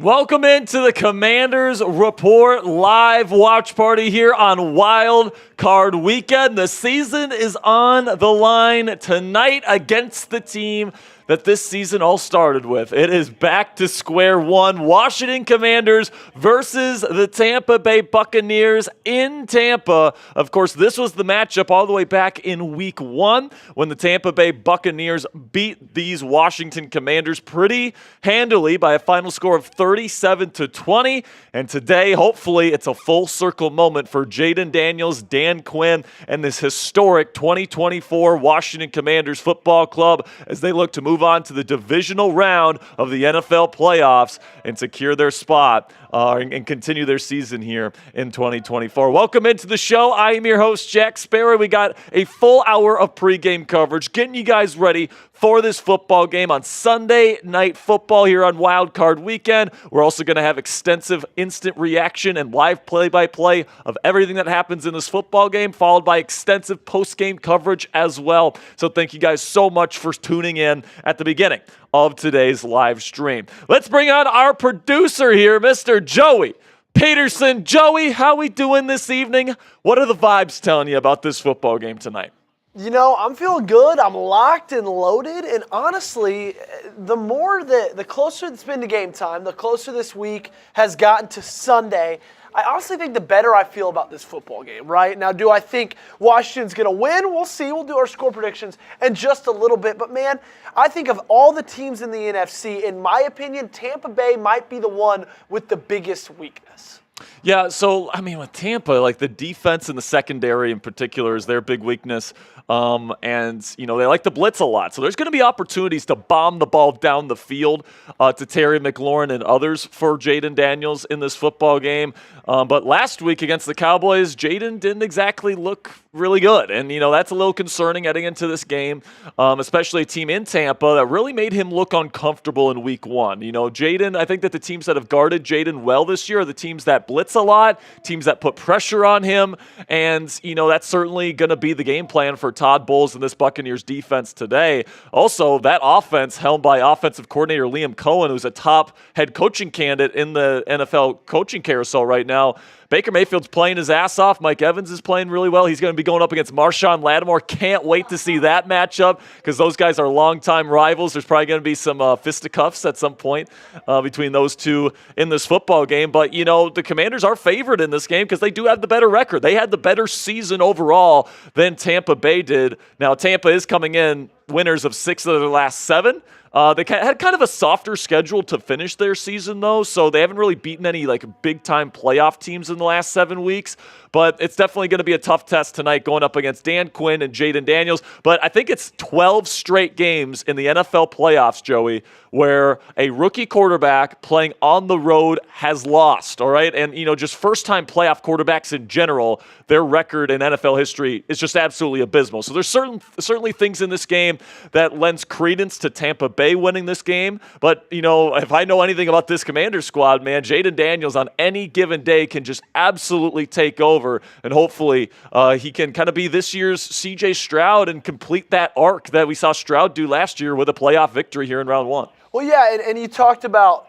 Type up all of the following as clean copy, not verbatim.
Welcome into the Commanders Report live watch party here on Wild Card Weekend. The season is on the line tonight against the team that this season all started with. It is back to square one. Washington Commanders versus the Tampa Bay Buccaneers in Tampa. Of course, this was the matchup all the way back in week 1 when the Tampa Bay Buccaneers beat these Washington Commanders pretty handily by a final score of 37-20. And today, hopefully, it's a full circle moment for Jayden Daniels, Dan Quinn, and this historic 2024 Washington Commanders Football Club as they look to move on to the divisional round of the NFL playoffs and secure their spot and continue their season here in 2024. Welcome into the show. I am your host, Jack Sperry. We got a full hour of pregame coverage, getting you guys ready for this football game on Sunday Night Football here on Wild Card Weekend. We're also going to have extensive instant reaction and live play-by-play of everything that happens in this football game, followed by extensive post-game coverage as well. So thank you guys so much for tuning in at the beginning of today's live stream. Let's bring on our producer here, Mr. Joey Petersen. Joey, how we doing this evening? What are the vibes telling you about this football game tonight? You know, I'm feeling good. I'm locked and loaded. And honestly, the closer it's been to game time, the closer this week has gotten to Sunday, I honestly think the better I feel about this football game, right? Now, do I think Washington's going to win? We'll see. We'll do our score predictions in just a little bit. But, man, I think of all the teams in the NFC, in my opinion, Tampa Bay might be the one with the biggest weakness. Yeah, so, I mean, with Tampa, like the defense and the secondary in particular is their big weakness. And, you know, they like to blitz a lot. So there's going to be opportunities to bomb the ball down the field to Terry McLaurin and others for Jayden Daniels in this football game. But last week against the Cowboys, Jayden didn't exactly look really good. And, you know, that's a little concerning heading into this game, especially a team in Tampa that really made him look uncomfortable in week 1. You know, Jayden, I think that the teams that have guarded Jayden well this year are the teams that blitz a lot, teams that put pressure on him. And, you know, that's certainly going to be the game plan for Todd Bowles and this Buccaneers defense today. Also, that offense helmed by offensive coordinator Liam Cohen, who's a top head coaching candidate in the NFL coaching carousel right now. Baker Mayfield's playing his ass off. Mike Evans is playing really well. He's going to be going up against Marshon Lattimore. Can't wait to see that matchup because those guys are longtime rivals. There's probably going to be some fisticuffs at some point between those two in this football game. But, you know, the Commanders are favored in this game because they do have the better record. They had the better season overall than Tampa Bay did. Now, Tampa is coming in winners of 6 of their last 7. They had kind of a softer schedule to finish their season, though, so they haven't really beaten any like big-time playoff teams in the last 7 weeks. But it's definitely going to be a tough test tonight going up against Dan Quinn and Jayden Daniels. But I think it's 12 straight games in the NFL playoffs, Joey, where a rookie quarterback playing on the road has lost, all right? And, you know, just first-time playoff quarterbacks in general, their record in NFL history is just absolutely abysmal. So there's certainly things in this game that lends credence to Tampa Bay winning this game. But, you know, if I know anything about this Commanders squad, man, Jayden Daniels on any given day can just absolutely take over. And hopefully he can kind of be this year's C.J. Stroud and complete that arc that we saw Stroud do last year with a playoff victory here in round 1. Well, yeah, and you talked about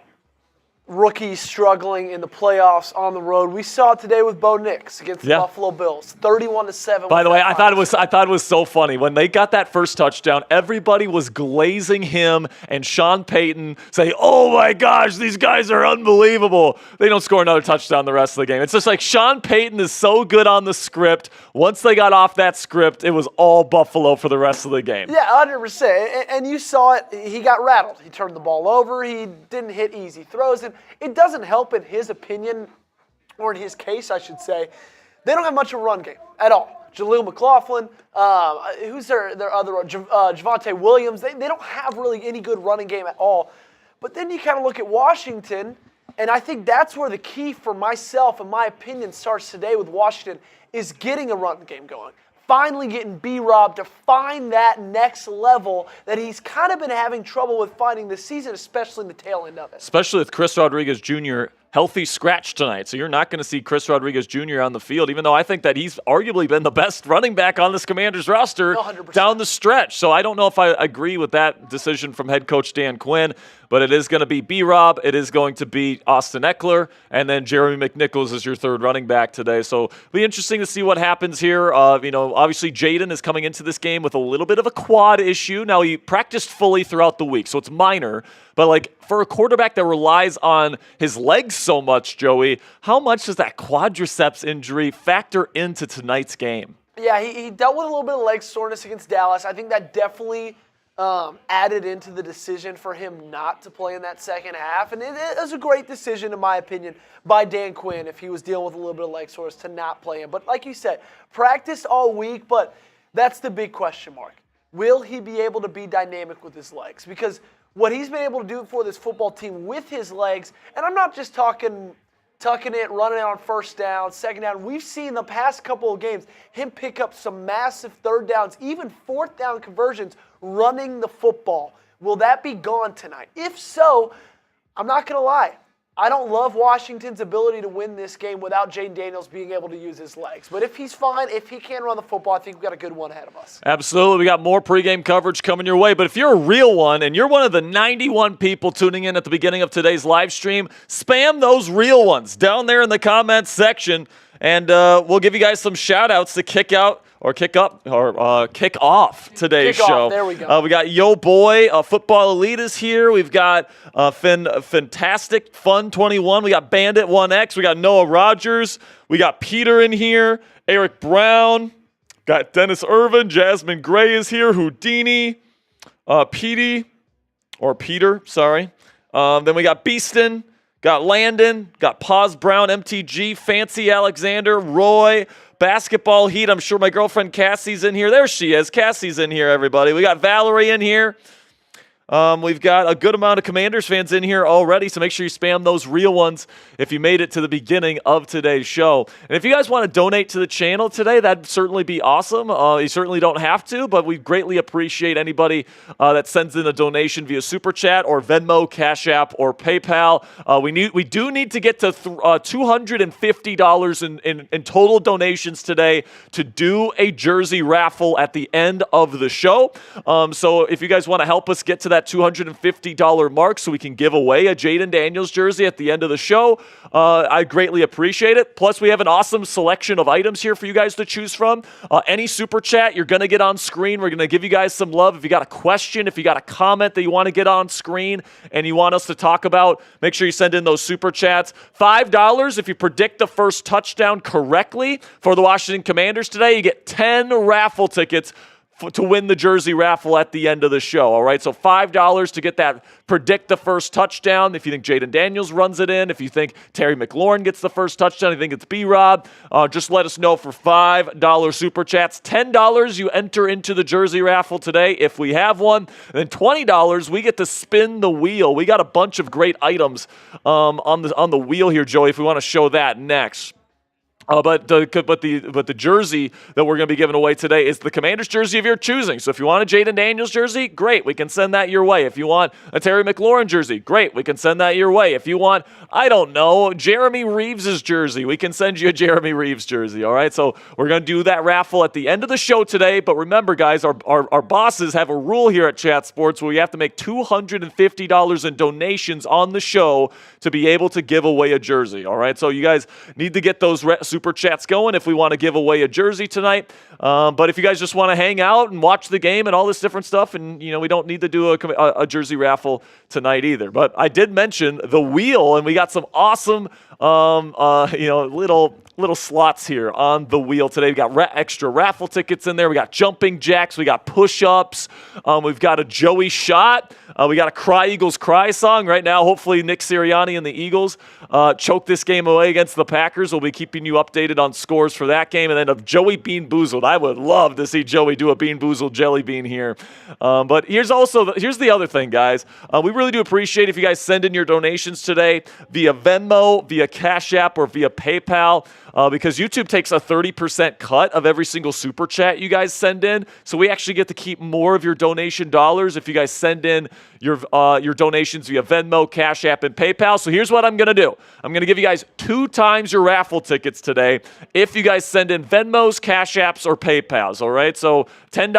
rookies struggling in the playoffs on the road. We saw it today with Bo Nix against the Buffalo Bills, 31-7. By the way, I thought it was so funny when they got that first touchdown. Everybody was glazing him and Sean Payton, saying, "Oh my gosh, these guys are unbelievable." They don't score another touchdown the rest of the game. It's just like Sean Payton is so good on the script. Once they got off that script, it was all Buffalo for the rest of the game. Yeah, 100%. And you saw it. He got rattled. He turned the ball over. He didn't hit easy throws. And it doesn't help in his opinion, or in his case, I should say, they don't have much of a run game at all. Jaleel McLaughlin, who's their other one? Javonte Williams. They don't have really any good running game at all. But then you kind of look at Washington, and I think that's where the key for myself, in my opinion, starts today with Washington, is getting a run game going. Finally getting B-Rob to find that next level that he's kind of been having trouble with finding this season, especially in the tail end of it. Especially with Chris Rodriguez Jr. healthy scratch tonight. So you're not going to see Chris Rodriguez Jr. on the field, even though I think that he's arguably been the best running back on this Commanders roster 100%. down the stretch. So I don't know if I agree with that decision from head coach Dan Quinn, but it is going to be B-Rob, it is going to be Austin Eckler, and then Jeremy McNichols is your third running back today. So it'll be interesting to see what happens here. Obviously Jayden is coming into this game with a little bit of a quad issue. Now, he practiced fully throughout the week, so it's minor. But, for a quarterback that relies on his legs so much, Joey, how much does that quadriceps injury factor into tonight's game? Yeah, he dealt with a little bit of leg soreness against Dallas. I think that definitely added into the decision for him not to play in that second half. And it was a great decision, in my opinion, by Dan Quinn if he was dealing with a little bit of leg soreness to not play him. But like you said, practiced all week, but that's the big question mark. Will he be able to be dynamic with his legs? Because what he's been able to do for this football team with his legs, and I'm not just talking tucking it, running it on first down, second down. We've seen the past couple of games him pick up some massive third downs, even fourth down conversions, running the football. Will that be gone tonight? If so, I'm not going to lie. I don't love Washington's ability to win this game without Jayden Daniels being able to use his legs. But if he's fine, if he can run the football, I think we've got a good one ahead of us. Absolutely. We got more pregame coverage coming your way. But if you're a real one and you're one of the 91 people tuning in at the beginning of today's live stream, spam those real ones down there in the comments section. And we'll give you guys some shout-outs to kick off today's show. There we go. We got Yo Boy, Football Elite is here. We've got Fantastic Fun 21. We got Bandit 1X. We got Noah Rogers. We got Peter in here. Eric Brown. Got Dennis Irvin. Jasmine Gray is here. Houdini. Peter, sorry. Then we got Beeston. Got Landon, got Paz Brown, MTG, Fancy Alexander, Roy, Basketball Heat. I'm sure my girlfriend Cassie's in here. There she is. Cassie's in here, everybody. We got Valerie in here. We've got a good amount of Commanders fans in here already, so make sure you spam those real ones if you made it to the beginning of today's show. And if you guys want to donate to the channel today, that'd certainly be awesome. You certainly don't have to, but we greatly appreciate anybody that sends in a donation via Super Chat or Venmo, Cash App, or PayPal. We do need to get to $250 in total donations today to do a jersey raffle at the end of the show. So if you guys want to help us get to that $250 mark so we can give away a Jayden Daniels jersey at the end of the show, I greatly appreciate it. Plus, we have an awesome selection of items here for you guys to choose from. Any super chat you're going to get on screen. We're going to give you guys some love. If you got a question, if you got a comment that you want to get on screen and you want us to talk about, make sure you send in those super chats. $5 if you predict the first touchdown correctly for the Washington Commanders today. You get 10 raffle tickets to win the jersey raffle at the end of the show, all right? So $5 to get that predict the first touchdown. If you think Jayden Daniels runs it in, if you think Terry McLaurin gets the first touchdown, if you think it's B-Rob, just let us know for $5 super chats. $10 you enter into the jersey raffle today if we have one. And then $20 we get to spin the wheel. We got a bunch of great items on the wheel here, Joey, if we want to show that next. But the jersey that we're going to be giving away today is the Commanders jersey of your choosing. So if you want a Jayden Daniels jersey, great, we can send that your way. If you want a Terry McLaurin jersey, great, we can send that your way. If you want, I don't know, Jeremy Reeves' jersey, we can send you a Jeremy Reeves jersey, all right? So we're going to do that raffle at the end of the show today. But remember, guys, our bosses have a rule here at Chat Sports where we have to make $250 in donations on the show to be able to give away a jersey, all right? So you guys need to get those super chats going if we want to give away a jersey tonight. But if you guys just want to hang out and watch the game and all this different stuff, and we don't need to do a jersey raffle tonight either. But I did mention the wheel, and we got some awesome little slots here on the wheel today. We got extra raffle tickets in there. We got jumping jacks. We got push-ups. We've got a Joey shot. We got a Cry Eagles Cry song right now. Hopefully Nick Sirianni and the Eagles choke this game away against the Packers. We'll be keeping you updated on scores for that game. And then of Joey Bean Boozled. I would love to see Joey do a Bean Boozled jelly bean here. But here's the other thing, guys. We really do appreciate if you guys send in your donations today via Venmo, via via Cash App or via PayPal because YouTube takes a 30% cut of every single super chat you guys send in. So we actually get to keep more of your donation dollars if you guys send in your donations via Venmo, Cash App, and PayPal. So here's what I'm going to do. I'm going to give you guys 2 times your raffle tickets today if you guys send in Venmos, Cash Apps, or PayPals, all right? So $10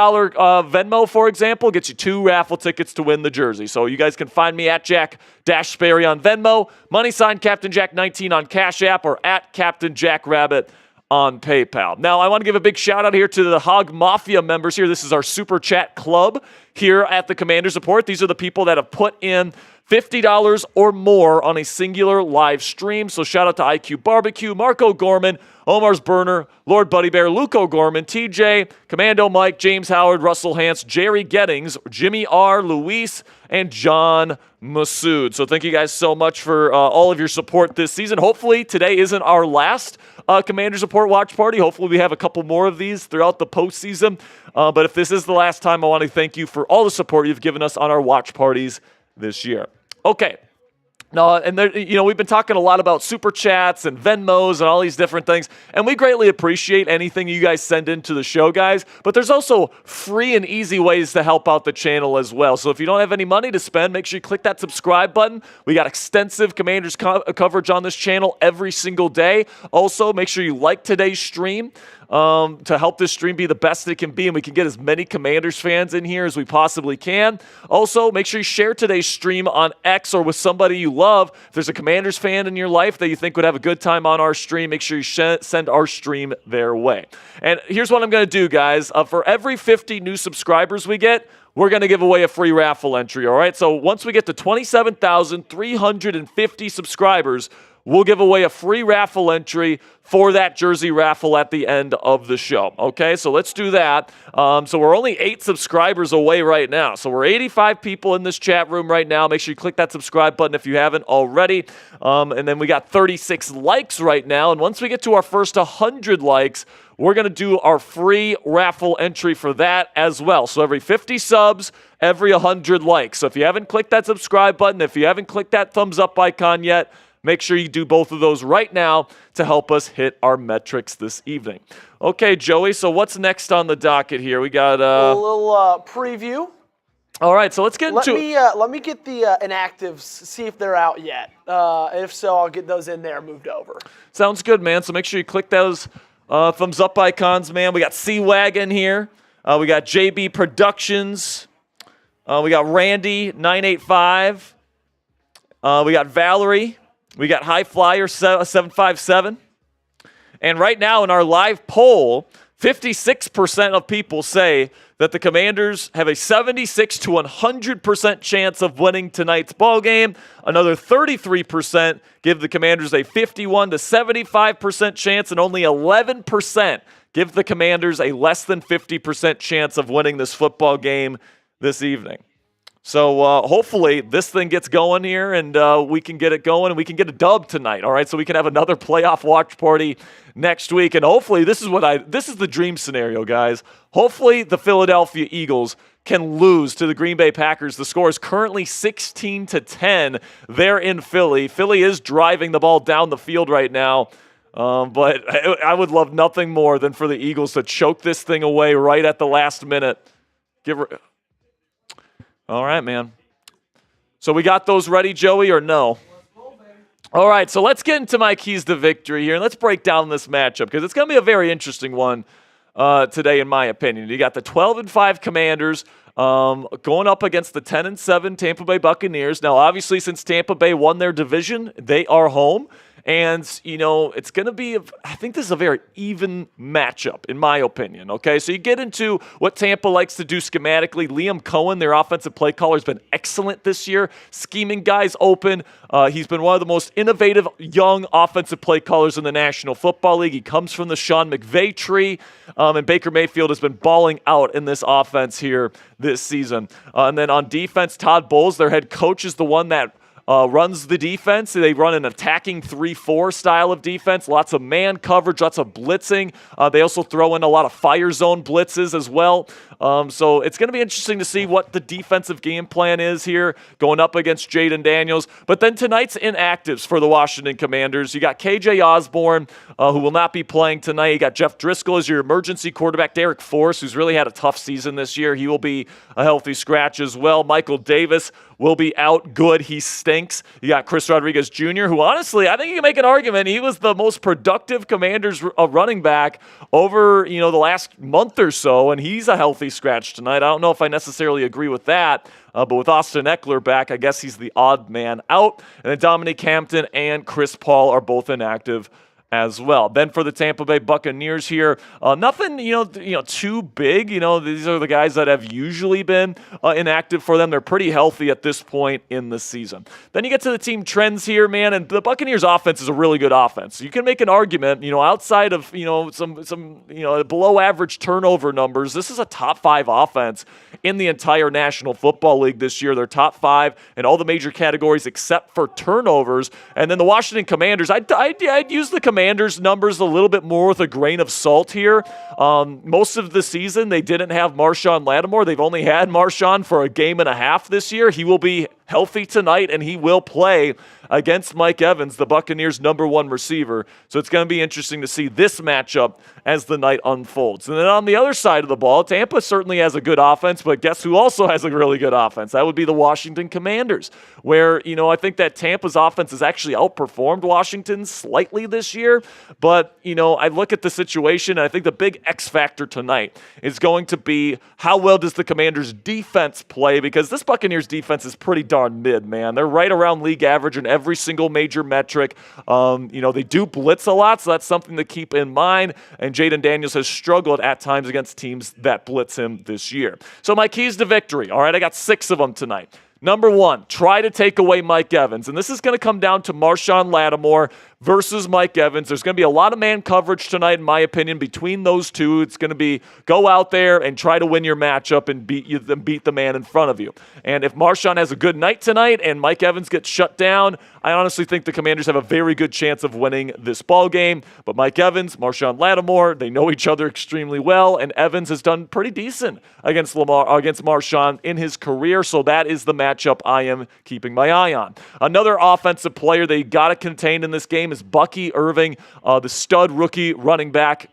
Venmo, for example, gets you 2 raffle tickets to win the jersey. So you guys can find me at Jack-Sperry on Venmo, # Captain Jack 19 on Cash App, or at Captain Jack Rabbit on PayPal. Now, I want to give a big shout out here to the Hog Mafia members here. This is our Super Chat Club here at the Commanders Report. These are the people that have put in $50 or more on a singular live stream. So shout out to IQ Barbecue, Marco Gorman, Omar's Burner, Lord Buddy Bear, Luke O'Gorman, TJ, Commando Mike, James Howard, Russell Hance, Jerry Gettings, Jimmy R., Luis, and John Masood. So thank you guys so much for all of your support this season. Hopefully today isn't our last Commanders Report watch party. Hopefully we have a couple more of these throughout the postseason. But if this is the last time, I want to thank you for all the support you've given us on our watch parties this year. Okay. No, and there, we've been talking a lot about super chats and Venmos and all these different things, and we greatly appreciate anything you guys send into the show, guys. But there's also free and easy ways to help out the channel as well. So if you don't have any money to spend, make sure you click that subscribe button. We got extensive Commanders coverage on this channel every single day. Also, make sure you like today's stream to help this stream be the best it can be, and we can get as many Commanders fans in here as we possibly can. Also, make sure you share today's stream on X or with somebody you love. If there's a Commanders fan in your life that you think would have a good time on our stream, make sure you send our stream their way. And here's what I'm going to do, guys. For every 50 new subscribers we get, we're going to give away a free raffle entry, all right? So once we get to 27,350 subscribers, we'll give away a free raffle entry for that jersey raffle at the end of the show. Okay, so let's do that. So we're only 8 subscribers away right now. So we're 85 people in this chat room right now. Make sure you click that subscribe button if you haven't already. And then we got 36 likes right now. And once we get to our first 100 likes, we're going to do our free raffle entry for that as well. So every 50 subs, every 100 likes. So if you haven't clicked that subscribe button, if you haven't clicked that thumbs up icon yet, make sure you do both of those right now to help us hit our metrics this evening. Okay, Joey, so what's next on the docket here? We got a little preview. All right, so let's get into it. Let me get the inactives, see if they're out yet. If so, I'll get those in there moved over. Sounds good, man. So make sure you click those thumbs up icons, man. We got C-Wagon here. We got JB Productions. We got Randy 985. We got Valerie. We got High Flyer 757. And right now in our live poll, 56% of people say that the Commanders have a 76 to 100% chance of winning tonight's ball game. Another 33% give the Commanders a 51 to 75% chance, and only 11% give the Commanders a less than 50% chance of winning this football game this evening. So hopefully this thing gets going here and we can get it going and we can get a dub tonight, all right? So we can have another playoff watch party next week. And hopefully this is the dream scenario, guys. Hopefully the Philadelphia Eagles can lose to the Green Bay Packers. The score is currently 16-10. They're in Philly. Philly is driving the ball down the field right now. But I would love nothing more than for the Eagles to choke this thing away right at the last minute. All right, man. So we got those ready, Joey, or no? All right, so let's get into my keys to victory here, and let's break down this matchup because it's going to be a very interesting one today, in my opinion. You got the 12-5 Commanders going up against the 10-7 Tampa Bay Buccaneers. Now, obviously, since Tampa Bay won their division, they are home. And, it's going to be, I think this is a very even matchup, in my opinion, okay? So you get into what Tampa likes to do schematically. Liam Cohen, their offensive play caller, has been excellent this year, scheming guys open. He's been one of the most innovative young offensive play callers in the National Football League. He comes from the Sean McVay tree, and Baker Mayfield has been balling out in this offense here this season. And then on defense, Todd Bowles, their head coach, is the one that runs the defense. They run an attacking 3-4 style of defense, lots of man coverage, lots of blitzing. They also throw in a lot of fire zone blitzes as well. So it's going to be interesting to see what the defensive game plan is here going up against Jayden Daniels. But then tonight's inactives for the Washington Commanders. You got KJ Osborne, who will not be playing tonight. You got Jeff Driscoll as your emergency quarterback. Derek Force, who's really had a tough season this year. He will be a healthy scratch as well. Michael Davis will be out. Good. He stinks. You got Chris Rodriguez Jr., who honestly, I think you can make an argument. He was the most productive Commanders running back over, the last month or so, and he's a healthy scratch tonight. I don't know if I necessarily agree with that, but with Austin Eckler back, I guess he's the odd man out. And then Dominique Hampton and Chris Paul are both inactive as well. Then for the Tampa Bay Buccaneers here, nothing too big. These are the guys that have usually been inactive for them. They're pretty healthy at this point in the season. Then you get to the team trends here, man, and the Buccaneers offense is a really good offense. You can make an argument, outside of some below average turnover numbers. This is a top 5 offense in the entire National Football League this year. They're top 5 in all the major categories except for turnovers. And then the Washington Commanders, I'd use the Commanders numbers a little bit more with a grain of salt here. Most of the season, they didn't have Marshon Lattimore. They've only had Marshon for a game and a half this year. He will be healthy tonight, and he will play against Mike Evans, the Buccaneers' #1 receiver. So it's going to be interesting to see this matchup as the night unfolds. And then on the other side of the ball, Tampa certainly has a good offense, but guess who also has a really good offense? That would be the Washington Commanders, where, I think that Tampa's offense has actually outperformed Washington slightly this year. But, I look at the situation, and I think the big X factor tonight is going to be how well does the Commanders' defense play, because this Buccaneers defense is pretty darn mid, man. They're right around league average in every single major metric. They do blitz a lot, so that's something to keep in mind. And Jayden Daniels has struggled at times against teams that blitz him this year. So my keys to victory, all right, I got 6 of them tonight. Number 1, try to take away Mike Evans. And this is going to come down to Marshon Lattimore versus Mike Evans. There's going to be a lot of man coverage tonight, in my opinion, between those two. It's going to be go out there and try to win your matchup and beat the man in front of you. And if Marshon has a good night tonight and Mike Evans gets shut down, I honestly think the Commanders have a very good chance of winning this ball game. But Mike Evans, Marshon Lattimore, they know each other extremely well, and Evans has done pretty decent against Marshon in his career, so that is the matchup I am keeping my eye on. Another offensive player they got to contain in this game is Bucky Irving, the stud rookie running back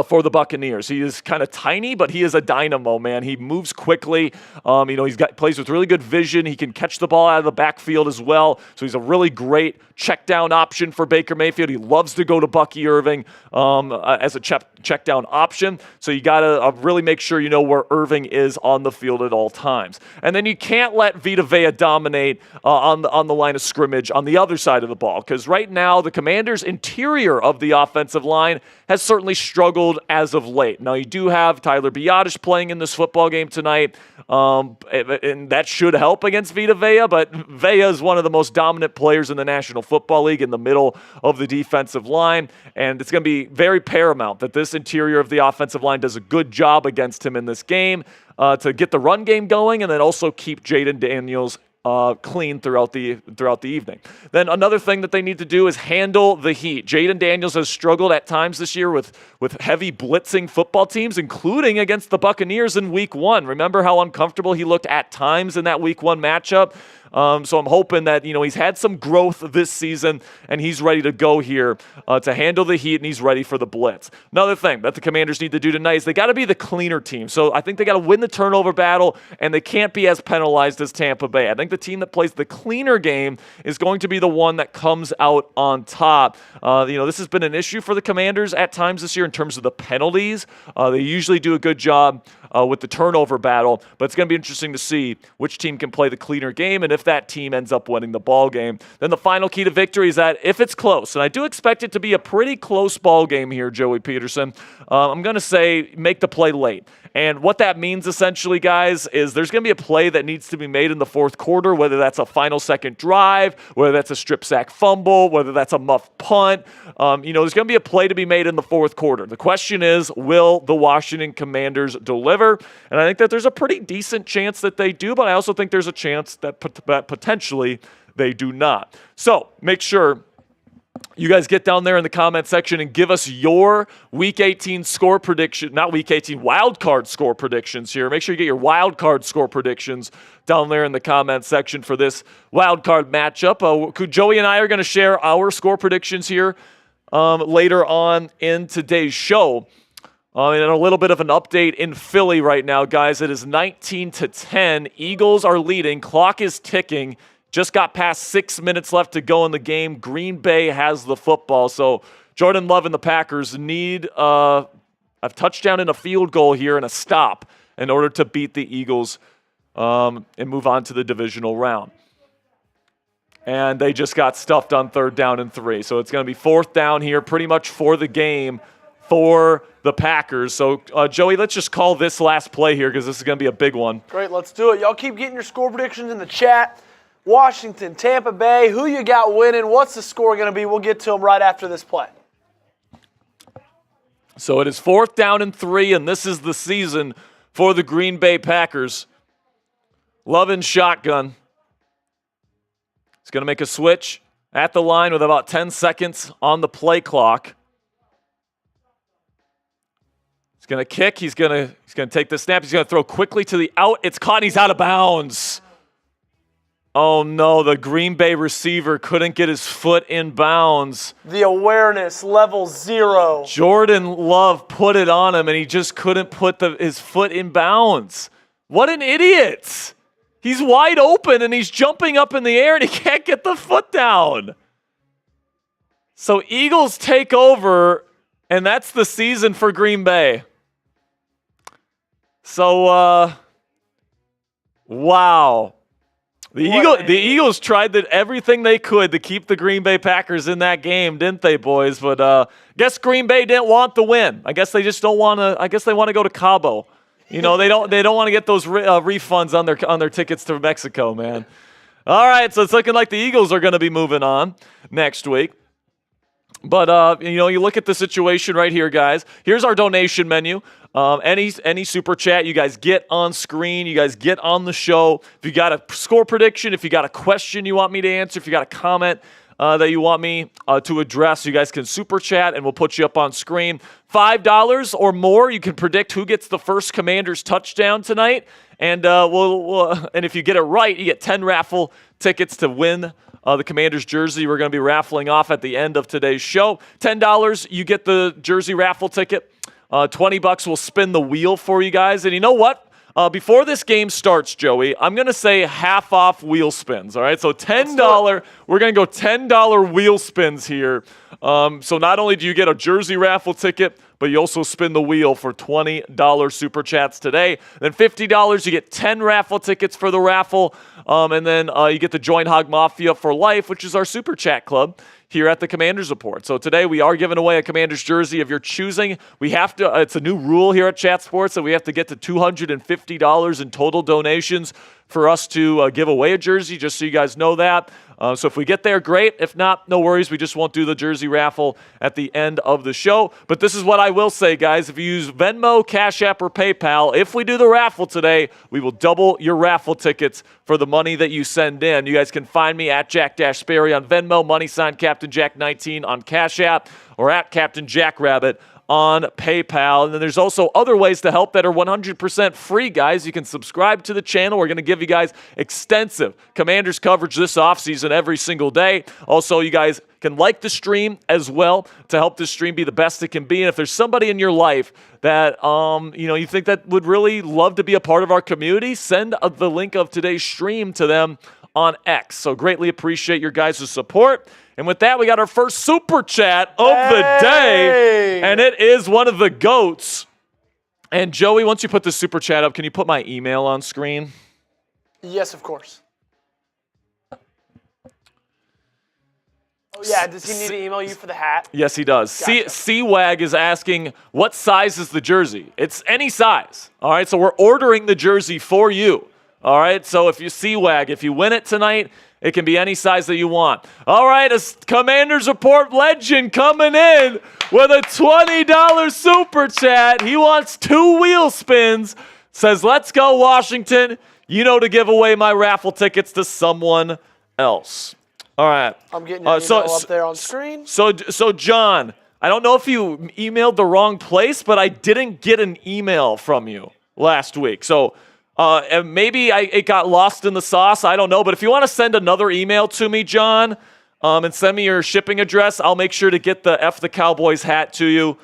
for the Buccaneers. He is kind of tiny, but he is a dynamo, man. He moves quickly. Plays with really good vision. He can catch the ball out of the backfield as well. So he's a really great check down option for Baker Mayfield. He loves to go to Bucky Irving as a check down option. So you got to really make sure you know where Irving is on the field at all times. And then you can't let Vita Vea dominate on the line of scrimmage on the other side of the ball, because right now the Commanders' interior of the offensive line has certainly struggled as of late. Now, you do have Tyler Biadasz playing in this football game tonight, and that should help against Vita Vea, but Vea is one of the most dominant players in the National Football League in the middle of the defensive line, and it's going to be very paramount that this interior of the offensive line does a good job against him in this game to get the run game going and then also keep Jayden Daniels clean throughout the evening. Then another thing that they need to do is handle the heat. Jayden Daniels has struggled at times this year with heavy blitzing football teams, including against the Buccaneers in Week 1. Remember how uncomfortable he looked at times in that Week 1 matchup? So I'm hoping that, he's had some growth this season and he's ready to go here to handle the heat, and he's ready for the blitz. Another thing that the Commanders need to do tonight is they got to be the cleaner team. So I think they got to win the turnover battle, and they can't be as penalized as Tampa Bay. I think the team that plays the cleaner game is going to be the one that comes out on top. This has been an issue for the Commanders at times this year in terms of the penalties. They usually do a good job with the turnover battle, but it's going to be interesting to see which team can play the cleaner game, and if that team ends up winning the ball game. Then the final key to victory is that if it's close, and I do expect it to be a pretty close ball game here, Joey Petersen, I'm going to say make the play late. And what that means essentially, guys, is there's going to be a play that needs to be made in the fourth quarter, whether that's a final second drive, whether that's a strip sack fumble, whether that's a muff punt. There's going to be a play to be made in the fourth quarter. The question is, will the Washington Commanders deliver? And I think that there's a pretty decent chance that they do, but I also think there's a chance that potentially they do not. So make sure you guys get down there in the comment section and give us your Week 18 score prediction, not Week 18, wild card score predictions here. Make sure you get your wild card score predictions down there in the comment section for this wild card matchup. Joey and I are going to share our score predictions here later on in today's show. And a little bit of an update in Philly right now, guys. It is 19-10. Eagles are leading. Clock is ticking. Just got past 6 minutes left to go in the game. Green Bay has the football. So Jordan Love and the Packers need a touchdown and a field goal here and a stop in order to beat the Eagles and move on to the divisional round. And they just got stuffed on 3rd down and 3. So it's going to be 4th down here pretty much for the game for the Packers. So, Joey, let's just call this last play here because this is going to be a big one. Great, let's do it. Y'all keep getting your score predictions in the chat. Washington, Tampa Bay, who you got winning? What's the score going to be? We'll get to them right after this play. So it is 4th down and 3, and this is the season for the Green Bay Packers. Love in shotgun. He's going to make a switch at the line with about 10 seconds on the play clock. He's going to kick. He's going to take the snap. He's going to throw quickly to the out. It's caught, and he's out of bounds. Oh, no, the Green Bay receiver couldn't get his foot in bounds. The awareness, level 0. Jordan Love put it on him, and he just couldn't put his foot in bounds. What an idiot. He's wide open, and he's jumping up in the air, and he can't get the foot down. So Eagles take over, and that's the season for Green Bay. So, wow. The Eagles tried everything they could to keep the Green Bay Packers in that game, didn't they, boys? But I guess Green Bay didn't want the win. I guess they just don't want to. I guess they want to go to Cabo. You know, they don't want to get those refunds on their tickets to Mexico, man. All right, so it's looking like the Eagles are going to be moving on next week. But, you look at the situation right here, guys. Here's our donation menu. Any super chat you guys get on screen, you guys get on the show. If you got a score prediction, if you got a question you want me to answer, if you got a comment that you want me to address, you guys can super chat and we'll put you up on screen. $5 or more, you can predict who gets the first Commanders touchdown tonight. And and if you get it right, you get 10 raffle tickets to win the Commanders jersey we're going to be raffling off at the end of today's show. $10, you get the jersey raffle ticket. $20 will spin the wheel for you guys. And you know what? Before this game starts, Joey, I'm going to say half off wheel spins. All right, so $10. We're going to go $10 wheel spins here. So not only do you get a jersey raffle ticket, but you also spin the wheel for $20 super chats today. Then $50, you get 10 raffle tickets for the raffle. And then you get the Join Hog Mafia for life, which is our super chat club here at the Commanders Report. So today we are giving away a Commanders jersey of your choosing. We have to, it's a new rule here at Chat Sports that we have to get to $250 in total donations for us to give away a jersey, just so you guys know that. So if we get there, great. If not, no worries. We just won't do the jersey raffle at the end of the show. But this is what I will say, guys. If you use Venmo, Cash App, or PayPal, if we do the raffle today, we will double your raffle tickets for the money that you send in. You guys can find me at Jack-Sperry on Venmo, # Captain Jack 19 on Cash App, or at Captain Jack Rabbit on PayPal. And then there's also other ways to help that are 100% free, guys. You can subscribe to the channel. We're going to give you guys extensive Commanders coverage this offseason every single day. Also, you guys can like the stream as well to help this stream be the best it can be. And if there's somebody in your life that you think that would really love to be a part of our community, send the link of today's stream to them on X. So greatly appreciate your guys' support. And with that, we got our first super chat of the day, and it is one of the GOATs. And Joey, once you put the super chat up, can you put my email on screen? Yes, of course. Oh, yeah, does he need to email you for the hat? Yes, he does. Gotcha. C-Wag is asking, what size is the jersey? It's any size. All right, so we're ordering the jersey for you. All right, so if you C-Wag, if you win it tonight, it can be any size that you want. All right, a Commanders Report legend coming in with a $20 super chat. He wants 2 wheel spins. Says, let's go, Washington. You know to give away my raffle tickets to someone else. All right. I'm getting your email up there on screen. So John, I don't know if you emailed the wrong place, but I didn't get an email from you last week. So and maybe it got lost in the sauce. I don't know. But if you want to send another email to me, John, and send me your shipping address, I'll make sure to get the F the Cowboys hat to you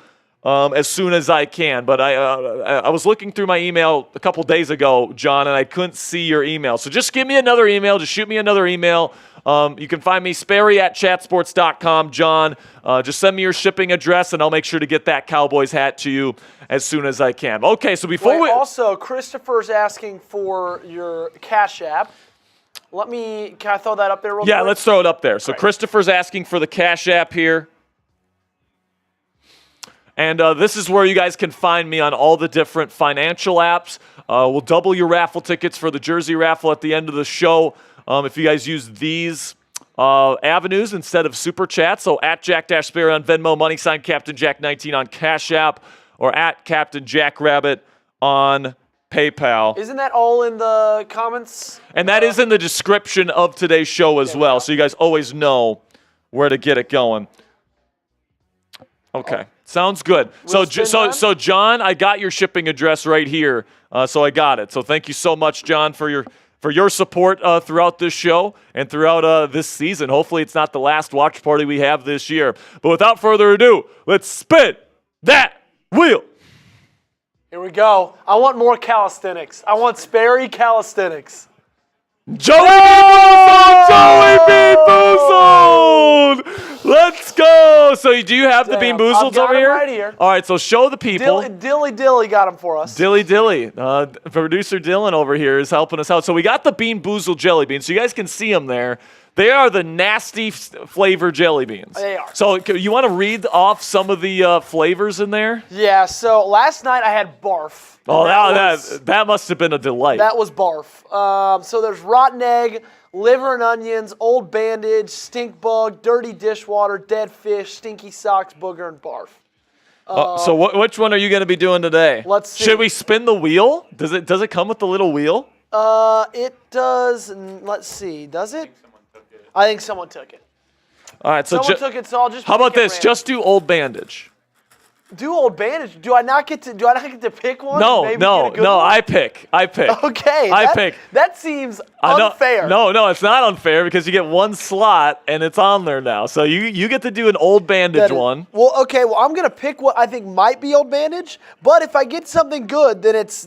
as soon as I can. But I was looking through my email a couple days ago, John, and I couldn't see your email. So just give me another email. Just shoot me another email. You can find me, Sperry@chatsports.com. John, just send me your shipping address, and I'll make sure to get that Cowboys hat to you as soon as I can. Okay, so before Also, Christopher's asking for your Cash App. Can I throw that up there real quick? Yeah, let's throw it up there. So Christopher's asking for the Cash App here. And this is where you guys can find me on all the different financial apps. We'll double your raffle tickets for the jersey raffle at the end of the show. If you guys use these avenues instead of Super Chat, so at Jack-Sperry on Venmo, # Captain Jack 19 on Cash App, or at Captain Jack Rabbit on PayPal. Isn't that all in the comments? And that is in the description of today's show as well, so you guys always know where to get it going. Okay, sounds good. So John, I got your shipping address right here, so I got it. So thank you so much, John, for your support throughout this show and throughout this season. Hopefully it's not the last watch party we have this year. But without further ado, let's spin that wheel. Here we go. I want more calisthenics. I want Sperry calisthenics. Joey Bean Boozled! Let's go! So do you have the Bean Boozled over here? Right here. All right, so show the people. Dilly got them for us. Dilly. Producer Dylan over here is helping us out. So we got the Bean Boozled jelly beans. So you guys can see them there. They are the nasty flavor jelly beans. They are. So you want to read off some of the flavors in there? Yeah, so last night I had barf. Oh, that must have been a delight. That was barf. So there's rotten egg, liver and onions, old bandage, stink bug, dirty dishwater, dead fish, stinky socks, booger, and barf. So which one are you going to be doing today? Let's see. Should we spin the wheel? Does it come with the little wheel? It does. Let's see. Does it? I think someone took it. All right, so someone took it, so I'll just. How about this? Random. Just do old bandage. Do old bandage. Do I not get to pick one? No. One? I pick. Okay. I pick. That seems unfair. No, it's not unfair because you get one slot and it's on there now. So you get to do an old bandage one. Well, okay. Well, I'm gonna pick what I think might be old bandage. But if I get something good, then it's.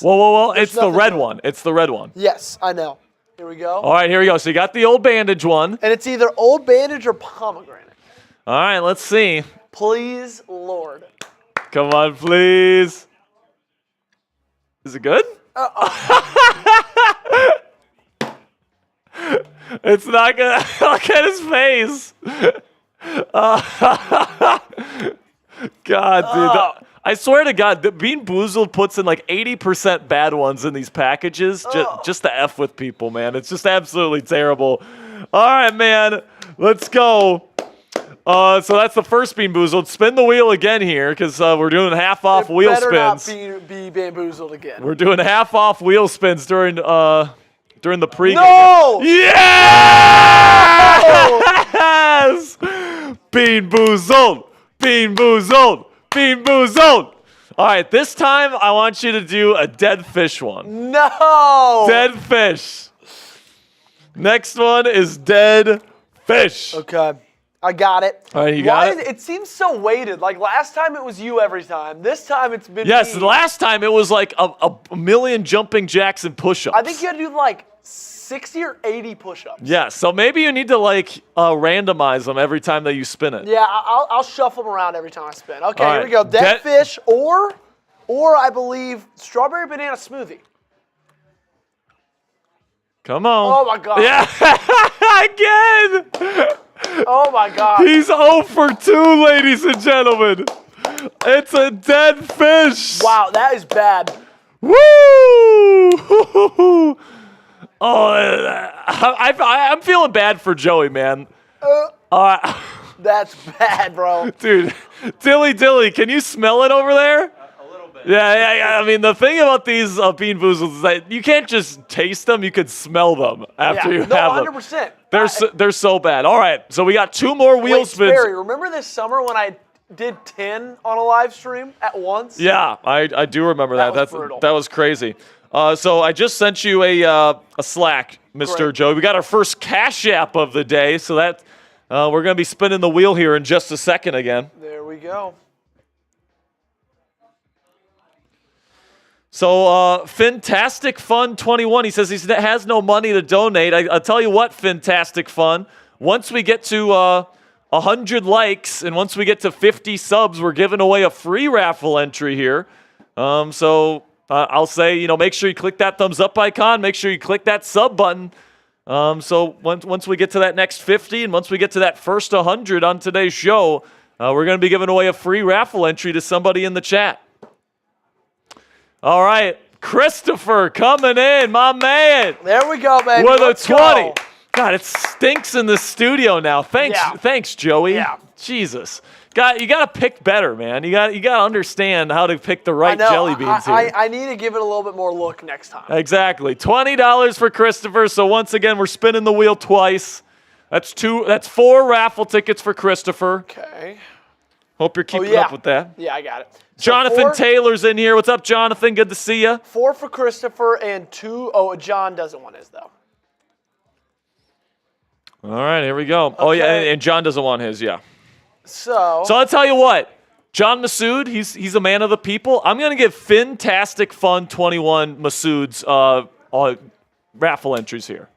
Well, it's the red one. It's the red one. Yes, I know. Here we go. All right, here we go. So you got the old bandage one. And it's either old bandage or pomegranate. All right, let's see. Please, Lord. Come on, please. Is it good? It's not good. Look at his face. God, dude. I swear to God, the Bean Boozled puts in like 80% bad ones in these packages just to F with people, man. It's just absolutely terrible. All right, man. Let's go. So that's the first Bean Boozled. Spin the wheel again here because we're doing half-off wheel spins. Better not be bamboozled again. We're doing half-off wheel spins during the pregame. No! Yes! Bean Boozled! Bean Boozled! Bean Boozled! All right, this time I want you to do a dead fish one. No! Dead fish. Next one is dead fish. Okay. I got it. All right, you got it? It seems so weighted. Like last time it was you every time. This time it's been Yes, me. last time it was like a million jumping jacks and push-ups. I think you had to do like 60 or 80 push-ups. Yeah, so maybe you need to randomize them every time that you spin it. Yeah, I'll shuffle them around every time I spin. Okay, All here right. we go. Dead fish or I believe strawberry banana smoothie. Come on. Oh my God. Yeah, again. Oh my God. He's 0 for 2, ladies and gentlemen. It's a dead fish. Wow, that is bad. Woo! I'm feeling bad for Joey, man. That's bad, bro. Dude, Dilly, can you smell it over there? A little bit. Yeah. I mean, the thing about these Bean Boozled is that you can't just taste them; you could smell them after you have them. 100%. They're so bad. All right, so we got 2 more wheel Wait, spins. Sperry, remember this summer when I did 10 on a live stream at once? Yeah, I do remember that. That was brutal. That was crazy. So I just sent you a Slack, Mr. Great. Joey. We got our first Cash App of the day, so that we're going to be spinning the wheel here in just a second again. There we go. So Fantastic Fun 21, he says he has no money to donate. I'll tell you what, Fantastic Fun, once we get to 100 likes and once we get to 50 subs, we're giving away a free raffle entry here. I'll say, make sure you click that thumbs up icon. Make sure you click that sub button. So once we get to that next 50 and once we get to that first 100 on today's show, we're going to be giving away a free raffle entry to somebody in the chat. All right, Christopher coming in, my man. There we go, baby. With Let's a 20. go. God, it stinks in the studio now. Thanks, Joey. Yeah. Jesus. You got to pick better, man. You got to understand how to pick the right jelly beans here. I need to give it a little bit more look next time. Exactly. $20 for Christopher. So once again, we're spinning the wheel twice. That's 4 raffle tickets for Christopher. Okay. Hope you're keeping up with that. Yeah, I got it. So Jonathan Taylor's in here. What's up, Jonathan? Good to see you. 4 for Christopher and 2. Oh, John doesn't want his, though. All right, here we go. Okay. Oh, yeah, and John doesn't want his, yeah. So I'll tell you what. John Masood, he's a man of the people. I'm going to give Fantastic Fun 21 Masood's raffle entries here.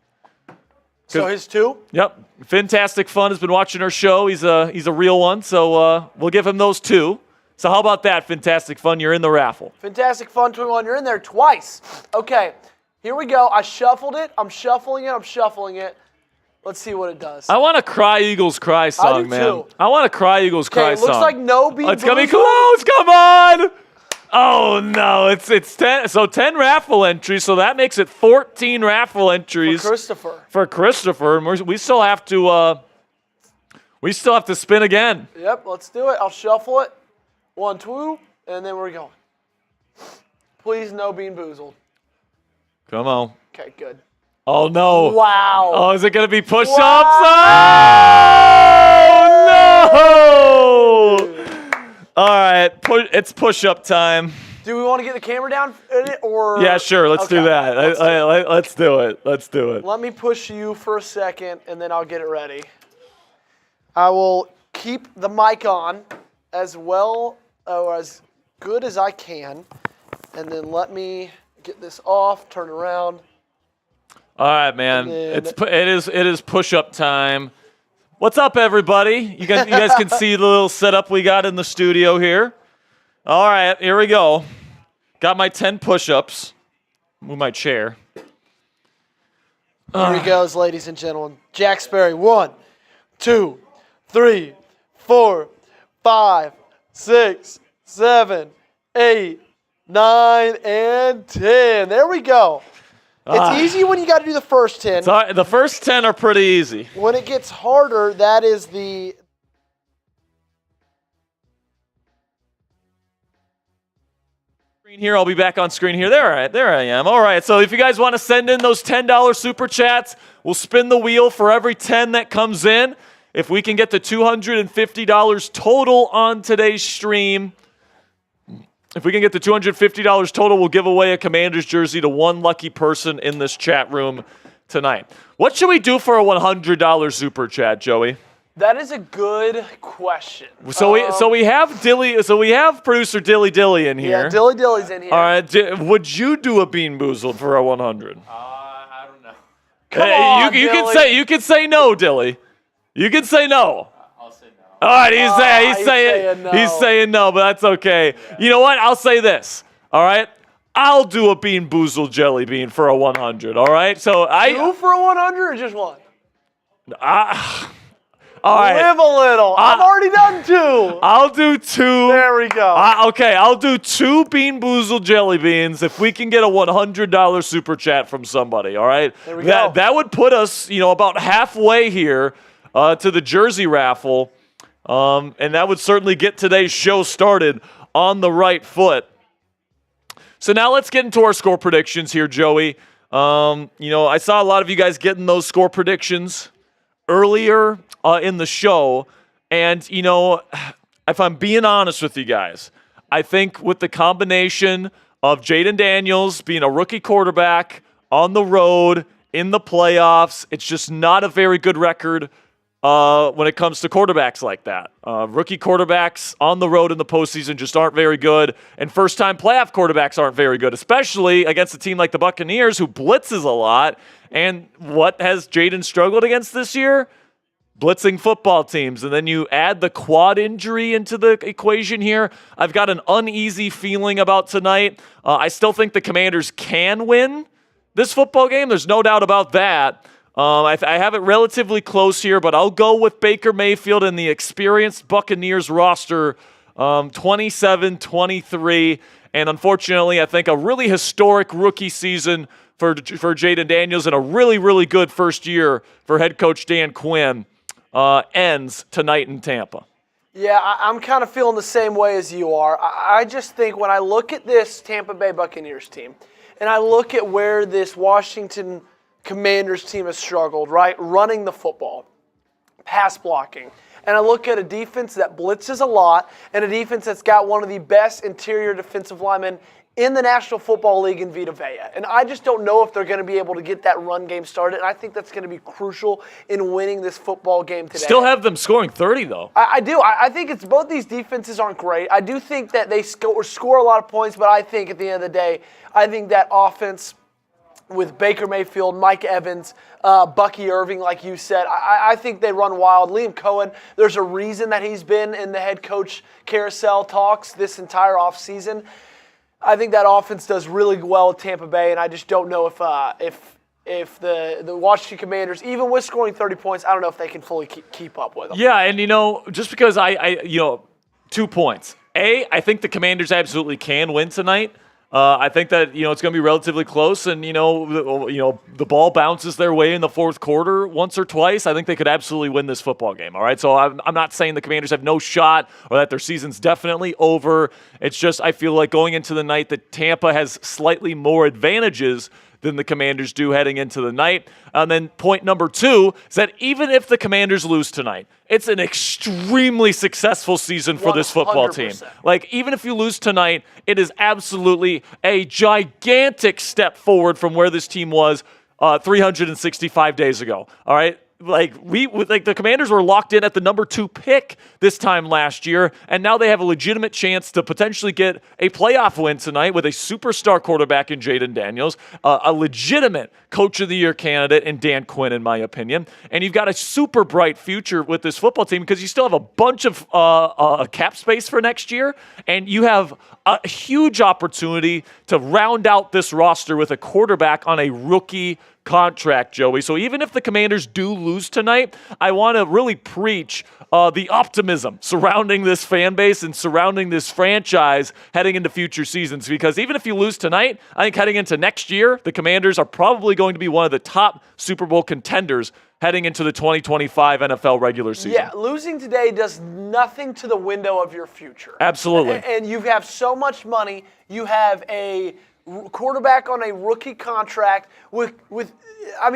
So his 2? Yep. Fantastic Fun has been watching our show. He's a real one, so we'll give him those 2. So how about that, Fantastic Fun? You're in the raffle. Fantastic Fun 21. You're in there twice. Okay, here we go. I shuffled it. I'm shuffling it. Let's see what it does. I want a Cry Eagles Cry song, man. too. I want a Cry Eagles Cry song. Okay, looks like no bean It's going to be boozled. close. Come on. Oh, no. It's 10. So 10 raffle entries, so that makes it 14 raffle entries. For Christopher. And we still have to spin again. Yep, let's do it. I'll shuffle it. 1, 2, and then we're going. Please, no bean boozled. Come on. Okay, good. Oh, no. Wow. Oh, is it going to be push-ups? Wow. Oh, no. All right, it's push-up time. Do we want to get the camera down in it, or? Yeah, sure. Let's do that. Let's do it. Let's do it. Let me push you for a second, and then I'll get it ready. I will keep the mic on as well or as good as I can, and then let me get this off, turn around. All right, man. It is push-up time. What's up, everybody? You guys can see the little setup we got in the studio here. All right, here we go. Got my 10 push-ups. Move my chair. Here he goes, ladies and gentlemen. Jack Sperry. 1, 2, 3, 4, 5, 6, 7, 8, 9, and 10. There we go. It's easy when you got to do the first 10. The first 10 are pretty easy. When it gets harder, that is the screen here. I'll be back on screen here. There I am. All right. So if you guys want to send in those $10 super chats, we'll spin the wheel for every 10 that comes in. If we can get to $250 total on today's stream, if we can get to $250 total, we'll give away a Commanders jersey to one lucky person in this chat room tonight. What should we do for a $100 super chat, Joey? That is a good question. So we have producer Dilly Dilly in here. Yeah, Dilly Dilly's in here. All right, would you do a bean boozled for a 100? I don't know. Come on, you can say no, Dilly. You can say no. I'll say no. All right, he's saying no, but that's okay. Yeah. You know what? I'll say this. All right, I'll do a bean boozled jelly bean for a 100. All right, so Two for a 100 or just one? All right. Live a little. I've already done 2. I'll do 2. There we go. Okay, I'll do 2 bean boozled jelly beans if we can get a $100 super chat from somebody. All right. There we go. That would put us, about halfway here to the jersey raffle, and that would certainly get today's show started on the right foot. So now let's get into our score predictions here, Joey. I saw a lot of you guys getting those score predictions. earlier in the show, and, you know, if I'm being honest with you guys, I think with the combination of Jayden Daniels being a rookie quarterback on the road in the playoffs, it's just not a very good record when it comes to quarterbacks like that. Rookie quarterbacks on the road in the postseason just aren't very good, and first-time playoff quarterbacks aren't very good, especially against a team like the Buccaneers who blitzes a lot. And what has Jayden struggled against this year? Blitzing football teams. And then you add the quad injury into the equation here. I've got an uneasy feeling about tonight. I still think the Commanders can win this football game. There's no doubt about that. I have it relatively close here, but I'll go with Baker Mayfield and the experienced Buccaneers roster, 27-23. And unfortunately, I think a really historic rookie season for Jayden Daniels and a really, really good first year for head coach Dan Quinn ends tonight in Tampa. Yeah, I'm kind of feeling the same way as you are. I just think when I look at this Tampa Bay Buccaneers team, and I look at where this Washington Commanders team has struggled, right? Running the football, pass blocking. And I look at a defense that blitzes a lot and a defense that's got one of the best interior defensive linemen in the National Football League in Vita Vea. And I just don't know if they're going to be able to get that run game started. And I think that's going to be crucial in winning this football game today. Still have them scoring 30, though. I do. I think it's both these defenses aren't great. I do think that they score a lot of points, but I think at the end of the day, I think that offense with Baker Mayfield, Mike Evans, Bucky Irving, like you said, I think they run wild. Liam Cohen, there's a reason that he's been in the head coach carousel talks this entire offseason. I think that offense does really well at Tampa Bay, and I just don't know if the Washington Commanders, even with scoring 30 points, I don't know if they can fully keep up with them. Yeah, and, you know, just because I 2 points. I think the Commanders absolutely can win tonight. I think that, you know, it's going to be relatively close, and, the ball bounces their way in the fourth quarter once or twice. I think they could absolutely win this football game, all right? So I'm not saying the Commanders have no shot or that their season's definitely over. It's just I feel like going into the night that Tampa has slightly more advantages than the Commanders do heading into the night. And then point number 2 is that even if the Commanders lose tonight, it's an extremely successful season for this football team. 100%. Like, even if you lose tonight, it is absolutely a gigantic step forward from where this team was 365 days ago. All right? The Commanders were locked in at the number 2 pick this time last year, and now they have a legitimate chance to potentially get a playoff win tonight with a superstar quarterback in Jayden Daniels, a legitimate Coach of the Year candidate in Dan Quinn, in my opinion, and you've got a super bright future with this football team because you still have a bunch of cap space for next year, and you have a huge opportunity to round out this roster with a quarterback on a rookie contract, Joey. So even if the Commanders do lose tonight, I want to really preach the optimism surrounding this fan base and surrounding this franchise heading into future seasons. Because even if you lose tonight, I think heading into next year, the Commanders are probably going to be one of the top Super Bowl contenders heading into the 2025 NFL regular season. Yeah, losing today does nothing to the window of your future. Absolutely. And you have so much money. You have a quarterback on a rookie contract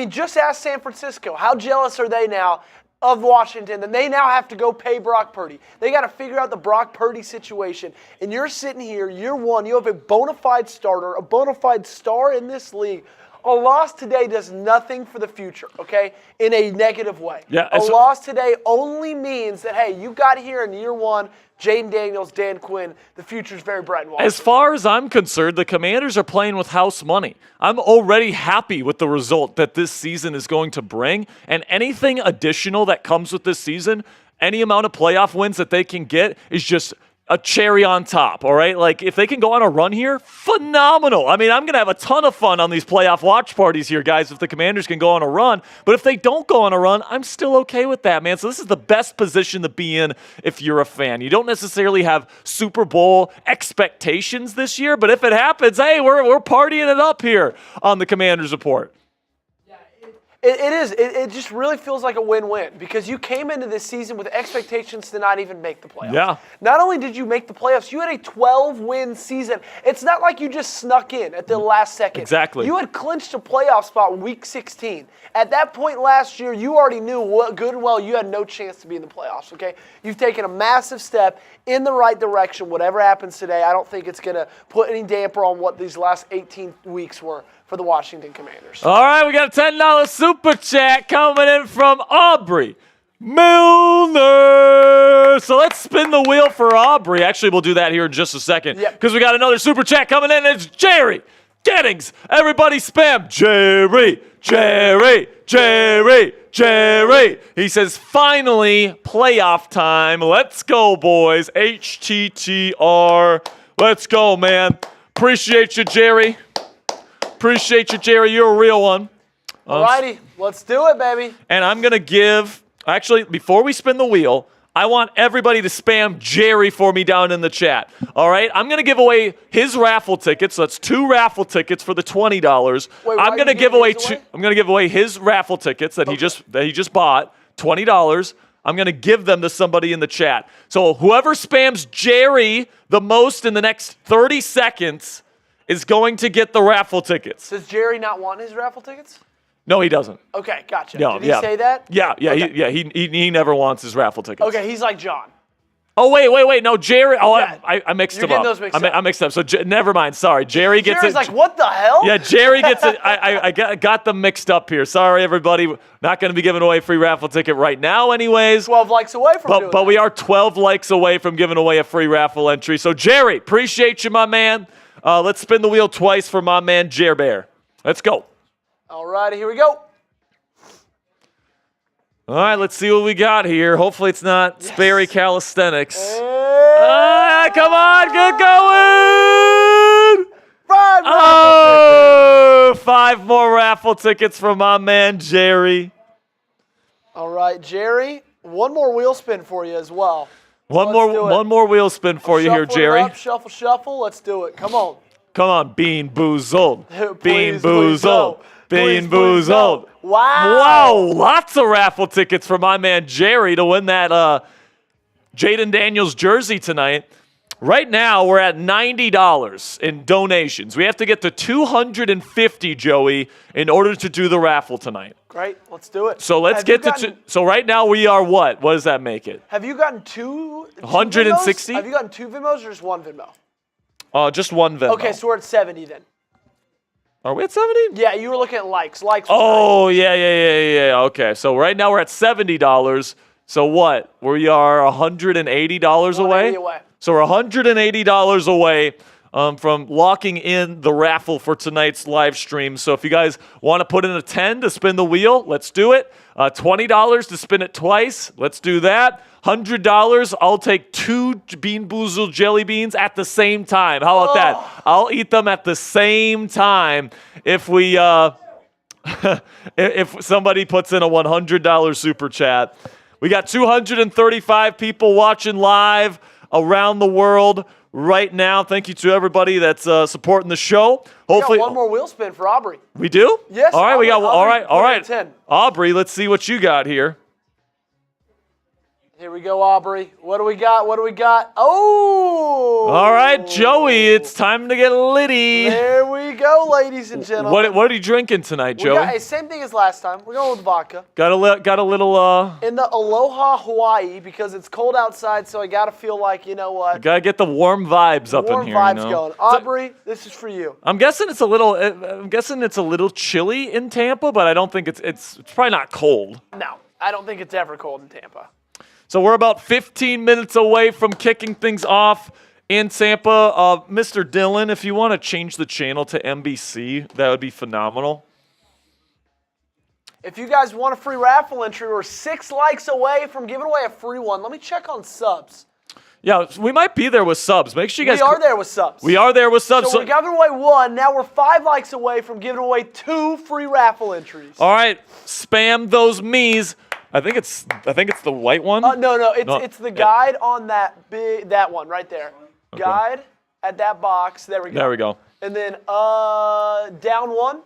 just ask San Francisco. How jealous are they now of Washington that they now have to go pay Brock Purdy? They got to figure out the Brock Purdy situation. And you're sitting here, year one, you have a bona fide starter, a bona fide star in this league. A loss today does nothing for the future, okay, in a negative way. Yeah, a loss today only means that, hey, you got here in year one, Jayden Daniels, Dan Quinn, the future's very bright and wide. As far as I'm concerned, the Commanders are playing with house money. I'm already happy with the result that this season is going to bring, and anything additional that comes with this season, any amount of playoff wins that they can get is just a cherry on top, all right? Like, if they can go on a run here, phenomenal. I mean, I'm going to have a ton of fun on these playoff watch parties here, guys, if the Commanders can go on a run. But if they don't go on a run, I'm still okay with that, man. So this is the best position to be in if you're a fan. You don't necessarily have Super Bowl expectations this year, but if it happens, hey, we're partying it up here on the Commanders Report. It is. It just really feels like a win-win because you came into this season with expectations to not even make the playoffs. Yeah. Not only did you make the playoffs, you had a 12-win season. It's not like you just snuck in at the last second. Exactly. You had clinched a playoff spot in Week 16. At that point last year, you already knew good and well you had no chance to be in the playoffs, okay? You've taken a massive step in the right direction. Whatever happens today, I don't think it's going to put any damper on what these last 18 weeks were for the Washington Commanders. All right, we got a $10 super chat coming in from Aubrey Milner. So let's spin the wheel for Aubrey. Actually, we'll do that here in just a second because we got another super chat coming in. It's Jerry Jennings. Everybody spam Jerry, Jerry, Jerry, Jerry. He says, finally, playoff time. Let's go, boys. HTTR. Let's go, man. Appreciate you, Jerry. Appreciate you, Jerry. You're a real one. Alrighty, let's do it, baby. And I'm going to give, actually, before we spin the wheel, I want everybody to spam Jerry for me down in the chat. All right? I'm going to give away his raffle tickets. So that's 2 raffle tickets for the $20. Wait, I'm going to give away away? I'm going to give away his raffle tickets that he just bought, $20. I'm going to give them to somebody in the chat. So whoever spams Jerry the most in the next 30 seconds is going to get the raffle tickets. Does Jerry not want his raffle tickets? No, he doesn't. Okay, gotcha. No, Did he say that? Yeah, Okay. He never wants his raffle tickets. Okay, he's like John. Oh, wait. No, Jerry. Oh, Yeah. I mixed You're them up. getting those mixed up. I mixed up. So, never mind. Sorry. Jerry gets Jerry's it. like, what the hell? Yeah, Jerry gets it. I got them mixed up here. Sorry, everybody. Not going to be giving away a free raffle ticket right now, anyways. 12 likes away from doing But that. we are 12 likes away from giving away a free raffle entry. So, Jerry, appreciate you, my man. Let's spin the wheel twice for my man, Jer Bear. Let's go. Alrighty, here we go. All right, let's see what we got here. Hopefully it's not Sperry Calisthenics. Come on, get going! 5 Oh, 5 more raffle tickets from my man, Jerry. All right, Jerry, one more wheel spin for you as well. One Let's do it. more wheel spin for you here, Shuffle it Jerry. up, shuffle, shuffle. Let's do it. Come on. Come on, Bean Boozled. Bean Please, please Boozled. go. Bean Please, please Boozled. go. Wow. Wow, lots of raffle tickets for my man, Jerry, to win that Jayden Daniels jersey tonight. Right now, we're at $90 in donations. We have to get to $250, Joey, in order to do the raffle tonight. Great. Let's do it. So let's get to so right now we are what? What does that make it? Have you gotten two 160? Venmos? Have you gotten 2 Venmos or just 1 Venmo? Just one Venmo. Okay, so we're at 70 then. Are we at 70? Yeah, you were looking at likes. Likes. was Oh, yeah. Okay, so right now we're at $70. So what? We are $180 away? 180 away. So we're $180 away from locking in the raffle for tonight's live stream. So if you guys want to put in a 10 to spin the wheel, let's do it. $20 to spin it twice. Let's do that. $100, I'll take 2 Bean Boozled jelly beans at the same time. How about that? I'll eat them at the same time if we if somebody puts in a $100 super chat. We got 235 people watching live around the world right now. Thank you to everybody that's supporting the show. Hopefully, we got one more wheel spin for Aubrey. We do? Yes. All right, we got. Aubrey, All right. 10. Aubrey, let's see what you got here. Here we go, Aubrey. What do we got? Oh! All right, Joey, it's time to get litty. There we go, ladies and gentlemen. What are you drinking tonight, We Joey? got, same thing as last time. We're going with vodka. Got a little. In the Aloha, Hawaii, because it's cold outside, so I got to feel like, you know what? Gotta get the warm vibes up in here. Warm vibes you know? going. Aubrey, this is for you. I'm guessing it's a little chilly in Tampa, but I don't think it's probably not cold. No, I don't think it's ever cold in Tampa. So we're about 15 minutes away from kicking things off in Tampa. Mr. Dillon, if you want to change the channel to NBC, that would be phenomenal. If you guys want a free raffle entry, we're 6 likes away from giving away a free one. Let me check on subs. Yeah, we might be there with subs. Make sure you guys. We are there with subs. We are there with subs. So we're giving away 1. Now we're 5 likes away from giving away 2 free raffle entries. All right, spam those me's. I think it's the white one. No, it's the guide on that one right there. Okay. Guide at that box. There we go. There we go. And then down 1.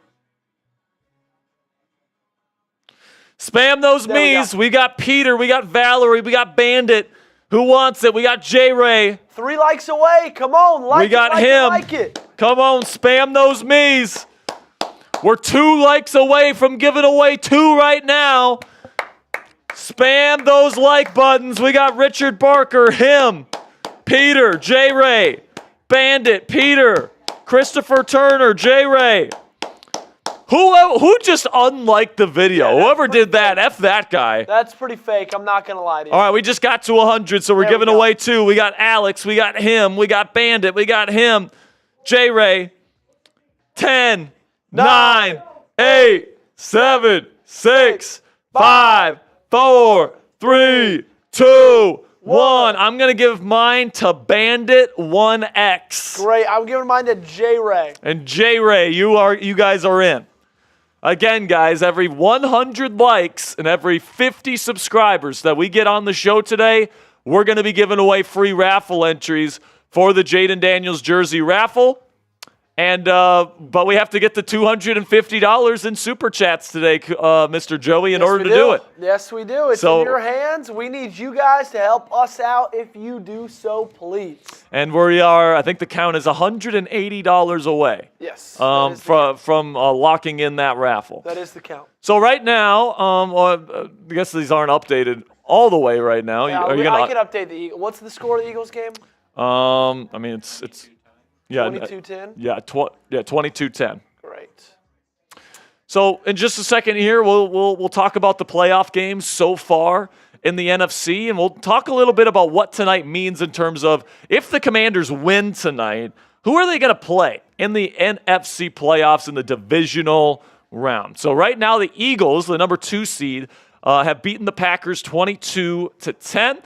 Spam those There we me's. go. We got Peter. We got Valerie. We got Bandit. Who wants it? We got J-Ray. 3 likes away. Come on. Like We got it, like him. It, like it. Come on, spam those me's. We're 2 likes away from giving away 2 right now. Spam those like buttons. We got Richard Barker, him, Peter, J-Ray, Bandit, Peter, Christopher Turner, J-Ray. Who just unliked the video? Yeah, Whoever did that, F that guy. That's pretty fake. I'm not going to lie to you. All right, we just got to 100, so we're There we giving go. away 2. We got Alex, we got him, we got Bandit, we got him, J-Ray. 10, 9, 8, 7, 6, 5, 4, 3, 2, 1. I'm going to give mine to Bandit 1X. Great. I'm giving mine to J-Ray. And J-Ray, you guys are in. Again, guys, every 100 likes and every 50 subscribers that we get on the show today, we're going to be giving away free raffle entries for the Jayden Daniels jersey raffle. And but we have to get the $250 in super chats today, Mr. Joey, in order to do it. Yes, we do. It's So- in your hands. We need you guys to help us out if you do so, please. And we are, I think the count is $180 away Yes. from locking in that raffle. that is the count. So right now, I guess these aren't updated all the way right now. Yeah, Are you I gonna? can update the Eagles. What's the score of the Eagles game? I mean, it's yeah, 22-10? yeah, 22-10. Great. So in just a second here, we'll talk about the playoff games so far in the NFC, and we'll talk a little bit about what tonight means in terms of if the Commanders win tonight, who are they going to play in the NFC playoffs in the divisional round? So right now, the Eagles, the number 2 seed, have beaten the Packers 22-10.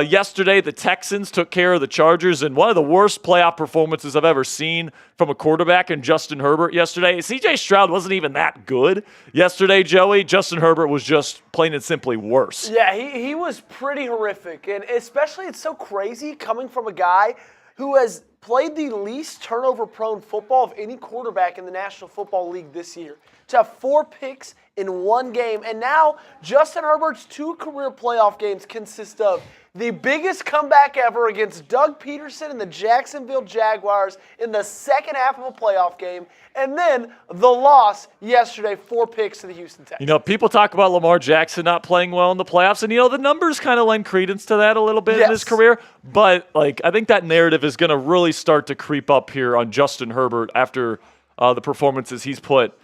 Yesterday, the Texans took care of the Chargers in one of the worst playoff performances I've ever seen from a quarterback in Justin Herbert yesterday. C.J. Stroud wasn't even that good yesterday, Joey. Justin Herbert was just plain and simply worse. Yeah, he was pretty horrific. And especially it's so crazy coming from a guy who has played the least turnover-prone football of any quarterback in the National Football League this year. To have 4 picks in one game. And now Justin Herbert's 2 career playoff games consist of the biggest comeback ever against Doug Peterson and the Jacksonville Jaguars in the second half of a playoff game, and then the loss yesterday, 4 picks to the Houston Texans. You know, people talk about Lamar Jackson not playing well in the playoffs, and, the numbers kind of lend credence to that a little bit in his career. But, I think that narrative is going to really start to creep up here on Justin Herbert after the performances he's put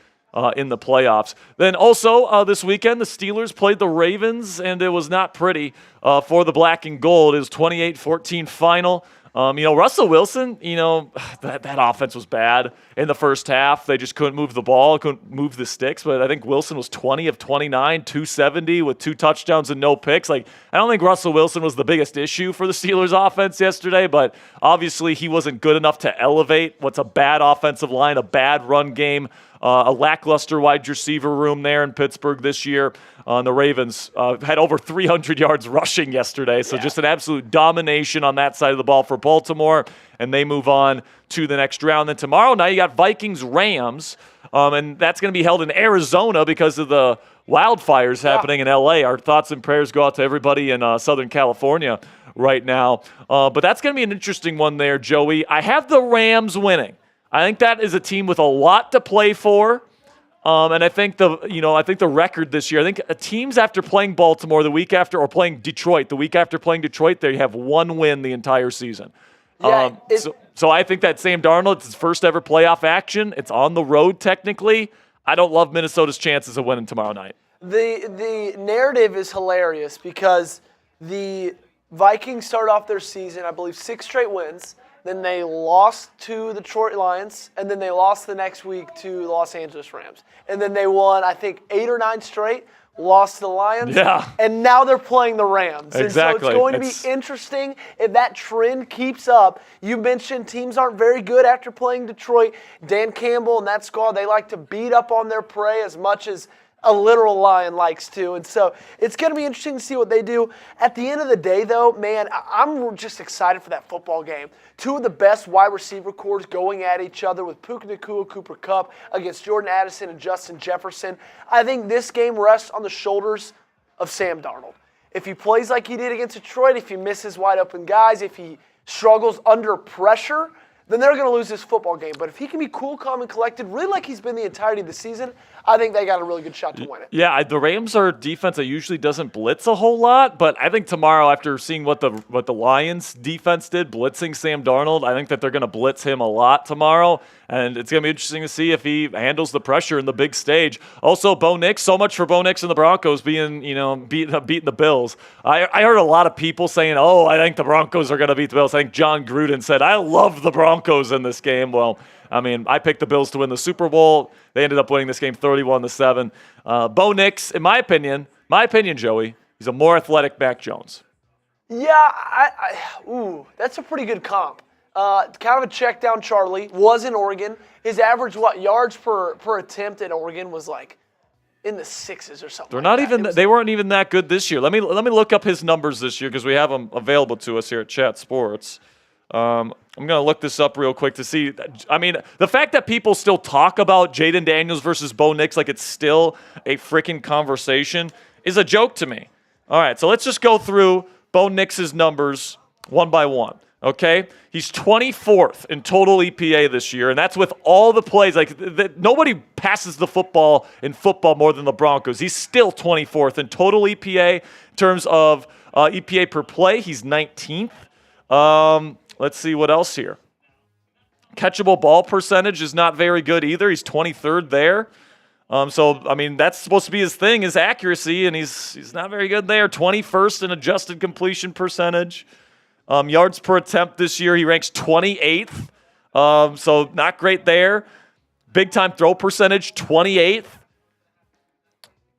in the playoffs. Then also this weekend, the Steelers played the Ravens, and it was not pretty for the black and gold. It was 28-14 final. Russell Wilson, that offense was bad in the first half. They just couldn't move the ball, couldn't move the sticks. But I think Wilson was 20 of 29, 270 with 2 touchdowns and no picks. I don't think Russell Wilson was the biggest issue for the Steelers offense yesterday, but obviously he wasn't good enough to elevate what's a bad offensive line, a bad run game, a lackluster wide receiver room there in Pittsburgh this year. The Ravens had over 300 yards rushing yesterday, so just an absolute domination on that side of the ball for Baltimore, and they move on to the next round. Then tomorrow night, you got Vikings-Rams, and that's going to be held in Arizona because of the wildfires happening in L.A. Our thoughts and prayers go out to everybody in Southern California right now. But that's going to be an interesting one there, Joey. I have the Rams winning. I think that is a team with a lot to play for. And I think the record this year, I think teams after playing Baltimore the week after, or playing Detroit the week after playing Detroit, they have 1 win the entire season. Yeah, so I think that Sam Darnold, it's his first ever playoff action. It's on the road technically. I don't love Minnesota's chances of winning tomorrow night. The narrative is hilarious because the Vikings started off their season, I believe, 6 straight wins. Then they lost to the Detroit Lions, and then they lost the next week to the Los Angeles Rams. And then they won, I think, 8 or 9 straight, lost to the Lions, and now they're playing the Rams. Exactly. And so it's going to be interesting if that trend keeps up. You mentioned teams aren't very good after playing Detroit. Dan Campbell and that squad, they like to beat up on their prey as much as a literal lion likes to. And so it's going to be interesting to see what they do. At the end of the day, though, man, I'm just excited for that football game. Two of the best wide receiver cores going at each other with Puka Nacua, Cooper Kupp against Jordan Addison and Justin Jefferson. I think this game rests on the shoulders of Sam Darnold. If he plays like he did against Detroit, if he misses wide open guys, if he struggles under pressure, then they're going to lose this football game. But if he can be cool, calm, and collected, really like he's been the entirety of the season, I think they got a really good shot to win it. Yeah, the Rams are a defense that usually doesn't blitz a whole lot, but I think tomorrow, after seeing what the Lions defense did, blitzing Sam Darnold, I think that they're going to blitz him a lot tomorrow, and it's going to be interesting to see if he handles the pressure in the big stage. Also, Bo Nix, so much for Bo Nix and the Broncos being, beating the Bills. I heard a lot of people saying, "Oh, I think the Broncos are going to beat the Bills." I think John Gruden said, "I love the Broncos in this game." Well, I mean, I picked the Bills to win the Super Bowl. They ended up winning this game 31-7. Bo Nix, in my opinion, Joey, he's a more athletic Mac Jones. Yeah, that's a pretty good comp. Kind of a check down Charlie, was in Oregon. His average, yards per attempt at Oregon was like in the 6s or something. They weren't even that good this year. Let me look up his numbers this year because we have them available to us here at Chat Sports. I'm going to look this up real quick to see. I mean, the fact that people still talk about Jayden Daniels versus Bo Nix like it's still a freaking conversation is a joke to me. All right, so let's just go through Bo Nix's numbers one by one, okay? He's 24th in total EPA this year, and that's with all the plays. Nobody passes the football in football more than the Broncos. He's still 24th in total EPA. In terms of EPA per play, he's 19th. Let's see what else here. Catchable ball percentage is not very good either. He's 23rd there. That's supposed to be his thing, his accuracy, and he's not very good there. 21st in adjusted completion percentage. Yards per attempt this year, he ranks 28th. So not great there. Big time throw percentage, 28th.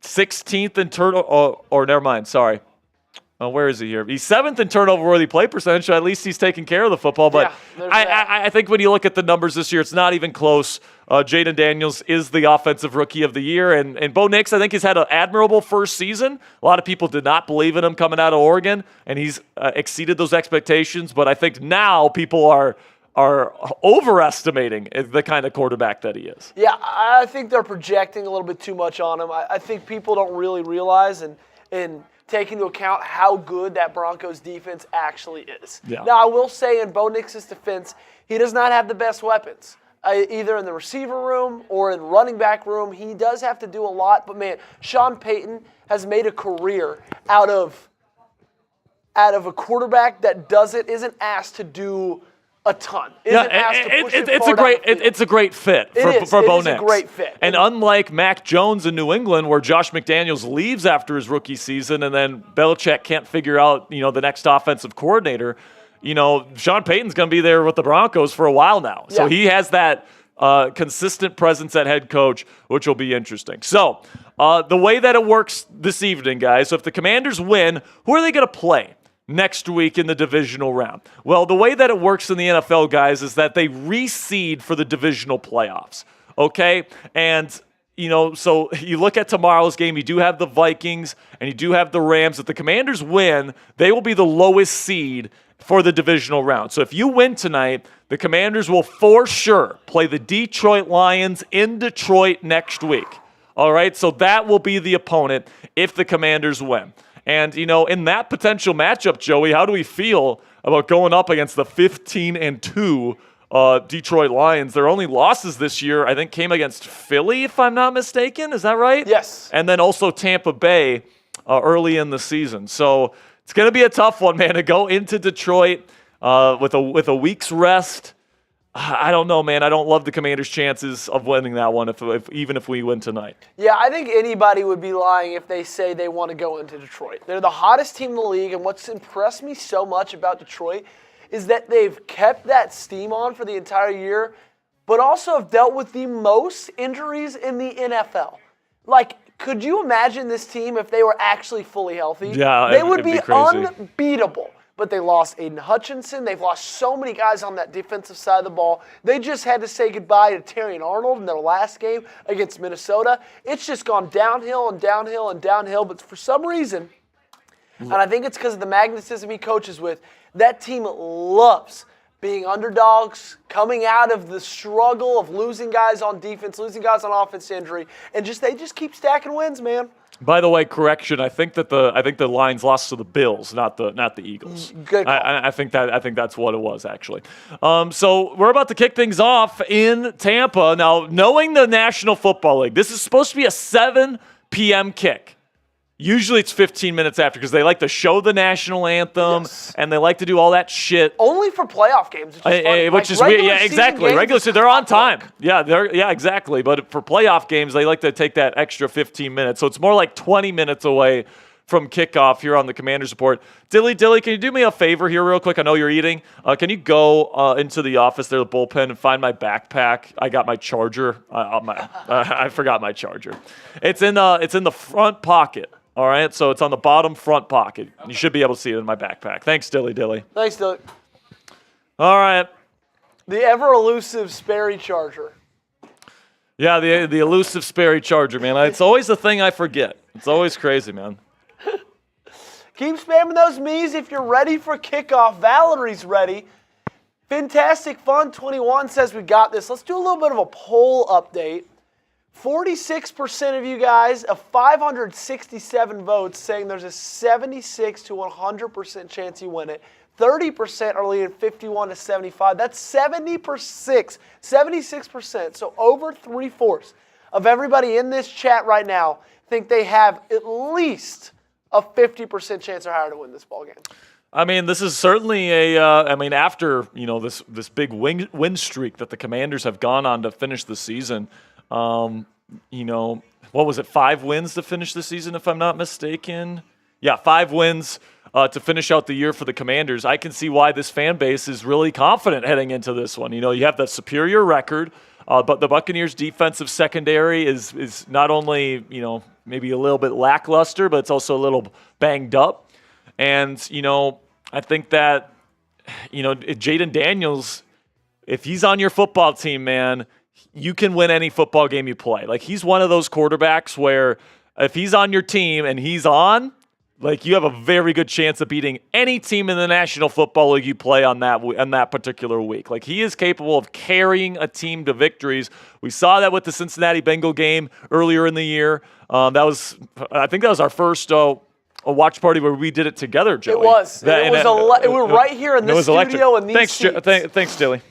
16th in turnover, never mind, sorry. Where is he here? He's 7th in turnover-worthy play percentage, so at least he's taking care of the football. But I think when you look at the numbers this year, it's not even close. Jayden Daniels is the offensive rookie of the year. And Bo Nix, I think, has had an admirable first season. A lot of people did not believe in him coming out of Oregon, and he's exceeded those expectations. But I think now people are overestimating the kind of quarterback that he is. Yeah, I think they're projecting a little bit too much on him. I think people don't really realize and take into account how good that Broncos defense actually is. Yeah. Now, I will say in Bo Nix's defense, he does not have the best weapons, either in the receiver room or in running back room. He does have to do a lot, but man, Sean Payton has made a career out of a quarterback that isn't asked to do a ton. It's a great fit for Bo Nix. It is a great fit. And unlike Mac Jones in New England, where Josh McDaniels leaves after his rookie season and then Belichick can't figure out, the next offensive coordinator, Sean Payton's going to be there with the Broncos for a while now. So he has that consistent presence at head coach, which will be interesting. So the way that it works this evening, guys, so if the Commanders win, who are they going to play next week in the divisional round? Well, the way that it works in the NFL, guys, is that they reseed for the divisional playoffs, okay? And, so you look at tomorrow's game, you do have the Vikings and you do have the Rams. If the Commanders win, they will be the lowest seed for the divisional round. So if you win tonight, the Commanders will for sure play the Detroit Lions in Detroit next week, all right? So that will be the opponent if the Commanders win. And, in that potential matchup, Joey, how do we feel about going up against the 15-2 Detroit Lions? Their only losses this year, I think, came against Philly, if I'm not mistaken. Is that right? Yes. And then also Tampa Bay early in the season. So it's going to be a tough one, man, to go into Detroit with a week's rest. I don't know, man. I don't love the Commanders' chances of winning that one, even if we win tonight. Yeah, I think anybody would be lying if they say they want to go into Detroit. They're the hottest team in the league, and what's impressed me so much about Detroit is that they've kept that steam on for the entire year, but also have dealt with the most injuries in the NFL. Could you imagine this team if they were actually fully healthy? Yeah, they would it'd be be crazy. unbeatable. but they lost Aiden Hutchinson. They've lost so many guys on that defensive side of the ball. They just had to say goodbye to Terrion Arnold in their last game against Minnesota. It's just gone downhill and downhill and downhill, but for some reason, and I think it's because of the magnetism he coaches with, that team loves being underdogs, coming out of the struggle of losing guys on defense, losing guys on offense to injury, and they just keep stacking wins, man. By the way, correction. I think the Lions lost to the Bills, not the Eagles. Good call. I think that's what it was actually. So we're about to kick things off in Tampa now. Knowing the National Football League, this is supposed to be a 7 p.m. kick. Usually it's 15 minutes after because they like to show the national anthem and they like to do all that shit. Only for playoff games, which is weird. Yeah, exactly. Regular season, they're on time. Yeah, exactly. But for playoff games, they like to take that extra 15 minutes. So it's more like 20 minutes away from kickoff here on the Commanders Report. Dilly, can you do me a favor here real quick? I know you're eating. Can you go into the office there, the bullpen, and find my backpack? I got my charger. I forgot my charger. It's in the front pocket. All right, so it's on the bottom front pocket. You should be able to see it in my backpack. Thanks, Dilly. Thanks, Dilly. All right. The ever-elusive Sperry Charger. Yeah, the elusive Sperry Charger, man. It's always the thing I forget. It's always crazy, man. Keep spamming those me's if you're ready for kickoff. Valerie's ready. Fantastic Fun 21 says we got this. Let's do a little bit of a poll update. 46% of you guys of 567 votes saying there's a 76 to 100% chance you win it. 30% are leaning 51 to 75. That's 76%. So over 3/4 of everybody in this chat right now think they have at least a 50% chance or higher to win this ball game. I mean, this is certainly after, this big win streak that the Commanders have gone on to finish the season. What was it, 5 wins to finish the season, if I'm not mistaken? Yeah, 5 wins to finish out the year for the Commanders. I can see why this fan base is really confident heading into this one. You have the superior record, but the Buccaneers' defensive secondary is not only, maybe a little bit lackluster, but it's also a little banged up. And, I think that, Jayden Daniels, if he's on your football team, man, you can win any football game you play. Like, he's one of those quarterbacks where if he's on your team and he's on, like, you have a very good chance of beating any team in the National Football League you play on that particular week. Like, he is capable of carrying a team to victories. We saw that with the Cincinnati Bengal game earlier in the year. I think that was our first a watch party where we did it together, Joey. It was. We were right here in this studio in these seats. Thanks, Dilly.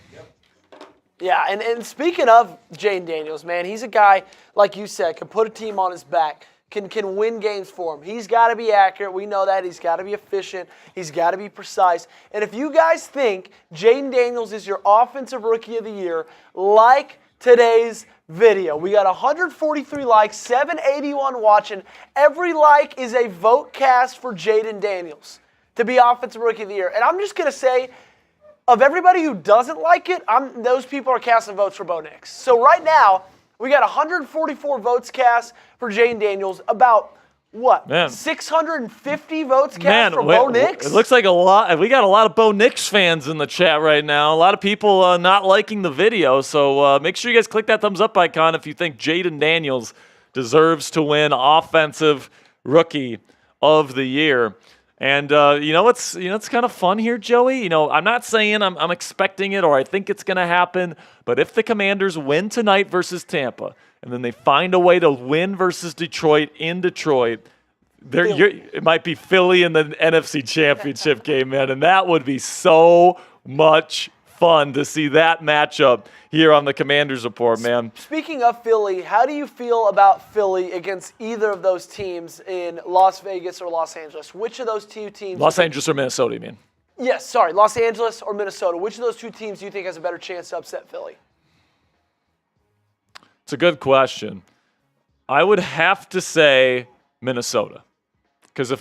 Yeah, and speaking of Jayden Daniels, man, he's a guy, like you said, can put a team on his back, can win games for him. He's got to be accurate. We know that. He's got to be efficient. He's got to be precise. And if you guys think Jayden Daniels is your offensive rookie of the year, like today's video. We got 143 likes, 781 watching. Every like is a vote cast for Jayden Daniels to be offensive rookie of the year. And I'm just going to say, of everybody who doesn't like it, those people are casting votes for Bo Nix. So right now, we got 144 votes cast for Jayden Daniels. About, 650 votes cast for Bo Nix? It looks like a lot. We got a lot of Bo Nix fans in the chat right now. A lot of people not liking the video. So make sure you guys click that thumbs up icon if you think Jayden Daniels deserves to win Offensive Rookie of the Year. And it's kind of fun here, Joey. I'm not saying I'm expecting it or I think it's going to happen, but if the Commanders win tonight versus Tampa, and then they find a way to win versus Detroit in Detroit, it might be Philly in the NFC Championship game, man, and that would be so much fun to see that matchup here on the Commanders Report, man. Speaking of Philly, how do you feel about Philly against either of those teams in Las Vegas or Los Angeles? Which of those two teams? Los Angeles or Minnesota, you mean? Yes, sorry, Los Angeles or Minnesota. Which of those two teams do you think has a better chance to upset Philly? It's a good question. I would have to say Minnesota. Because if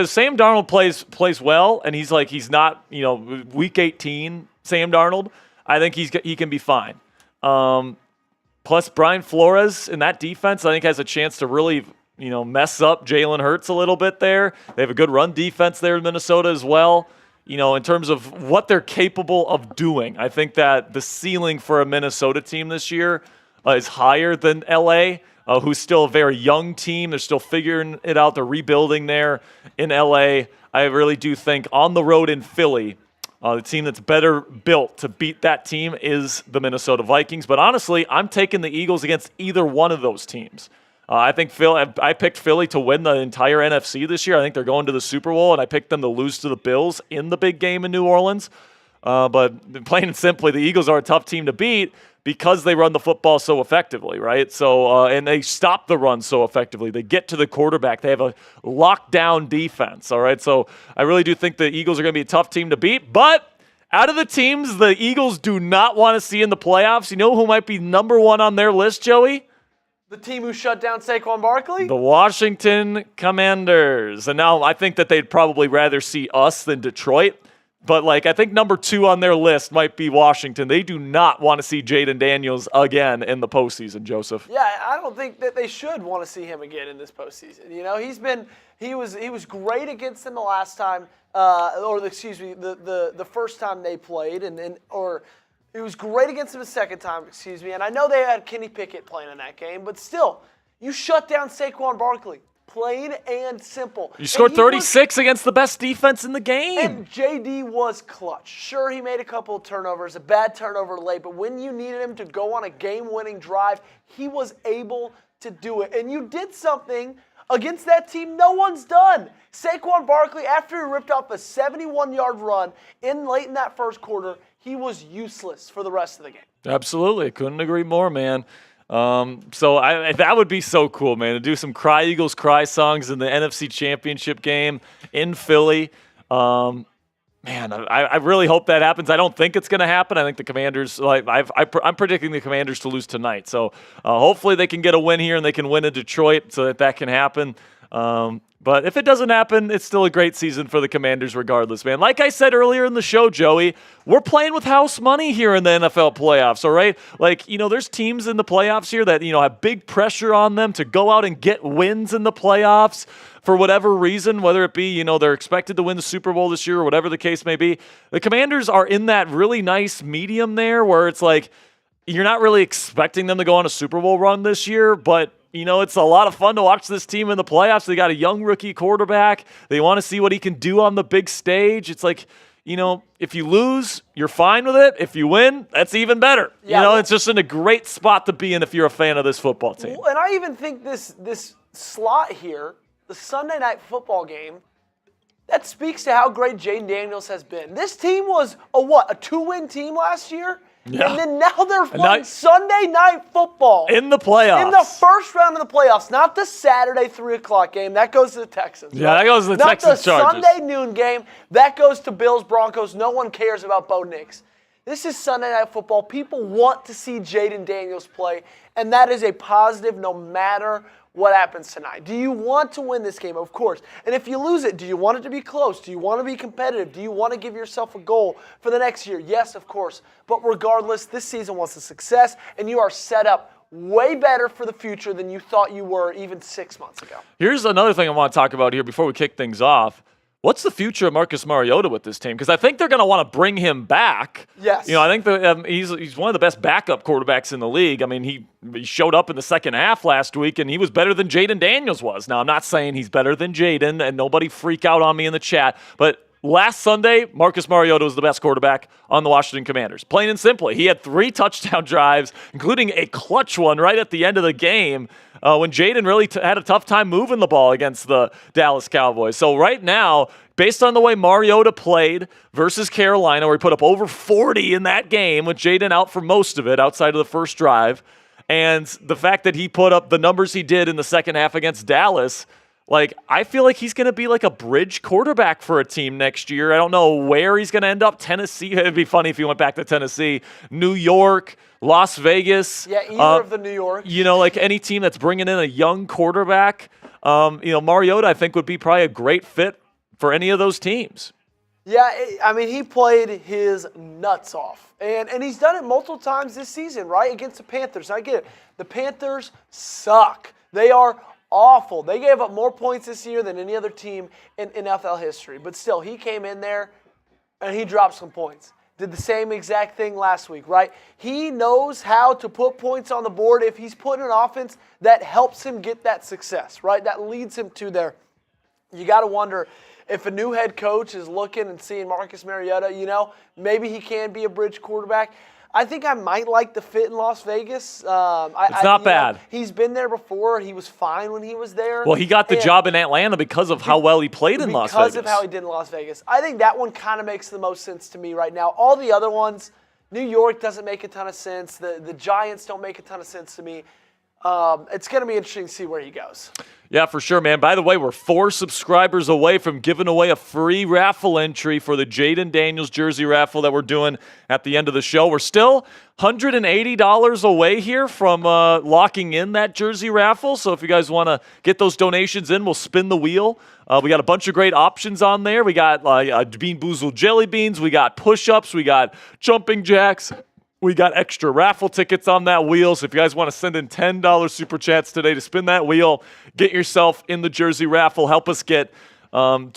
Sam Darnold plays well and he's not, week 18 Sam Darnold, I think he can be fine. Plus Brian Flores in that defense, I think has a chance to really, mess up Jalen Hurts a little bit there. They have a good run defense there in Minnesota as well. in terms of what they're capable of doing. I think that the ceiling for a Minnesota team this year is higher than LA, who's still a very young team. They're still figuring it out. They're rebuilding there in LA. I really do think on the road in Philly, the team that's better built to beat that team is the Minnesota Vikings. But honestly, I'm taking the Eagles against either one of those teams. I think I picked Philly to win the entire NFC this year. I think they're going to the Super Bowl, and I picked them to lose to the Bills in the big game in New Orleans. But plain and simply, the Eagles are a tough team to beat because they run the football so effectively, right? So, and they stop the run so effectively. They get to the quarterback. They have a lockdown defense, all right? So I really do think the Eagles are going to be a tough team to beat. But out of the teams the Eagles do not want to see in the playoffs, you know who might be number one on their list, Joey? The team who shut down Saquon Barkley? The Washington Commanders. And now I think that they'd probably rather see us than Detroit. But, I think number 2 on their list might be Washington. They do not want to see Jayden Daniels again in the postseason, Joseph. Yeah, I don't think that they should want to see him again in this postseason. He was great against them the last time, the first time they played, or he was great against them the second time, And I know they had Kenny Pickett playing in that game, but still, you shut down Saquon Barkley. Plain and simple. You scored 36 against the best defense in the game. And JD was clutch. Sure, he made a couple of turnovers, a bad turnover late, but when you needed him to go on a game-winning drive, he was able to do it. And you did something against that team no one's done. Saquon Barkley, after he ripped off a 71-yard run late in that first quarter, he was useless for the rest of the game. Absolutely. Couldn't agree more, man. So that would be so cool, man, to do some Cry Eagles Cry songs in the NFC Championship game in Philly. Man, I really hope that happens. I don't think it's going to happen. I think the Commanders, I'm predicting the Commanders to lose tonight. So hopefully they can get a win here and they can win in Detroit so that can happen. But if it doesn't happen, it's still a great season for the Commanders regardless, man. Like I said earlier in the show, Joey, we're playing with house money here in the NFL playoffs, all right? There's teams in the playoffs here that, have big pressure on them to go out and get wins in the playoffs for whatever reason, whether it be, they're expected to win the Super Bowl this year or whatever the case may be. The Commanders are in that really nice medium there where it's you're not really expecting them to go on a Super Bowl run this year, but it's a lot of fun to watch this team in the playoffs. They got a young rookie quarterback. They want to see what he can do on the big stage. It's if you lose, you're fine with it. If you win, that's even better. Yeah, it's just in a great spot to be in if you're a fan of this football team. And I even think this slot here, the Sunday night football game, that speaks to how great Jayden Daniels has been. This team was a 2-win team last year? Yeah. And then now they're playing Sunday night football. In the playoffs. In the first round of the playoffs, not the Saturday 3 o'clock game. That goes to the Texans. Yeah, that goes to the Texans Chargers. Not the Sunday noon game. That goes to Bills, Broncos. No one cares about Bo Nix. This is Sunday night football. People want to see Jayden Daniels play, and that is a positive no matter what happens tonight. Do you want to win this game? Of course. And if you lose it, do you want it to be close? Do you want to be competitive? Do you want to give yourself a goal for the next year? Yes, of course. But regardless, this season was a success, and you are set up way better for the future than you thought you were even 6 months ago. Here's another thing I want to talk about here before we kick things off. What's the future of Marcus Mariota with this team? Because I think they're going to want to bring him back. Yes. I think he's one of the best backup quarterbacks in the league. I mean, he showed up in the second half last week, and he was better than Jayden Daniels was. Now, I'm not saying he's better than Jayden, and nobody freak out on me in the chat, but last Sunday, Marcus Mariota was the best quarterback on the Washington Commanders. Plain and simply. He had 3 touchdown drives, including a clutch one right at the end of the game when Jayden really had a tough time moving the ball against the Dallas Cowboys. So right now, based on the way Mariota played versus Carolina, where he put up over 40 in that game with Jayden out for most of it outside of the first drive, and the fact that he put up the numbers he did in the second half against Dallas, I feel like he's going to be a bridge quarterback for a team next year. I don't know where he's going to end up. Tennessee. It'd be funny if he went back to Tennessee. New York, Las Vegas. Yeah, either of the New York. Any team that's bringing in a young quarterback, Mariota, I think, would be probably a great fit for any of those teams. Yeah, he played his nuts off. And he's done it multiple times this season, right, against the Panthers. I get it. The Panthers suck. They are awful. They gave up more points this year than any other team in NFL history. But still, he came in there and he dropped some points. Did the same exact thing last week, right? He knows how to put points on the board if he's put in an offense that helps him get that success, right? That leads him to there. You got to wonder if a new head coach is looking and seeing Marcus Mariota, maybe he can be a bridge quarterback. I think I might like the fit in Las Vegas. It's not bad. He's been there before. He was fine when he was there. Well, he got the job in Atlanta because of how well he played in Las Vegas. Because of how he did in Las Vegas. I think that one kind of makes the most sense to me right now. All the other ones, New York doesn't make a ton of sense. The Giants don't make a ton of sense to me. It's going to be interesting to see where he goes. Yeah, for sure, man. By the way, we're 4 subscribers away from giving away a free raffle entry for the Jayden Daniels jersey raffle that we're doing at the end of the show. We're still $180 away here from locking in that jersey raffle. So if you guys want to get those donations in, we'll spin the wheel. We got a bunch of great options on there. We got Bean Boozled jelly beans. We got push-ups. We got jumping jacks. We got extra raffle tickets on that wheel. So if you guys want to send in $10 super chats today to spin that wheel, get yourself in the jersey raffle. Help us get to that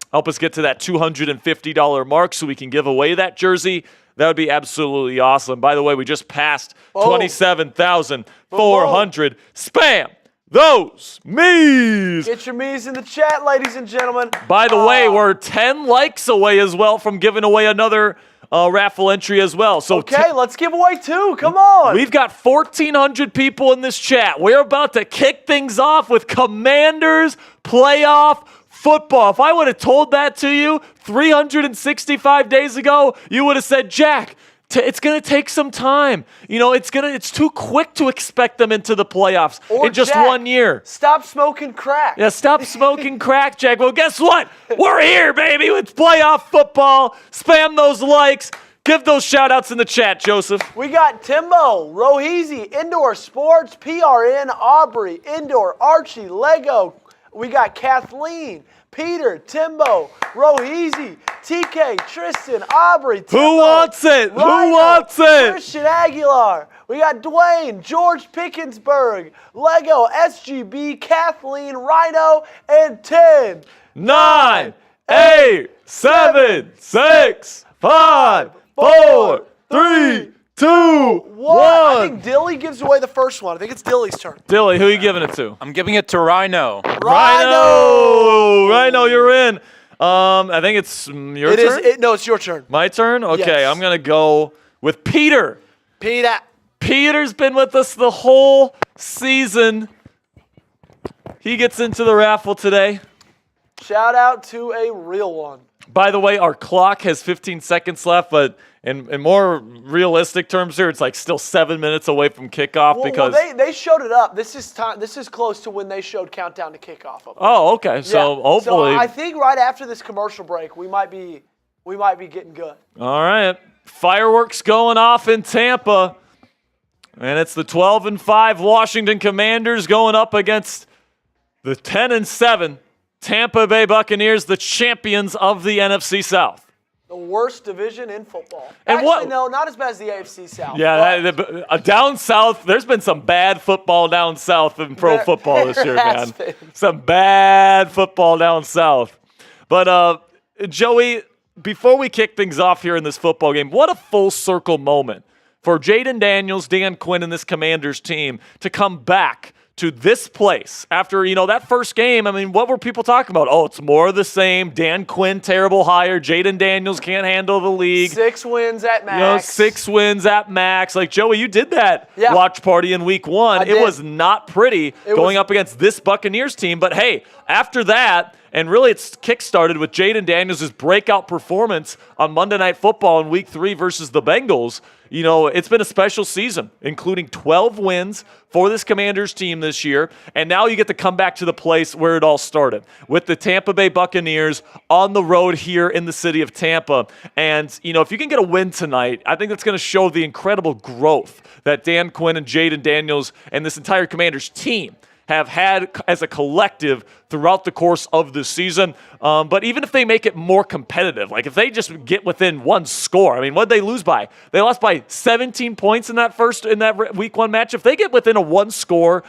$250 mark so we can give away that jersey. That would be absolutely awesome. By the way, we just passed 27,400. Spam those me's. Get your me's in the chat, ladies and gentlemen. By the way, we're 10 likes away as well from giving away another raffle entry as well. So okay, let's give away 2. Come on. We've got 1,400 people in this chat. We're about to kick things off with Commanders playoff football. If I would have told that to you 365 days ago, you would have said, Jack, it's going to take some time. It's too quick to expect them into the playoffs in just Jack, 1 year. Stop smoking crack. Yeah, stop smoking crack, Jack. Well, guess what? We're here, baby. It's playoff football. Spam those likes. Give those shout-outs in the chat, Joseph. We got Timbo, Roheezy, Indoor Sports, PRN, Aubrey, Indoor, Archie, Lego. We got Kathleen, Peter, Timbo, Roheezy, TK, Tristan, Aubrey, Timbo, Who wants it? Rhino, Who wants it? Christian Aguilar. We got Dwayne, George Pickensburg, Lego, SGB, Kathleen, Rhino, and 10, 9, 8, 7, 6, 5, 4, 3, 2, 1. I think Dilly gives away the first one. I think it's Dilly's turn. Dilly, who are you giving it to? I'm giving it to Rhino. Rhino, you're in. I think it's your turn? No, it's your turn. My turn? Okay, Yes. I'm going to go with Peter. Peter. Peter's been with us the whole season. He gets into the raffle today. Shout out to a real one. By the way, our clock has 15 seconds left, but in more realistic terms here, it's like still 7 minutes away from kickoff because they showed it up. This is time. This is close to when they showed countdown to kickoff. Oh, okay. So hopefully, So I think right after this commercial break, we might be getting good. All right, fireworks going off in Tampa, and it's the 12-5 Washington Commanders going up against the 10-7 Tampa Bay Buccaneers, the champions of the NFC South. The worst division in football. And Actually, no, not as bad as the AFC South. Yeah, down south, there's been some bad football down south in pro football this year, man. Some bad football down south. But, Joey, before we kick things off here in this football game, what a full circle moment for Jayden Daniels, Dan Quinn, and this Commanders team to come back to this place after, that first game. I mean, what were people talking about? Oh, it's more of the same. Dan Quinn, terrible hire. Jayden Daniels can't handle the league. 6 wins at max. 6 wins at max. Like, Joey, you did that watch party in week 1. It was not pretty going up against this Buccaneers team. But, hey, after that, and really it's kick-started with Jayden Daniels' breakout performance on Monday Night Football in week 3 versus the Bengals. It's been a special season, including 12 wins for this Commanders team this year. And now you get to come back to the place where it all started, with the Tampa Bay Buccaneers on the road here in the city of Tampa. And, if you can get a win tonight, I think that's going to show the incredible growth that Dan Quinn and Jayden Daniels and this entire Commanders team have had as a collective throughout the course of the season. But even if they make it more competitive, like if they just get within 1 score, I mean, what did they lose by? They lost by 17 points in that week 1 match. If they get within a 1 score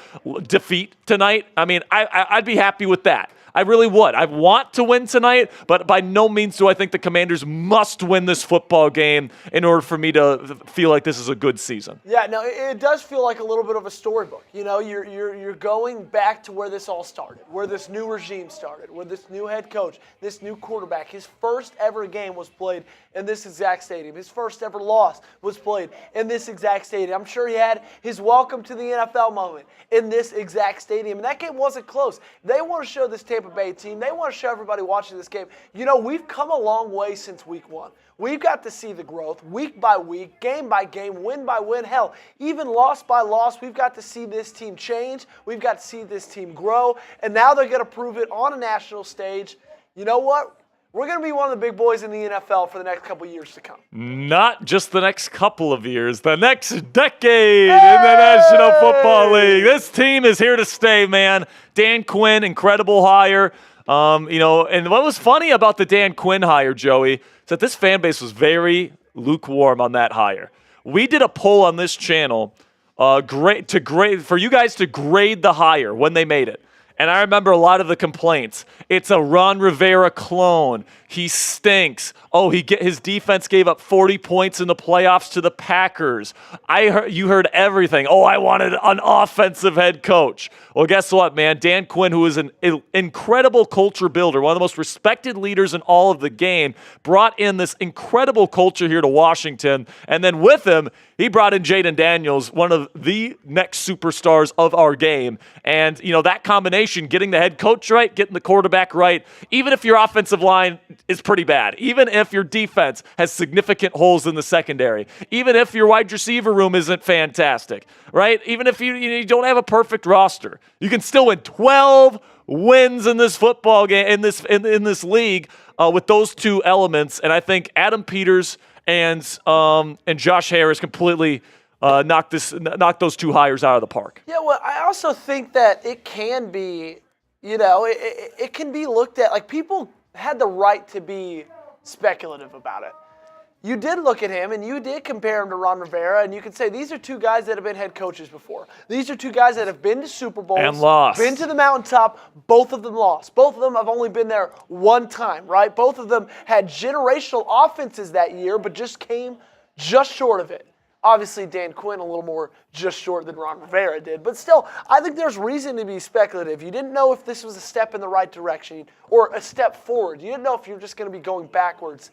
defeat tonight, I mean, I'd be happy with that. I really would. I want to win tonight, but by no means do I think the Commanders must win this football game in order for me to feel like this is a good season. Yeah, no, it does feel like a little bit of a storybook. You know, you're going back to where this all started, where this new regime started, where this new head coach, this new quarterback, his first ever game was played in this exact stadium. His first ever loss was played in this exact stadium. I'm sure he had his welcome to the NFL moment in this exact stadium. And that game wasn't close. They want to show this Tampa Bay team, they want to show everybody watching this game, you know, we've come a long way since week one. We've got to see the growth week by week, game by game, win by win. Hell, even loss by loss, we've got to see this team change. We've got to see this team grow. And now they're going to prove it on a national stage. You know what? We're going to be one of the big boys in the NFL for the next couple years to come. Not just the next couple of years, the next decade in the National Football League. This team is here to stay, man. Dan Quinn, incredible hire. You know, and what was funny about the Dan Quinn hire, Joey, is that this fan base was very lukewarm on that hire. We did a poll on this channel for you guys to grade the hire when they made it. And I remember a lot of the complaints. It's a Ron Rivera clone. He stinks. Oh, his defense gave up 40 points in the playoffs to the Packers. You heard everything. Oh, I wanted an offensive head coach. Well, guess what, man? Dan Quinn, who is an incredible culture builder, one of the most respected leaders in all of the game, brought in this incredible culture here to Washington. And then with him, he brought in Jayden Daniels, one of the next superstars of our game. And, you know, that combination, getting the head coach right, getting the quarterback right, even if your offensive line is pretty bad, even if your defense has significant holes in the secondary, even if your wide receiver room isn't fantastic, right? Even if you don't have a perfect roster, you can still win 12 wins in this football game, in this league with those two elements. And I think Adam Peters and Josh Harris completely knocked those two hires out of the park. Yeah, well, I also think that it can be, you know, it can be looked at, like, people had the right to be speculative about it. You did look at him, and you did compare him to Ron Rivera, and you could say these are two guys that have been head coaches before. These are two guys that have been to Super Bowls. And lost. Been to the mountaintop. Both of them lost. Both of them have only been there one time, right? Both of them had generational offenses that year, but just came just short of it. Obviously, Dan Quinn a little more just short than Ron Rivera did. But still, I think there's reason to be speculative. You didn't know if this was a step in the right direction or a step forward. You didn't know if you're just going to be going backwards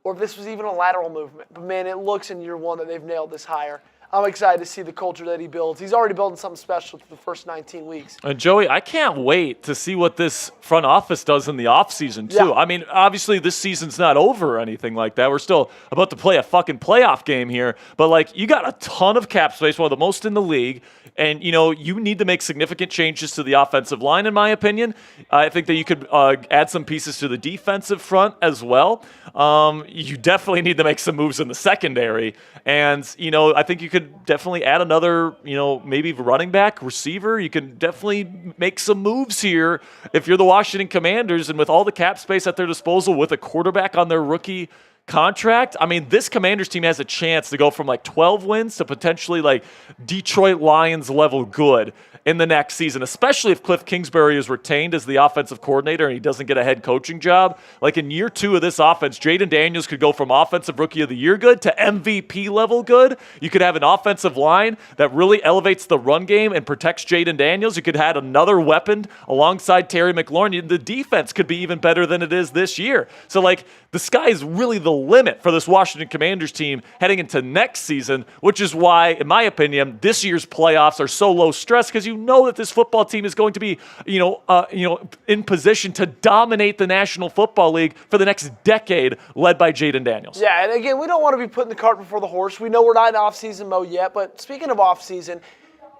or if this was even a lateral movement. But, man, it looks in year one that they've nailed this hire. I'm excited to see the culture that he builds. He's already building something special through the first 19 weeks. And Joey, I can't wait to see what this front office does in the offseason, too. Yeah. I mean, obviously this season's not over or anything like that. We're still about to play a fucking playoff game here. But, like, you got a ton of cap space, one of the most in the league. And, you know, you need to make significant changes to the offensive line, in my opinion. I think that you could add some pieces to the defensive front as well. You definitely need to make some moves in the secondary. And, you know, I think you could definitely add another, you know, maybe running back, receiver. You can definitely make some moves here if you're the Washington Commanders, and with all the cap space at their disposal with a quarterback on their rookie contract. I mean, this Commanders team has a chance to go from like 12 wins to potentially like Detroit Lions level good in the next season, especially if Cliff Kingsbury is retained as the offensive coordinator and he doesn't get a head coaching job. Like in year two of this offense, Jayden Daniels could go from offensive rookie of the year good to MVP level good. You could have an offensive line that really elevates the run game and protects Jayden Daniels. You could add another weapon alongside Terry McLaurin. The defense could be even better than it is this year. So like the sky is really the limit for this Washington Commanders team heading into next season, which is why, in my opinion, this year's playoffs are so low stress, because you know that this football team is going to be, in position to dominate the National Football League for the next decade, led by Jayden Daniels. Yeah, and again, we don't want to be putting the cart before the horse. We know we're not in off-season mode yet, but speaking of off-season,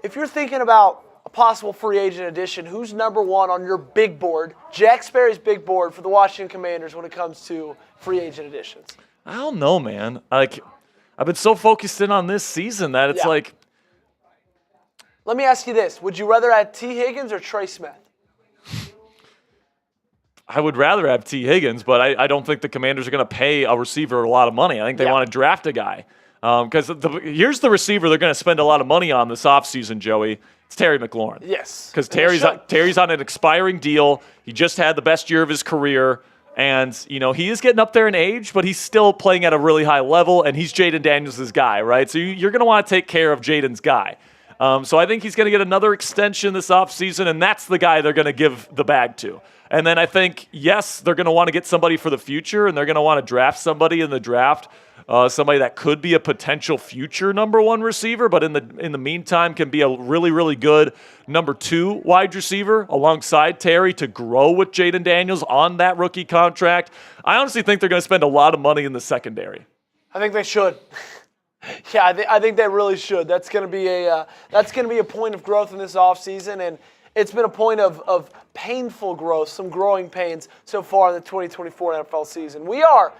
if you're thinking about a possible free agent addition, who's number one on your big board, Jack Sperry's big board for the Washington Commanders when it comes to free agent additions? I don't know, man. Like, I've been so focused in on this season that it's like. Let me ask you this. Would you rather have T. Higgins or Trey Smith? I would rather have T. Higgins, but I don't think the Commanders are going to pay a receiver a lot of money. I think they want to draft a guy. Because here's the receiver they're going to spend a lot of money on this offseason, Joey. It's Terry McLaurin. Yes. Because Terry's on an expiring deal. He just had the best year of his career. And, he is getting up there in age, but he's still playing at a really high level, and he's Jayden Daniels' guy, right? So you're going to want to take care of Jayden's guy. So I think he's going to get another extension this offseason, and that's the guy they're going to give the bag to. And then I think, yes, they're going to want to get somebody for the future, and they're going to want to draft somebody in the draft, somebody that could be a potential future number one receiver, but in the meantime can be a really, really good number two wide receiver alongside Terry to grow with Jayden Daniels on that rookie contract. I honestly think they're going to spend a lot of money in the secondary. I think they should. Yeah, I think they really should. That's going to be a point of growth in this offseason, and it's been a point of painful growth, some growing pains so far in the 2024 NFL season. We are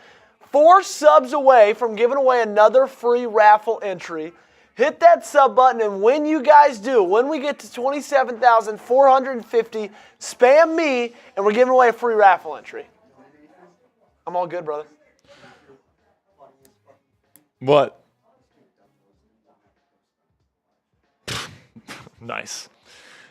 4 subs away from giving away another free raffle entry. Hit that sub button, and when you guys do, when we get to 27,450, spam me, and we're giving away a free raffle entry. I'm all good, brother. What? Nice.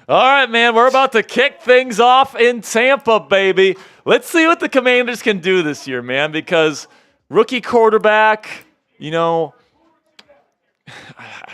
All right, man, we're about to kick things off in Tampa, baby. Let's see what the Commanders can do this year, man, because rookie quarterback, I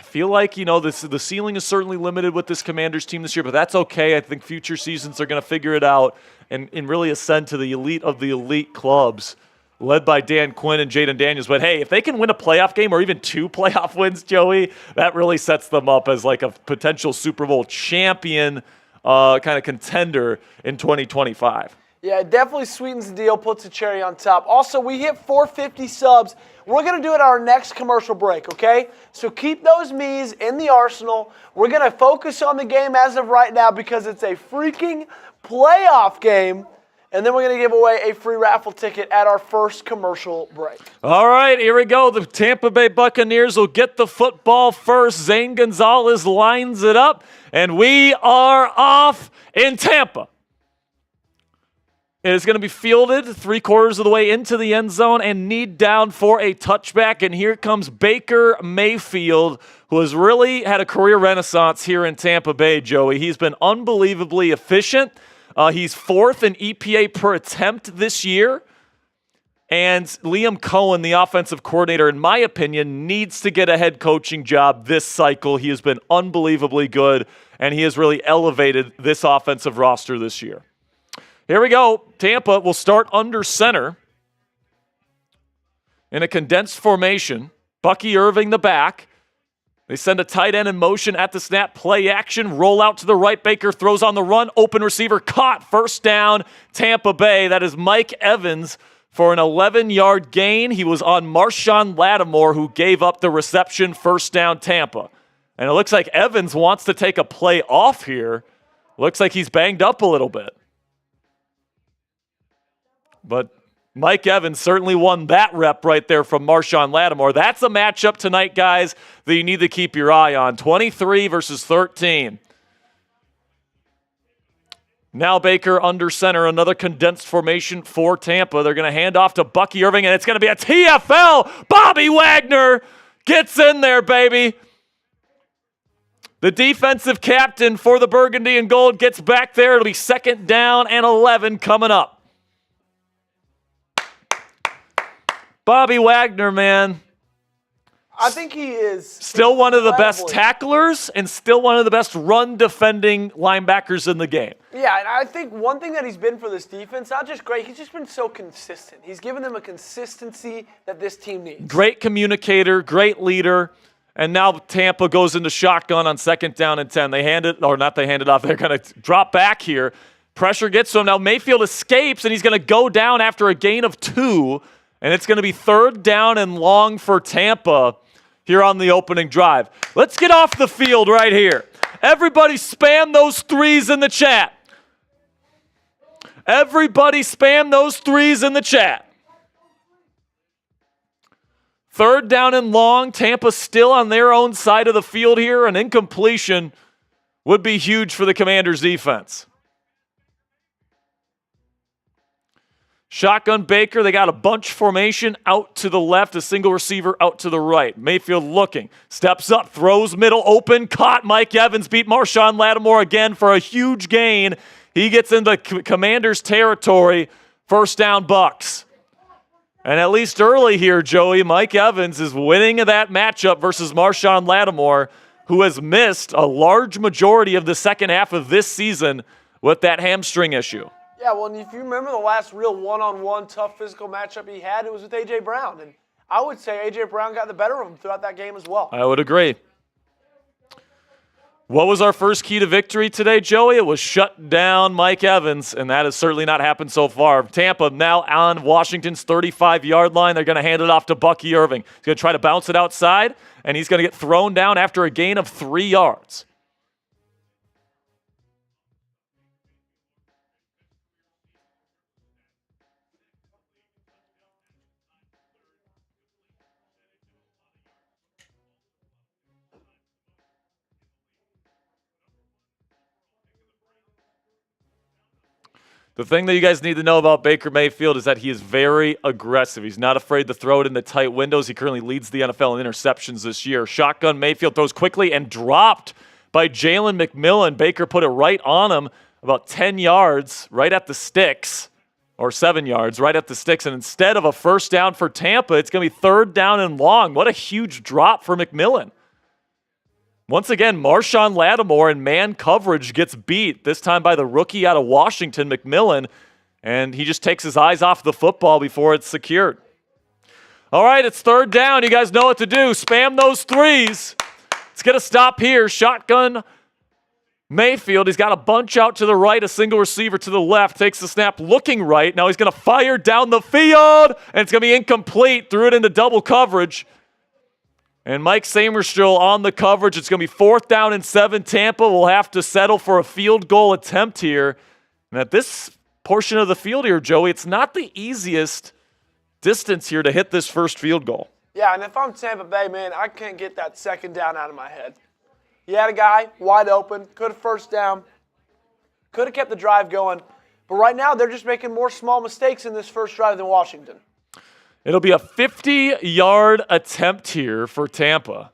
feel like, the ceiling is certainly limited with this Commanders team this year, but that's okay. I think future seasons are going to figure it out and really ascend to the elite of the elite clubs, led by Dan Quinn and Jayden Daniels. But, hey, if they can win a playoff game or even 2 playoff wins, Joey, that really sets them up as like a potential Super Bowl champion kind of contender in 2025. Yeah, it definitely sweetens the deal, puts a cherry on top. Also, we hit 450 subs. We're going to do it at our next commercial break, okay? So keep those me's in the arsenal. We're going to focus on the game as of right now because it's a freaking playoff game. And then we're going to give away a free raffle ticket at our first commercial break. All right, here we go. The Tampa Bay Buccaneers will get the football first. Zane Gonzalez lines it up, and we are off in Tampa. It is going to be fielded 3/4 of the way into the end zone and kneed down for a touchback. And here comes Baker Mayfield, who has really had a career renaissance here in Tampa Bay, Joey. He's been unbelievably efficient. He's 4th in EPA per attempt this year. And Liam Cohen, the offensive coordinator, in my opinion, needs to get a head coaching job this cycle. He has been unbelievably good, and he has really elevated this offensive roster this year. Here we go. Tampa will start under center in a condensed formation. Bucky Irving the back. They send a tight end in motion at the snap. Play action. Roll out to the right. Baker throws on the run. Open receiver caught. First down, Tampa Bay. That is Mike Evans for an 11-yard gain. He was on Marshon Lattimore, who gave up the reception. First down, Tampa. And it looks like Evans wants to take a play off here. Looks like he's banged up a little bit. But Mike Evans certainly won that rep right there from Marshon Lattimore. That's a matchup tonight, guys, that you need to keep your eye on. 23 versus 13. Now Baker under center, another condensed formation for Tampa. They're going to hand off to Bucky Irving, and it's going to be a TFL. Bobby Wagner gets in there, baby. The defensive captain for the Burgundy and Gold gets back there. It'll be 2nd down and 11 coming up. Bobby Wagner, man. I think he is still one of the best tacklers and still one of the best run-defending linebackers in the game. Yeah, and I think one thing that he's been for this defense, not just great, he's just been so consistent. He's given them a consistency that this team needs. Great communicator, great leader, and now Tampa goes into shotgun on 2nd down and 10. They hand it off. They're going to drop back here. Pressure gets to him. Now Mayfield escapes, and he's going to go down after a gain of 2. And it's going to be 3rd down and long for Tampa here on the opening drive. Let's get off the field right here. Everybody spam those 3s in the chat. Everybody spam those 3s in the chat. 3rd down and long. Tampa still on their own side of the field here. An incompletion would be huge for the Commanders' defense. Shotgun Baker, they got a bunch formation out to the left, a single receiver out to the right. Mayfield looking, steps up, throws middle open, caught. Mike Evans beat Marshon Lattimore again for a huge gain. He gets into Commanders territory. First down, Bucs. And at least early here, Joey, Mike Evans is winning that matchup versus Marshon Lattimore, who has missed a large majority of the second half of this season with that hamstring issue. Yeah, well, and if you remember the last real one-on-one tough physical matchup he had, it was with A.J. Brown. And I would say A.J. Brown got the better of him throughout that game as well. I would agree. What was our first key to victory today, Joey? It was shut down Mike Evans, and that has certainly not happened so far. Tampa now on Washington's 35-yard line. They're going to hand it off to Bucky Irving. He's going to try to bounce it outside, and he's going to get thrown down after a gain of 3 yards. The thing that you guys need to know about Baker Mayfield is that he is very aggressive. He's not afraid to throw it in the tight windows. He currently leads the NFL in interceptions this year. Shotgun Mayfield throws quickly and dropped by Jalen McMillan. Baker put it right on him, about 10 yards, right at the sticks, or 7 yards, right at the sticks. And instead of a first down for Tampa, it's going to be third down and long. What a huge drop for McMillan. Once again, Marshon Lattimore in man coverage gets beat, this time by the rookie out of Washington, McMillan, and he just takes his eyes off the football before it's secured. All right, it's third down. You guys know what to do. Spam those threes. Let's get a stop here. Shotgun Mayfield. He's got a bunch out to the right, a single receiver to the left, takes the snap looking right. Now he's going to fire down the field, and it's going to be incomplete. Threw it into double coverage. And Mike Samerstill on the coverage. It's going to be fourth down and 7. Tampa will have to settle for a field goal attempt here. And at this portion of the field here, Joey, it's not the easiest distance here to hit this first field goal. Yeah, and if I'm Tampa Bay, man, I can't get that second down out of my head. You had a guy wide open, could have first down, could have kept the drive going. But right now, they're just making more small mistakes in this first drive than Washington. It'll be a 50-yard attempt here for Tampa.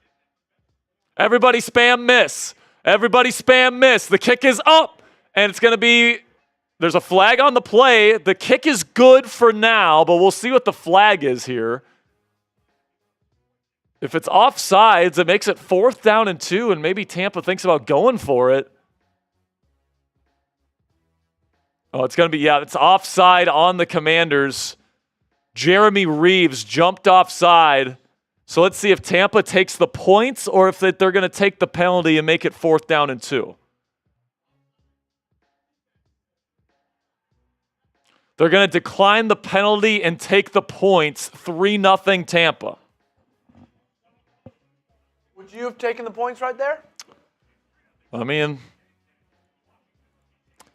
Everybody spam miss. Everybody spam miss. The kick is up, and it's going to be – there's a flag on the play. The kick is good for now, but we'll see what the flag is here. If it's offsides, it makes it fourth down and 2, and maybe Tampa thinks about going for it. Oh, it's going to be – yeah, it's offside on the Commanders. Jeremy Reeves jumped offside. So let's see if Tampa takes the points or if they're going to take the penalty and make it fourth down and 2. They're going to decline the penalty and take the points. 3-0 Tampa. Would you have taken the points right there? I mean,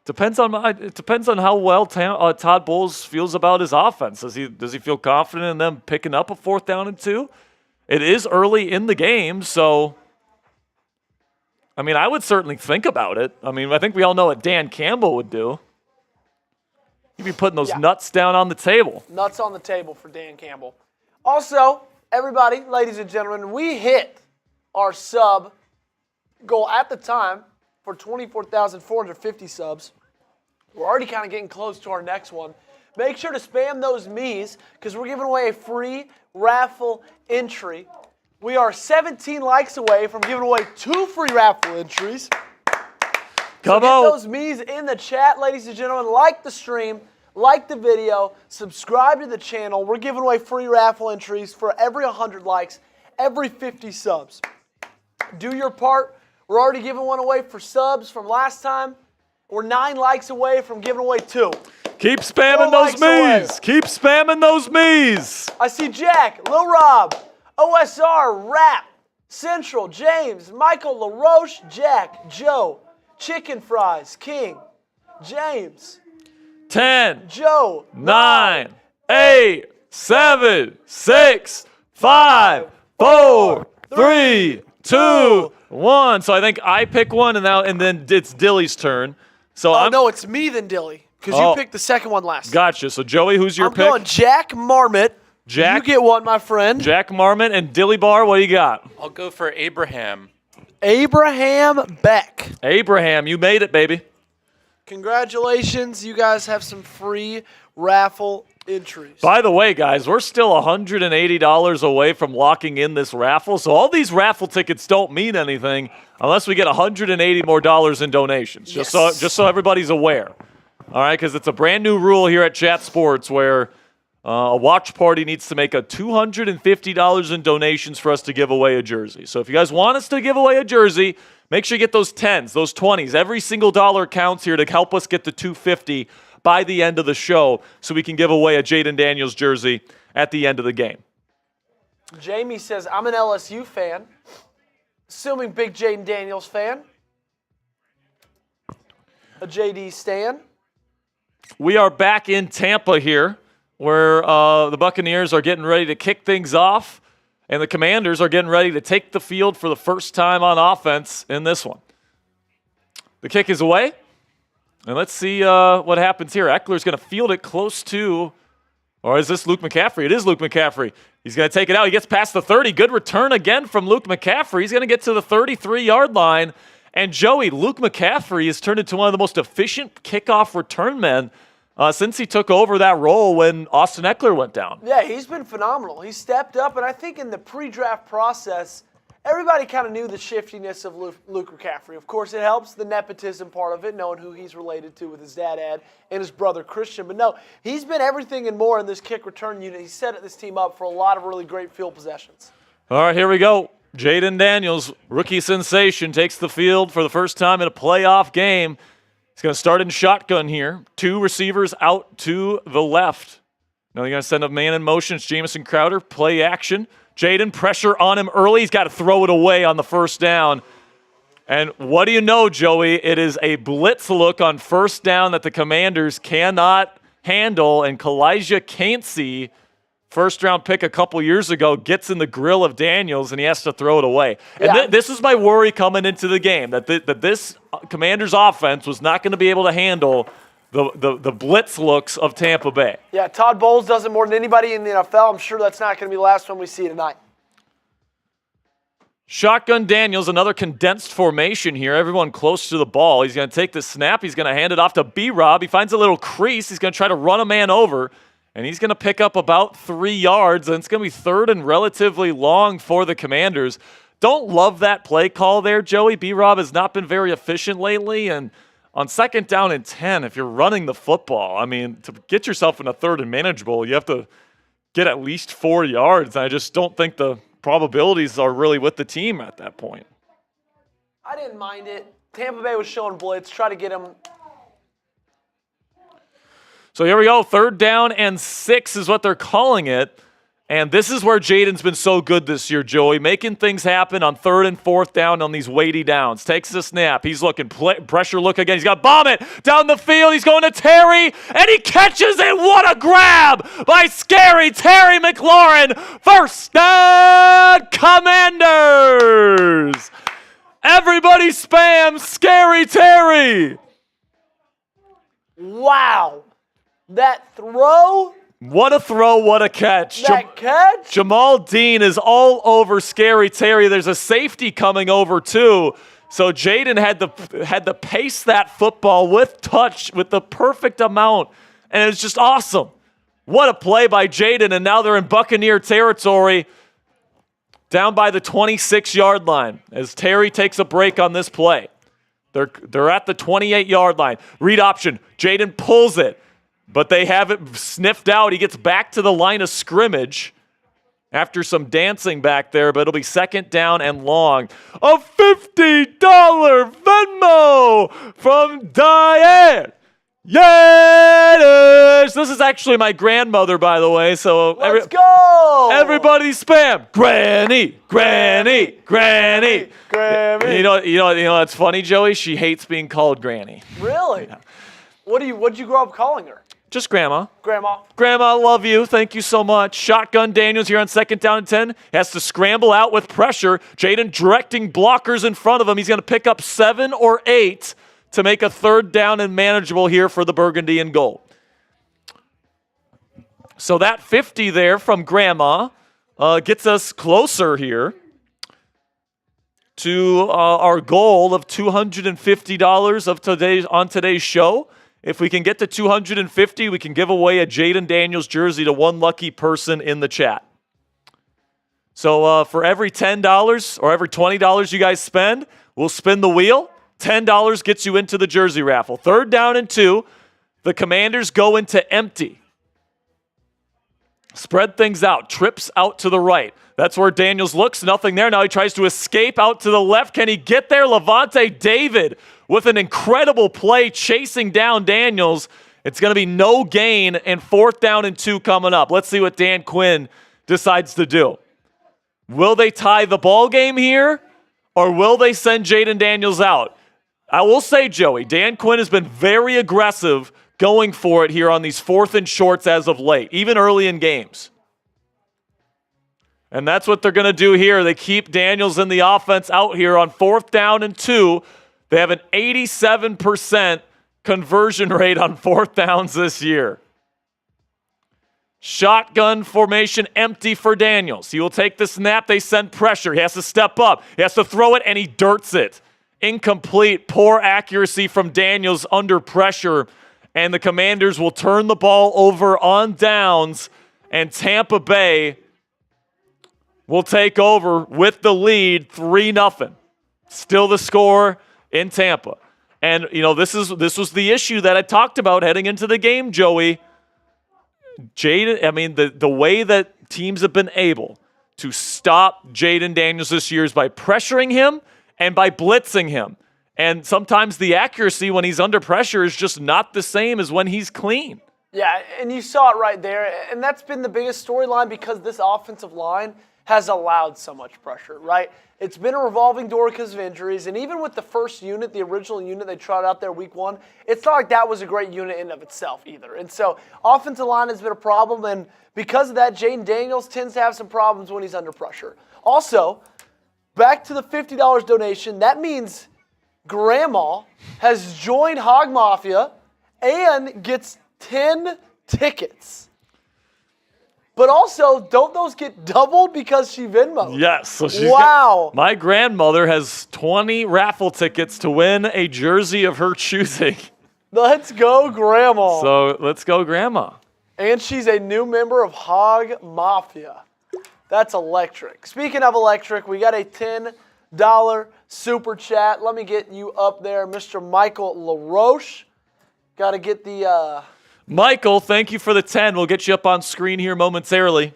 it depends on how well Todd Bowles feels about his offense. Does he feel confident in them picking up a fourth down and 2? It is early in the game, so I mean, I would certainly think about it. I mean, I think we all know what Dan Campbell would do. He'd be putting those nuts down on the table. Nuts on the table for Dan Campbell. Also, everybody, ladies and gentlemen, we hit our sub goal at the time for 24,450 subs. We're already kind of getting close to our next one. Make sure to spam those me's because we're giving away a free raffle entry. We are 17 likes away from giving away 2 free raffle entries. Come so on. Get those me's in the chat, ladies and gentlemen. Like the stream, like the video, subscribe to the channel. We're giving away free raffle entries for every 100 likes, every 50 subs. Do your part. We're already giving one away for subs from last time. We're 9 likes away from giving away 2. Keep spamming those me's. Keep spamming those me's. I see Jack, Lil Rob, OSR, Rap, Central, James, Michael LaRoche, Jack, Joe, Chicken Fries, King, James, 10, Joe, 9, 8, 7, 6, 5, 4, 3, 2, 1. So I think I pick one, and then it's Dilly's turn. So Oh, no, it's me then Dilly. because you picked the second one last time. Gotcha. So, Joey, who's your I'm pick? going Jack Marmot. Jack? You get one, my friend. Jack Marmot and Dilly Bar, what do you got? I'll go for Abraham. Abraham Beck. Abraham, you made it, baby. Congratulations. You guys have some free raffle entries. By the way, guys, we're still $180 away from locking in this raffle, so all these raffle tickets don't mean anything unless we get $180 more in donations, just so everybody's aware. All right, because it's a brand new rule here at Chat Sports where a watch party needs to make a $250 in donations for us to give away a jersey. So if you guys want us to give away a jersey, make sure you get those 10s, those 20s. Every single dollar counts here to help us get to $250 by the end of the show so we can give away a Jayden Daniels jersey at the end of the game. Jamie says, I'm an LSU fan. Assuming big Jayden Daniels fan. A JD stan. We are back in Tampa here, where the Buccaneers are getting ready to kick things off, and the Commanders are getting ready to take the field for the first time on offense in this one. The kick is away, and let's see what happens here. Eckler's going to field it close to, or is this Luke McCaffrey? It is Luke McCaffrey. He's going to take it out. He gets past the 30. Good return again from Luke McCaffrey. He's going to get to the 33-yard line. And Joey, Luke McCaffrey has turned into one of the most efficient kickoff return men since he took over that role when Austin Eckler went down. Yeah, he's been phenomenal. He stepped up, and I think in the pre-draft process, everybody kind of knew the shiftiness of Luke McCaffrey. Of course, it helps the nepotism part of it, knowing who he's related to with his dad, Ed, and his brother, Christian. But no, he's been everything and more in this kick return unit. He set this team up for a lot of really great field possessions. All right, here we go. Jayden Daniels, rookie sensation, takes the field for the first time in a playoff game. He's going to start in shotgun here. Two receivers out to the left. Now they're going to send a man in motion. It's Jamison Crowder, play action. Jayden, pressure on him early. He's got to throw it away on the first down. And what do you know, Joey? It is a blitz look on first down that the Commanders cannot handle, and Kalijah Cansey, first-round pick a couple years ago, gets in the grill of Daniels, and he has to throw it away. And this is my worry coming into the game, that this Commanders offense was not going to be able to handle the blitz looks of Tampa Bay. Yeah, Todd Bowles does it more than anybody in the NFL. I'm sure that's not going to be the last one we see tonight. Shotgun Daniels, another condensed formation here. Everyone close to the ball. He's going to take the snap. He's going to hand it off to B-Rob. He finds a little crease. He's going to try to run a man over. And he's going to pick up about 3 yards, and it's going to be third and relatively long for the Commanders. Don't love that play call there, Joey. B-Rob has not been very efficient lately, and on second down and 10, if you're running the football, I mean, to get yourself in a third and manageable, you have to get at least 4 yards. I just don't think the probabilities are really with the team at that point. I didn't mind it. Tampa Bay was showing blitz, try to get him. So here we go, 3rd down and 6 is what they're calling it. And this is where Jayden's been so good this year, Joey, making things happen on 3rd and 4th down on these weighty downs. Takes the snap. He's looking, pressure look again. He's got to bomb it down the field. He's going to Terry, and he catches it. What a grab by scary Terry McLaurin. First down, Commanders. Everybody spam Scary Terry. Wow. That throw. What a throw, what a catch. That catch? Jamal Dean is all over Scary Terry. There's a safety coming over too. So Jayden had to pace that football with touch, with the perfect amount. And it was just awesome. What a play by Jayden. And now they're in Buccaneer territory down by the 26-yard line as Terry takes a break on this play. They're at the 28-yard line. Read option. Jayden pulls it. But they have it sniffed out. He gets back to the line of scrimmage after some dancing back there, but it'll be 2nd down and long. A $50 Venmo from Diane Yanish. This is actually my grandmother, by the way. So Let's go. Everybody spam. Granny, Granny, Granny. Granny. You know, it's funny, Joey. She hates being called Granny. Really? Yeah. What'd you grow up calling her? Just Grandma. Grandma. Grandma, love you. Thank you so much. Shotgun Daniels here on 2nd down and 10. He has to scramble out with pressure. Jayden directing blockers in front of him. He's going to pick up 7 or 8 to make a 3rd down and manageable here for the Burgundy and Gold. So that 50 there from Grandma gets us closer here to our goal of $250 on today's show. If we can get to 250, we can give away a Jayden Daniels jersey to one lucky person in the chat. So for every $10 or every $20 you guys spend, we'll spin the wheel. $10 gets you into the jersey raffle. 3rd down and 2. The Commanders go into empty. Spread things out. Trips out to the right. That's where Daniels looks. Nothing there. Now he tries to escape out to the left. Can he get there? Levante David with an incredible play chasing down Daniels. It's going to be no gain and 4th down and 2 coming up. Let's see what Dan Quinn decides to do. Will they tie the ball game here, or will they send Jayden Daniels out? I will say, Joey, Dan Quinn has been very aggressive going for it here on these 4th and shorts as of late, even early in games. And that's what they're going to do here. They keep Daniels in the offense out here on 4th down and 2. They have an 87% conversion rate on 4th downs this year. Shotgun formation empty for Daniels. He will take the snap. They send pressure. He has to step up. He has to throw it, and he dirts it. Incomplete, poor accuracy from Daniels under pressure. And the Commanders will turn the ball over on downs, and Tampa Bay will take over with the lead 3-0. Still the score in Tampa. And, you know, this was the issue that I talked about heading into the game, Joey. Jayden, I mean, the way that teams have been able to stop Jayden Daniels this year is by pressuring him and by blitzing him. And sometimes the accuracy when he's under pressure is just not the same as when he's clean. Yeah, and you saw it right there. And that's been the biggest storyline because this offensive line has allowed so much pressure, right? It's been a revolving door because of injuries. And even with the first unit, the original unit they tried out there week 1, it's not like that was a great unit in and of itself either. And so offensive line has been a problem. And because of that, Jayden Daniels tends to have some problems when he's under pressure. Also, back to the $50 donation, that means Grandma has joined Hog Mafia and gets 10 tickets. But also, don't those get doubled because she Venmo'd? Yes. So she's my grandmother has 20 raffle tickets to win a jersey of her choosing. Let's go, Grandma. So let's go, Grandma. And she's a new member of Hog Mafia. That's electric. Speaking of electric, we got a $10 super chat. Let me get you up there, Mr. Michael LaRoche. Got to get the... Michael, thank you for the 10. We'll get you up on screen here momentarily.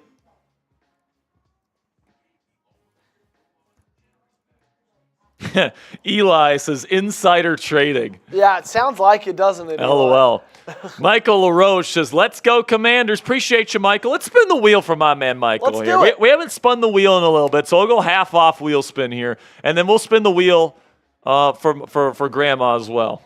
Eli says insider trading. Yeah, it sounds like it, doesn't it? LOL. Michael LaRoche says, let's go Commanders. Appreciate you, Michael. Let's spin the wheel for my man Michael Let's here. do it. We haven't spun the wheel in a little bit, so I'll go half off wheel spin here. And then we'll spin the wheel for Grandma as well.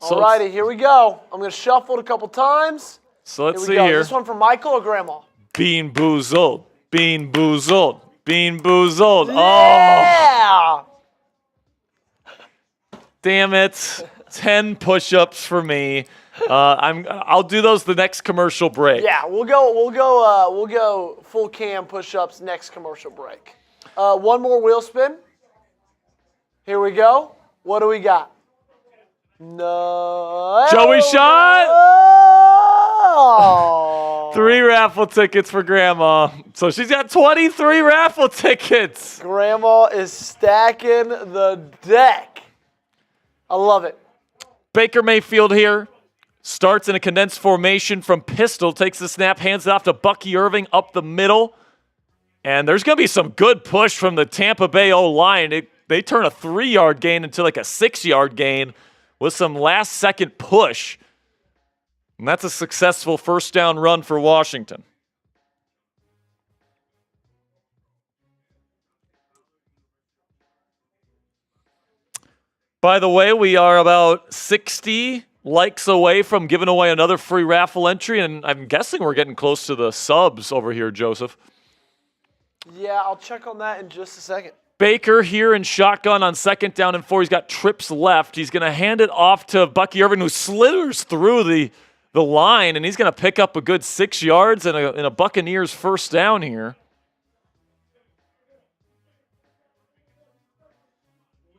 All righty, here we go. I'm going to shuffle it a couple times. So let's see go. here. This one for Michael or Grandma? Bean boozled. Bean boozled. Bean boozled. Yeah! Oh, damn it. 10 push-ups for me. I'll do those the next commercial break. Yeah, we'll go full cam push-ups next commercial break. One more wheel spin. Here we go. What do we got? No. Joey shot. Oh. 3 raffle tickets for Grandma. So she's got 23 raffle tickets. Grandma is stacking the deck. I love it. Baker Mayfield here. Starts in a condensed formation from pistol. Takes the snap, hands it off to Bucky Irving up the middle. And there's going to be some good push from the Tampa Bay O-line. They turn a 3-yard gain into like a 6-yard gain with some last-second push. And that's a successful first down run for Washington. By the way, we are about 60 likes away from giving away another free raffle entry, and I'm guessing we're getting close to the subs over here, Joseph. Yeah, I'll check on that in just a second. Baker here in shotgun on 2nd down and 4. He's got trips left. He's going to hand it off to Bucky Irving, who slithers through the line, and he's going to pick up a good 6 yards and a Buccaneers first down here.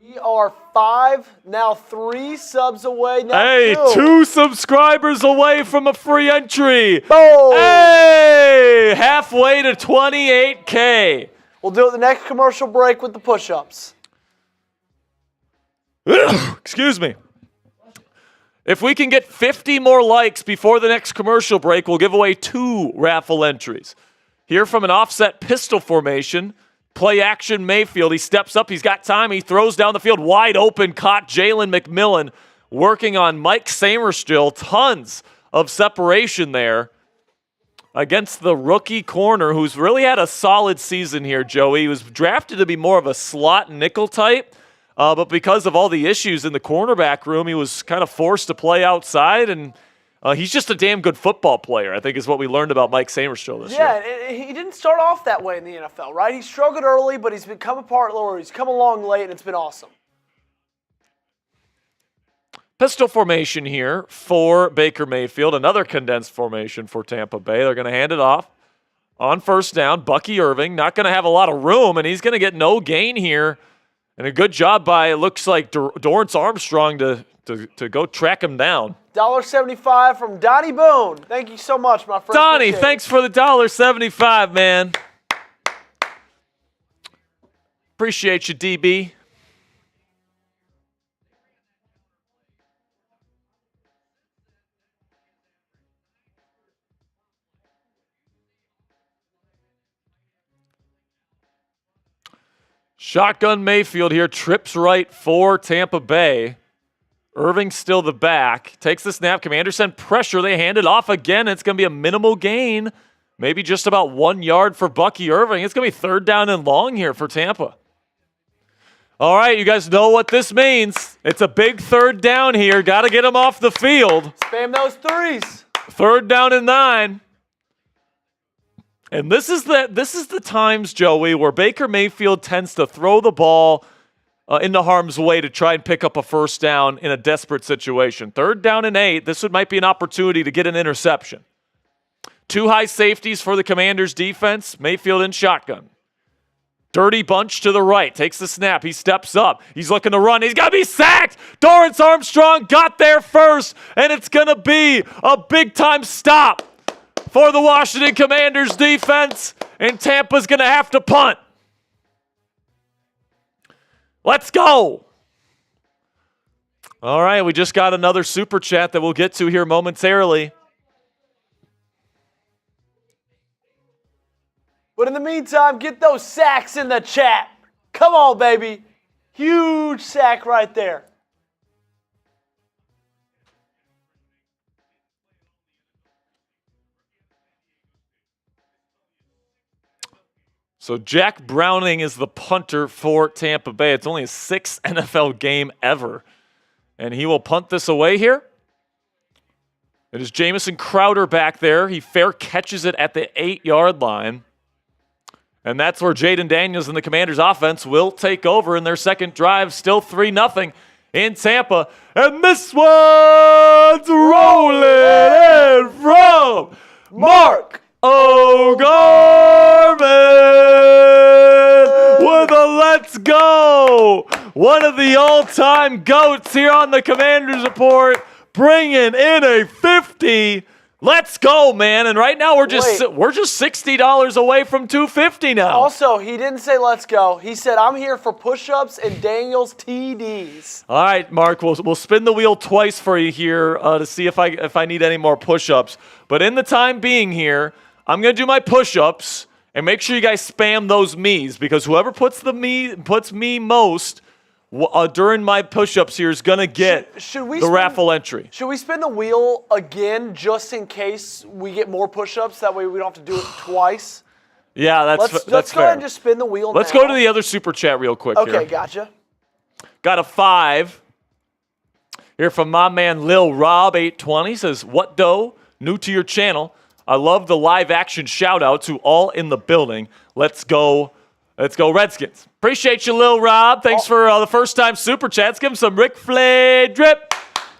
We are 5, now 3 subs away. Now Hey, 2 subscribers away from a free entry. Boom. Hey, halfway to 28K. We'll do it the next commercial break with the push-ups. Excuse me. If we can get 50 more likes before the next commercial break, we'll give away 2 raffle entries. Here from an offset pistol formation, play action Mayfield. He steps up. He's got time. He throws down the field wide open. Caught Jalen McMillan working on Mike Samerstill. Tons of separation there against the rookie corner who's really had a solid season here, Joey. He was drafted to be more of a slot nickel type, but because of all the issues in the cornerback room, he was kind of forced to play outside, and he's just a damn good football player, I think is what we learned about Mike Samerstill this year. Yeah, he didn't start off that way in the NFL, right? He struggled early, but he's become a part lower. He's come along late, and it's been awesome. Pistol formation here for Baker Mayfield. Another condensed formation for Tampa Bay. They're going to hand it off on 1st down. Bucky Irving not going to have a lot of room, and he's going to get no gain here. And a good job by, it looks like, Dorrance Armstrong to go track him down. $1.75 from Donnie Boone. Thank you so much, my friend. Donnie, Appreciate thanks for the $1.75, man. Appreciate you, DB. Shotgun Mayfield here, trips right for Tampa Bay. Irving still the back, takes the snap. Commanders send pressure. They hand it off again. It's going to be a minimal gain, maybe just about 1 yard for Bucky Irving. It's going to be 3rd down and long here for Tampa. All right, you guys know what this means. It's a big 3rd down here. Got to get him off the field. Spam those 3s. 3rd down and 9. And this is the times, Joey, where Baker Mayfield tends to throw the ball into harm's way to try and pick up a 1st down in a desperate situation. 3rd down and 8, this might be an opportunity to get an interception. 2 high safeties for the Commanders defense. Mayfield in shotgun. Dirty bunch to the right. Takes the snap. He steps up. He's looking to run. He's going to be sacked. Dorrance Armstrong got there first, and it's going to be a big-time stop for the Washington Commanders defense, and Tampa's going to have to punt. Let's go. All right, we just got another super chat that we'll get to here momentarily. But in the meantime, get those sacks in the chat. Come on, baby. Huge sack right there. So Jack Browning is the punter for Tampa Bay. It's only his 6th NFL game ever. And he will punt this away here. It is Jamison Crowder back there. He fair catches it at the 8-yard line. And that's where Jayden Daniels and the Commanders offense will take over in their second drive. Still 3-0 in Tampa. And this one's rolling in from Mark O'Gorman with a let's go. One of the all-time GOATs here on the Commanders Report, bringing in a 50. Let's go, man. And right now we're just $60 away from $250 now. Also, he didn't say let's go. He said, I'm here for push-ups and Daniels TDs. All right, Mark, we'll spin the wheel twice for you here to see if I need any more push-ups. But in the time being here, I'm going to do my push-ups, and make sure you guys spam those me's, because whoever puts me most during my push-ups here is going to get the raffle entry. Should we spin the wheel again just in case we get more push-ups? That way we don't have to do it twice. Yeah, that's fair. Let's go ahead and just spin the wheel Let's go to the other super chat real quick here. Okay, gotcha. Got a 5 here from my man Lil Rob 820. Says, what dough? New to your channel. I love the live action shout out to all in the building. Let's go Let's go Redskins. Appreciate you, Lil Rob. Thanks for the first-time Super Chats. Give him some Rick Flair drip.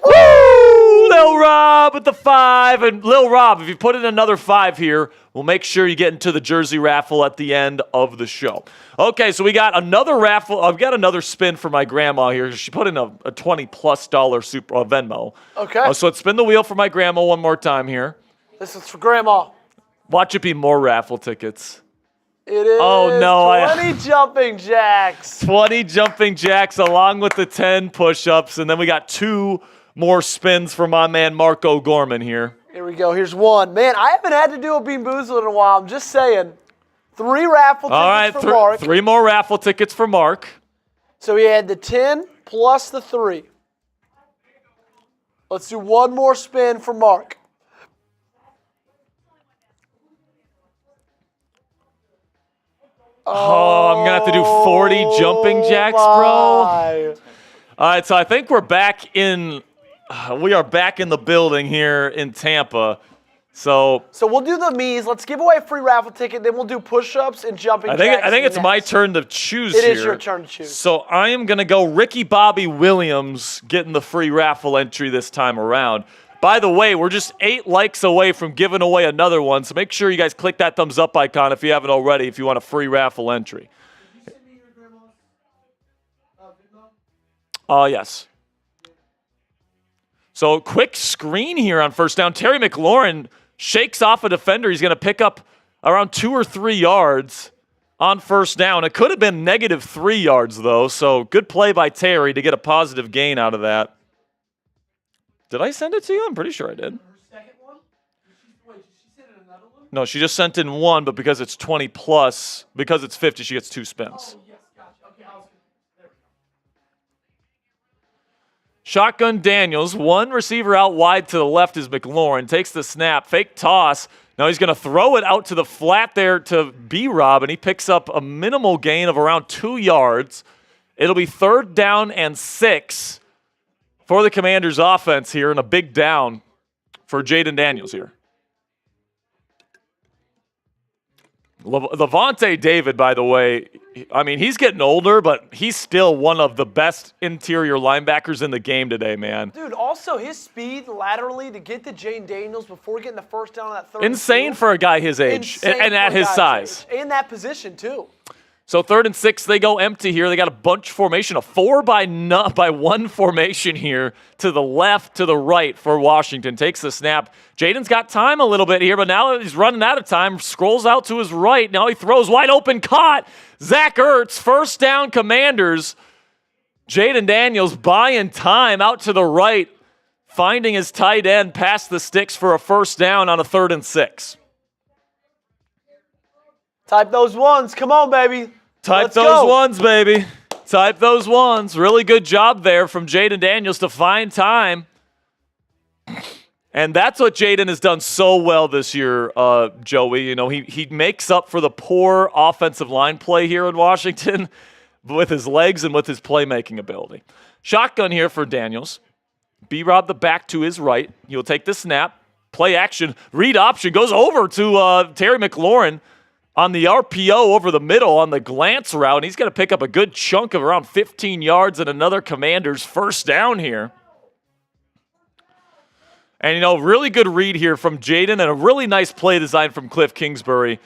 Woo! Lil Rob with the 5. And Lil Rob, if you put in another 5 here, we'll make sure you get into the jersey raffle at the end of the show. Okay, so we got another raffle. I've got another spin for my grandma here. She put in a $20+ super Venmo. Okay. So let's spin the wheel for my grandma one more time here. This is for Grandma. Watch it be more raffle tickets. It is 20 jumping jacks. 20 jumping jacks along with the 10 push-ups. And then we got 2 more spins for my man Marco Gorman here. Here we go. Here's one. Man, I haven't had to do a Bean Boozled in a while. I'm just saying. 3 raffle tickets for Mark. 3 more raffle tickets for Mark. So he had the 10 plus the 3. Let's do one more spin for Mark. Oh, I'm going to have to do 40 jumping jacks, bro. All right, so I think we are back in the building here in Tampa. So we'll do the me's. Let's give away a free raffle ticket. Then we'll do push-ups and jumping jacks. I think it's my turn to choose here. It is your turn to choose. So I am going to go Ricky Bobby Williams getting the free raffle entry this time around. By the way, we're just 8 likes away from giving away another one, so make sure you guys click that thumbs up icon if you haven't already, if you want a free raffle entry. Did you send me your grandma's Venmo? Yes. So quick screen here on first down. Terry McLaurin shakes off a defender. He's going to pick up around 2 or 3 yards on first down. It could have been -3 yards, though, so good play by Terry to get a positive gain out of that. Did I send it to you? I'm pretty sure I did. Her second one? Wait, did she send in another one? No, she just sent in 1, but because it's 20+, because it's 50, she gets 2 spins. Oh, yes, gotcha. Okay, there we go. Shotgun Daniels, 1 receiver out wide to the left is McLaurin. Takes the snap, fake toss. Now he's going to throw it out to the flat there to B-Rob, and he picks up a minimal gain of around 2 yards. It'll be 3rd down and 6 for the Commanders offense here, and a big down for Jayden Daniels here. Levante David, by the way, I mean, he's getting older, but he's still one of the best interior linebackers in the game today, man. Dude, also his speed laterally to get to Jayden Daniels before getting the first down on that 3rd. Insane for a guy his age and at his size. In that position, too. So 3rd and 6, they go empty here. They got a bunch formation, a 4-by-1 formation here to the left, to the right for Washington. Takes the snap. Jayden's got time a little bit here, but now he's running out of time. Scrolls out to his right. Now he throws wide open, caught. Zach Ertz, first down Commanders. Jayden Daniels buying time out to the right, finding his tight end past the sticks for a first down on a 3rd and 6. Type those ones. Come on, baby. Type those ones, baby. Type those ones. Really good job there from Jayden Daniels to find time. And that's what Jayden has done so well this year, Joey. You know, he makes up for the poor offensive line play here in Washington with his legs and with his playmaking ability. Shotgun here for Daniels. B-Rob the back to his right. He'll take the snap. Play action. Read option. Goes over to Terry McLaurin on the RPO over the middle on the glance route. And he's going to pick up a good chunk of around 15 yards and another Commanders first down here. And, you know, really good read here from Jayden and a really nice play design from Cliff Kingsbury.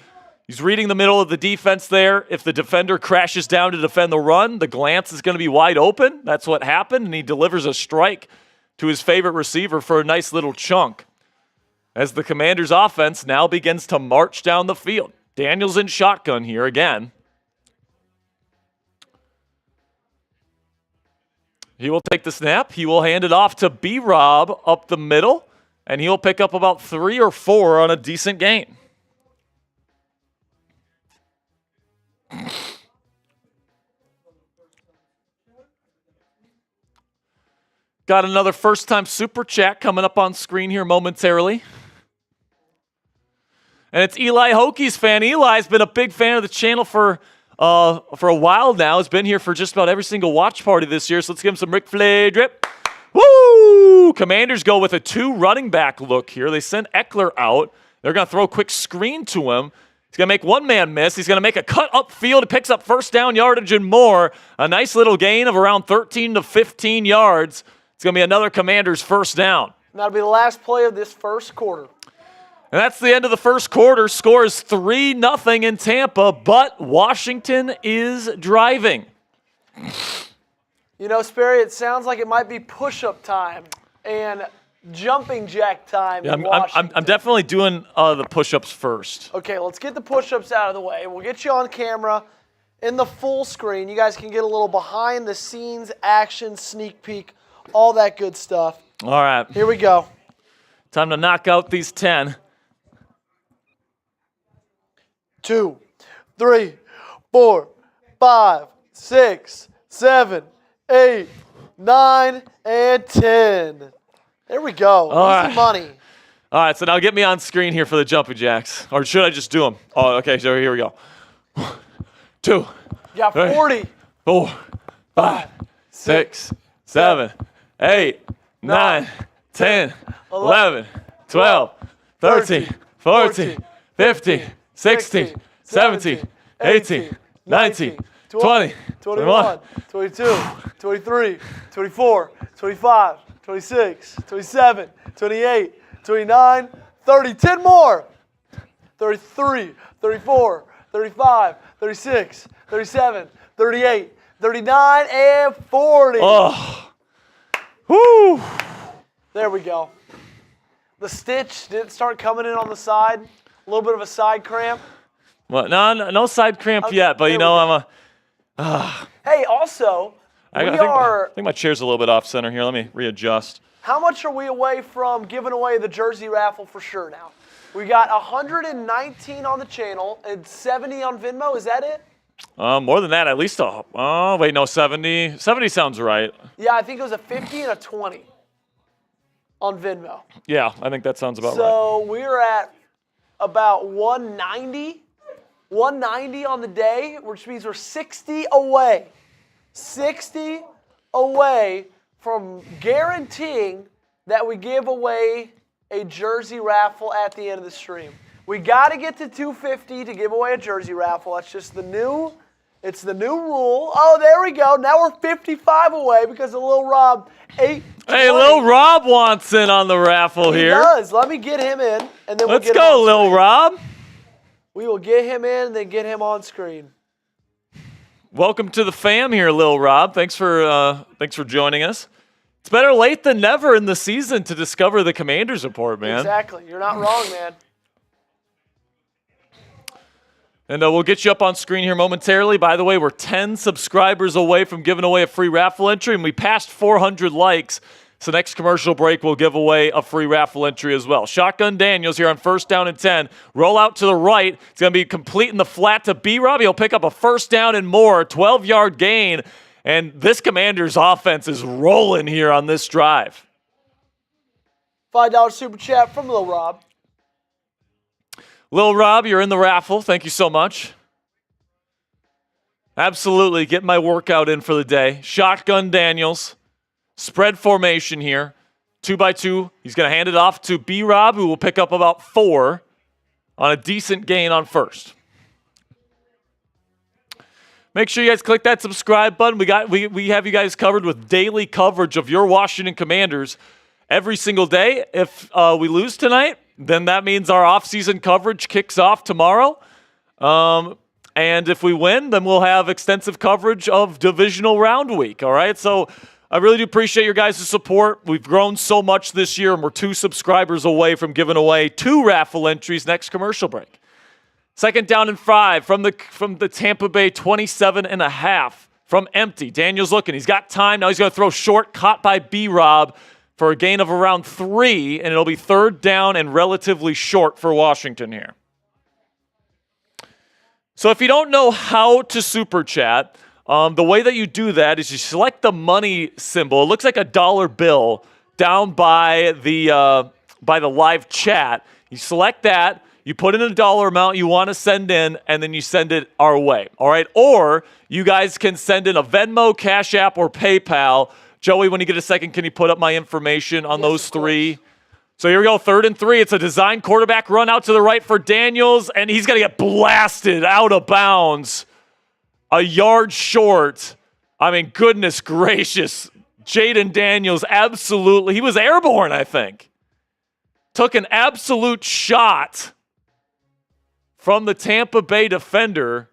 He's reading the middle of the defense there. If the defender crashes down to defend the run, the glance is going to be wide open. That's what happened, and he delivers a strike to his favorite receiver for a nice little chunk. As the Commanders' offense now begins to march down the field. Daniels in shotgun here again. He will take the snap. He will hand it off to B-Rob up the middle, and he'll pick up about 3 or 4 on a decent gain. Got another first-time super chat coming up on screen here momentarily. And it's Eli Hokies fan. Eli's been a big fan of the channel for a while now. He's been here for just about every single watch party this year. So let's give him some Rick Flair drip. Woo! Commanders go with a 2 running back look here. They send Eckler out. They're going to throw a quick screen to him. He's going to make one man miss. He's going to make a cut upfield. He picks up first down yardage and more. A nice little gain of around 13 to 15 yards. It's going to be another Commanders first down. And that'll be the last play of this first quarter. And that's the end of the first quarter. Score is 3-0 in Tampa, but Washington is driving. You know, Sperry, it sounds like it might be push-up time and jumping jack time in Washington. I'm definitely doing the push-ups first. Okay, let's get the push-ups out of the way. We'll get you on camera in the full screen. You guys can get a little behind-the-scenes action, sneak peek, all that good stuff. All right. Here we go. Time to knock out these 10. 2, 3, 4, 5, 6, 7, 8, 9, and 10. There we go. Easy money. All right, so now get me on screen here for the jumping jacks. Or should I just do them? Oh, okay, so here we go. 2. You got 40. 4, 5, 6, 7, 8, 9, 10, 11, 12, 13, 14, 15, 16, 17, 18, 19, 20, 21, 22, 23, 24, 25, 26, 27, 28, 29, 30. 10 more. 33, 34, 35, 36, 37, 38, 39, and 40. Oh. Woo. There we go. The stitch didn't start coming in on the side. A little bit of a side cramp. Well, no side cramp yet, but you know, Hey, also, I think my chair's a little bit off center here. Let me readjust. How much are we away from giving away the jersey raffle for sure now? We got 119 on the channel and 70 on Venmo. Is that it? More than that, at least 70. 70 sounds right. Yeah, I think it was a 50 and a 20 on Venmo. Yeah, I think that sounds about right. So we're at about 190 on the day, which means we're 60 away. 60 away from guaranteeing that we give away a jersey raffle at the end of the stream. We got to get to 250 to give away a jersey raffle. That's just the new rule. Oh, there we go. Now we're 55 away because of Lil Rob 8. Hey, Lil Rob wants in on the raffle here. He does. Let me get him in, and then Let's go, Lil Rob. We will get him in, and then get him on screen. Welcome to the fam here, Lil Rob. Thanks for joining us. It's better late than never in the season to discover the Commanders report, man. Exactly. You're not wrong, man. And we'll get you up on screen here momentarily. By the way, we're 10 subscribers away from giving away a free raffle entry, and we passed 400 likes. So next commercial break, we'll give away a free raffle entry as well. Shotgun Daniels here on first down and 10. Roll out to the right. It's going to be complete in the flat to B-Rob. He'll pick up a first down and more, 12-yard gain. And this Commanders offense is rolling here on this drive. $5 super chat from Lil Rob. Lil Rob, you're in the raffle. Thank you so much. Absolutely. Get my workout in for the day. Shotgun Daniels. Spread formation here. 2x2. He's going to hand it off to B-Rob, who will pick up about 4 on a decent gain on first. Make sure you guys click that subscribe button. We have you guys covered with daily coverage of your Washington Commanders every single day. If we lose tonight, then that means our off-season coverage kicks off tomorrow. And if we win, then we'll have extensive coverage of divisional round week, all right? So I really do appreciate your guys' support. We've grown so much this year, and we're 2 subscribers away from giving away 2 raffle entries next commercial break. Second down and 5 from the Tampa Bay 27.5 from empty. Daniels looking. He's got time. Now he's going to throw short, caught by B-Rob for a gain of around 3, and it'll be third down and relatively short for Washington here. So if you don't know how to super chat, the way that you do that is you select the money symbol. It looks like a dollar bill down by the live chat. You select that. You put in a dollar amount you want to send in, and then you send it our way. All right? Or you guys can send in a Venmo, Cash App, or PayPal. Joey, when you get a second, can you put up my information on those 3? So here we go, 3rd and 3. It's a design quarterback run out to the right for Daniels, and he's going to get blasted out of bounds. A yard short. I mean, goodness gracious. Jayden Daniels absolutely, he was airborne, I think. Took an absolute shot from the Tampa Bay defender.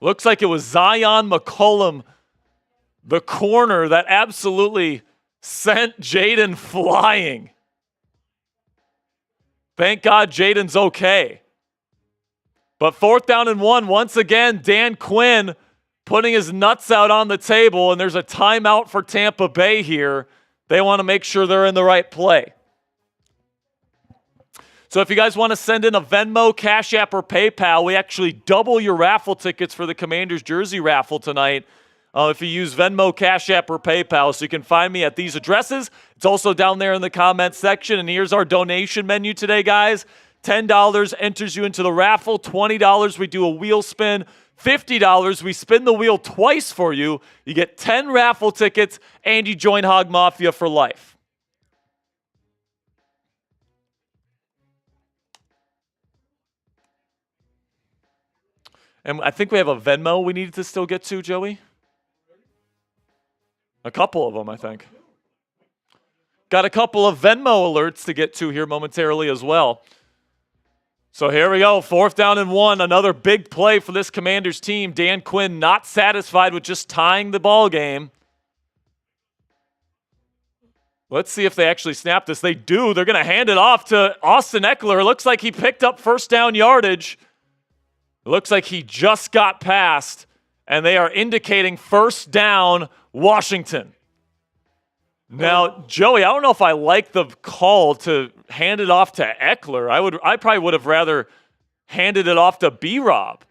Looks like it was Zion McCollum, the corner, that absolutely sent Jayden flying. Thank God Jayden's okay. But 4th down and 1, once again, Dan Quinn putting his nuts out on the table, and there's a timeout for Tampa Bay here. They want to make sure they're in the right play. So if you guys want to send in a Venmo, Cash App, or PayPal, we actually double your raffle tickets for the Commanders jersey raffle tonight. If you use Venmo, Cash App, or PayPal. So you can find me at these addresses. It's also down there in the comments section. And here's our donation menu today, guys. $10 enters you into the raffle. $20, we do a wheel spin. $50, we spin the wheel twice for you. You get 10 raffle tickets, and you join Hog Mafia for life. And I think we have a Venmo we needed to still get to, Joey. A couple of them, I think. Got a couple of Venmo alerts to get to here momentarily as well. So here we go, 4th down and 1, another big play for this Commanders team. Dan Quinn not satisfied with just tying the ball game. Let's see if they actually snap this. They do. They're going to hand it off to Austin Ekeler. Looks like he picked up 1st down yardage. Looks like he just got past, and they are indicating 1st down Washington. Now, Joey, I don't know if I like the call to hand it off to Ekeler. I probably would have rather handed it off to B-Rob.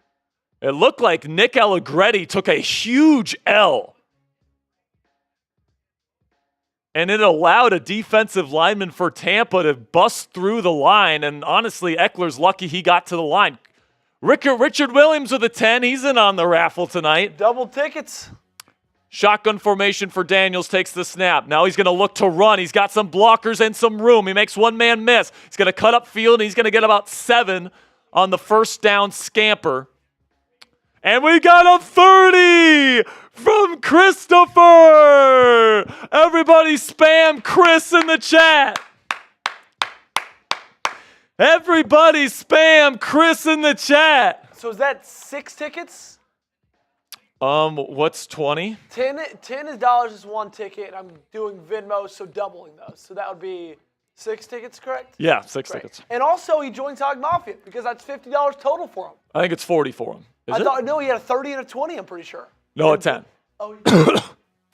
It looked like Nick Allegretti took a huge L. And it allowed a defensive lineman for Tampa to bust through the line. And honestly, Eckler's lucky he got to the line. Richard Williams with a 10. He's in on the raffle tonight. Double tickets. Shotgun formation for Daniels, takes the snap. Now he's going to look to run. He's got some blockers and some room. He makes one man miss. He's going to cut up field, and he's going to get about 7 on the 1st down scamper. And we got a 30 from Christopher. Everybody spam Chris in the chat. Everybody spam Chris in the chat. So is that 6 tickets? What's 20? $10 is 1 ticket, and I'm doing Venmo, so doubling those. So that would be 6 tickets, correct? Yeah, 6 Right. tickets. And also, he joins Hog Mafia because that's $50 total for him. I think it's 40 for him. No, he had a 30 and a 20, I'm pretty sure. No, a 10. Oh,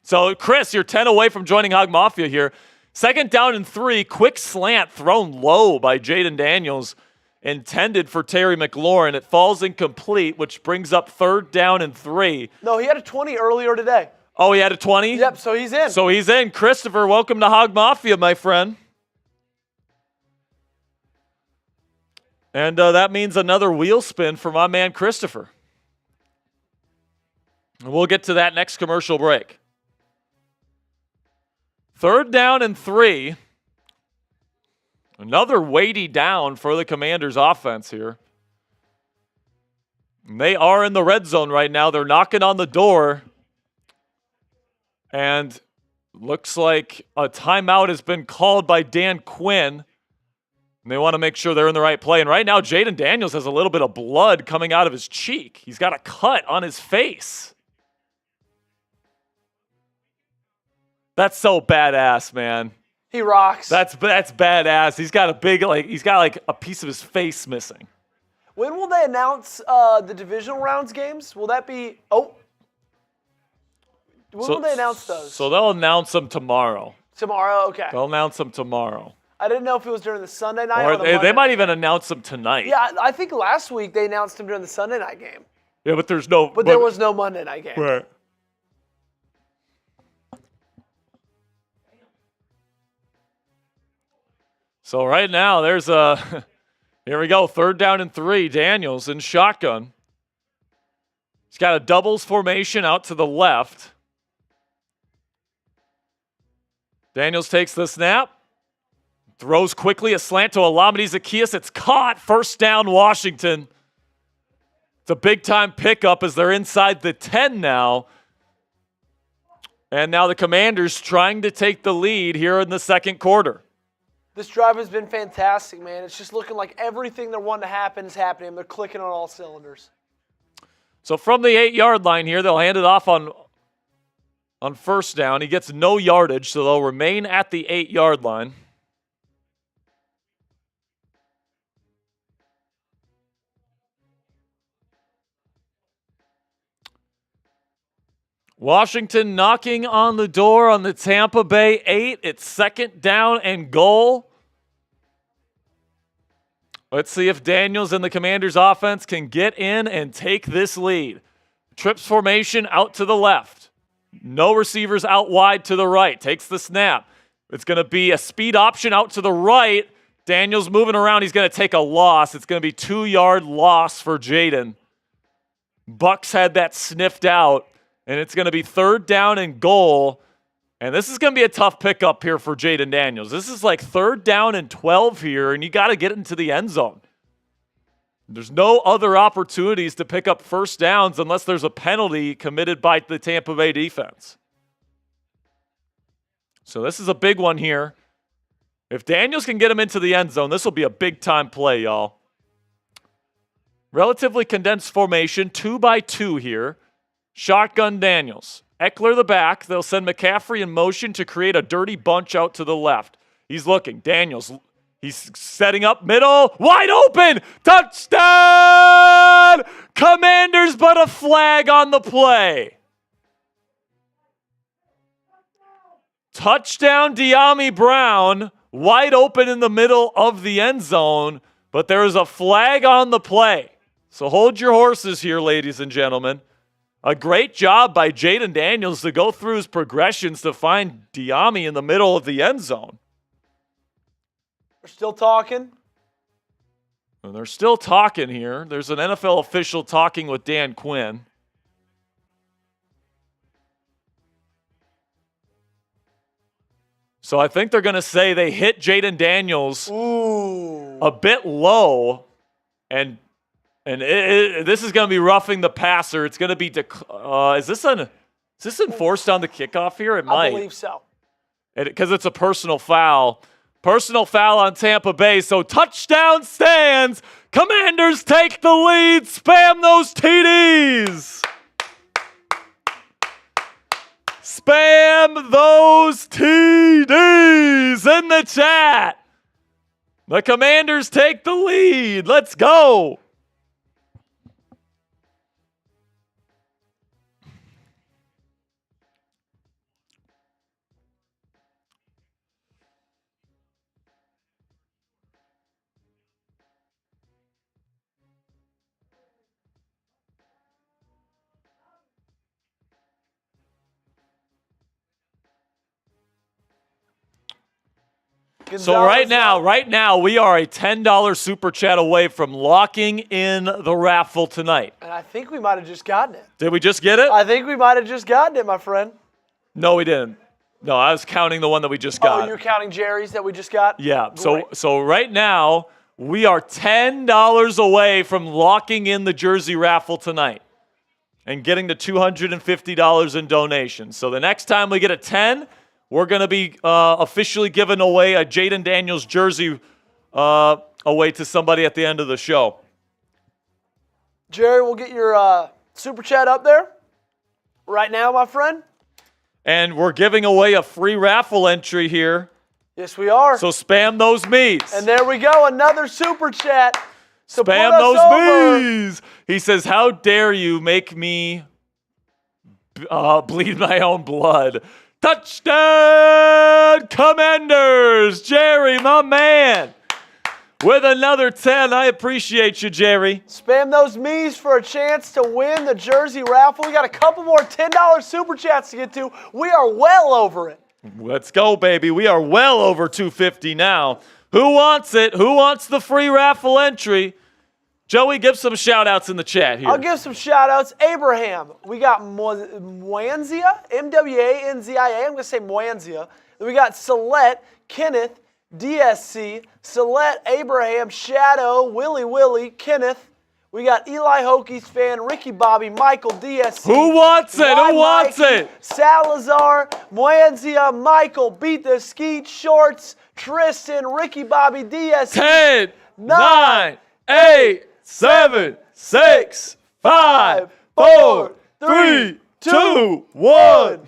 So, Chris, you're 10 away from joining Hog Mafia here. 2nd down and 3, quick slant thrown low by Jayden Daniels, intended for Terry McLaurin. It falls incomplete, which brings up 3rd down and 3. no, he had a 20 earlier today. Oh, he had a 20? Yep, so he's in. So he's in. Christopher, welcome to Hog Mafia, my friend. And that means another wheel spin for my man Christopher. And we'll get to that next commercial break. 3rd down and 3. Another weighty down for the Commanders offense here. And they are in the red zone right now. They're knocking on the door. And looks like a timeout has been called by Dan Quinn. And they want to make sure they're in the right play. And right now, Jayden Daniels has a little bit of blood coming out of his cheek. He's got a cut on his face. That's so badass, man. He rocks. That's badass. He's got a big, he's got a piece of his face missing. When will they announce the divisional rounds games? Will that be, when will they announce those? So they'll announce them tomorrow. Tomorrow, okay. They'll announce them tomorrow. I didn't know if it was during the Sunday night Or or the Monday they might night. even announce them tonight. Yeah, I think last week they announced him during the Sunday night game. Yeah, but there's no. But there was no Monday night game. Right. So right now, there's a, here we go, 3rd down and 3, Daniels in shotgun. He's got a doubles formation out to the left. Daniels takes the snap. Throws quickly, a slant to Olamide Zaccheaus. It's caught. First down, Washington. It's a big-time pickup as they're inside the 10 now. And now the Commanders trying to take the lead here in the second quarter. This drive has been fantastic, man. It's just looking like everything they're wanting to happen is happening. They're clicking on all cylinders. So from the 8-yard line here, they'll hand it off on first down. He gets no yardage, so they'll remain at the 8-yard line. Washington knocking on the door on the Tampa Bay 8. It's second down and goal. Let's see if Daniels and the Commanders offense can get in and take this lead. Trips formation out to the left. No receivers out wide to the right. Takes the snap. It's going to be a speed option out to the right. Daniels moving around. He's going to take a loss. It's going to be 2-yard loss for Jayden. Bucks had that sniffed out. And it's going to be third down and goal. And this is going to be a tough pickup here for Jayden Daniels. This is like third down and 12 here, and you got to get into the end zone. There's no other opportunities to pick up first downs unless there's a penalty committed by the Tampa Bay defense. So this is a big one here. If Daniels can get him into the end zone, this will be a big-time play, y'all. Relatively condensed formation, 2-by-2 here. Shotgun Daniels. Eckler the back. They'll send McCaffrey in motion to create a dirty bunch out to the left. He's looking. Daniels, he's setting up middle. Wide open. Touchdown! Commanders, but a flag on the play. Touchdown, Dyami Brown. Wide open in the middle of the end zone, but there is a flag on the play. So hold your horses here, ladies and gentlemen. A great job by Jayden Daniels to go through his progressions to find Dyami in the middle of the end zone. We're still talking. And they're still talking here. There's an NFL official talking with Dan Quinn. So I think they're going to say they hit Jayden Daniels a bit low, and this is going to be roughing the passer. It's going to be is this enforced on the kickoff here? It might. I believe so. Because it's a personal foul. Personal foul on Tampa Bay. So touchdown stands. Commanders take the lead. Spam those TDs. Spam those TDs in the chat. The Commanders take the lead. Let's go. So right now, we are a $10 super chat away from locking in the raffle tonight. And I think we might have just gotten it. Did we just get it? I think we might have just gotten it, my friend. No, we didn't. No, I was counting the one that we just got. Oh, you're counting Jerry's that we just got? Yeah. Great. So right now, we are $10 away from locking in the jersey raffle tonight and getting to $250 in donations. So the next time we get a 10, we're going to be officially giving away a Jayden Daniels jersey away to somebody at the end of the show. Jerry, we'll get your super chat up there right now, my friend. And we're giving away a free raffle entry here. Yes, we are. So spam those me's. And there we go, another super chat. So spam those me's. He says, how dare you make me bleed my own blood. Touchdown, Commanders! Jerry, my man, with another 10. I appreciate you, Jerry. Spam those me's for a chance to win the jersey raffle. We got a couple more $10 super chats to get to. We are well over it. Let's go, baby. We are well over $250 now. Who wants it? Who wants the free raffle entry? Joey, give some shout-outs in the chat here. I'll give some shout-outs. Abraham. We got Mwanzia, M-W-A-N-Z-I-A. I'm going to say Mwanzia. Then we got Celette, Kenneth, DSC, Celette, Abraham, Shadow, Willie, Kenneth. We got Eli Hokies fan, Ricky Bobby, Michael, DSC. Who wants it? Who wants Mikey, it? Salazar, Muenzia, Michael, Beat the Skeet, Shorts, Tristan, Ricky Bobby, DSC. 10, 9, 8, 7, 6, 5, 4, 3, 2, 1.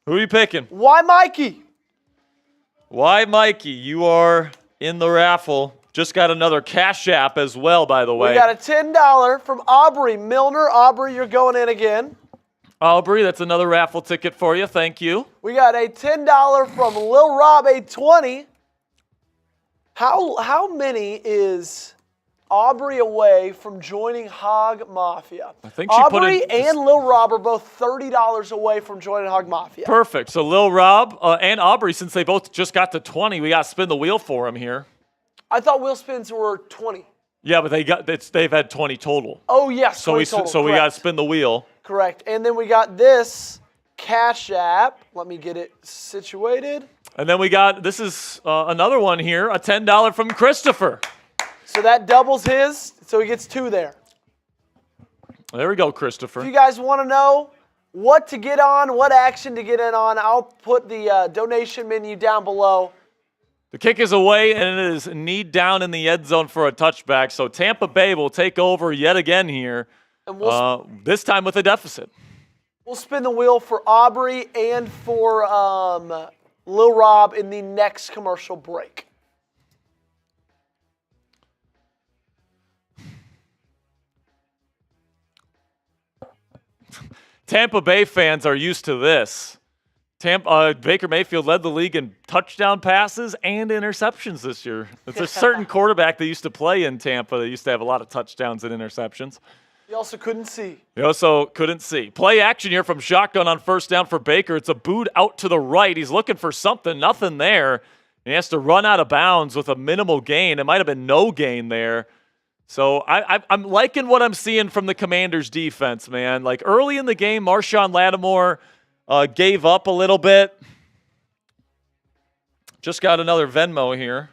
Who are you picking? Why Mikey? Why Mikey? You are in the raffle. Just got another Cash App as well, by the way. We got a $10 from Aubrey Milner. Aubrey, you're going in again. Aubrey, that's another raffle ticket for you. Thank you. We got a $10 from Lil Rob, a 20. How many is Aubrey away from joining Hog Mafia? I think she put Aubrey in, and Lil Rob are both $30 away from joining Hog Mafia. Perfect. So Lil Rob and Aubrey, since they both just got to 20, we got to spin the wheel for them here. I thought wheel spins were 20. Yeah, but they've had 20 total. Oh, yes. So we total. we got to spin the wheel. Correct. And then we got this Cash App. Let me get it situated. And then we got, this is another one here, a $10 from Christopher. So that doubles his, so he gets 2 there. There we go, Christopher. If you guys want to know what to get on, what action to get in on, I'll put the donation menu down below. The kick is away, and it is knee down in the end zone for a touchback. So Tampa Bay will take over yet again here, And this time with a deficit. we'll spin the wheel for Aubrey and for Lil Rob in the next commercial break. Tampa Bay fans are used to this. Baker Mayfield led the league in touchdown passes and interceptions this year. It's a certain quarterback that used to play in Tampa that used to have a lot of touchdowns and interceptions. He also couldn't see. He also couldn't see. Play action here from shotgun on first down for Baker. It's a boot out to the right. He's looking for something, nothing there. And he has to run out of bounds with a minimal gain. It might have been no gain there. So I'm liking what I'm seeing from the Commanders' defense, man. Like early in the game, Marshon Lattimore gave up a little bit. Just got another Venmo here.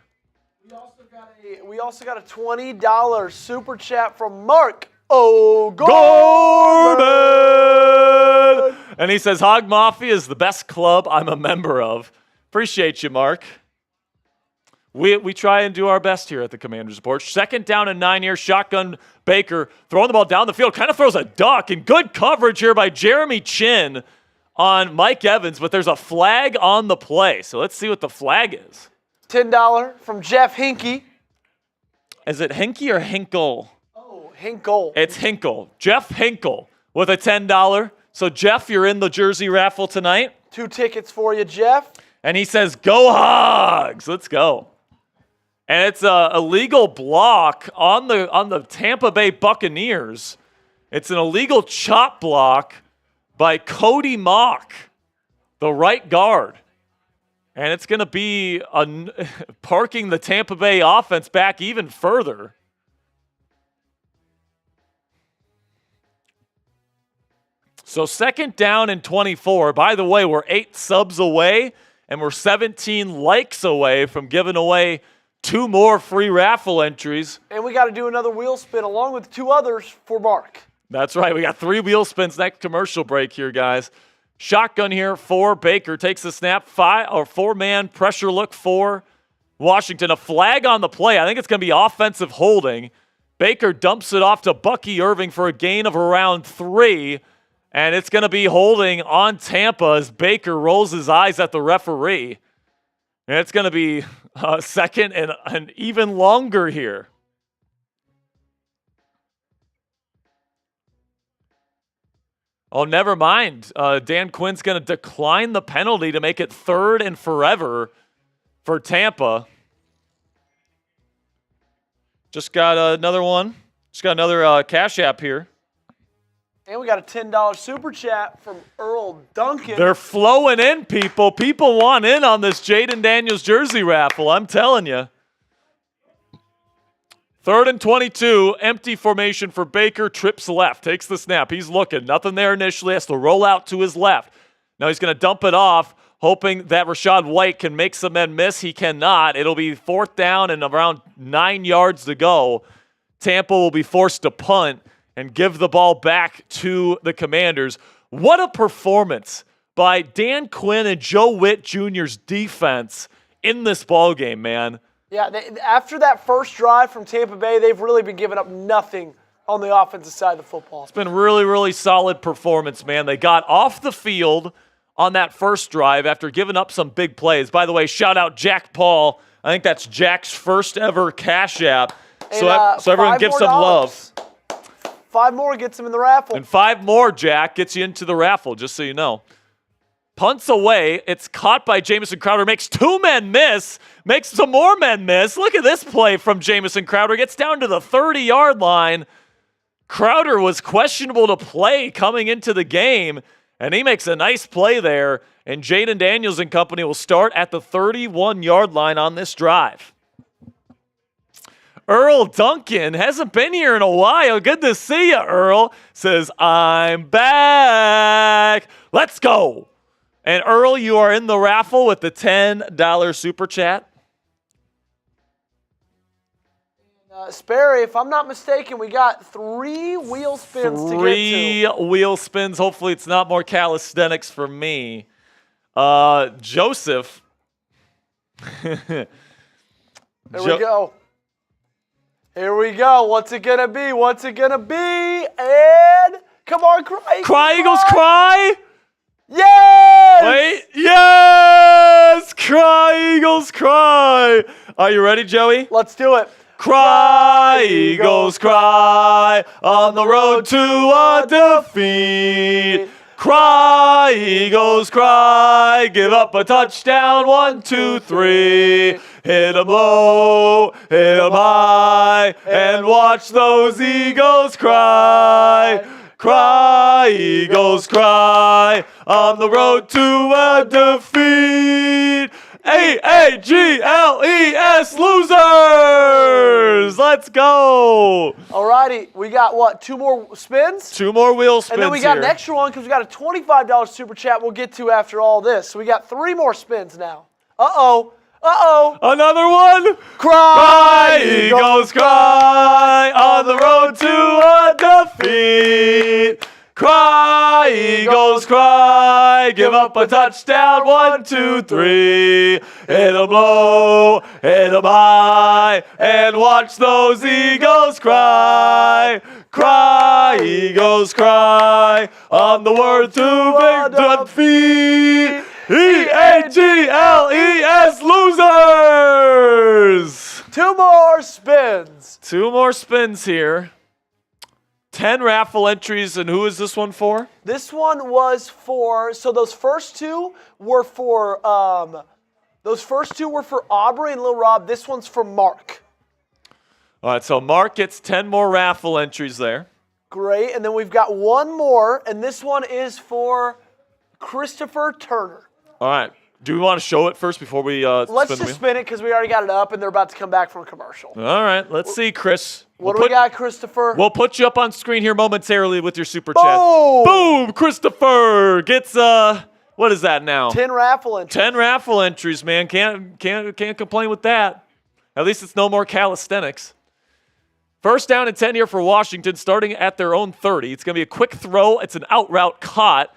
We also got a $20 super chat from Mark O'Gorman. And he says, Hog Mafia is the best club I'm a member of. Appreciate you, Mark. We try and do our best here at the Commanders Report. 2nd down and 9 here. Shotgun Baker throwing the ball down the field. Kind of throws a duck. And good coverage here by Jeremy Chin on Mike Evans. But there's a flag on the play. So let's see what the flag is. $10 from Jeff Hinkie. Is it Hinkie or Hinkle? Oh, Hinkle. It's Hinkle. Jeff Hinkle with a $10. So, Jeff, you're in the jersey raffle tonight. 2 tickets for you, Jeff. And he says, go Hogs. Let's go. And it's a illegal block on the Tampa Bay Buccaneers. It's an illegal chop block by Cody Mock, the right guard. And it's going to be parking the Tampa Bay offense back even further. So 2nd down and 24. By the way, we're 8 subs away, and we're 17 likes away from giving away 2 more free raffle entries. And we got to do another wheel spin along with 2 others for Mark. That's right. We got 3 wheel spins next commercial break here, guys. Shotgun here for Baker. Takes the snap. 4-man pressure look for Washington. A flag on the play. I think it's going to be offensive holding. Baker dumps it off to Bucky Irving for a gain of around 3. And it's going to be holding on Tampa as Baker rolls his eyes at the referee. And it's going to be second and even longer here. Oh, never mind. Dan Quinn's going to decline the penalty to make it 3rd and forever for Tampa. Just got another one. Just got another Cash App here. And we got a $10 super chat from Earl Duncan. They're flowing in, people. People want in on this Jayden Daniels jersey raffle, I'm telling you. 3rd and 22, empty formation for Baker, trips left, takes the snap. He's looking, nothing there initially, has to roll out to his left. Now he's going to dump it off, hoping that Rachaad White can make some men miss. He cannot. It'll be 4th down and around 9 yards to go. Tampa will be forced to punt and give the ball back to the Commanders. What a performance by Dan Quinn and Joe Witt Jr.'s defense in this ballgame, man. Yeah, after that first drive from Tampa Bay, they've really been giving up nothing on the offensive side of the football. It's been really, really solid performance, man. They got off the field on that first drive after giving up some big plays. By the way, shout out Jack Paul. I think that's Jack's first ever Cash App. So everyone give some love. 5 more gets him in the raffle. And 5 more, Jack, gets you into the raffle, just so you know. Punts away. It's caught by Jamison Crowder. Makes 2 men miss. Makes some more men miss. Look at this play from Jamison Crowder. Gets down to the 30-yard line. Crowder was questionable to play coming into the game, and he makes a nice play there. And Jayden Daniels and company will start at the 31-yard line on this drive. Earl Duncan hasn't been here in a while. Good to see you, Earl. Says, I'm back. Let's go. And Earl, you are in the raffle with the $10 super chat. Sperry, if I'm not mistaken, we got 3 wheel spins to get to. 3 wheel spins. Hopefully it's not more calisthenics for me. Joseph. There we go. Here we go. What's it going to be? What's it going to be? And come on, cry. Cry, Eagles, cry. Yes! Wait. Yes! Cry, Eagles, cry. Are you ready, Joey? Let's do it. Cry, Eagles, cry, on the road to a defeat. Cry, Eagles, cry, give up a touchdown, 1, 2, 3. Hit 'em low, hit 'em high, and watch those Eagles cry. Cry, Eagles, cry, on the road to a defeat. AAGLES losers! Let's go! Alrighty, we got what? 2 more spins? 2 more wheel spins. And then we got here. an extra one because we got a $25 super chat we'll get to after all this. So we got 3 more spins now. Uh-oh. Uh-oh. Another one. Cry, Eagles, cry, on the road to a defeat. Cry, Eagles, cry, give up a touchdown, 1, 2, 3. Hit 'em low, hit 'em high, and watch those Eagles cry. Cry, Eagles, cry, on the word to a defeat. EAGLES losers! 2 more spins. 2 more spins here. 10 raffle entries, and who is this one for? This one was for, so those first 2 were for, Aubrey and Lil Rob. This one's for Mark. All right, so Mark gets 10 more raffle entries there. Great, and then we've got 1 more, and this one is for Christopher Turner. All right, do we want to show it first before we Let's spin the just wheel? spin it because we already got it up, and they're about to come back from a commercial. All right, let's see, Chris. What do we got, Christopher? We'll put you up on screen here momentarily with your super Boom! chat. Boom! Christopher gets what is that now? 10 raffle entries. 10 raffle entries, man. Can't complain with that. At least it's no more calisthenics. First down and 10 here for Washington, starting at their own 30. It's going to be a quick throw. It's an out route caught.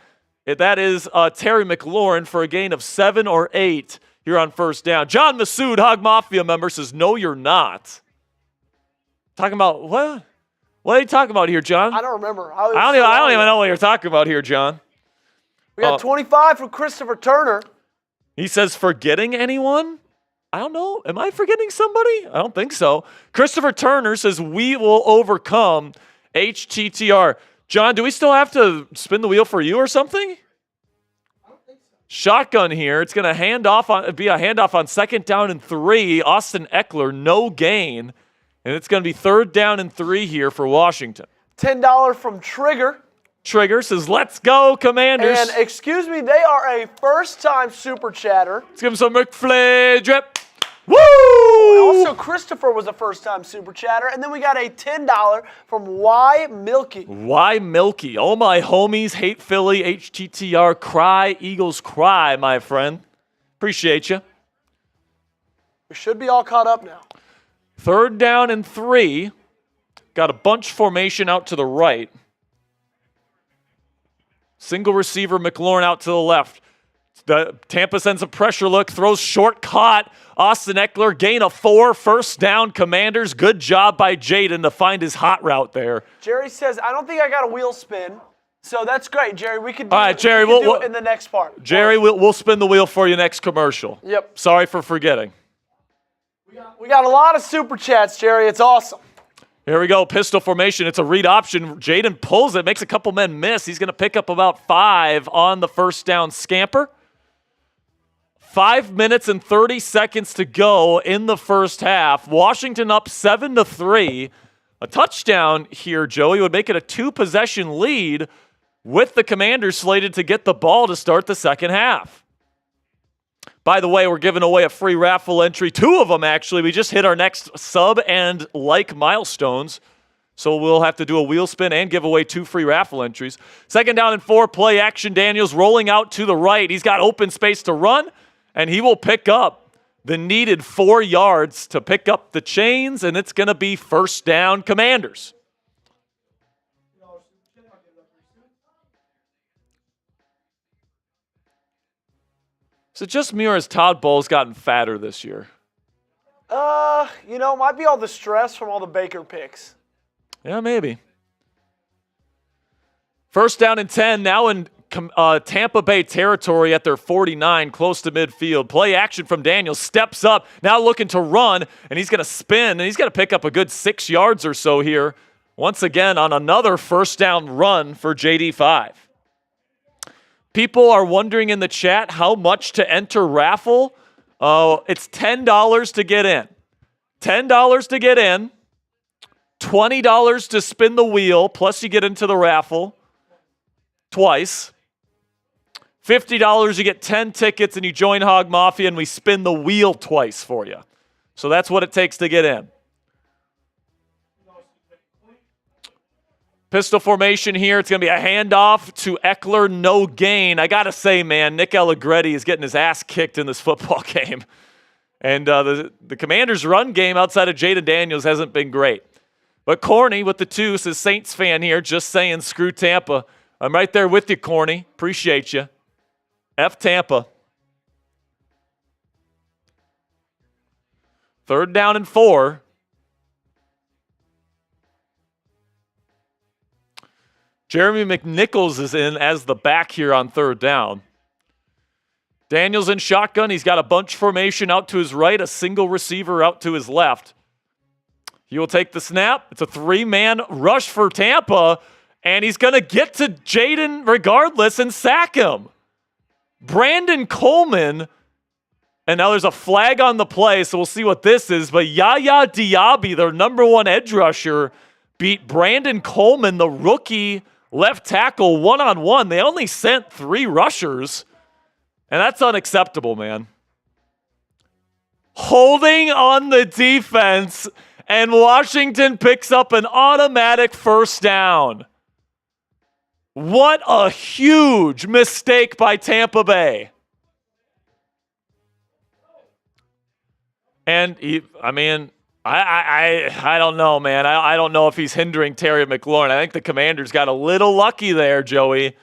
That is Terry McLaurin for a gain of 7 or 8 here on first down. John Massoud, Hog Mafia member, says, no, you're not. Talking about what? What are you talking about here, John? I don't remember. I don't even know what you're talking about here, John. We got 25 from Christopher Turner. He says, forgetting anyone? I don't know. Am I forgetting somebody? I don't think so. Christopher Turner says, we will overcome HTTR. John, do we still have to spin the wheel for you or something? I don't think so. Shotgun here. It's going to be a handoff on 2nd down and 3. Austin Eckler, no gain. And it's going to be 3rd down and 3 here for Washington. $10 from Trigger. Trigger says, let's go, Commanders. And excuse me, they are a first-time super chatter. Let's give him some McFly drip. Woo! Also, Christopher was a first-time Super Chatter. And then we got a $10 from Y Milky. Why Milky? All my homies hate Philly, HTTR, cry, Eagles cry, my friend. Appreciate you. We should be all caught up now. 3rd down and 3. Got a bunch formation out to the right. Single receiver, McLaurin out to the left. The Tampa sends a pressure look, throws short, caught. Austin Eckler, gain of 4, first down, Commanders. Good job by Jayden to find his hot route there. Jerry says, I don't think I got a wheel spin. So that's great, Jerry. We could do, All right, Jerry, we could do we'll- it in the next part. Jerry, we'll spin the wheel for you next commercial. Yep. Sorry for forgetting. We got a lot of Super Chats, Jerry. It's awesome. Here we go, pistol formation. It's a read option. Jayden pulls it, makes a couple men miss. He's going to pick up about 5 on the first down scamper. 5 minutes and 30 seconds to go in the first half. Washington up 7-3. A touchdown here, Joey, would make it a 2-possession lead with the Commanders slated to get the ball to start the second half. By the way, we're giving away a free raffle entry. 2 of them, actually. We just hit our next sub and like milestones. So we'll have to do a wheel spin and give away 2 free raffle entries. 2nd down and 4, play action. Daniels rolling out to the right. He's got open space to run, and he will pick up the needed 4 yards to pick up the chains, and it's going to be first down, Commanders. Is it just me or has Todd Bowles gotten fatter this year? It might be all the stress from all the Baker picks. Yeah, maybe. First down and 10, now in Tampa Bay territory at their 49, close to midfield. Play action from Daniels, steps up, now looking to run, and he's going to spin, and he's going to pick up a good 6 yards or so here, once again on another first down run for JD5. People are wondering in the chat how much to enter Raffle. It's $10 to get in. $10 to get in. $20 to spin the wheel, plus you get into the raffle twice. $50, you get 10 tickets and you join Hog Mafia and we spin the wheel twice for you. So that's what it takes to get in. Pistol formation here. It's going to be a handoff to Eckler, no gain. I got to say, man, Nick Allegretti is getting his ass kicked in this football game. And the Commanders' run game outside of Jayden Daniels hasn't been great. But Corny with the 2 says, Saints fan here, just saying, screw Tampa. I'm right there with you, Corny. Appreciate you. F Tampa. 3rd down and 4. Jeremy McNichols is in as the back here on 3rd down. Daniels in shotgun. He's got a bunch formation out to his right, a single receiver out to his left. He will take the snap. It's a 3-man rush for Tampa, and he's going to get to Jayden regardless and sack him. Brandon Coleman, and now there's a flag on the play, so we'll see what this is, but Yaya Diaby, their number 1 edge rusher, beat Brandon Coleman, the rookie left tackle, one-on-one. They only sent 3 rushers, and that's unacceptable, man. Holding on the defense, and Washington picks up an automatic first down. What a huge mistake by Tampa Bay. And I don't know, man. I don't know if he's hindering Terry McLaurin. I think the Commanders got a little lucky there, Joey.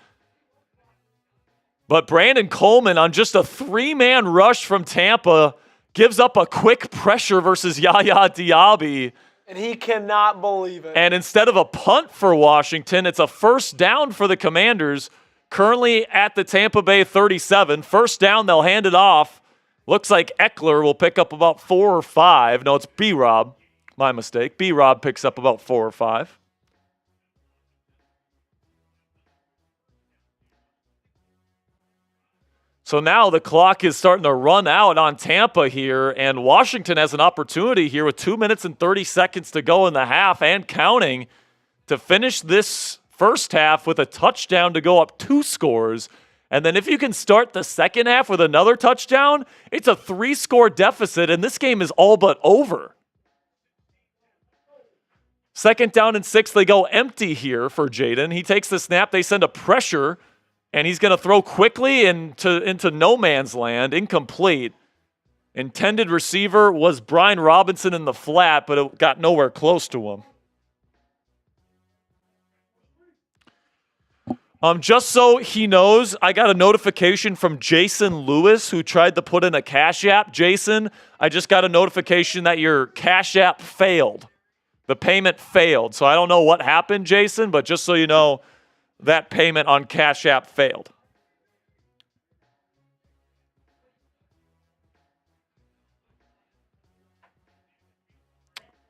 But Brandon Coleman on just a 3-man rush from Tampa gives up a quick pressure versus Yaya Diaby. And he cannot believe it. And instead of a punt for Washington, it's a first down for the Commanders, currently at the Tampa Bay 37. First down, they'll hand it off. Looks like Eckler will pick up about 4 or 5. No, it's B-Rob. My mistake. B-Rob picks up about 4 or 5. So now the clock is starting to run out on Tampa here, and Washington has an opportunity here with 2 minutes and 30 seconds to go in the half and counting to finish this first half with a touchdown to go up 2 scores And then if you can start the second half with another touchdown, it's a 3-score deficit, and this game is all but over. 2nd down and 6, they go empty here for Jayden. He takes the snap, they send a pressure, and he's going to throw quickly into no man's land, incomplete. Intended receiver was Brian Robinson in the flat, but it got nowhere close to him. Just so he knows, I got a notification from Jason Lewis, who tried to put in a Cash App. Jason, I just got a notification that your Cash App failed. The payment failed. So I don't know what happened, Jason, but just so you know, that payment on Cash App failed.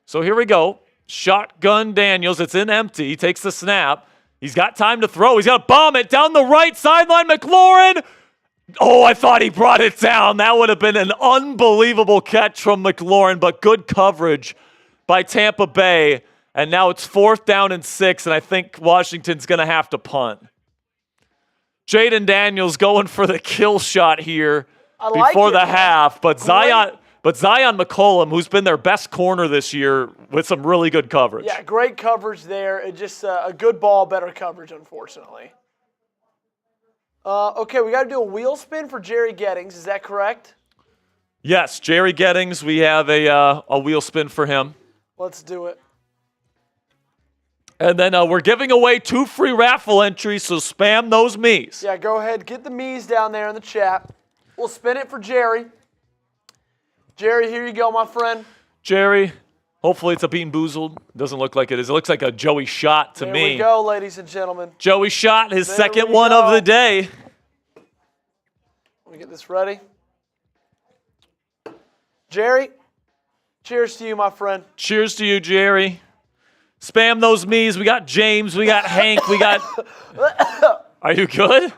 So here we go. Shotgun Daniels. It's in empty. He takes the snap. He's got time to throw. He's got to bomb it down the right sideline. McLaurin. Oh, I thought he brought it down. That would have been an unbelievable catch from McLaurin, but good coverage by Tampa Bay. And now it's 4th down and 6, and I think Washington's going to have to punt. Jayden Daniels going for the kill shot here before the half, but Zion McCollum, who's been their best corner this year, with some really good coverage. Yeah, great coverage there. It just a good ball, better coverage, unfortunately. Okay, we got to do a wheel spin for Jerry Gettings. Is that correct? Yes, Jerry Gettings. We have a wheel spin for him. Let's do it. And then we're giving away 2 free raffle entries, so spam those me's. Yeah, go ahead. Get the me's down there in the chat. We'll spin it for Jerry. Jerry, here you go, my friend. Jerry, hopefully it's a Bean Boozled. Doesn't look like it is. It looks like a Joey Shot to me. There we go, ladies and gentlemen. Joey Shot, his second one of the day. Let me get this ready. Jerry, cheers to you, my friend. Cheers to you, Jerry. Spam those me's. We got James. We got Hank. We got... Are you good?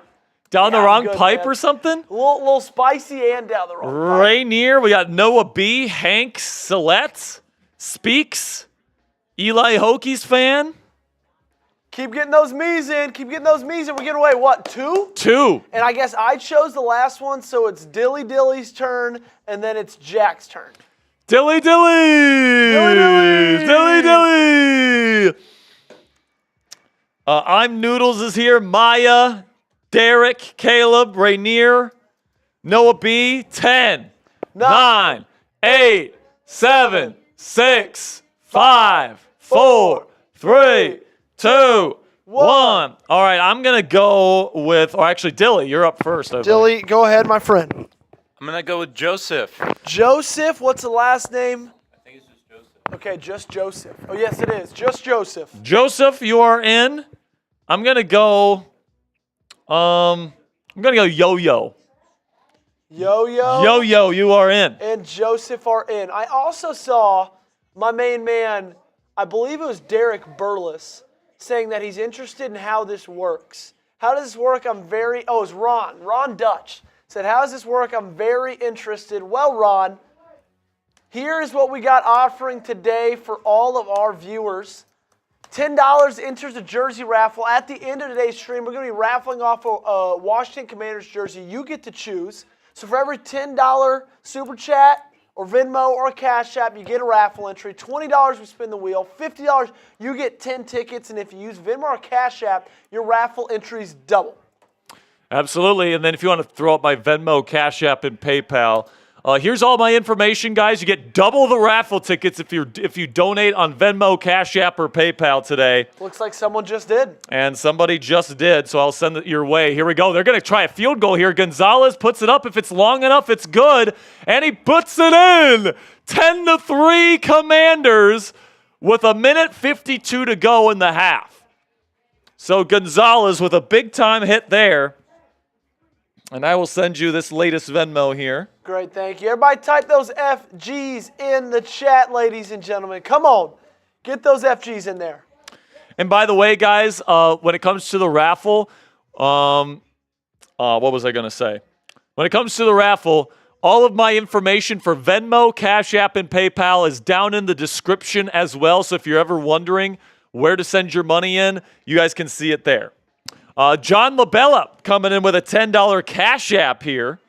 Down the wrong pipe, man, or something? A little spicy and down the wrong pipe. Rainier. We got Noah B. Hank Sillette. Speaks. Eli Hokies fan. Keep getting those me's in. Keep getting those me's in. We're giving away, what, 2? 2. And I guess I chose the last one, so it's Dilly's turn, and then it's Jack's turn. Dilly! I'm Noodles is here. Maya, Derek, Caleb, Rainier, Noah B. 10, 9, 8, 7, 6, 5, 4, 3, 2, 1. All right, I'm going to go with, or actually, Dilly, you're up first. Dilly, go ahead, my friend. I'm going to go with Joseph. Joseph, what's the last name? I think it's just Joseph. Okay, just Joseph. Oh, yes, it is. Just Joseph. Joseph, you are in. I'm going to go, Yo-Yo. Yo-Yo, you are in. And Joseph are in. I also saw my main man, I believe it was Derek Burles, saying that he's interested in how this works. How does this work? It's Ron Dutch. Said, how does this work? I'm very interested. Well, Ron, here is what we got offering today for all of our viewers. $10 enters the jersey raffle. At the end of today's stream, we're going to be raffling off a Washington Commanders jersey. You get to choose. So for every $10 Super Chat or Venmo or Cash App, you get a raffle entry. $20, we spin the wheel. $50, you get 10 tickets. And if you use Venmo or Cash App, your raffle entries double. Absolutely. And then if you want to throw up my Venmo, Cash App, and PayPal, here's all my information, guys. You get double the raffle tickets if you donate on Venmo, Cash App, or PayPal today. Looks like someone just did. And somebody just did, so I'll send it your way. Here we go. They're going to try a field goal here. Gonzalez puts it up. If it's long enough, it's good. And he puts it in. 10-3 Commanders with 1:52 to go in the half. So Gonzalez with a big-time hit there. And I will send you this latest Venmo here. Great, thank you. Everybody type those FGs in the chat, ladies and gentlemen. Come on. Get those FGs in there. And by the way, guys, when it comes to the raffle, what was I going to say? When it comes to the raffle, all of my information for Venmo, Cash App, and PayPal is down in the description as well. So if you're ever wondering where to send your money in, you guys can see it there. John LaBella coming in with a $10 Cash App here.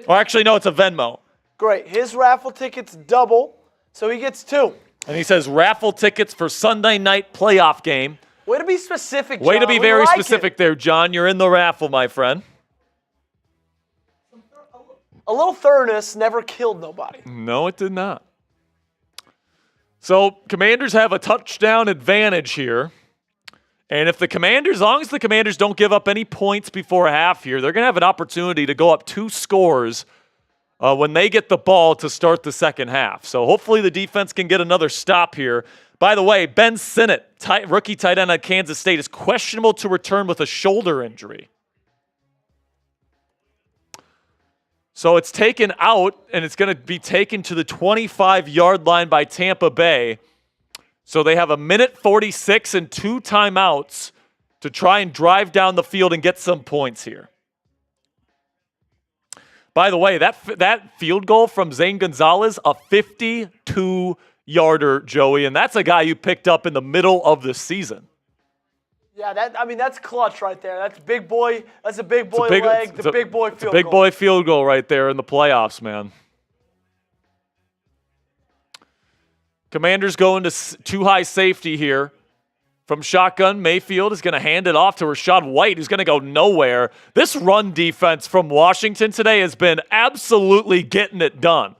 Or actually, no, it's a Venmo. Great. His raffle tickets double, so he gets 2. And he says raffle tickets for Sunday night playoff game. Way to be specific, John. Way to be We very like specific it. there, John. You're in the raffle, my friend. A little thoroughness never killed nobody. No, it did not. So, Commanders have a touchdown advantage here. And if the Commanders, as long as the Commanders don't give up any points before half here, they're going to have an opportunity to go up 2 scores when they get the ball to start the second half. So hopefully the defense can get another stop here. By the way, Ben Sinnott, rookie tight end at Kansas State, is questionable to return with a shoulder injury. So it's taken out, and it's going to be taken to the 25-yard line by Tampa Bay. So they have 1:46 and 2 timeouts to try and drive down the field and get some points here. By the way, that field goal from Zane Gonzalez, a 52-yarder, Joey, and that's a guy you picked up in the middle of the season. Yeah, that's clutch right there. That's big boy. That's a big boy leg. The big boy field goal. Big boy field goal right there in the playoffs, man. Commanders going to too high safety here. From shotgun, Mayfield is going to hand it off to Rachaad White, who's going to go nowhere. This run defense from Washington today has been absolutely getting it done.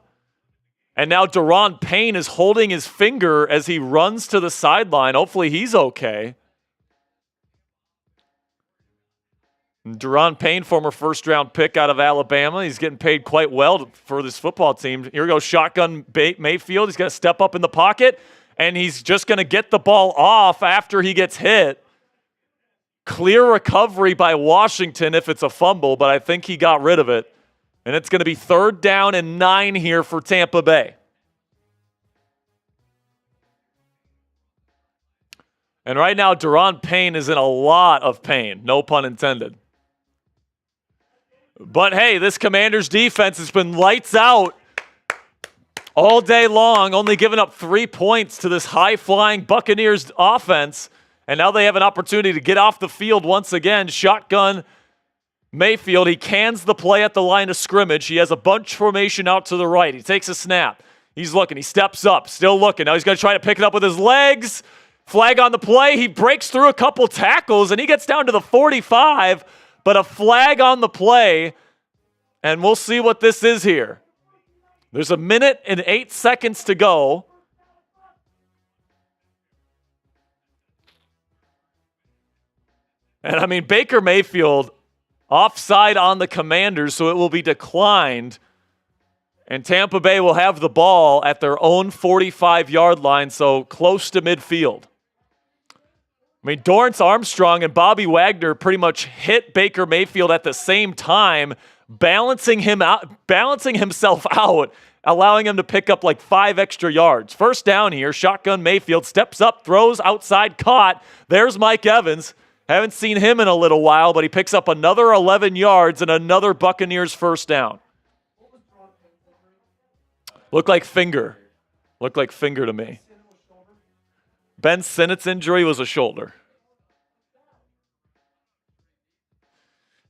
And now Daron Payne is holding his finger as he runs to the sideline. Hopefully he's okay. Daron Payne, former first-round pick out of Alabama. He's getting paid quite well for this football team. Here goes shotgun Mayfield. He's going to step up in the pocket, and he's just going to get the ball off after he gets hit. Clear recovery by Washington if it's a fumble, but I think he got rid of it. And it's going to be 3rd down and 9 here for Tampa Bay. And right now, Daron Payne is in a lot of pain. No pun intended. But hey, this Commanders defense has been lights out all day long, only giving up 3 points to this high-flying Buccaneers offense. And now they have an opportunity to get off the field once again. Shotgun Mayfield. He cans the play at the line of scrimmage. He has a bunch formation out to the right. He takes a snap. He's looking. He steps up. Still looking. Now he's going to try to pick it up with his legs. Flag on the play. He breaks through a couple tackles, and he gets down to the 45. But a flag on the play, and we'll see what this is here. There's 1 minute and 8 seconds to go. And I mean, Baker Mayfield offside on the Commanders, so it will be declined. And Tampa Bay will have the ball at their own 45-yard line, so close to midfield. I mean, Dorrance Armstrong and Bobby Wagner pretty much hit Baker Mayfield at the same time, balancing himself out, allowing him to pick up like 5 extra yards. First down here, shotgun Mayfield steps up, throws outside, caught. There's Mike Evans. Haven't seen him in a little while, but he picks up another 11 yards and another Buccaneers first down. Looked like finger. Looked like finger to me. Ben Sinnott's injury was a shoulder.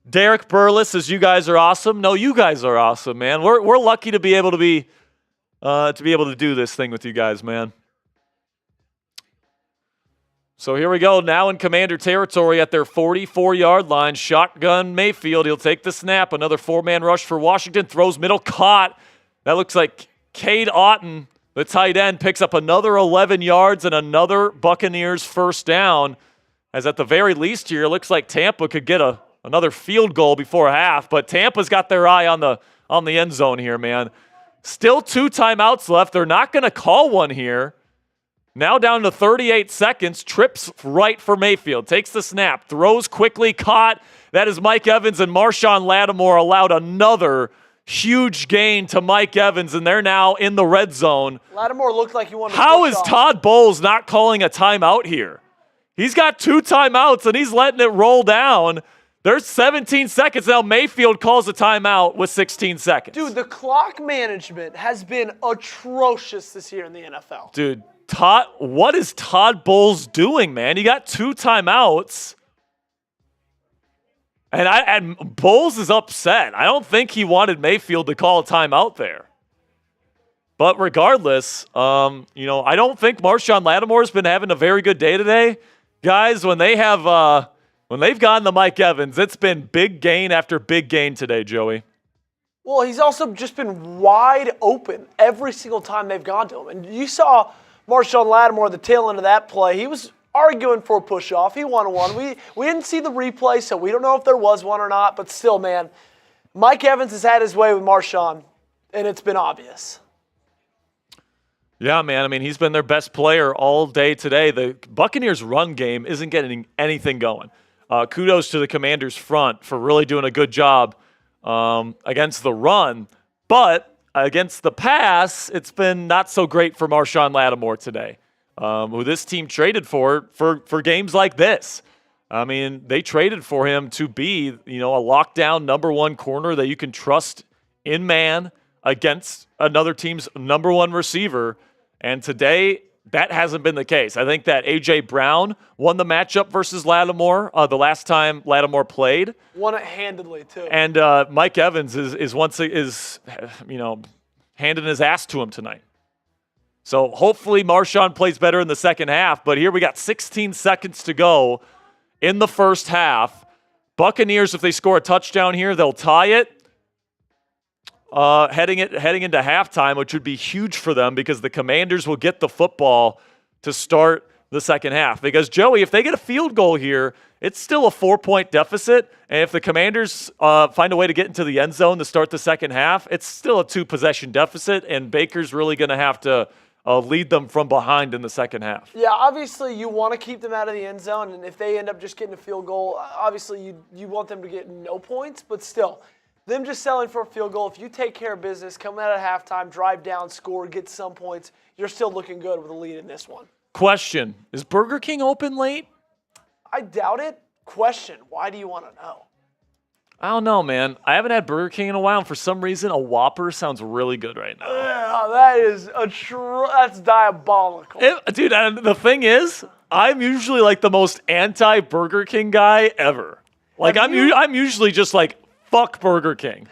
Derek Burles says, "You guys are awesome." No, you guys are awesome, man. We're lucky to be able to do this thing with you guys, man. So here we go. Now in Commander territory at their 44-yard line. Shotgun Mayfield. He'll take the snap. Another 4-man rush for Washington. Throws middle, caught. That looks like Cade Otton, the tight end, picks up another 11 yards and another Buccaneers first down. As at the very least here, it looks like Tampa could get another field goal before half, but Tampa's got their eye on the end zone here, man. Still 2 timeouts left. They're not going to call one here. Now down to 38 seconds. Trips right for Mayfield. Takes the snap. Throws quickly. Caught. That is Mike Evans, and Marshon Lattimore allowed another huge gain to Mike Evans, and they're now in the red zone. Lattimore looked like he wanted to How push is off. Todd Bowles not calling a timeout here? He's got 2 timeouts, and he's letting it roll down. There's 17 seconds. Now Mayfield calls a timeout with 16 seconds. Dude, the clock management has been atrocious this year in the NFL. Dude, what is Todd Bowles doing, man? You got 2 timeouts. And Bowles is upset. I don't think he wanted Mayfield to call a timeout there. But regardless, I don't think Marshon Lattimore's been having a very good day today. Guys, when they've gotten to Mike Evans, it's been big gain after big gain today, Joey. Well, he's also just been wide open every single time they've gone to him. And you saw Marshon Lattimore at the tail end of that play. He was arguing for a push-off. He won one. We didn't see the replay, so we don't know if there was one or not. But still, man, Mike Evans has had his way with Marshon, and it's been obvious. Yeah, man. I mean, he's been their best player all day today. The Buccaneers' run game isn't getting anything going. Kudos to the Commanders' front for really doing a good job against the run. But against the pass, it's been not so great for Marshon Lattimore today. Who this team traded for games like this. I mean, they traded for him to be, a lockdown number one corner that you can trust in man against another team's number one receiver. And today, that hasn't been the case. I think that A.J. Brown won the matchup versus Lattimore the last time Lattimore played. Won it handedly, too. And Mike Evans is handing his ass to him tonight. So hopefully Marshon plays better in the second half. But here we got 16 seconds to go in the first half. Buccaneers, if they score a touchdown here, they'll tie it. Heading into halftime, which would be huge for them because the Commanders will get the football to start the second half. Because, Joey, if they get a field goal here, it's still a 4-point deficit. And if the Commanders find a way to get into the end zone to start the second half, it's still a 2-possession deficit, and Baker's really going to have to lead them from behind in the second half. Yeah, obviously you want to keep them out of the end zone, and if they end up just getting a field goal, obviously you want them to get no points, but still, them just selling for a field goal, if you take care of business, come out at halftime, drive down, score, get some points, you're still looking good with a lead in this one. Question, is Burger King open late? I doubt it. Question, why do you want to know? I don't know, man. I haven't had Burger King in a while, and for some reason, a Whopper sounds really good right now. Yeah, that is that's diabolical. Dude, and the thing is, I'm usually like the most anti-Burger King guy ever. Like, I'm usually just like, fuck Burger King.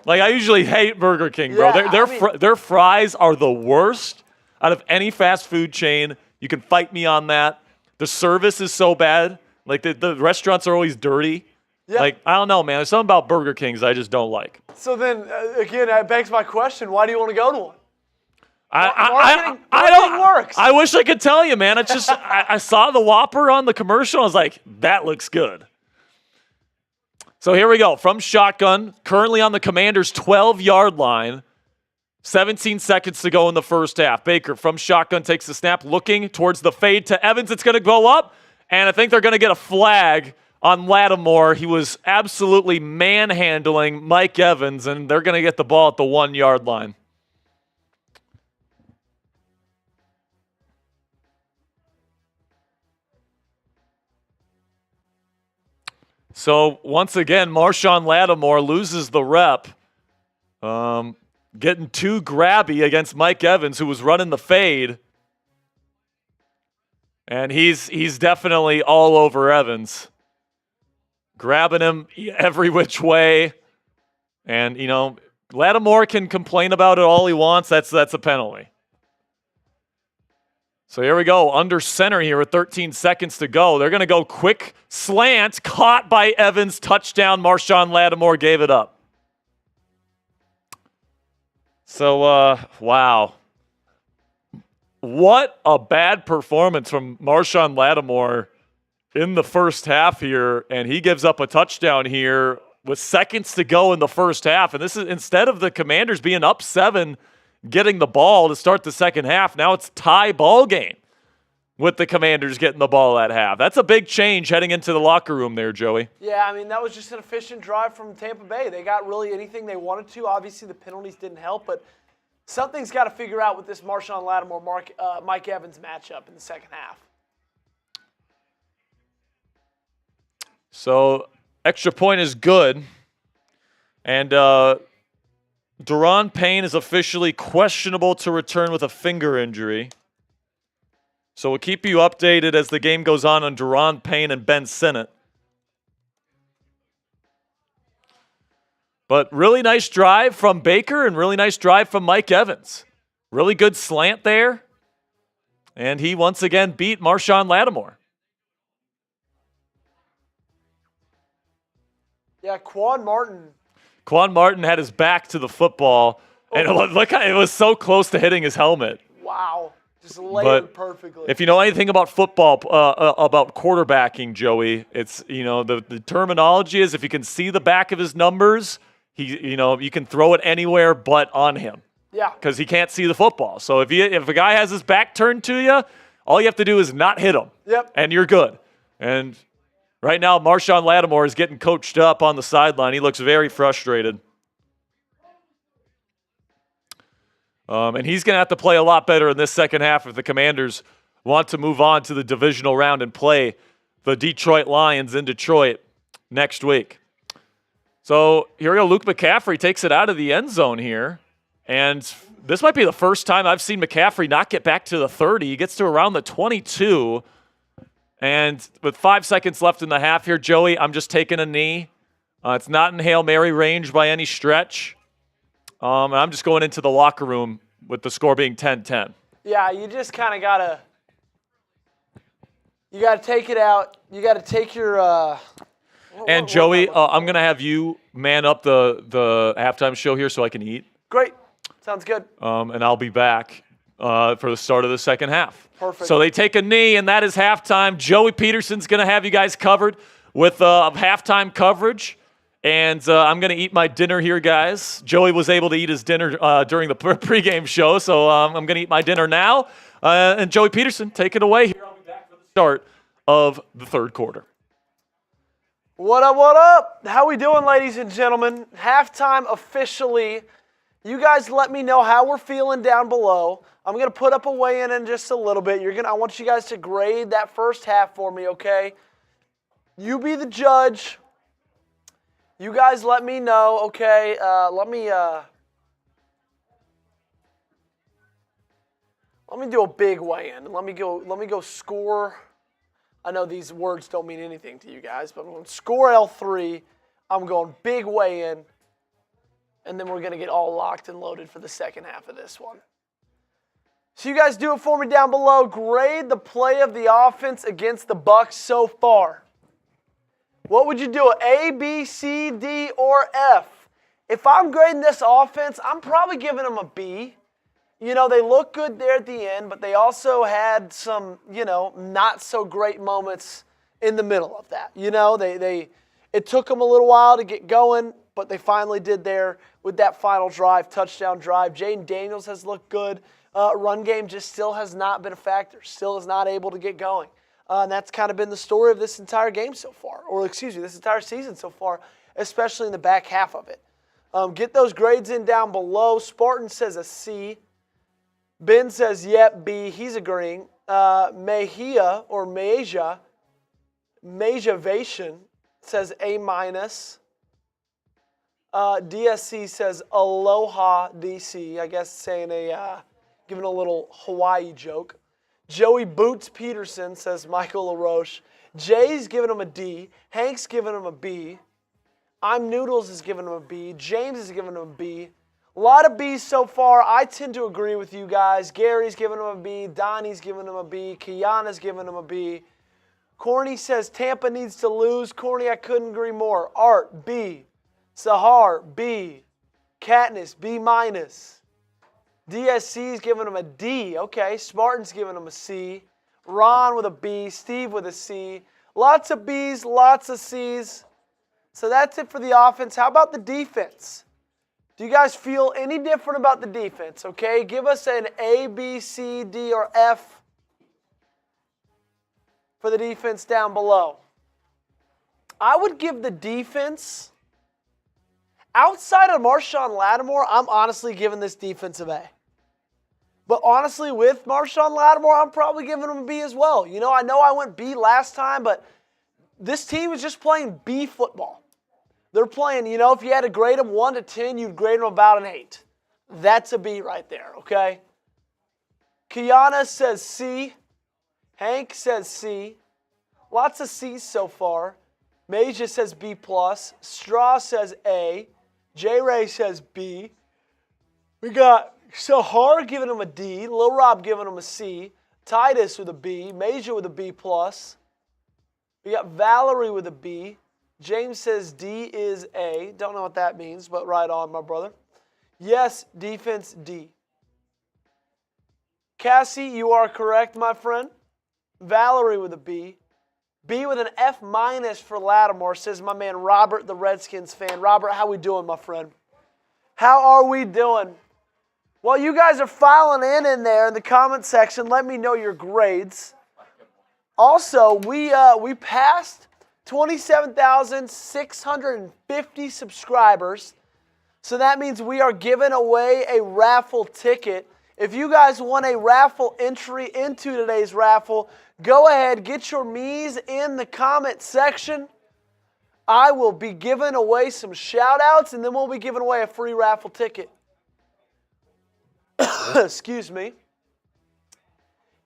Like, I usually hate Burger King, bro. Yeah, their fries are the worst out of any fast food chain. You can fight me on that. The service is so bad. Like, the restaurants are always dirty. Yep. Like, I don't know, man. There's something about Burger Kings I just don't like. So then, again, that begs my question. Why do you want to go to one? Marketing works. I wish I could tell you, man. It's just, I saw the Whopper on the commercial. I was like, that looks good. So here we go. From shotgun, currently on the Commanders' 12-yard line. 17 seconds to go in the first half. Baker from shotgun takes the snap, looking towards the fade to Evans. It's going to go up, and I think they're going to get a flag on Lattimore. He was absolutely manhandling Mike Evans, and they're going to get the ball at the 1-yard line. So, once again, Marshon Lattimore loses the rep. Getting too grabby against Mike Evans, who was running the fade. And he's definitely all over Evans. Grabbing him every which way. And, Lattimore can complain about it all he wants. That's a penalty. So here we go, under center here with 13 seconds to go. They're going to go quick slant, caught by Evans, touchdown. Marshon Lattimore gave it up. So, wow. What a bad performance from Marshon Lattimore in the first half here, and he gives up a touchdown here with seconds to go in the first half. And this is instead of the Commanders being up 7, getting the ball to start the second half, now it's tie ball game with the Commanders getting the ball at half. That's a big change heading into the locker room there, Joey. Yeah, I mean, that was just an efficient drive from Tampa Bay. They got really anything they wanted to. Obviously, the penalties didn't help, but something's got to figure out with this Marshon Lattimore, Mike Evans matchup in the second half. So, extra point is good. And Daron Payne is officially questionable to return with a finger injury. So we'll keep you updated as the game goes on Daron Payne and Ben Sinnott. But really nice drive from Baker and really nice drive from Mike Evans. Really good slant there. And he once again beat Marshon Lattimore. Yeah, Quan Martin had his back to the football, and it was so close to hitting his helmet. Wow. Just layered perfectly. If you know anything about football, about quarterbacking, Joey, it's, the terminology is if you can see the back of his numbers, you can throw it anywhere but on him. Yeah. Because he can't see the football. So if a guy has his back turned to you, all you have to do is not hit him. Yep. And you're good. And right now, Marshon Lattimore is getting coached up on the sideline. He looks very frustrated. And he's going to have to play a lot better in this second half if the Commanders want to move on to the divisional round and play the Detroit Lions in Detroit next week. So here we go. Luke McCaffrey takes it out of the end zone here. And this might be the first time I've seen McCaffrey not get back to the 30. He gets to around the 22. And with 5 seconds left in the half here, Joey, I'm just taking a knee. It's not in Hail Mary range by any stretch. And I'm just going into the locker room with the score being 10-10. Yeah, you just kind of got to take it out. You got to take your and Joey, I'm going to have you man up the halftime show here so I can eat. Great. Sounds good. And I'll be back for the start of the second half. Perfect. So they take a knee, and that is halftime. Joey Petersen's going to have you guys covered with halftime coverage. And I'm going to eat my dinner here, guys. Joey was able to eat his dinner during the pregame show, so I'm going to eat my dinner now. And Joey Petersen, take it away here. I'll be back for the start of the third quarter. What up, what up? How we doing, ladies and gentlemen? Halftime officially. You guys let me know how we're feeling down below. I'm going to put up a weigh-in in just a little bit. I want you guys to grade that first half for me, okay? You be the judge. You guys let me know, okay? Let me do a big weigh-in. Let me go score. I know these words don't mean anything to you guys, but I'm going to score L3. I'm going big weigh-in. And then we're going to get all locked and loaded for the second half of this one. So you guys do it for me down below. Grade the play of the offense against the Bucs so far. What would you do? A, B, C, D, or F? If I'm grading this offense, I'm probably giving them a B. They look good there at the end, but they also had some, not so great moments in the middle of that. It took them a little while to get going, but they finally did there with that final drive, touchdown drive. Jayden Daniels has looked good. Run game just still has not been a factor, still is not able to get going. And that's kind of been the story of this entire game so far, this entire season so far, especially in the back half of it. Get those grades in down below. Spartan says a C. Ben says, yep, B. He's agreeing. Mejia or Mejavation says A-. DSC says Aloha DC. I guess saying giving a little Hawaii joke. Joey Boots Petersen says Michael LaRoche. Jay's giving him a D. Hank's giving him a B. I'm Noodles is giving him a B. James is giving him a B. A lot of B's so far. I tend to agree with you guys. Gary's giving him a B. Donnie's giving him a B. Kiana's giving him a B. Corny says Tampa needs to lose. Corny, I couldn't agree more. Art, B. Sahar, B. Katniss, B-. DSC's giving him a D. Okay, Spartan's giving him a C. Ron with a B. Steve with a C. Lots of B's, lots of C's. So that's it for the offense. How about the defense? Do you guys feel any different about the defense? Okay, give us an A, B, C, D, or F for the defense down below. I would give the defense, outside of Marshon Lattimore, I'm honestly giving this defensive A. But honestly, with Marshon Lattimore, I'm probably giving him a B as well. I know I went B last time, but this team is just playing B football. They're playing, if you had to grade them 1 to 10, you'd grade them about an 8. That's a B right there, okay? Kiana says C. Hank says C. Lots of C's so far. Major says B+. Straw says A. J. Ray says B. We got Sahar giving him a D. Lil Rob giving him a C. Titus with a B. Major with a B+. We got Valerie with a B. James says D is A. Don't know what that means, but right on, my brother. Yes, defense D. Cassie, you are correct, my friend. Valerie with a B. B with an F- for Lattimore, says my man Robert, the Redskins fan. Robert, how we doing, my friend? How are we doing? Well, you guys are filing in there in the comment section. Let me know your grades. Also, we passed 27,650 subscribers. So that means we are giving away a raffle ticket. If you guys want a raffle entry into today's raffle, go ahead, get your me's in the comment section. I will be giving away some shout-outs, and then we'll be giving away a free raffle ticket. Excuse me.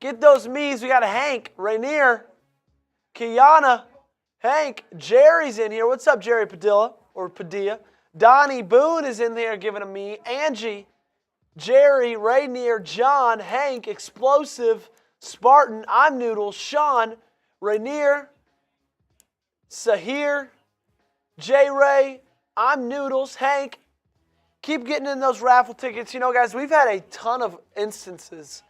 Get those me's. We got a Hank, Rainier, Kiana, Hank, Jerry's in here. What's up, Jerry Padilla? Donnie Boone is in there giving a me. Angie, Jerry, Rainier, John, Hank, Explosive, Spartan, I'm Noodles, Sean, Rainier, Sahir, J. Ray, I'm Noodles, Hank. Keep getting in those raffle tickets. You know, guys, we've had a ton of instances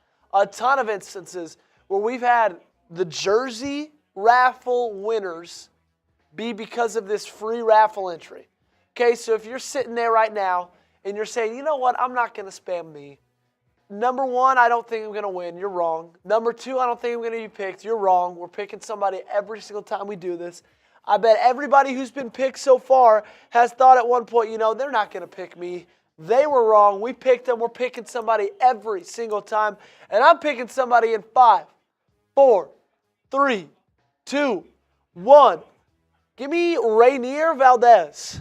where we've had the jersey raffle winners be because of this free raffle entry. Okay, so if you're sitting there right now and you're saying, you know what, I'm not going to spam me. Number one, I don't think I'm going to win. You're wrong. Number two, I don't think I'm going to be picked. You're wrong. We're picking somebody every single time we do this. I bet everybody who's been picked so far has thought at one point, you know, they're not going to pick me. They were wrong. We picked them. We're picking somebody every single time. And I'm picking somebody in 5, 4, 3, 2, 1. Give me Rainier Valdez.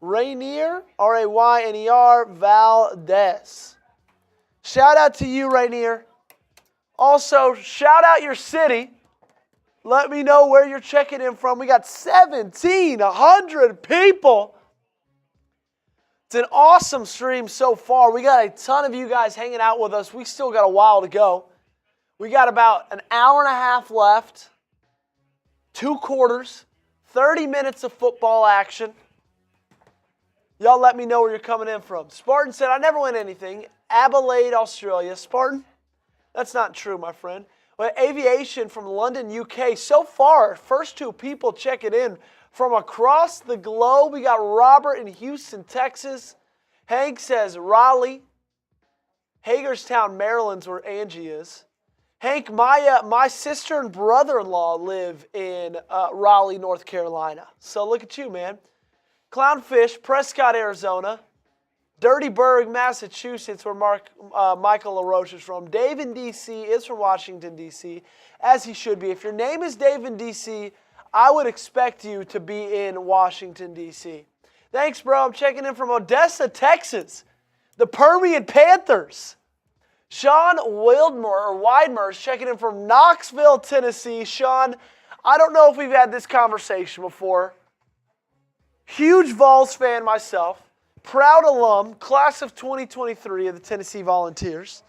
Rainier, R-A-Y-N-E-R, Valdez. Shout out to you, Rainier. Also, shout out your city. Let me know where you're checking in from. We got 1,700 people. It's an awesome stream so far. We got a ton of you guys hanging out with us. We still got a while to go. We got about an hour and a half left. 2 quarters. 30 minutes of football action. Y'all let me know where you're coming in from. Spartan said, I never win anything. Adelaide, Australia. Spartan? That's not true, my friend. Well, Aviation from London, UK. So far, first 2 people checking in from across the globe. We got Robert in Houston, Texas. Hank says Raleigh. Hagerstown, Maryland's where Angie is. Hank, my sister and brother-in-law live in Raleigh, North Carolina. So look at you, man. Clownfish, Prescott, Arizona. Dirtyburg, Massachusetts, where Michael LaRoche is from. Dave in D.C. is from Washington, D.C., as he should be. If your name is Dave in D.C., I would expect you to be in Washington, D.C. Thanks, bro. I'm checking in from Odessa, Texas. The Permian Panthers. Sean Widmer is checking in from Knoxville, Tennessee. Sean, I don't know if we've had this conversation before. Huge Vols fan myself. Proud alum, class of 2023 of the Tennessee Volunteers.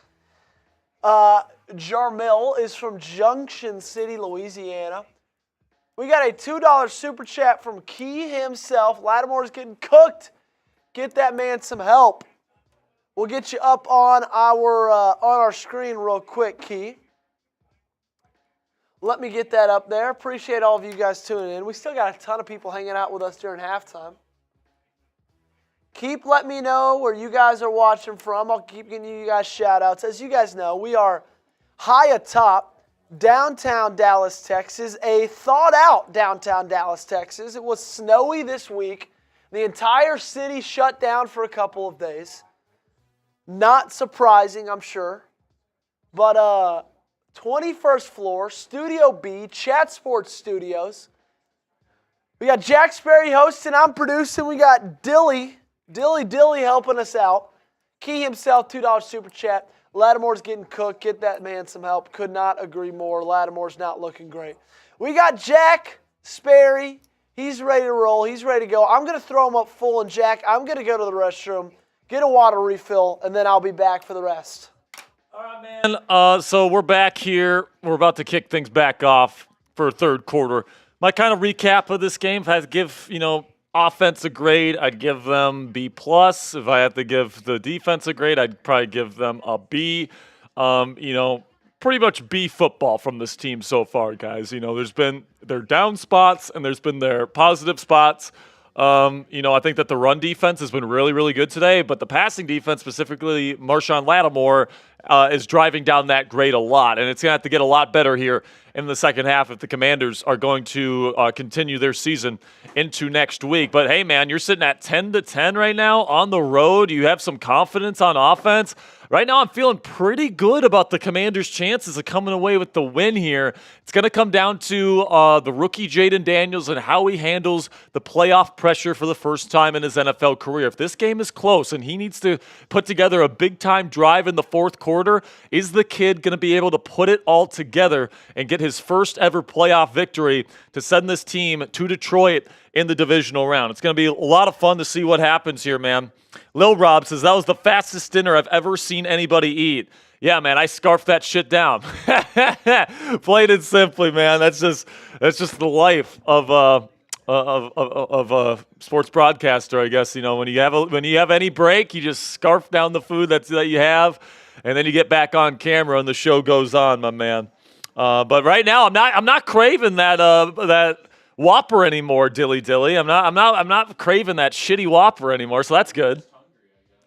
Jarmel is from Junction City, Louisiana. We got a $2 super chat from Key himself. Lattimore's getting cooked. Get that man some help. We'll get you up on our screen real quick, Key. Let me get that up there. Appreciate all of you guys tuning in. We still got a ton of people hanging out with us during halftime. Keep letting me know where you guys are watching from. I'll keep giving you guys shout-outs. As you guys know, we are high atop downtown Dallas, Texas, a thought-out downtown Dallas, Texas. It was snowy this week. The entire city shut down for a couple of days. Not surprising, I'm sure. But 21st floor, Studio B, Chat Sports Studios. We got Jack Sperry hosting. I'm producing. We got Dilly helping us out. Key himself, $2 super chat. Lattimore's getting cooked. Get that man some help. Could not agree more. Lattimore's not looking great. We got Jack Sperry He's ready to roll. He's ready to go. I'm going to throw him up full, and Jack, I'm going to go to the restroom, get a water refill, and then I'll be back for the rest. All right, man. So we're back here. We're about to kick things back off for third quarter. My kind of recap of this game, if I had to give, offense a grade, I'd give them B+. If I had to give the defense a grade, I'd probably give them a B. Pretty much B football from this team so far, guys. There's been their down spots and there's been their positive spots. I think that the run defense has been really, really good today, but the passing defense, specifically Marshon Lattimore, is driving down that grade a lot, and it's going to have to get a lot better here in the second half if the Commanders are going to continue their season into next week. But, hey, man, you're sitting at 10-10 right now on the road. You have some confidence on offense. Right now I'm feeling pretty good about the Commanders' chances of coming away with the win here. It's going to come down to the rookie Jayden Daniels and how he handles the playoff pressure for the first time in his NFL career. If this game is close and he needs to put together a big-time drive in the fourth quarter, is the kid going to be able to put it all together and get his first ever playoff victory to send this team to Detroit in the divisional round? It's going to be a lot of fun to see what happens here, man. Lil Rob says, that was the fastest dinner I've ever seen anybody eat. Yeah, man, I scarfed that shit down. Plain and simply, man. That's just the life of a sports broadcaster, I guess. When you have any break, you just scarf down the food that you have, and then you get back on camera and the show goes on, my man. But right now, I'm not craving that Whopper anymore, dilly. I'm not craving that shitty Whopper anymore, so that's good.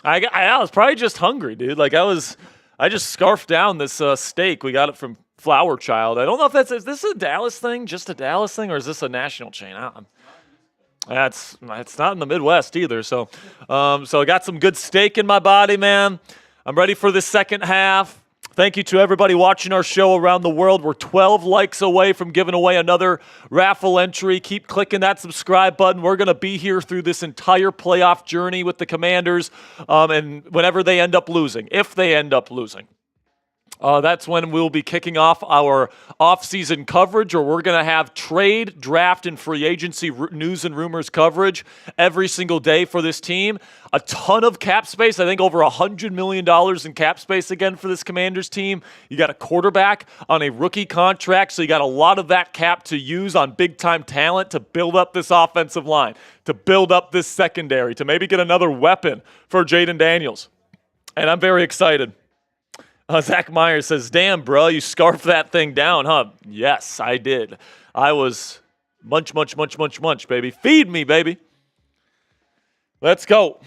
I was probably just hungry, dude. I just scarfed down this steak. We got it from Flower Child. I don't know if is this a Dallas thing, just a Dallas thing, or is this a national chain? It's not in the Midwest either. So I got some good steak in my body, man. I'm ready for the second half. Thank you to everybody watching our show around the world. We're 12 likes away from giving away another raffle entry. Keep clicking that subscribe button. We're going to be here through this entire playoff journey with the Commanders, and whenever they end up losing, if they end up losing. That's when we'll be kicking off our off-season coverage, or we're going to have trade, draft, and free agency news and rumors coverage every single day for this team. A ton of cap space. I think over $100 million in cap space again for this Commanders team. You got a quarterback on a rookie contract, so you got a lot of that cap to use on big-time talent to build up this offensive line, to build up this secondary, to maybe get another weapon for Jayden Daniels. And I'm very excited. Zach Myers says, damn, bro, you scarfed that thing down, huh? Yes, I did. I was munch, baby. Feed me, baby. Let's go.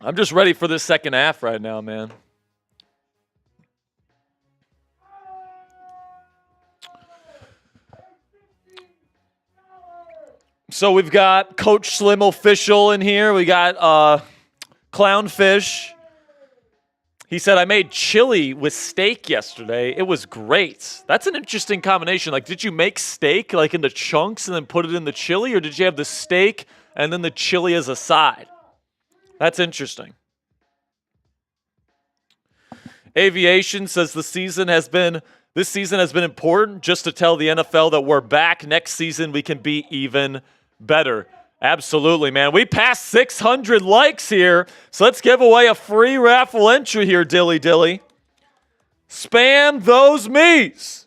I'm just ready for this second half right now, man. So we've got Coach Slim Official in here. We got Clownfish. He said, I made chili with steak yesterday. It was great. That's an interesting combination. Did you make steak in the chunks and then put it in the chili, or did you have the steak and then the chili as a side? That's interesting. Aviation says this season has been important just to tell the NFL that we're back. Next season we can be even better. Absolutely, man. We passed 600 likes here, so let's give away a free raffle entry here, dilly. Spam those me's.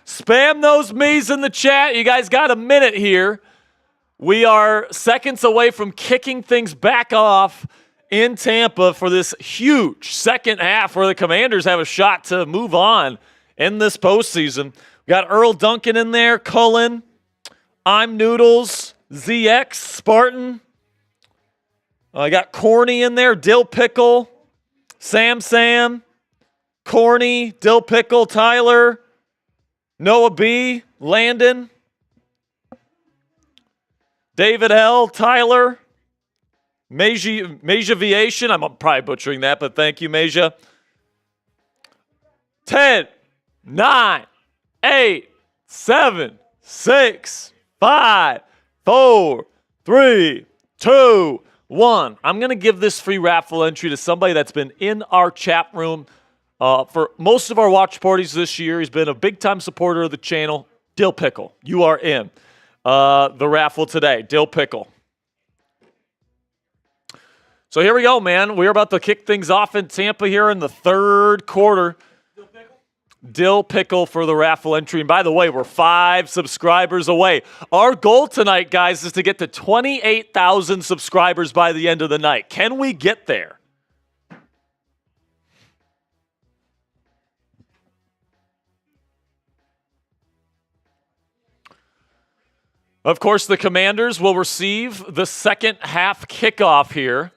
Spam those me's in the chat. You guys got a minute here. We are seconds away from kicking things back off in Tampa for this huge second half where the Commanders have a shot to move on in this postseason. We got Earl Duncan in there, Cullen, I'm Noodles, ZX, Spartan. I got Corny in there, Dill Pickle, Sam, Corny, Dill Pickle, Tyler, Noah B, Landon, David L, Tyler, Meja Viation. I'm probably butchering that, but thank you, Meja. 10, 9, 8, 7, 6, 5, 4, 3, 2, 1. I'm going to give this free raffle entry to somebody that's been in our chat room For most of our watch parties this year, he's been a big-time supporter of the channel. Dill Pickle, you are in the raffle today. Dill Pickle. So here we go, man. We're about to kick things off in Tampa here in the third quarter. Dill Pickle for the raffle entry. And by the way, we're 5 subscribers away. Our goal tonight, guys, is to get to 28,000 subscribers by the end of the night. Can we get there? Of course, the Commanders will receive the second half kickoff here.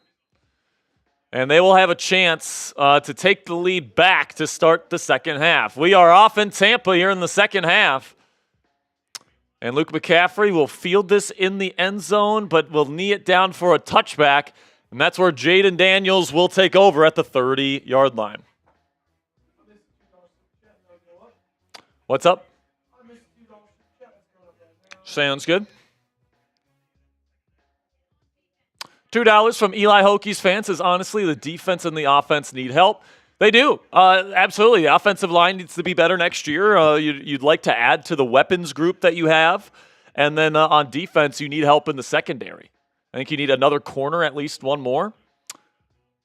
And they will have a chance to take the lead back to start the second half. We are off in Tampa here in the second half. And Luke McCaffrey will field this in the end zone, but will knee it down for a touchback. And that's where Jayden Daniels will take over at the 30-yard line. What's up? Sounds good. $2 from Eli Hokies fans says, honestly, the defense and the offense need help. They do. Absolutely. The offensive line needs to be better next year. You'd like to add to the weapons group that you have. And then on defense, you need help in the secondary. I think you need another corner, at least one more.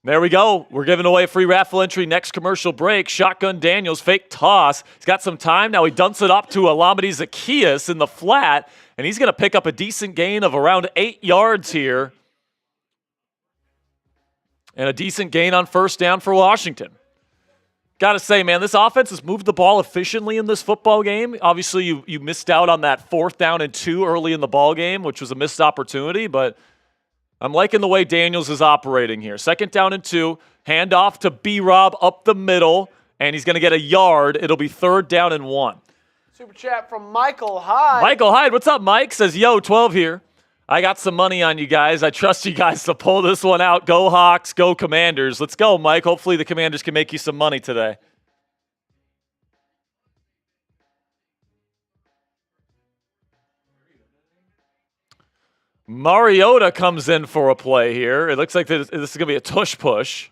There we go. We're giving away a free raffle entry next commercial break. Shotgun Daniels, fake toss. He's got some time. Now he dunks it up to Alameda Zacchaeus in the flat, and he's going to pick up a decent gain of around 8 yards here. And a decent gain on first down for Washington. Got to say, man, this offense has moved the ball efficiently in this football game. Obviously, you missed out on that 4th down and 2 early in the ball game, which was a missed opportunity, but I'm liking the way Daniels is operating here. 2nd down and 2, handoff to B-Rob up the middle, and he's going to get a yard. It'll be 3rd down and 1. Super chat from Michael Hyde. Michael Hyde, what's up, Mike? Says, yo, 12 here. I got some money on you guys. I trust you guys to pull this one out. Go Hawks, go Commanders. Let's go, Mike. Hopefully the Commanders can make you some money today. Mariota comes in for a play here. It looks like this is going to be a tush push.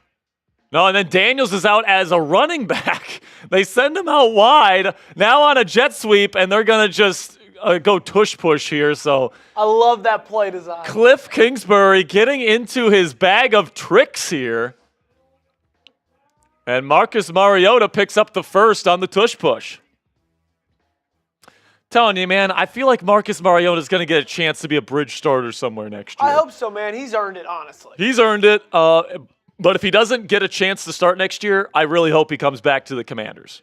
No, and then Daniels is out as a running back. They send him out wide, now on a jet sweep, and they're going to just go tush push here. So I love that play design. Cliff Kingsbury getting into his bag of tricks here. And Marcus Mariota picks up the first on the tush push. Telling you, man, I feel like Marcus Mariota is going to get a chance to be a bridge starter somewhere next year. I hope so, man. He's earned it, honestly. He's earned it. But if he doesn't get a chance to start next year, I really hope he comes back to the Commanders.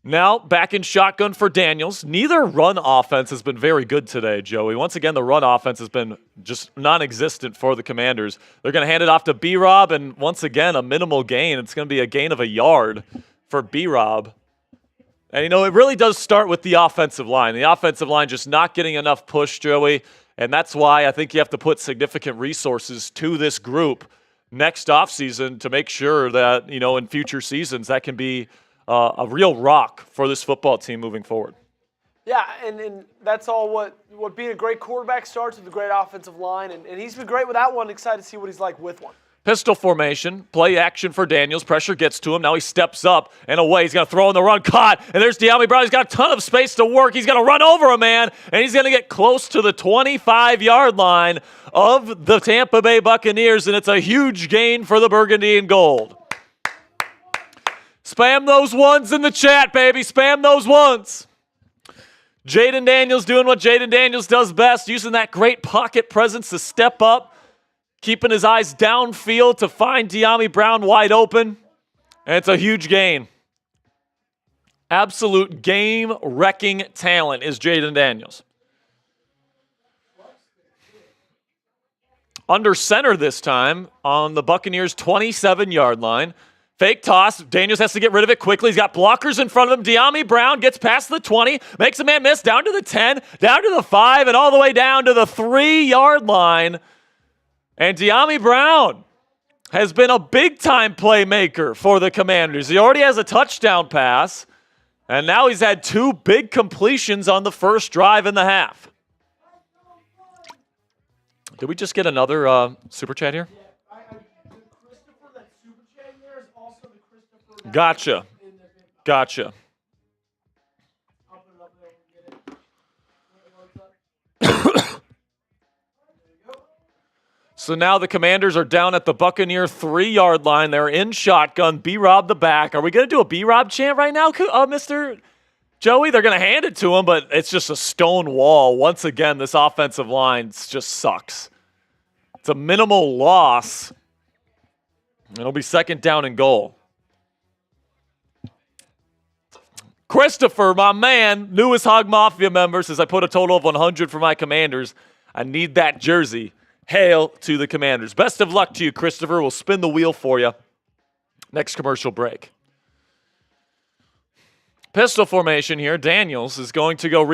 Now, back in shotgun for Daniels. Neither run offense has been very good today, Joey. Once again, the run offense has been just non-existent for the Commanders. They're going to hand it off to B-Rob, and once again, a minimal gain. It's going to be a gain of a yard for B-Rob. And, you know, it really does start with the offensive line. The offensive line just not getting enough push, Joey, and that's why I think you have to put significant resources to this group next offseason to make sure that, you know, in future seasons that can be a real rock for this football team moving forward. Yeah, and that's all what being a great quarterback starts with a great offensive line, and he's been great without one. Excited to see what he's like with one. Pistol formation, play action for Daniels. Pressure gets to him. Now he steps up and away. He's going to throw in the run. Caught. And there's De'Ami Brown. He's got a ton of space to work. He's going to run over a man, and he's going to get close to the 25-yard line of the Tampa Bay Buccaneers, and it's a huge gain for the Burgundy and Gold. Spam those ones in the chat, baby. Spam those ones. Jayden Daniels doing what Jayden Daniels does best, using that great pocket presence to step up, keeping his eyes downfield to find De'Ami Brown wide open, and it's a huge gain. Absolute game-wrecking talent is Jayden Daniels. Under center this time on the Buccaneers' 27-yard line. Fake toss. Daniels has to get rid of it quickly. He's got blockers in front of him. De'Ami Brown gets past the 20, makes a man miss, down to the 10, down to the 5, and all the way down to the 3-yard line. And De'Ami Brown has been a big-time playmaker for the Commanders. He already has a touchdown pass, and now he's had 2 big completions on the first drive in the half. Did we just get another super chat here? Gotcha. So now the Commanders are down at the Buccaneer 3-yard line. They're in shotgun. B-Rob the back. Are we going to do a B-Rob chant right now, Mr. Joey? They're going to hand it to him, but it's just a stone wall. Once again, this offensive line just sucks. It's a minimal loss. It'll be 2nd down and goal. Christopher, my man, newest Hog Mafia member, says I put a total of 100 for my Commanders. I need that jersey. Hail to the Commanders. Best of luck to you, Christopher. We'll spin the wheel for you. Next commercial break. Pistol formation here. Daniels is going to go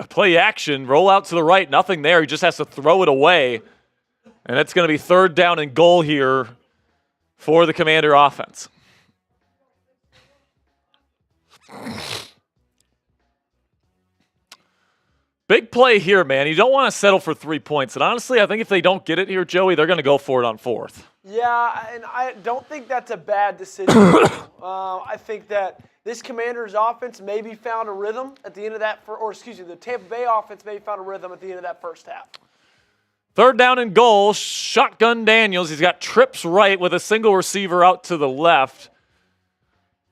play action, roll out to the right. Nothing there. He just has to throw it away. And it's going to be 3rd down and goal here for the Commander offense. Big play here, man. You don't want to settle for 3 points. And honestly, I think if they don't get it here, Joey, they're going to go for it on 4th. Yeah, and I don't think that's a bad decision. I think that this Commanders offense maybe found a rhythm at the end of that, the Tampa Bay offense maybe found a rhythm at the end of that first half. 3rd down and goal. Shotgun Daniels. He's got trips right with a single receiver out to the left.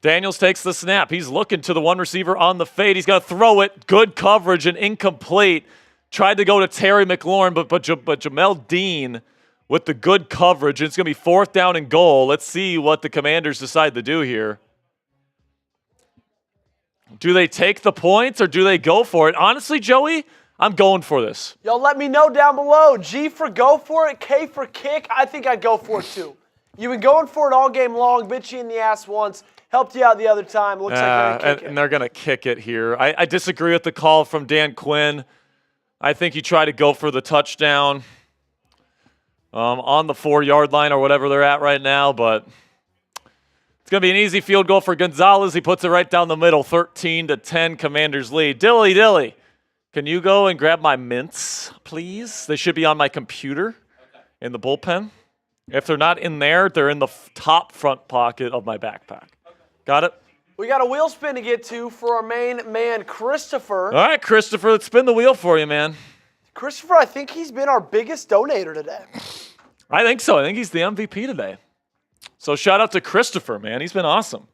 Daniels takes the snap. He's looking to the one receiver on the fade. He's going to throw it. Good coverage and incomplete. Tried to go to Terry McLaurin, but Jamel Dean with the good coverage. It's going to be 4th down and goal. Let's see what the Commanders decide to do here. Do they take the points or do they go for it? Honestly, Joey, I'm going for this. Y'all let me know down below. G for go for it, K for kick. I think I'd go for it too. You've been going for it all game long, bit you in the ass once. Helped you out the other time. Looks like they're going to kick it. And they're going to kick it here. I disagree with the call from Dan Quinn. I think he tried to go for the touchdown on the 4-yard line or whatever they're at right now. But it's going to be an easy field goal for Gonzalez. He puts it right down the middle. 13-10, Commanders lead. Dilly, can you go and grab my mints, please? They should be on my computer in the bullpen. If they're not in there, they're in the top front pocket of my backpack. Got it? We got a wheel spin to get to for our main man, Christopher. All right, Christopher, let's spin the wheel for you, man. Christopher, I think he's been our biggest donator today. I think so. I think he's the MVP today. So shout out to Christopher, man. He's been awesome.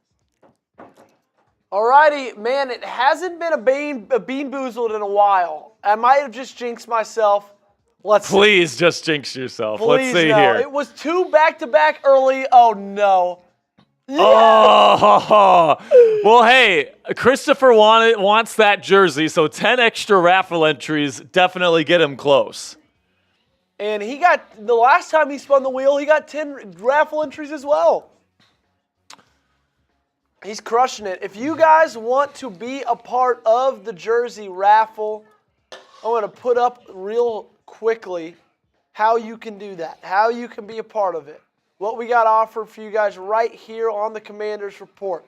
All righty, man, it hasn't been a bean boozled in a while. I might have just jinxed myself. Please just jinx yourself. Let's see no. here. It was 2 back-to-back early. Oh, no. Yeah. Oh, well, hey, Christopher wants that jersey, so 10 extra raffle entries definitely get him close. And he got, the last time he spun the wheel, he got 10 raffle entries as well. He's crushing it. If you guys want to be a part of the jersey raffle, I'm going to put up real quickly how you can do that, how you can be a part of it. What we got offered for you guys right here on the Commanders Report.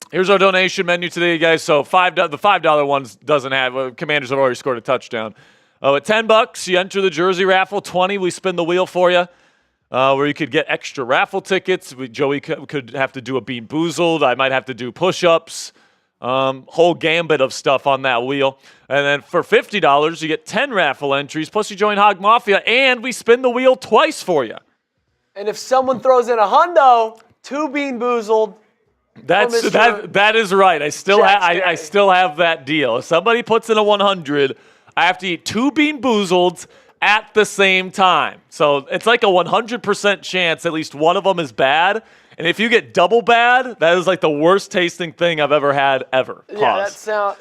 Here's our donation menu today, guys. So the $5 ones doesn't have. Commanders have already scored a touchdown. At $10, you enter the jersey raffle. $20, we spin the wheel for you, where you could get extra raffle tickets. Joey could have to do a Bean Boozled. I might have to do push-ups. Whole gambit of stuff on that wheel. And then for $50, you get 10 raffle entries, plus you join Hog Mafia, and we spin the wheel twice for you. And if someone throws in a hundo, 2 Bean Boozled. That is right. I still have that deal. If somebody puts in a 100, I have to eat 2 Bean Boozleds at the same time. So it's like a 100% chance at least one of them is bad. And if you get double bad, that is like the worst tasting thing I've ever had ever. Pause. Yeah, that sounds.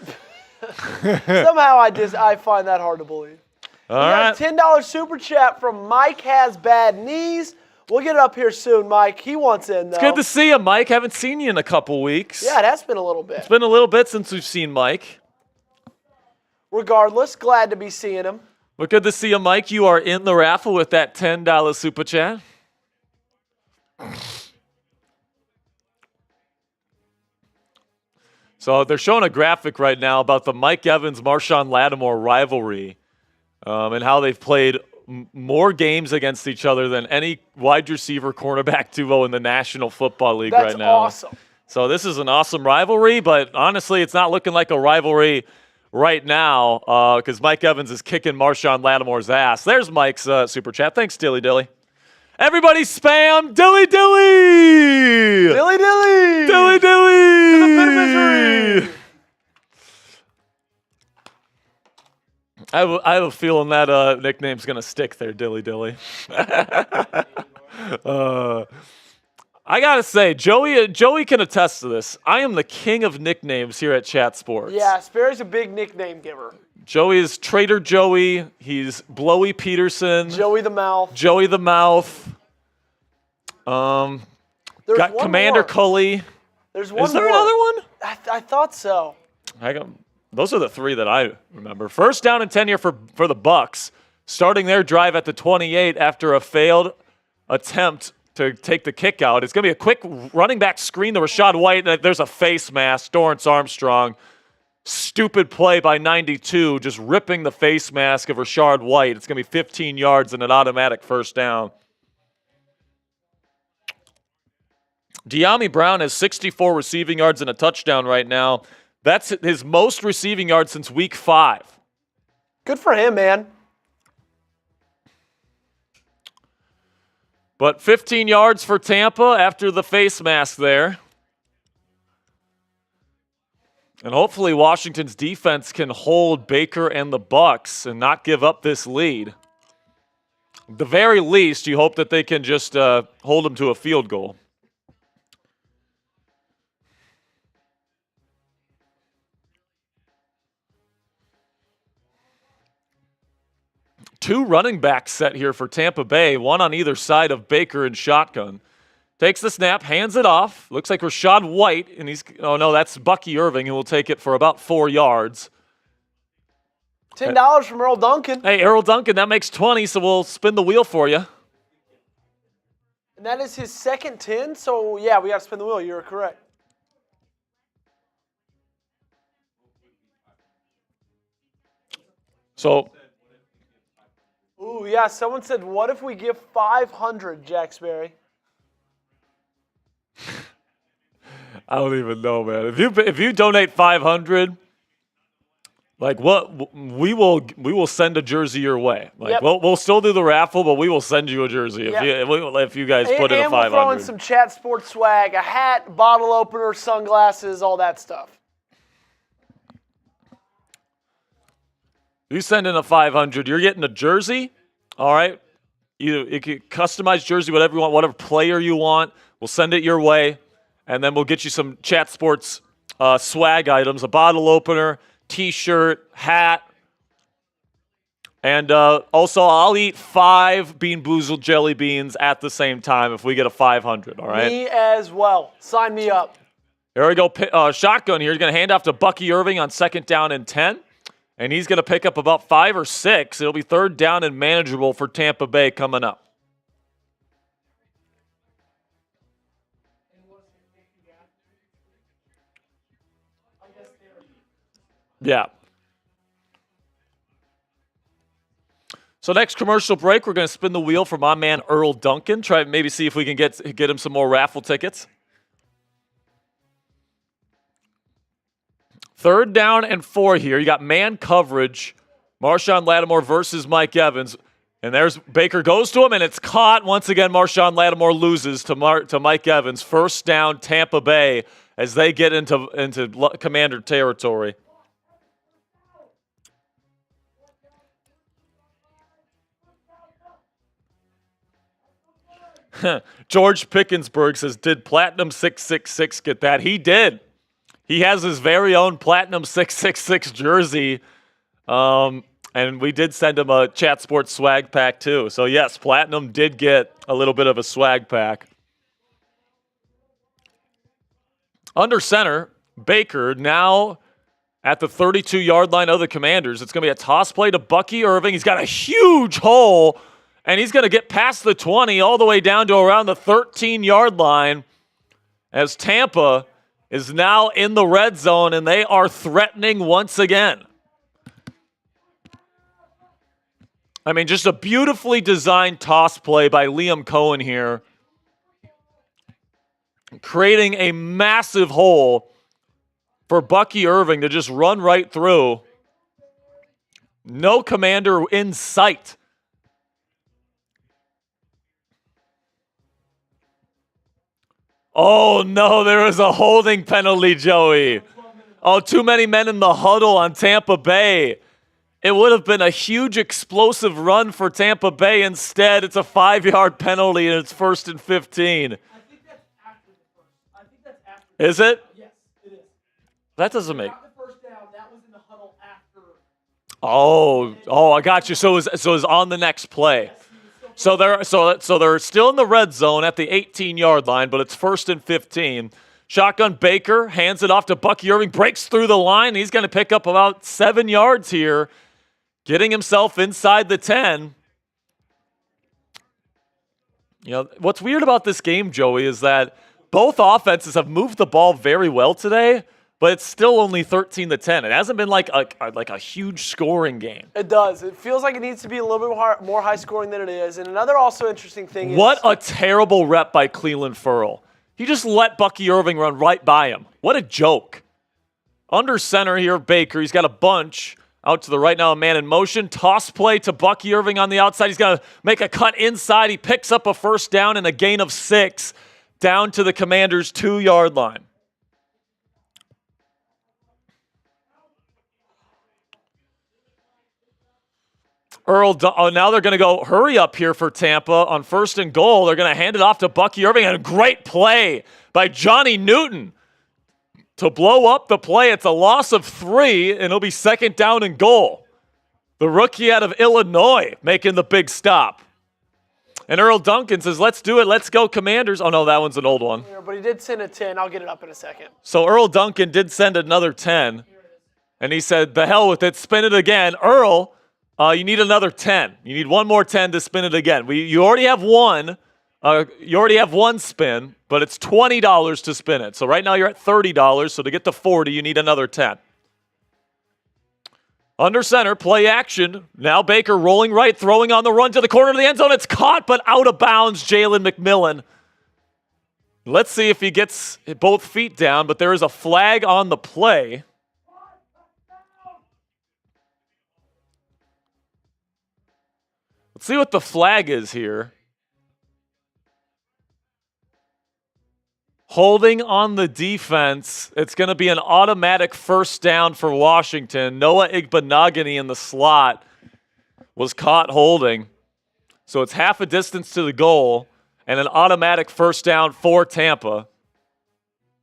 Somehow I find that hard to believe. All right. $10 super chat from Mike Has Bad Knees. We'll get it up here soon, Mike. He wants in, though. It's good to see you, Mike. Haven't seen you in a couple weeks. Yeah, it has been a little bit. It's been a little bit since we've seen Mike. Regardless, glad to be seeing him. But good to see you, Mike. You are in the raffle with that $10 super chat. So they're showing a graphic right now about the Mike Evans-Marshon Lattimore rivalry and how they've played more games against each other than any wide receiver cornerback duo in the National Football League That's right now. awesome. So this is an awesome rivalry, but honestly, it's not looking like a rivalry right now because Mike Evans is kicking Marshon Lattimore's ass. There's Mike's super chat. Thanks, Dilly Dilly. Everybody spam Dilly Dilly! Dilly dilly! Dilly Dilly! To the pit of misery! I have a feeling that nickname's going to stick there, Dilly Dilly. I got to say, Joey can attest to this. I am the king of nicknames here at Chat Sports. Yeah, Sperry's a big nickname giver. Joey is Trader Joey. He's Blowy Petersen. Joey the Mouth. Joey the Mouth. There's Got one Commander more. Cully. There's one Is there more. another one? I thought so. Those are the three that I remember. First down and 10 here for the Bucs, starting their drive at the 28 after a failed attempt to take the kick out. It's going to be a quick running back screen to Rachaad White. There's a face mask. Dorrance Armstrong. Stupid play by 92, just ripping the face mask of Rachaad White. It's going to be 15 yards and an automatic first down. De'Ami Brown has 64 receiving yards and a touchdown right now. That's his most receiving yards since week 5. Good for him, man. But 15 yards for Tampa after the face mask there. And hopefully Washington's defense can hold Baker and the Bucs and not give up this lead. At the very least, you hope that they can just hold them to a field goal. Two running backs set here for Tampa Bay, one on either side of Baker and shotgun. Takes the snap, hands it off. Looks like Rachaad White, and that's Bucky Irving, who will take it for about 4 yards. $10 from Earl Duncan. Hey, Earl Duncan, that makes 20, so we'll spin the wheel for you. And that is his second 10, so yeah, we got to spin the wheel. You're correct. So, Ooh, yeah, someone said, what if we give 500, Jack Sperry? I don't even know, man. If you donate 500, like what we will send a jersey your way. Like Yep. we'll still do the raffle, but we will send you a jersey Yep. if you guys put in a And we'll 500. throw in some Chat Sports swag, a hat, bottle opener, sunglasses, all that stuff. You send in a 500, you're getting a jersey. All right, you can customize jersey, whatever you want, whatever player you want. We'll send it your way, and then we'll get you some Chat Sports swag items: a bottle opener, T-shirt, hat, and also I'll eat 5 Bean Boozled jelly beans at the same time if we get a 500. All right. Me as well. Sign me up. There we go. Shotgun here. He's going to hand off to Bucky Irving on 2nd down and 10. And he's going to pick up about 5 or 6. It'll be 3rd down and manageable for Tampa Bay coming up. Yeah. So next commercial break, we're going to spin the wheel for my man Earl Duncan. Try maybe see if we can get him some more raffle tickets. 3rd down and 4 here. You got man coverage. Marshon Lattimore versus Mike Evans. And there's Baker goes to him, and it's caught. Once again, Marshon Lattimore loses to Mike Evans. 1st down, Tampa Bay, as they get into Commander territory. George Pickensburg says, did Platinum 666 get that? He did. He has his very own Platinum 666 jersey. And we did send him a Chat Sports swag pack too. So yes, Platinum did get a little bit of a swag pack. Under center, Baker now at the 32-yard line of the Commanders. It's going to be a toss play to Bucky Irving. He's got a huge hole, and he's going to get past the 20 all the way down to around the 13-yard line as Tampa is now in the red zone, and they are threatening once again. I mean, just a beautifully designed toss play by Liam Cohen here, creating a massive hole for Bucky Irving to just run right through. No Commander in sight. Oh, no, there was a holding penalty, Joey. Oh, too many men in the huddle on Tampa Bay. It would have been a huge explosive run for Tampa Bay. Instead, it's a 5-yard penalty, and it's 1st and 15. I think that's after the first. I think that's after. Is it? Yes, it is. That doesn't make... Not the first down. That was in the huddle after. Oh, I got you. So it was on the next play. So they're still in the red zone at the 18-yard line, but it's 1st and 15. Shotgun Baker hands it off to Bucky Irving, breaks through the line. He's going to pick up about 7 yards here, getting himself inside the 10. You know, what's weird about this game, Joey, is that both offenses have moved the ball very well today, but it's still only 13-10. It hasn't been like a huge scoring game. It does. It feels like it needs to be a little bit more high scoring than it is. And another also interesting thing is... What a terrible rep by Cleveland Ferrell. He just let Bucky Irving run right by him. What a joke. Under center here, Baker. He's got a bunch out to the right now, a man in motion. Toss play to Bucky Irving on the outside. He's going to make a cut inside. He picks up a 1st down and a gain of 6 down to the Commanders' 2-yard line. Now they're going to go hurry up here for Tampa on 1st and goal. They're going to hand it off to Bucky Irving, and a great play by Johnny Newton to blow up the play. It's a loss of 3, and it'll be 2nd down and goal. The rookie out of Illinois making the big stop. And Earl Duncan says, let's do it. Let's go, Commanders. Oh, no, that one's an old one. Yeah, but he did send a 10. I'll get it up in a second. So Earl Duncan did send another 10, and he said, the hell with it, spin it again. Earl... you need another 10. You need one more 10 to spin it again. You already have one. You already have one spin, but it's $20 to spin it. So right now you're at $30. So to get to 40, you need another 10. Under center, play action. Now Baker rolling right, throwing on the run to the corner of the end zone. It's caught, but out of bounds, Jalen McMillan. Let's see if he gets both feet down, but there is a flag on the play. Let's see what the flag is here. Holding on the defense. It's going to be an automatic 1st down for Washington. Noah Igbenogany in the slot was caught holding. So it's half a distance to the goal and an automatic 1st down for Tampa.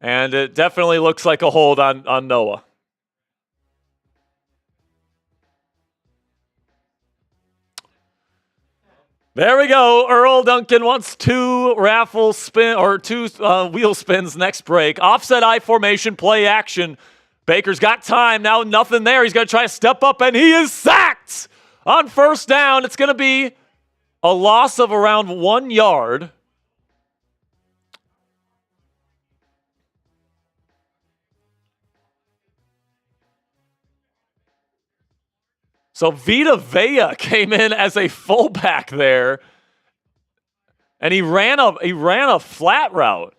And it definitely looks like a hold on Noah. There we go. Earl Duncan wants 2 raffle spin or 2 wheel spins next break. Offset I formation, play action. Baker's got time. Now nothing there. He's going to try to step up, and he is sacked on 1st down. It's going to be a loss of around 1 yard. So Vita Vea came in as a fullback there, and he ran a flat route.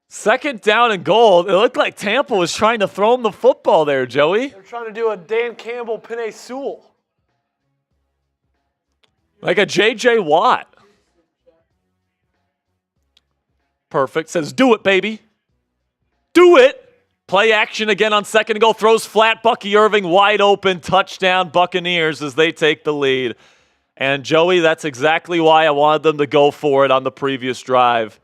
2nd down and goal. It looked like Tampa was trying to throw him the football there, Joey. They're trying to do a Dan Campbell, Penei Sewell. Like a J.J. Watt. Perfect. Says, do it, baby. Do it. Play action again on 2nd and goal. Throws flat. Bucky Irving wide open. Touchdown Buccaneers as they take the lead. And Joey, that's exactly why I wanted them to go for it on the previous drive.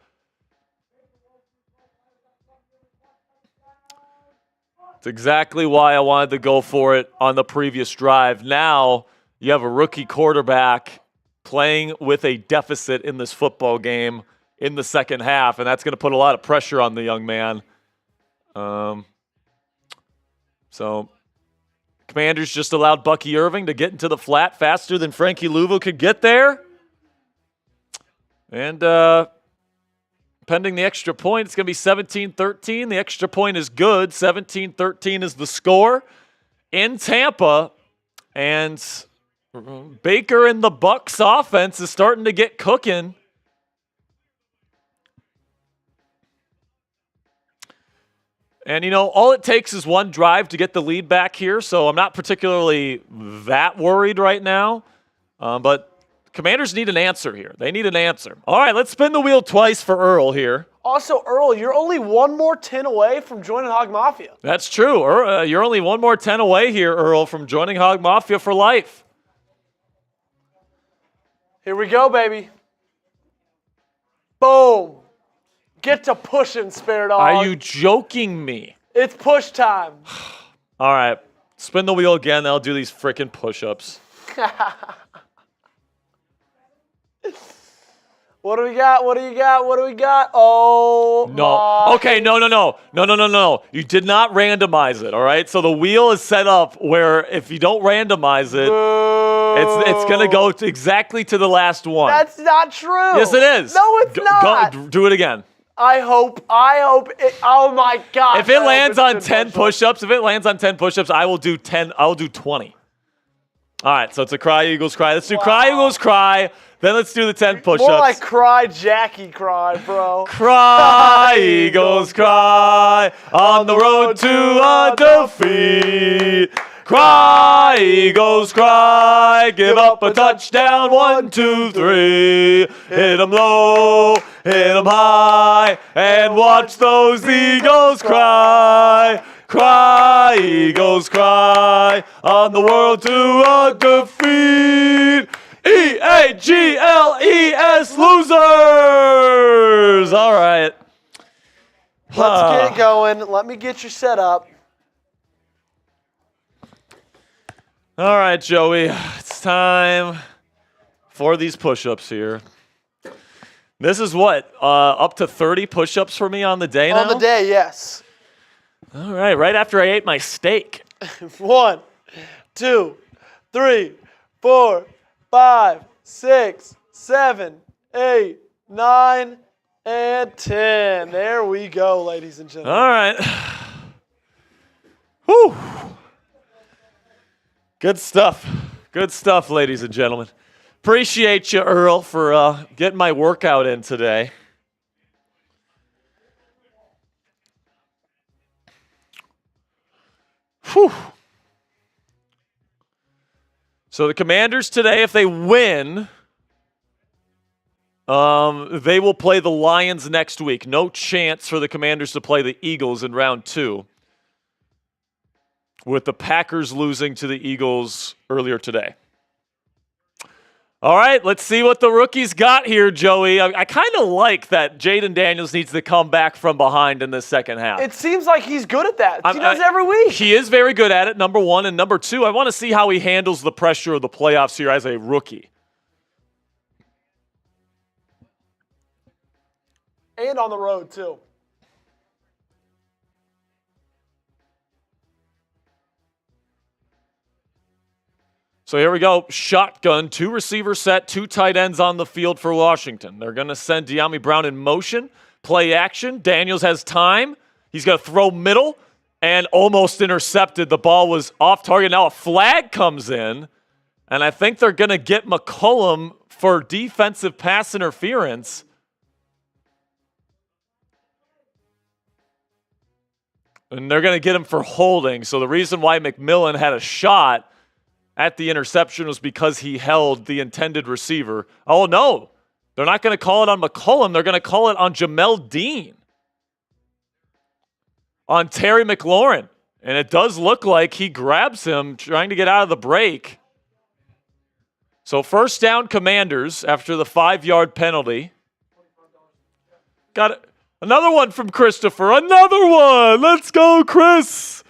It's exactly why I wanted to go for it on the previous drive. Now you have a rookie quarterback playing with a deficit in this football game in the 2nd half, and that's going to put a lot of pressure on the young man. So Commanders just allowed Bucky Irving to get into the flat faster than Frankie Louvu could get there. And pending the extra point, it's going to be 17-13. The extra point is good. 17-13 is the score. In Tampa, And Baker and the Bucs offense is starting to get cooking. And, all it takes is one drive to get the lead back here, so I'm not particularly that worried right now. But Commanders need an answer here. They need an answer. All right, let's spin the wheel twice for Earl here. Also, Earl, you're only one more 10 away from joining Hog Mafia. That's true. You're only one more 10 away here, Earl, from joining Hog Mafia for life. Here we go, baby. Boom. Get to pushing, Spare Dog. Are you joking me? It's push time. All right. Spin the wheel again. I'll do these freaking push-ups. What do we got? What do you got? What do we got? Oh, no. Okay, no. You did not randomize it, all right? So the wheel is set up where if you don't randomize it, it's going to go exactly to the last one. That's not true. Yes, it is. No, it's not. Do it again. I hope it. Oh my God. If it lands on 10 push-ups, I will do 10. I will do 20. All right, so it's a cry, Eagles, cry. Let's do cry, Eagles, cry. Then let's do the 10 push-ups. More like cry, Jackie, cry, bro. Cry, Eagles, cry. On the road to a defeat. Cry, Eagles, cry. Give up a touchdown, 1, 2, 3. Hit 'em low, hit 'em high, and watch those Eagles cry. Cry, Eagles, cry. On the world to a defeat. EAGLES, losers. All right. Let's get going. Let me get you set up. All right, Joey. It's time for these push-ups here. This is what? Up to 30 push-ups for me on the day now? On the day, yes. All right after I ate my steak. 1, 2, 3, 4, 5, 6, 7, 8, 9, and 10. There we go, ladies and gentlemen. All right. Whew. Good stuff. Good stuff, ladies and gentlemen. Appreciate you, Earl, for getting my workout in today. Whew. So the Commanders today, if they win, they will play the Lions next week. No chance for the Commanders to play the Eagles in round 2, with the Packers losing to the Eagles earlier today. All right, let's see what the rookies got here, Joey. I kind of like that Jayden Daniels needs to come back from behind in the second half. It seems like he's good at that. He does every week. He is very good at it, number one. And number two, I want to see how he handles the pressure of the playoffs here as a rookie. And on the road, too. So here we go. Shotgun, 2 receiver set, 2 tight ends on the field for Washington. They're going to send De'Ami Brown in motion, play action. Daniels has time. He's going to throw middle and almost intercepted. The ball was off target. Now a flag comes in, and I think they're going to get McCollum for defensive pass interference. And they're going to get him for holding. So the reason why McMillan had a shot at the interception was because he held the intended receiver. Oh, no. They're not going to call it on McCollum. They're going to call it on Jamel Dean. On Terry McLaurin. And it does look like he grabs him trying to get out of the break. So first down, Commanders after the 5-yard penalty. Got it. Another one from Christopher. Another one. Let's go, Chris.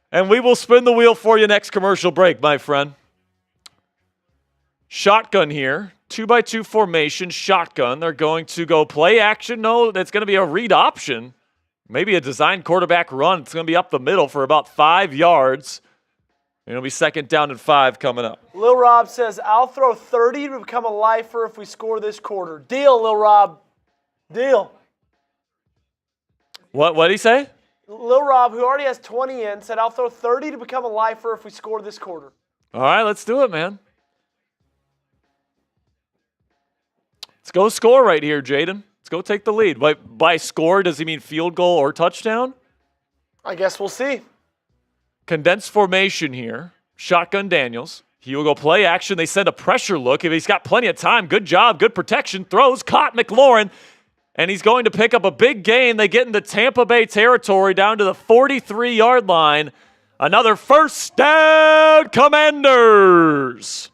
And we will spin the wheel for you next commercial break, my friend. Shotgun here. 2-by-2 formation, shotgun. They're going to go play action. No, it's going to be a read option. Maybe a design quarterback run. It's going to be up the middle for about 5 yards. It'll be second down and 5 coming up. Lil Rob says, I'll throw 30 to become a lifer if we score this quarter. Deal, Lil Rob. Deal. What did he say? Lil Rob, who already has 20 in, said, I'll throw 30 to become a lifer if we score this quarter. All right, let's do it, man. Let's go score right here, Jayden. Let's go take the lead. By score, does he mean field goal or touchdown? I guess we'll see. Condensed formation here. Shotgun Daniels. He will go play action. They send a pressure look. If he's got plenty of time, good job, good protection. Throws, caught McLaurin. And he's going to pick up a big gain. They get into Tampa Bay territory down to the 43-yard line. Another first down, Commanders.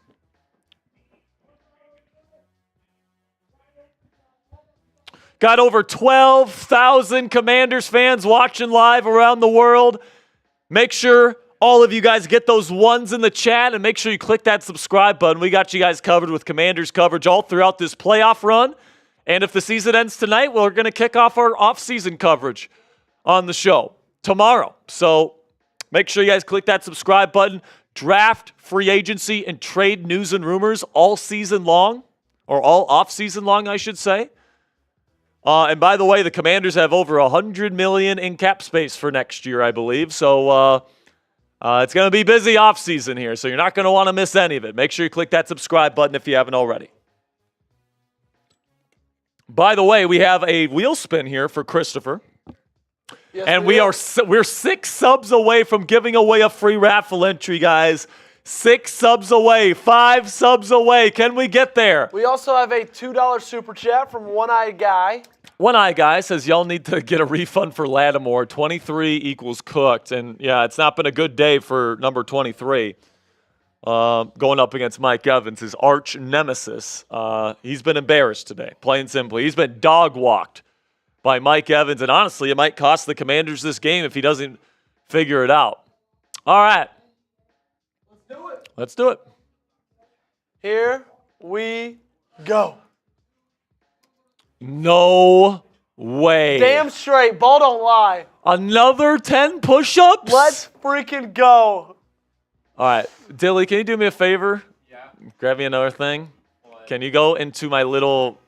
Got over 12,000 Commanders fans watching live around the world. Make sure all of you guys get those ones in the chat and make sure you click that subscribe button. We got you guys covered with Commanders coverage all throughout this playoff run. And if the season ends tonight, we're going to kick off our off-season coverage on the show tomorrow. So make sure you guys click that subscribe button. Draft, free agency, and trade news and rumors all season long, or all off-season long, I should say. And by the way, the Commanders have over $100 million in cap space for next year, I believe. So it's going to be busy off-season here, so you're not going to want to miss any of it. Make sure you click that subscribe button if you haven't already. By the way, we have a wheel spin here for Christopher. Yes, And we're 6 subs away from giving away a free raffle entry, guys. 6 subs away, 5 subs away. Can we get there? We also have a $2 super chat from One-Eyed Guy. One-Eye Guy says, y'all need to get a refund for Lattimore. 23 equals cooked. And, yeah, it's not been a good day for number 23. Going up against Mike Evans, his arch nemesis. He's been embarrassed today, plain simply. He's been dog-walked by Mike Evans. And, honestly, it might cost the Commanders this game if he doesn't figure it out. All right. Let's do it. Here we go. No way. Damn straight. Ball don't lie. Another 10 push-ups? Let's freaking go. All right. Dilly, can you do me a favor? Yeah. Grab me another thing. Can you go into my little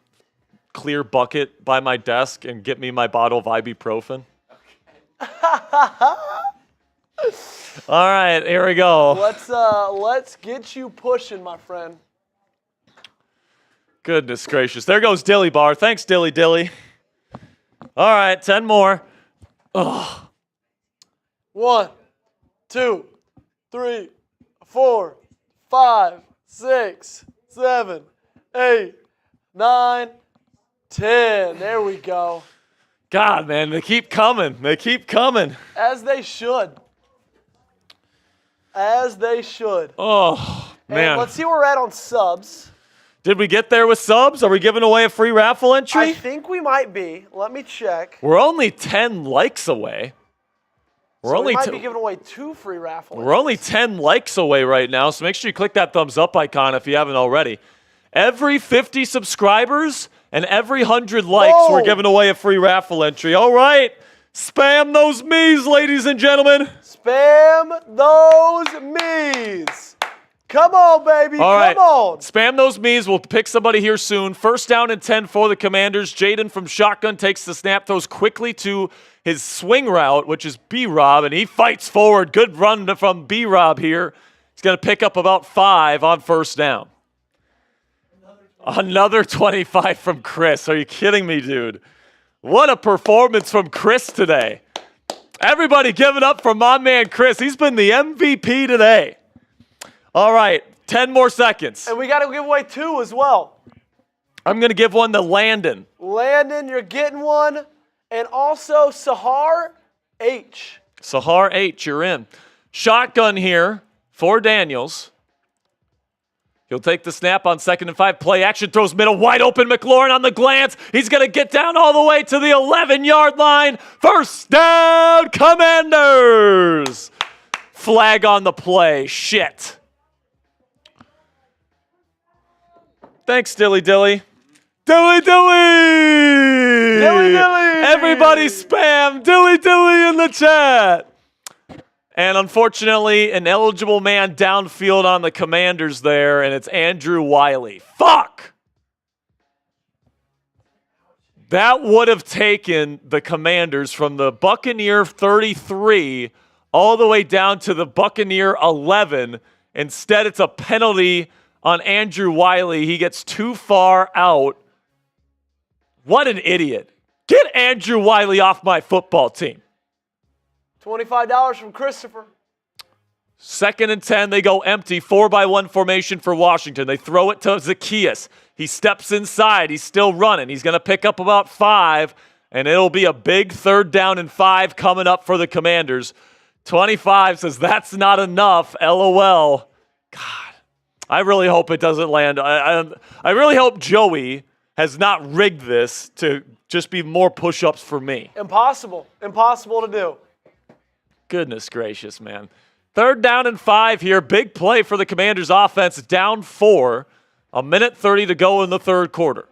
clear bucket by my desk and get me my bottle of ibuprofen? All right, here we go. Let's get you pushing, my friend. Goodness gracious. There goes Dilly Bar. Thanks, Dilly Dilly. All right, 10 more. Ugh. 1, 2, 3, 4, 5, 6, 7, 8, 9, 10. There we go. God, man, they keep coming. They keep coming. As they should. As they should. Oh, man. And let's see where we're at on subs. Did we get there with subs? Are we giving away a free raffle entry? I think we might be. Let me check. We're only 10 likes away. We might be giving away 2 free raffle. We're only 10 likes away right now, so make sure you click that thumbs up icon if you haven't already. Every 50 subscribers and every 100 likes, Whoa. we're giving away a free raffle entry. All right. Spam those me's, ladies and gentlemen. Spam those me's. Come on, baby. All right. Come on. Spam those me's. We'll pick somebody here soon. First down and 10 for the Commanders. Jayden from shotgun takes the snap, throws quickly to his swing route, which is B-Rob, and he fights forward. Good run from B-Rob here. He's going to pick up about 5 on first down. Another 25 from Chris. Are you kidding me, dude? What a performance from Chris today. Everybody give it up for my man Chris. He's been the MVP today. All right, 10 more seconds. And we got to give away 2 as well. I'm going to give one to Landon. Landon, you're getting one. And also Sahar H. Sahar H, you're in. Shotgun here for Daniels. He'll take the snap on 2nd and 5. Play action, throws middle, wide open. McLaurin on the glance. He's going to get down all the way to the 11-yard line. First down, Commanders. Flag on the play. Shit. Thanks, Dilly Dilly. Dilly Dilly! Dilly Dilly! Everybody spam Dilly Dilly in the chat. And unfortunately, an eligible man downfield on the Commanders there, and it's Andrew Wiley. Fuck! That would have taken the Commanders from the Buccaneer 33 all the way down to the Buccaneer 11, Instead, it's a penalty on Andrew Wiley. He gets too far out. What an idiot. Get Andrew Wiley off my football team. $25 from Christopher. 2nd and 10, they go empty, 4-by-1 formation for Washington. They throw it to Zacchaeus. He steps inside. He's still running. He's going to pick up about 5, and it'll be a big 3rd down and 5 coming up for the Commanders. 25 says, that's not enough, LOL. God, I really hope it doesn't land. I really hope Joey has not rigged this to just be more push-ups for me. Impossible. Impossible to do. Goodness gracious, man. 3rd down and 5 here. Big play for the Commanders offense. Down 4. 1:30 to go in the 3rd quarter.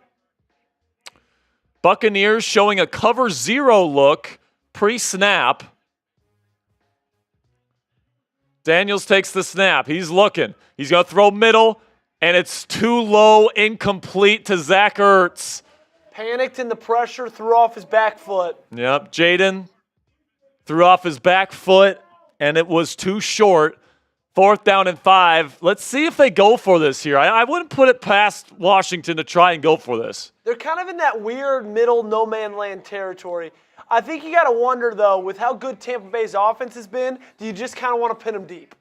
Buccaneers showing a cover 0 look pre-snap. Daniels takes the snap. He's looking. He's going to throw middle, and it's too low, incomplete to Zach Ertz. Panicked in the pressure, threw off his back foot. Yep, Jayden threw off his back foot, and it was too short. 4th down and 5. Let's see if they go for this here. I wouldn't put it past Washington to try and go for this. They're kind of in that weird middle no-man land territory. I think you got to wonder, though, with how good Tampa Bay's offense has been, do you just kind of want to pin them deep?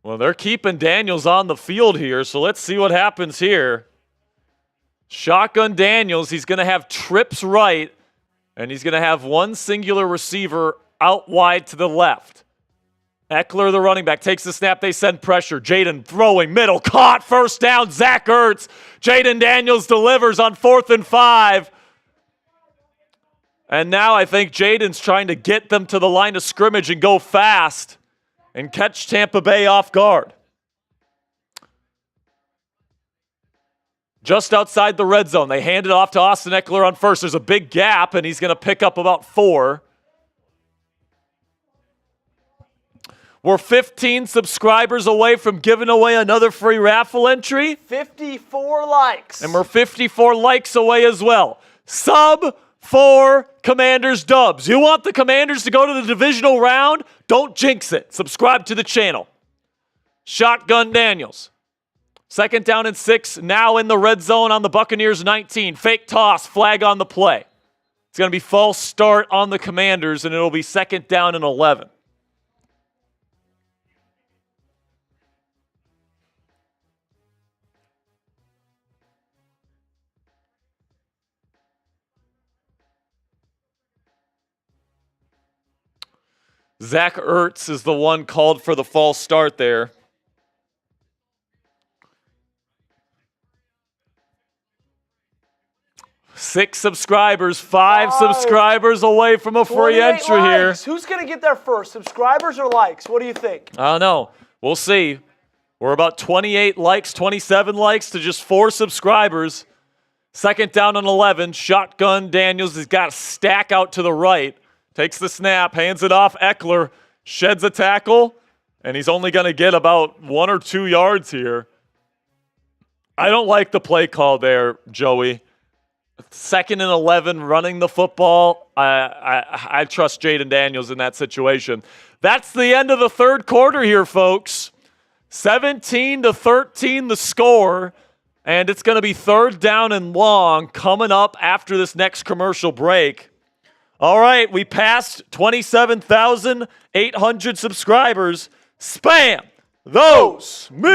Well, they're keeping Daniels on the field here, so let's see what happens here. Shotgun Daniels, he's going to have trips right, and he's going to have one singular receiver out wide to the left. Eckler, the running back, takes the snap. They send pressure. Jayden throwing, middle, caught, 1st down. Zach Ertz. Jayden Daniels delivers on 4th and 5. And now I think Jayden's trying to get them to the line of scrimmage and go fast and catch Tampa Bay off guard. Just outside the red zone, they hand it off to Austin Eckler on 1st. There's a big gap, and he's going to pick up about 4. We're 15 subscribers away from giving away another free raffle entry. 54 likes. And we're 54 likes away as well. Sub 4 Commanders dubs. You want the Commanders to go to the divisional round? Don't jinx it. Subscribe to the channel. Shotgun Daniels. 2nd down and 6. Now in the red zone on the Buccaneers 19. Fake toss. Flag on the play. It's going to be false start on the Commanders, and it'll be 2nd down and 11. Zach Ertz is the one called for the false start there. Six subscribers, five subscribers away from a free entry likes. here. Who's going to get there first, subscribers or likes? What do you think? I don't know. We'll see. We're about 28 likes, 27 likes to just 4 subscribers. 2nd down and 11. Shotgun Daniels has got a stack out to the right. Takes the snap, hands it off. Eckler sheds a tackle, and he's only going to get about 1 or 2 yards here. I don't like the play call there, Joey. 2nd and 11, running the football. I trust Jayden Daniels in that situation. That's the end of the 3rd quarter here, folks. 17-13 the score, and it's going to be 3rd down and long coming up after this next commercial break. All right, we passed 27,800 subscribers. Spam those me's.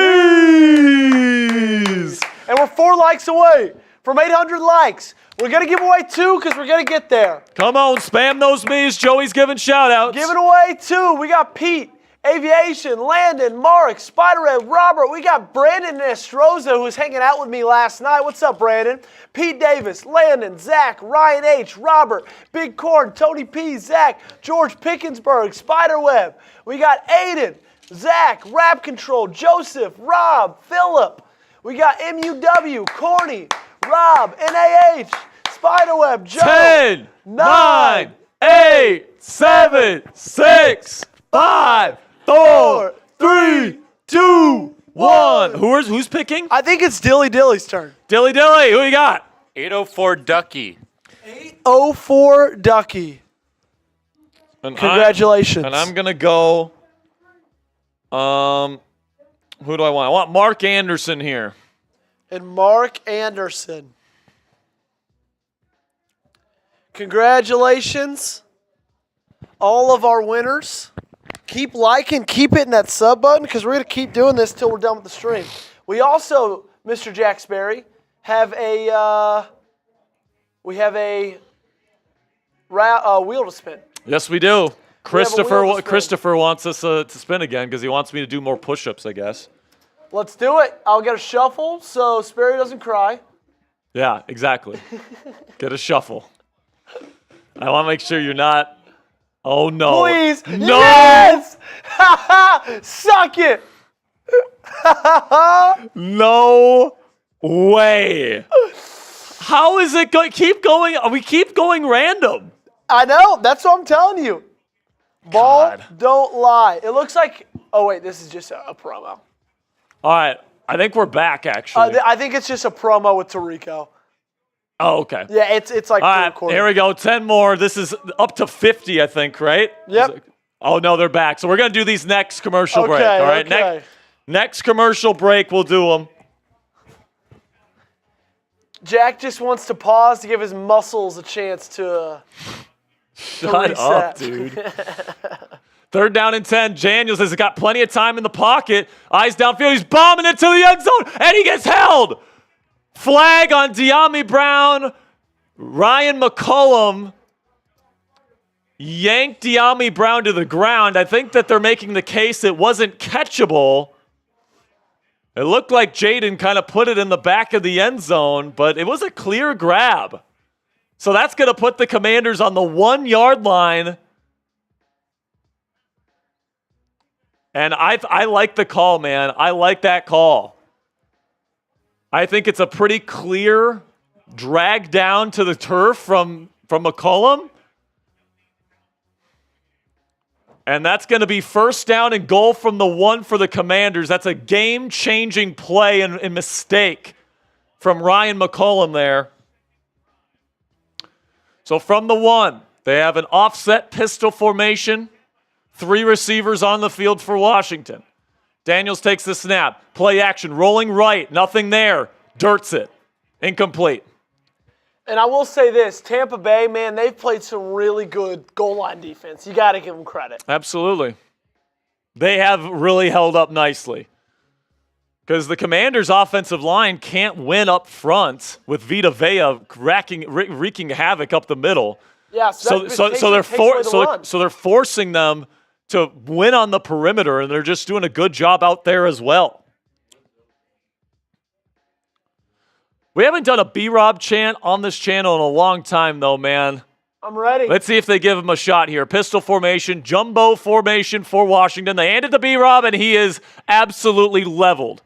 And we're 4 likes away from 800 likes. We're going to give away 2 because we're going to get there. Come on, spam those me's. Joey's giving shout-outs. Giving away 2. We got Pete, Aviation, Landon, Mark, Spiderhead, Robert. We got Brandon Nestroza, who was hanging out with me last night. What's up, Brandon? Pete Davis, Landon, Zach, Ryan H., Robert, Big Corn, Tony P., Zach, George Pickensburg, Spiderweb. We got Aiden, Zach, Rap Control, Joseph, Rob, Phillip. We got MUW, Corny, Rob, NAH, Spiderweb, Joe. 10, 9, 8, 7, 6, 5, 4, 3, 2, 1. Who's picking? I think it's Dilly Dilly's turn. Dilly Dilly, who you got? 804 Ducky. 804 Ducky. And Congratulations. I'm going to go Who do I want? I want Mark Anderson here. And Mark Anderson. Congratulations, all of our winners. Keep liking, keep hitting that sub button because we're going to keep doing this till we're done with the stream. We also, Mr. Jack Sperry, have a wheel to spin. Yes, we do. Christopher Christopher wants us to spin again because he wants me to do more push-ups, I guess. Let's do it. I'll get a shuffle so Sperry doesn't cry. Yeah, exactly. Get a shuffle. I want to make sure you're not. Oh, no. Please. No. Yes! Suck it. No way. How is it going? Keep going. We keep going random. I know. That's what I'm telling you. Ball God. don't lie. It looks like. Oh wait, this is just a promo. All right. I think we're back, actually. I think it's just a promo with Tarico. Oh, okay. Yeah, it's like All right. pre-recorded. Here we go. 10 more. This is up to 50, I think, right? Yep. Oh, no, they're back. So we're going to do these next commercial break. All right. Okay. Next commercial break, we'll do them. Jack just wants to pause to give his muscles a chance to Shut reset. up, dude. Third down and 10. Daniels has got plenty of time in the pocket. Eyes downfield. He's bombing it to the end zone, and he gets held. Flag on De'Ami Brown. Ryan McCollum yanked De'Ami Brown to the ground. I think that they're making the case it wasn't catchable. It looked like Jayden kind of put it in the back of the end zone, but it was a clear grab. So that's going to put the Commanders on the 1-yard line. And I like the call, man. I like that call. I think it's a pretty clear drag down to the turf from McCollum. And that's going to be first down and goal from the 1 for the Commanders. That's a game-changing play and mistake from Ryan McCollum there. So from the 1, they have an offset pistol formation. 3 receivers on the field for Washington. Daniels takes the snap. Play action. Rolling right. Nothing there. Dirts it. Incomplete. And I will say this, Tampa Bay, man, they've played some really good goal line defense. You got to give them credit. Absolutely. They have really held up nicely. Because the Commanders' offensive line can't win up front with Vita Vea wreaking havoc up the middle. Yeah, So they're forcing them to win on the perimeter, and they're just doing a good job out there as well. We haven't done a B-Rob chant on this channel in a long time, though, man. I'm ready. Let's see if they give him a shot here. Pistol formation, jumbo formation for Washington. They handed to B-Rob, and he is absolutely leveled.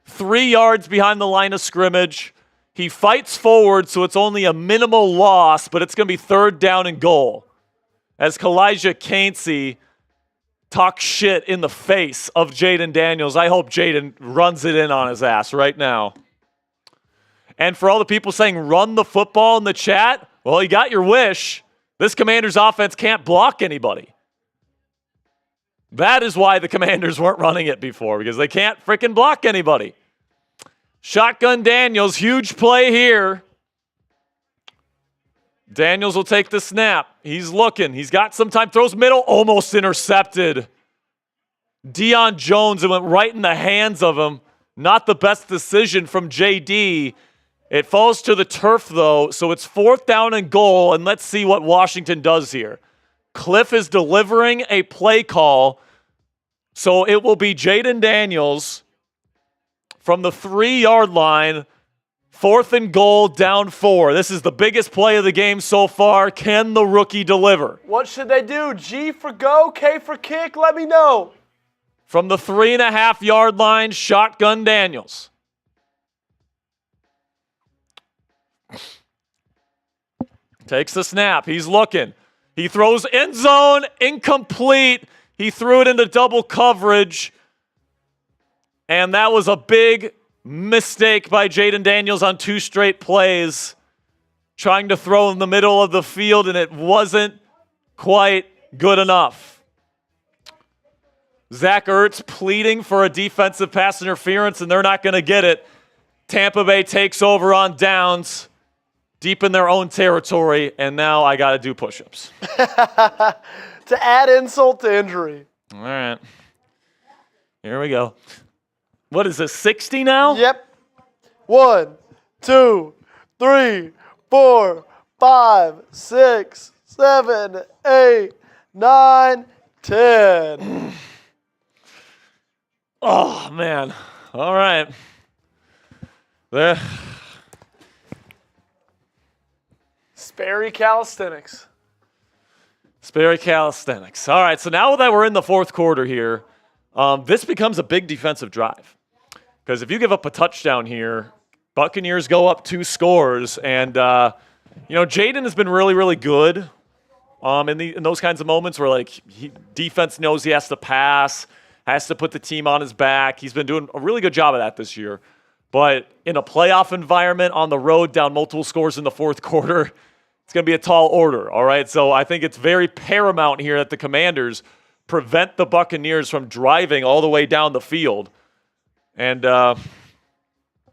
3 yards behind the line of scrimmage. He fights forward, so it's only a minimal loss, but it's going to be third down and goal. As Kalijah Caincy talks shit in the face of Jayden Daniels, I hope Jayden runs it in on his ass right now. And for all the people saying run the football in the chat, well, you got your wish. This Commanders offense can't block anybody. That is why the Commanders weren't running it before, because they can't freaking block anybody. Shotgun Daniels, huge play here. Daniels will take the snap. He's looking. He's got some time. Throws middle, almost intercepted. Deion Jones, it went right in the hands of him. Not the best decision from JD. It falls to the turf, though, so it's fourth down and goal, and let's see what Washington does here. Cliff is delivering a play call, so it will be Jayden Daniels from the 3-yard line, fourth and goal, down 4. This is the biggest play of the game so far. Can the rookie deliver? What should they do? G for go, K for kick? Let me know. From the 3.5-yard line, shotgun Daniels. Takes the snap. He's looking. He throws end zone, incomplete. He threw it into double coverage. And that was a big mistake by Jayden Daniels on 2 straight plays. Trying to throw in the middle of the field, and it wasn't quite good enough. Zach Ertz pleading for a defensive pass interference, and they're not going to get it. Tampa Bay takes over on downs, deep in their own territory, and now I got to do push-ups. To add insult to injury. All right. Here we go. What is this, 60 now? Yep. 1, 2, 3, 4, 5, 6, 7, 8, 9, 10. Oh, man. All right. There. Sperry calisthenics. Sperry calisthenics. All right, so now that we're in the fourth quarter here, this becomes a big defensive drive. Because if you give up a touchdown here, Buccaneers go up 2 scores. And, Jayden has been really, really good in those kinds of moments where, defense knows he has to pass, has to put the team on his back. He's been doing a really good job of that this year. But in a playoff environment on the road, down multiple scores in the fourth quarter, it's going to be a tall order, all right? So I think it's very paramount here that the Commanders prevent the Buccaneers from driving all the way down the field. And I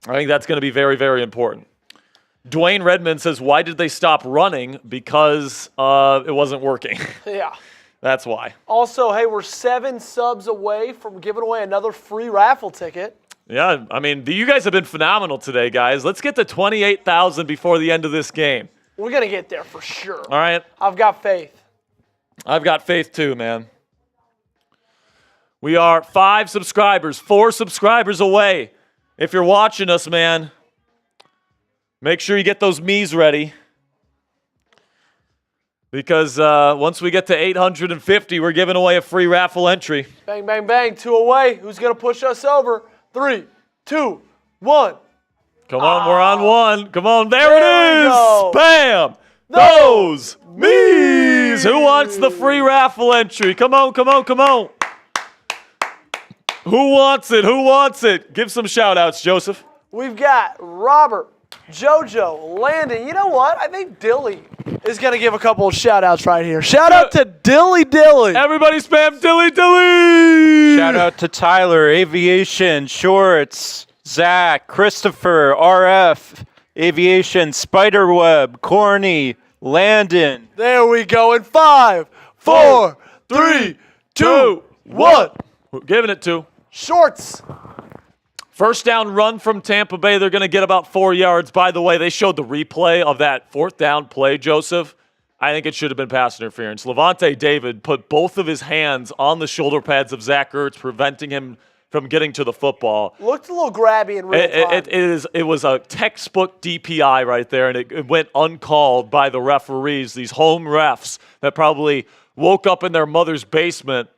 think that's going to be very, very important. Dwayne Redmond says, why did they stop running? Because it wasn't working. Yeah. That's why. Also, hey, we're 7 subs away from giving away another free raffle ticket. Yeah, I mean, you guys have been phenomenal today, guys. Let's get to 28,000 before the end of this game. We're going to get there for sure. All right. I've got faith. I've got faith too, man. We are 4 subscribers away. If you're watching us, man, make sure you get those me's ready. Because once we get to 850, we're giving away a free raffle entry. Bang, bang, bang. 2 away. Who's going to push us over? 3, 2, 1. Come on, we're on 1. Come on, there There it we is. go. Bam. Those me's. Who wants the free raffle entry? Come on, come on, come on. Who wants it? Who wants it? Give some shout-outs, Joseph. We've got Robert, JoJo, Landon. You know what? I think Dilly is going to give a couple of shout-outs right here. Shout out to Dilly. Everybody spam Dilly. Shout out to Tyler, Aviation, Shorts, Zach, Christopher, RF, Aviation, Spiderweb, Corny, Landon. There we go. In 5, 4, 3, 2, 1. We're giving it to. Shorts. First down run from Tampa Bay. They're going to get about 4 yards. By the way, they showed the replay of that 4th down play, Joseph. I think it should have been pass interference. Levante David put both of his hands on the shoulder pads of Zach Ertz, preventing him from getting to the football. Looked a little grabby in real time. It was a textbook DPI right there, and it went uncalled by the referees, these home refs that probably woke up in their mother's basement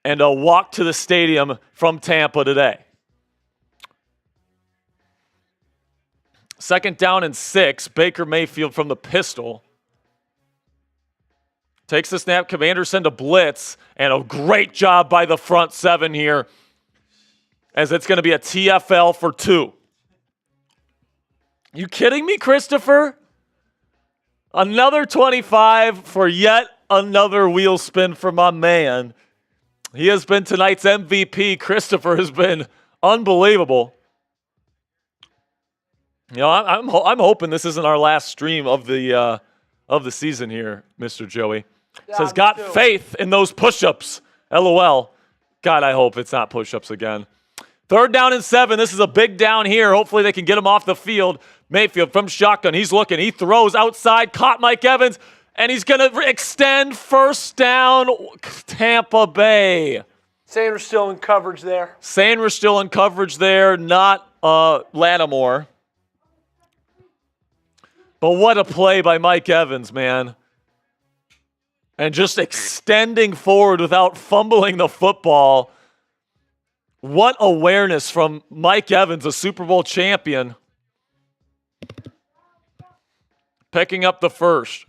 and walked to the stadium from Tampa today. 2nd down and 6. Baker Mayfield from the pistol. Takes the snap. Commanders send a blitz. And a great job by the front 7 here. As it's going to be a TFL for 2. You kidding me, Christopher? Another 25 for yet another wheel spin for my man. He has been tonight's MVP. Christopher has been unbelievable. You know, I'm hoping this isn't our last stream of the season here, Mr. Joey. Yeah, Says, me got too. faith in those push-ups. LOL. God, I hope it's not push-ups again. 3rd down and 7. This is a big down here. Hopefully they can get him off the field. Mayfield from shotgun. He's looking. He throws outside. Caught Mike Evans. And he's going to extend 1st down, Tampa Bay. Sanders still in coverage there. Sanders still in coverage there, not Lattimore. But what a play by Mike Evans, man. And just extending forward without fumbling the football. What awareness from Mike Evans, a Super Bowl champion. Picking up the 1st.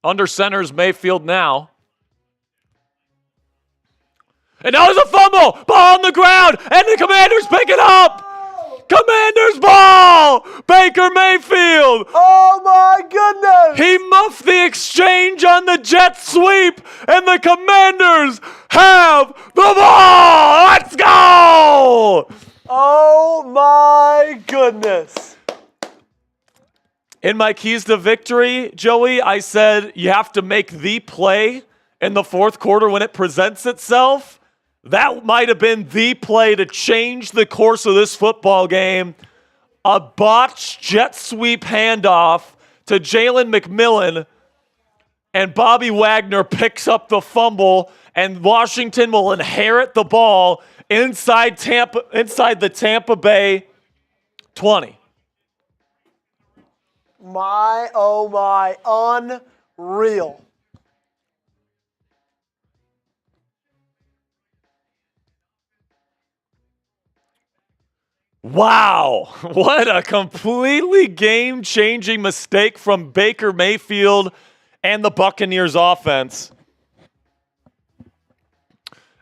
Under center's Mayfield now. And now there's a fumble! Ball on the ground! And the Commanders pick it up! Commanders ball! Baker Mayfield! Oh my goodness! He muffed the exchange on the jet sweep, and the Commanders have the ball! Let's go! Oh my goodness. In my keys to victory, Joey, I said you have to make the play in the fourth quarter when it presents itself. That might have been the play to change the course of this football game. A botched jet sweep handoff to Jalen McMillan, and Bobby Wagner picks up the fumble, and Washington will inherit the ball inside the Tampa Bay 20. My, oh my, unreal. Wow, what a completely game-changing mistake from Baker Mayfield and the Buccaneers offense.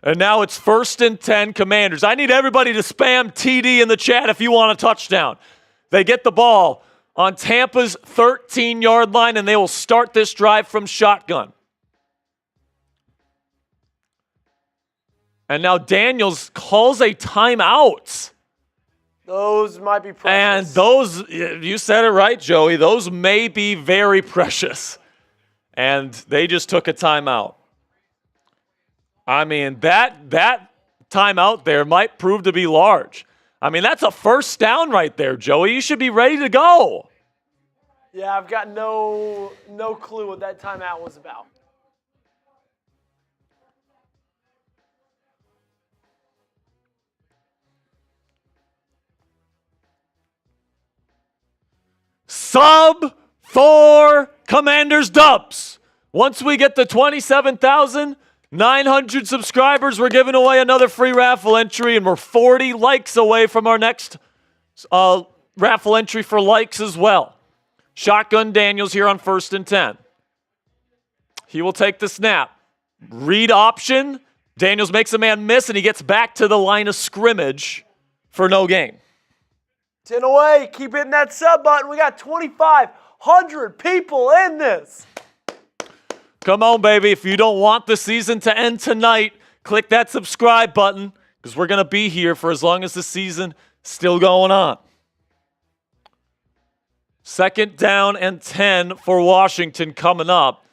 And now it's 1st and 10 Commanders. I need everybody to spam TD in the chat if you want a touchdown. They get the ball on Tampa's 13-yard line, and they will start this drive from shotgun. And now Daniels calls a timeout. Those might be precious. And those, you said it right, Joey, those may be very precious. And they just took a timeout. I mean, that timeout there might prove to be large. I mean, that's a first down right there, Joey. You should be ready to go. Yeah, I've got no clue what that timeout was about. Sub 4 Commanders dubs. Once we get to 27,900 subscribers, we're giving away another free raffle entry, and we're 40 likes away from our next raffle entry for likes as well. Shotgun Daniels here on 1st and 10. He will take the snap. Read option. Daniels makes a man miss, and he gets back to the line of scrimmage for no gain. 10 away. Keep hitting that sub button. We got 2,500 people in this. Come on, baby. If you don't want the season to end tonight, click that subscribe button because we're going to be here for as long as the season still going on. 2nd down and 10 for Washington coming up.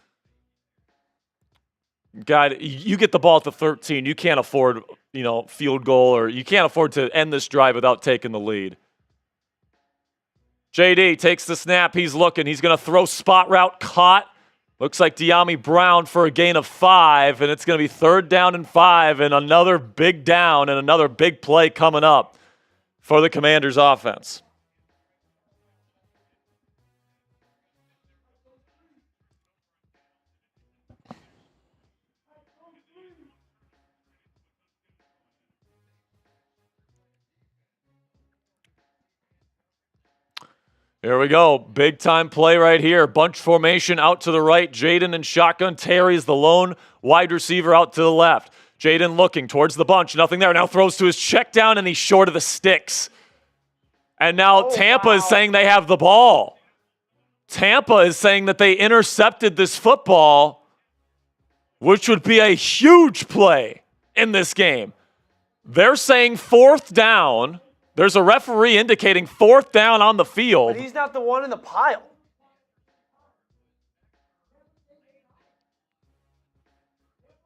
God, you get the ball at the 13. You can't afford, field goal, or you can't afford to end this drive without taking the lead. JD takes the snap. He's looking. He's going to throw spot route caught. Looks like De'Ami Brown for a gain of 5, and it's going to be 3rd down and 5, and another big down and another big play coming up for the Commanders offense. Here we go. Big time play right here. Bunch formation out to the right. Jayden in shotgun. Terry is the lone wide receiver out to the left. Jayden looking towards the bunch. Nothing there. Now throws to his check down, and he's short of the sticks. And now Tampa is saying they have the ball. Tampa is saying that they intercepted this football, which would be a huge play in this game. They're saying 4th down. There's a referee indicating 4th down on the field. But he's not the one in the pile.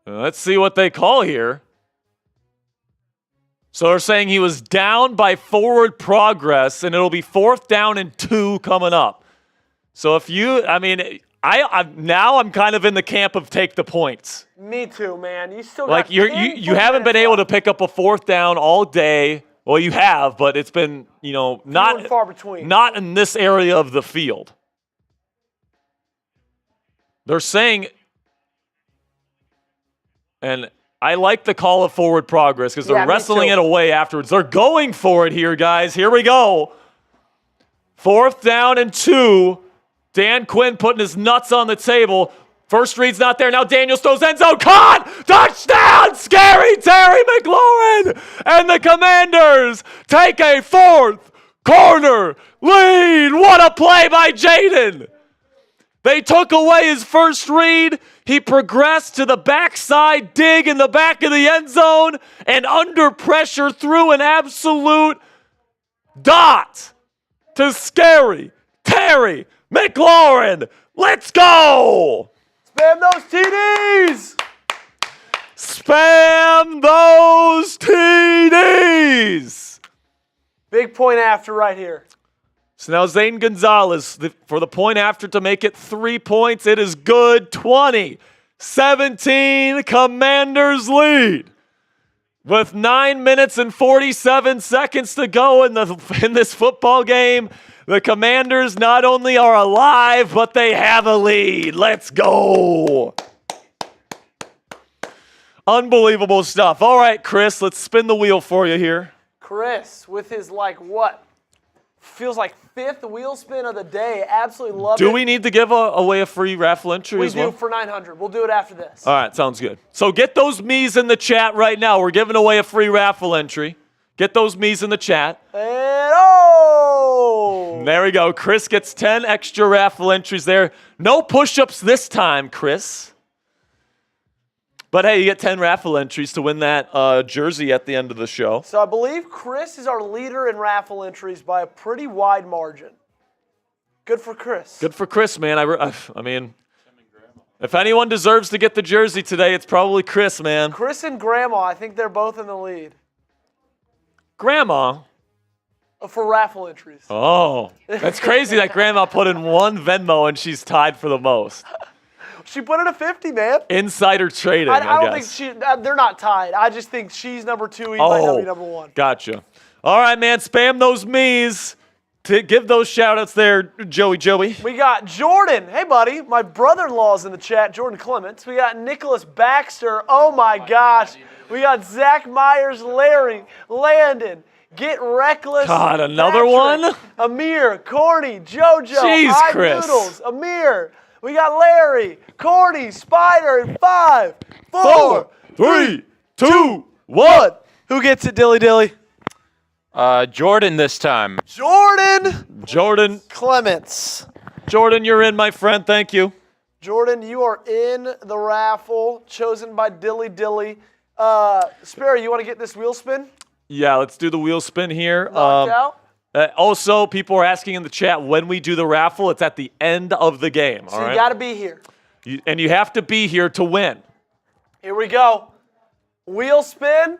Let's see what they call here. So they're saying he was down by forward progress, and it'll be 4th down and 2 coming up. So I'm kind of in the camp of take the points. Me too, man. You still like got you haven't been able to pick up a 4th down all day. Well, you have, but it's been, not far between. Not in this area of the field. They're saying, and I like the call of forward progress because they're wrestling it away afterwards. They're going for it here, guys. Here we go. 4th down and 2. Dan Quinn putting his nuts on the table. First read's not there. Now Daniels throws end zone. Caught! Touchdown! Scary Terry McLaurin! And the Commanders take a 4th corner, lead. What a play by Jayden. They took away his first read. He progressed to the backside dig in the back of the end zone and under pressure threw an absolute dot to Scary Terry McLaurin. Let's go. Spam those TDs. Spam those TDs. Big point after right here. So now Zane Gonzalez for the point after to make it 3 points. It is good. 20-17, Commanders lead. With 9 minutes and 47 seconds to go in this football game, the Commanders not only are alive, but they have a lead. Let's go. Unbelievable stuff. All right, Chris, let's spin the wheel for you here. Chris, with his feels like 5th wheel spin of the day. Absolutely love it. Do we need to give away a free raffle entry We as well? do for 900. We'll do it after this. All right, sounds good. So get those me's in the chat right now. We're giving away a free raffle entry. Get those me's in the chat. And oh! There we go. Chris gets 10 extra raffle entries there. No push-ups this time, Chris. But hey, you get 10 raffle entries to win that jersey at the end of the show. So I believe Chris is our leader in raffle entries by a pretty wide margin. Good for Chris. Good for Chris, man. I mean, if anyone deserves to get the jersey today, it's probably Chris, man. Chris and Grandma, I think they're both in the lead Grandma. for raffle entries. Oh, that's crazy that Grandma put in one Venmo and she's tied for the most. She put in a 50, man. Insider trading, I don't guess. think they're not tied. I just think she's number 2, he might be number 1. Gotcha. All right, man, spam those me's. To give those shout-outs there, Joey. We got Jordan. Hey, buddy. My brother-in-law's in the chat, Jordan Clements. We got Nicholas Baxter. Oh, my gosh. We got Zach Myers, Larry, Landon. Get Reckless. God, another Patrick, one? Amir, Corny, JoJo, Jeez, Chris. Noodles, Amir. We got Larry, Corny, Spider, and 5, 4, 3, 2, 1. Who gets it, Dilly Dilly? Jordan this time. Jordan, Clements. Jordan, you're in, my friend. Thank you. Jordan, you are in the raffle, chosen by Dilly Dilly. Sperry, you want to get this wheel spin? Yeah, let's do the wheel spin here. Knocked out? Also, people are asking in the chat when we do the raffle. It's at the end of the game. So all right? you got to be here. And you have to be here to win. Here we go. Wheel spin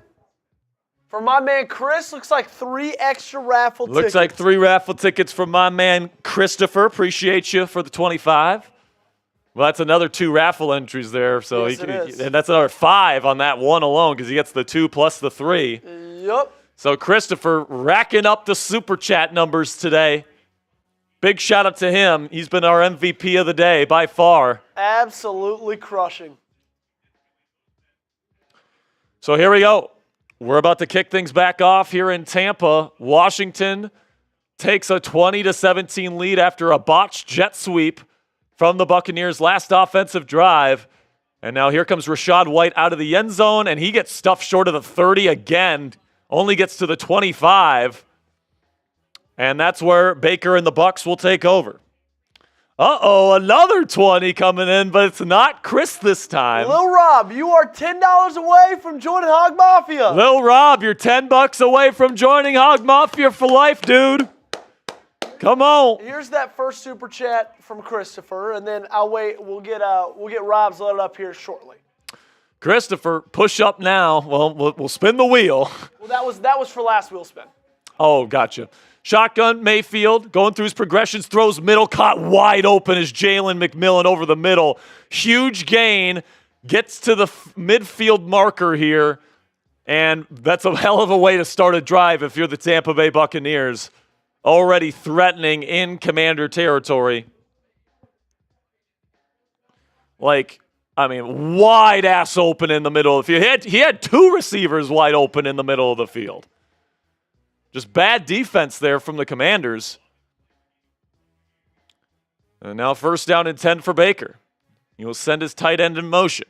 for my man Chris. Looks like 3 extra raffle tickets. Looks like 3 raffle tickets from my man Christopher. Appreciate you for the 25. Well, that's another 2 raffle entries there. So Yes, it is. and that's another 5 on that one alone because he gets the 2 plus the 3. Yup. So Christopher racking up the super chat numbers today. Big shout out to him. He's been our MVP of the day by far. Absolutely crushing. So here we go. We're about to kick things back off here in Tampa. Washington takes a 20-17 lead after a botched jet sweep from the Buccaneers' last offensive drive. And now here comes Rachaad White out of the end zone, and he gets stuffed short of the 30 again. Only gets to the 25. And that's where Baker and the Bucs will take over. Uh-oh, another 20 coming in, but it's not Chris this time. Lil Rob, you are $10 away from joining Hog Mafia. Lil Rob, you're $10 away from joining Hog Mafia for life, dude. Come on. Here's that first super chat from Christopher, and then I'll wait. We'll get Rob's loaded up here shortly. Christopher, push up now. Well, we'll spin the wheel. Well, that was for last wheel spin. Oh, gotcha. Shotgun, Mayfield, going through his progressions, throws middle, caught wide open as Jalen McMillan over the middle. Huge gain, gets to the midfield marker here, and that's a hell of a way to start a drive if you're the Tampa Bay Buccaneers. Already threatening in Commander territory. Wide ass open in the middle. He had 2 receivers wide open in the middle of the field. Just bad defense there from the Commanders. And now 1st down and 10 for Baker. He'll send his tight end in motion.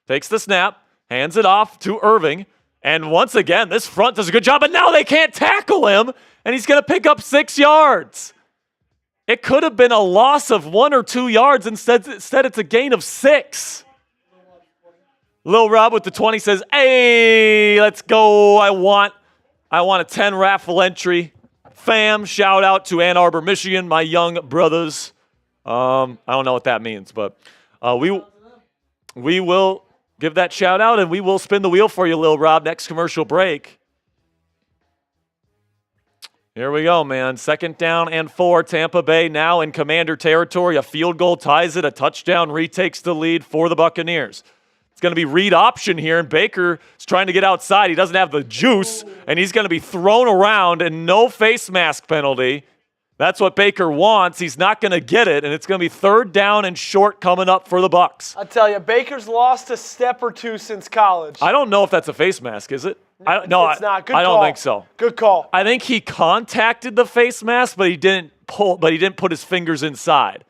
Takes the snap, hands it off to Irving. And once again, this front does a good job, but now they can't tackle him, and he's going to pick up 6 yards. It could have been a loss of 1 or 2 yards. Instead it's a gain of 6. Lil Rob with the 20 says, hey, let's go. I want a 10 raffle entry. Fam, shout out to Ann Arbor, Michigan, my young brothers. I don't know what that means, but we will give that shout out, and we will spin the wheel for you, Lil Rob, next commercial break. Here we go, man. 2nd down and 4. Tampa Bay now in Commander territory. A field goal ties it. A touchdown retakes the lead for the Buccaneers. It's going to be read option here, and Baker is trying to get outside. He doesn't have the juice, and he's going to be thrown around, and no face mask penalty. That's what Baker wants. He's not going to get it, and it's going to be 3rd down and short coming up for the Bucs. I tell you, Baker's lost a step or two since college. I don't know if that's a face mask, is it? It's not. Good call. I don't think so. Good call. I think he contacted the face mask, but he didn't put his fingers inside.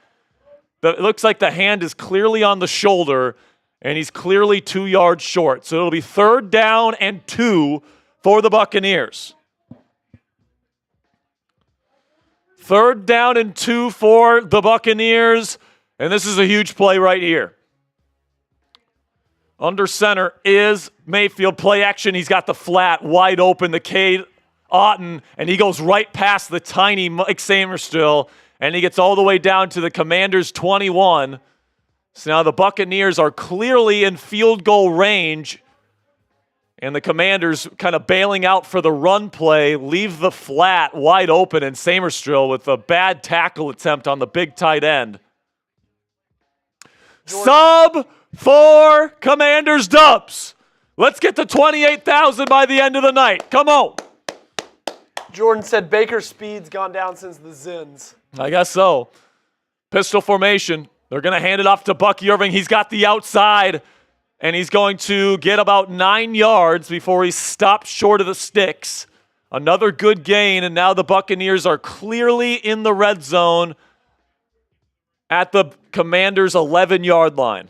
It looks like the hand is clearly on the shoulder, and he's clearly 2 yards short. So it'll be 3rd down and 2 for the Buccaneers. 3rd down and 2 for the Buccaneers, and this is a huge play right here. Under center is Mayfield. Play action. He's got the flat wide open, the Cade Otton, and he goes right past the tiny Mike Samerstill, and he gets all the way down to the Commanders' 21. So now the Buccaneers are clearly in field goal range, and the Commanders kind of bailing out for the run play, leave the flat wide open, and Samerstill with a bad tackle attempt on the big tight end. Sub 4 Commanders dubs. Let's get to 28,000 by the end of the night. Come on. Jordan said Baker's speed's gone down since the Zins. I guess so. Pistol formation. They're going to hand it off to Bucky Irving. He's got the outside, and he's going to get about 9 yards before he's stopped short of the sticks. Another good gain, and now the Buccaneers are clearly in the red zone at the Commanders' 11-yard line.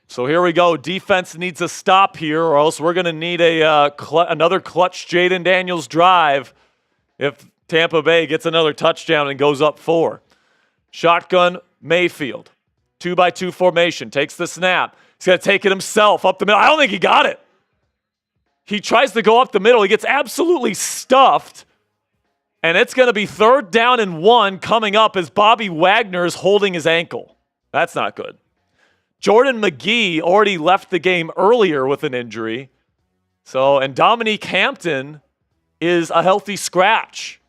So here we go. Defense needs a stop here, or else we're going to need another clutch Jayden Daniels drive if Tampa Bay gets another touchdown and goes up 4. Shotgun Mayfield. 2-by-2 formation. Takes the snap. He's going to take it himself up the middle. I don't think he got it. He tries to go up the middle. He gets absolutely stuffed. And it's going to be 3rd down and 1 coming up as Bobby Wagner is holding his ankle. That's not good. Jordan McGee already left the game earlier with an injury. And Dominique Hampton is a healthy scratch.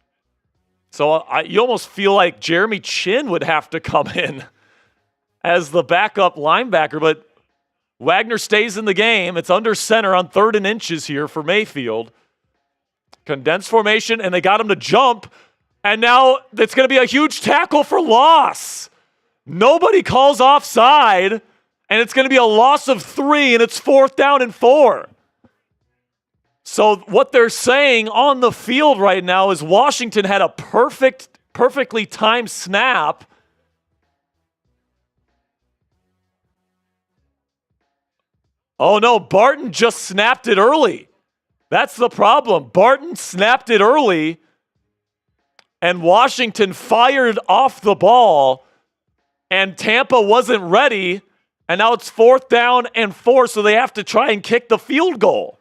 So you almost feel like Jeremy Chin would have to come in as the backup linebacker, but Wagner stays in the game. It's under center on 3rd and inches here for Mayfield. Condensed formation, and they got him to jump, and now it's going to be a huge tackle for loss. Nobody calls offside. And it's going to be a loss of 3, and it's 4th down and 4. So what they're saying on the field right now is Washington had a perfectly timed snap. Oh no, Barton just snapped it early. That's the problem. Barton snapped it early, and Washington fired off the ball, and Tampa wasn't ready. And now it's 4th down and 4, so they have to try and kick the field goal.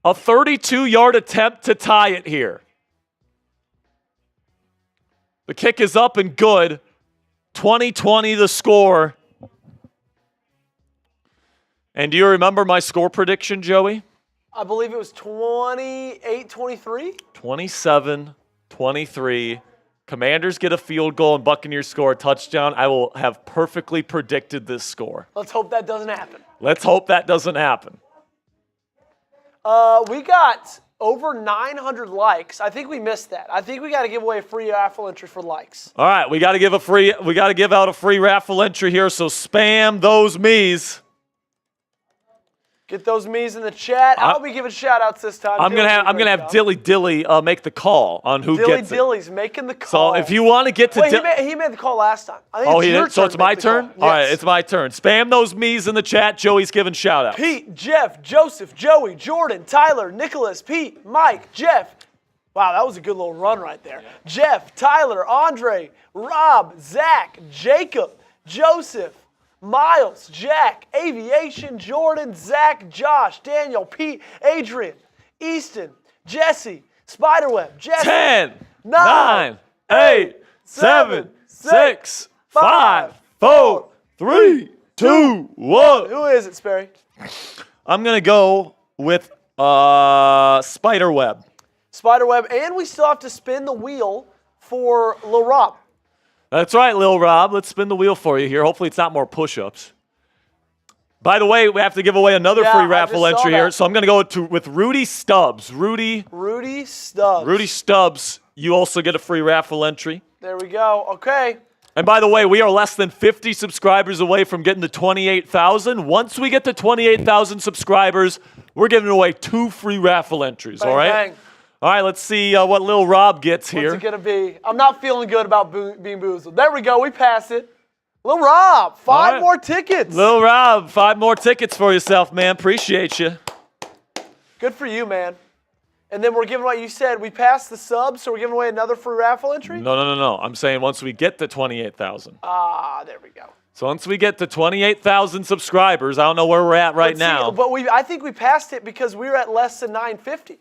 A 32-yard attempt to tie it here. The kick is up and good. 20-20 the score. And do you remember my score prediction, Joey? I believe it was 28-23. 27-23. Commanders get a field goal and Buccaneers score a touchdown. I will have perfectly predicted this score. Let's hope that doesn't happen. Let's hope that doesn't happen. We got over 900 likes. I think we missed that. I think we got to give away a free raffle entry for likes. All right, we got to give out a free raffle entry here, so spam those me's. Get those me's in the chat. I'll be giving shout-outs this time. I'm gonna have Dilly Dilly make the call on who gets it. Dilly's making the call. So if you want to get to he made the call last time. I think it's your turn so it's my turn? Yes. All right, it's my turn. Spam those me's in the chat. Joey's giving shout-outs. Pete, Jeff, Joseph, Joey, Jordan, Tyler, Nicholas, Pete, Mike, Jeff. Wow, that was a good little run right there. Jeff, Tyler, Andre, Rob, Zach, Jacob, Joseph, Miles, Jack, Aviation, Jordan, Zach, Josh, Daniel, Pete, Adrian, Easton, Jesse, Spiderweb, Jesse. 10, 9, 8, 7, 6, 5, 4, 3, 2, 1. Who is it, Sperry? I'm going to go with Spiderweb. Spiderweb, and we still have to spin the wheel for Lil Rob. That's right, Lil Rob. Let's spin the wheel for you here. Hopefully it's not more push-ups. By the way, we have to give away another free raffle entry here, so I'm going to go with Rudy Stubbs. Rudy Stubbs, you also get a free raffle entry. There we go. Okay. And by the way, we are less than 50 subscribers away from getting to 28,000. Once we get to 28,000 subscribers, we're giving away 2 free raffle entries, Bang, all right? bang. All right, let's see what Lil Rob gets here. What's it going to be? I'm not feeling good about being boozled. There we go. We pass it. Lil Rob, 5 more tickets. Lil Rob, 5 more tickets for yourself, man. Appreciate you. Good for you, man. And then we're giving away, you said we passed the subs, so we're giving away another free raffle entry? No. I'm saying once we get to 28,000. There we go. So once we get to 28,000 subscribers, I don't know where we're at right now. But I think we passed it because we were at less than 950.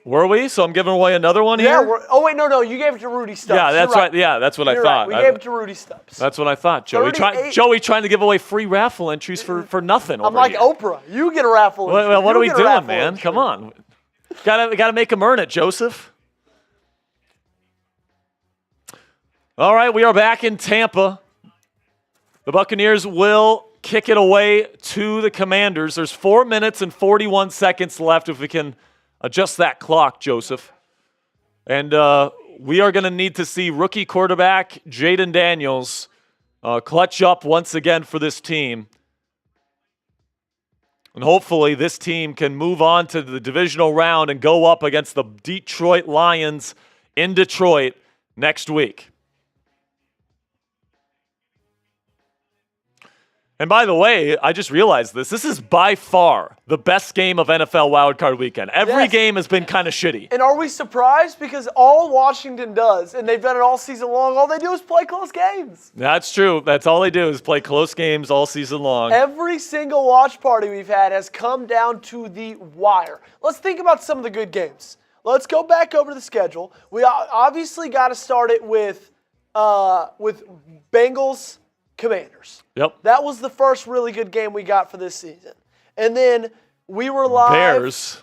Were we? So I'm giving away another one Yeah. here? No. You gave it to Rudy Stubbs. Yeah, that's right. Yeah, that's what I thought. We gave it to Rudy Stubbs. That's what I thought, Joey. Joey trying to give away free raffle entries for nothing. I'm like here. Oprah. You get a raffle. Well, what are we doing, man? Come on. Gotta make him earn it, Joseph. All right, we are back in Tampa. The Buccaneers will kick it away to the Commanders. There's 4 minutes and 41 seconds left if we can adjust that clock, Joseph. And we are going to need to see rookie quarterback Jayden Daniels clutch up once again for this team. And hopefully this team can move on to the divisional round and go up against the Detroit Lions in Detroit next week. And by the way, I just realized this. This is by far the best game of NFL Wildcard Weekend. Every game has been kind of shitty. And are we surprised? Because all Washington does, and they've done it all season long, all they do is play close games. That's true. That's all they do is play close games all season long. Every single watch party we've had has come down to the wire. Let's think about some of the good games. Let's go back over the schedule. We obviously got to start it with Bengals Commanders. Yep. That was the first really good game we got for this season. And then we were live. Bears.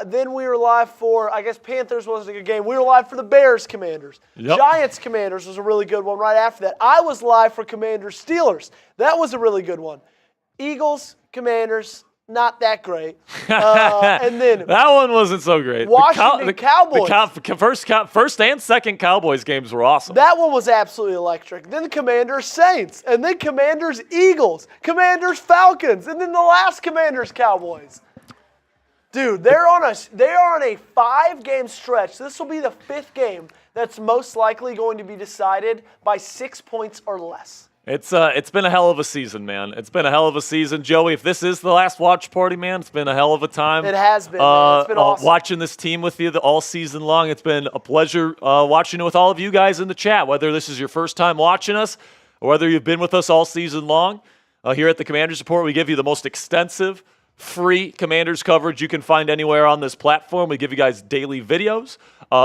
Then we were live for, I guess Panthers wasn't a good game. We were live for the Bears Commanders. Yep. Giants Commanders was a really good one right after that. I was live for Commanders Steelers. That was a really good one. Eagles Commanders, not that great. And then that one wasn't so great. Washington Cowboys. The first and second Cowboys games were awesome. That one was absolutely electric. Then the Commanders Saints, and then Commanders Eagles, Commanders Falcons, and then the last Commanders Cowboys. Dude, they are on a 5-game stretch. This will be the 5th game that's most likely going to be decided by 6 points or less. It's been a hell of a season, man. It's been a hell of a season. Joey, if this is the last watch party, man, it's been a hell of a time. It has been, man. It's been awesome. Watching this team with you all season long. It's been a pleasure watching it with all of you guys in the chat, whether this is your first time watching us or whether you've been with us all season long. Here at the Commanders Report, we give you the most extensive, free Commanders coverage you can find anywhere on this platform. We give you guys daily videos.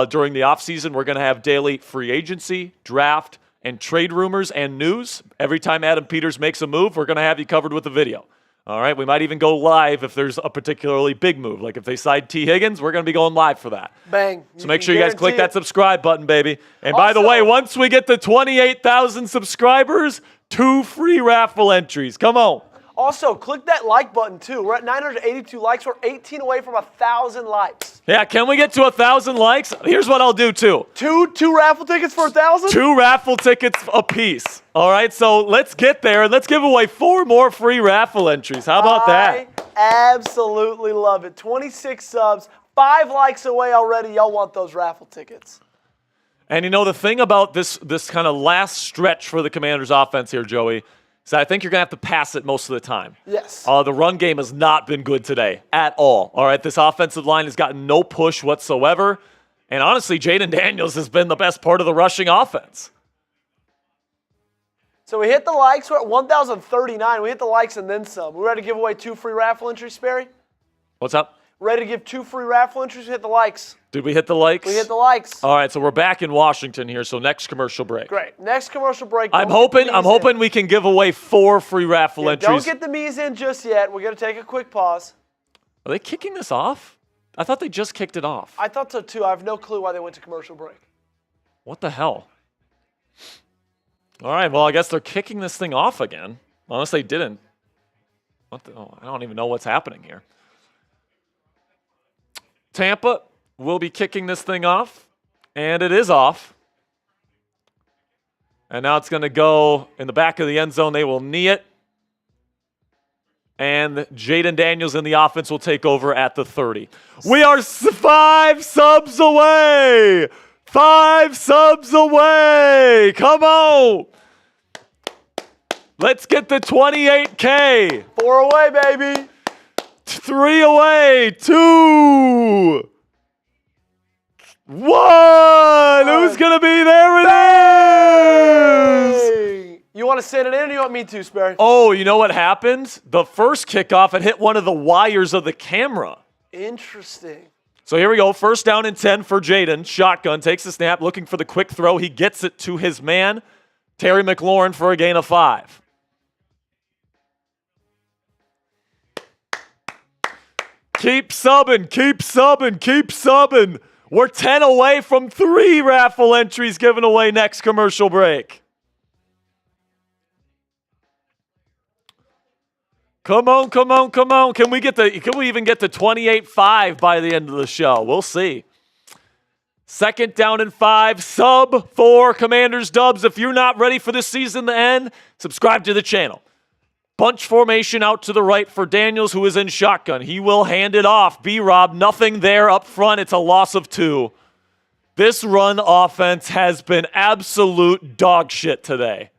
During the offseason, we're going to have daily free agency, draft, and trade rumors and news. Every time Adam Peters makes a move, we're going to have you covered with a video. All right, we might even go live if there's a particularly big move. Like if they sign T. Higgins, we're going to be going live for that. Bang. So make sure you guys click that subscribe button, baby. And Also, by the way, once we get to 28,000 subscribers, 2 free raffle entries. Come on. Also, click that like button, too. We're at 982 likes. We're 18 away from 1,000 likes. Yeah, can we get to 1,000 likes? Here's what I'll do, too. Two raffle tickets for 1,000? 2 raffle tickets apiece. All right, so let's get there, and let's give away 4 more free raffle entries. How about that? I absolutely love it. 26 subs, 5 likes away already. Y'all want those raffle tickets. And you know, the thing about this kind of last stretch for the Commanders offense here, Joey, so I think you're going to have to pass it most of the time. Yes. The run game has not been good today at all. All right, this offensive line has gotten no push whatsoever. And honestly, Jayden Daniels has been the best part of the rushing offense. So we hit the likes. We're at 1,039. We hit the likes and then some. We ready to give away 2 free raffle entries, Sperry? What's up? Ready to give 2 free raffle entries? Hit the likes. Did we hit the likes? We hit the likes. All right, so we're back in Washington here, so next commercial break. Great. Next commercial break. I'm hoping we can give away 4 free raffle entries. Don't get the me's in just yet. We're going to take a quick pause. Are they kicking this off? I thought they just kicked it off. I thought so too. I have no clue why they went to commercial break. What the hell? All right, well, I guess they're kicking this thing off again. Unless they didn't. I don't even know what's happening here. Tampa will be kicking this thing off, and it is off. And now it's going to go in the back of the end zone. They will knee it. And Jayden Daniels in the offense will take over at the 30. We are 5 subs away. 5 subs away. Come on. Let's get the 28K. 4 away, baby. 3 away. 2. 1. Who's going to be there? It is. Hey. You want to send it in or you want me to, Sperry? Oh, you know what happened? The first kickoff, it hit one of the wires of the camera. Interesting. So here we go. First down and 10 for Jayden. Shotgun, takes the snap, looking for the quick throw. He gets it to his man, Terry McLaurin, for a gain of 5. Keep subbing, keep subbing, keep subbing. We're 10 away from 3 raffle entries given away next commercial break. Come on, come on, come on. Can we even get to 28-5 by the end of the show? We'll see. Second down and 5, sub 4 Commanders dubs. If you're not ready for this season to end, subscribe to the channel. Bunch formation out to the right for Daniels, who is in shotgun. He will hand it off. B-Rob, nothing there up front. It's a loss of 2. This run offense has been absolute dog shit today.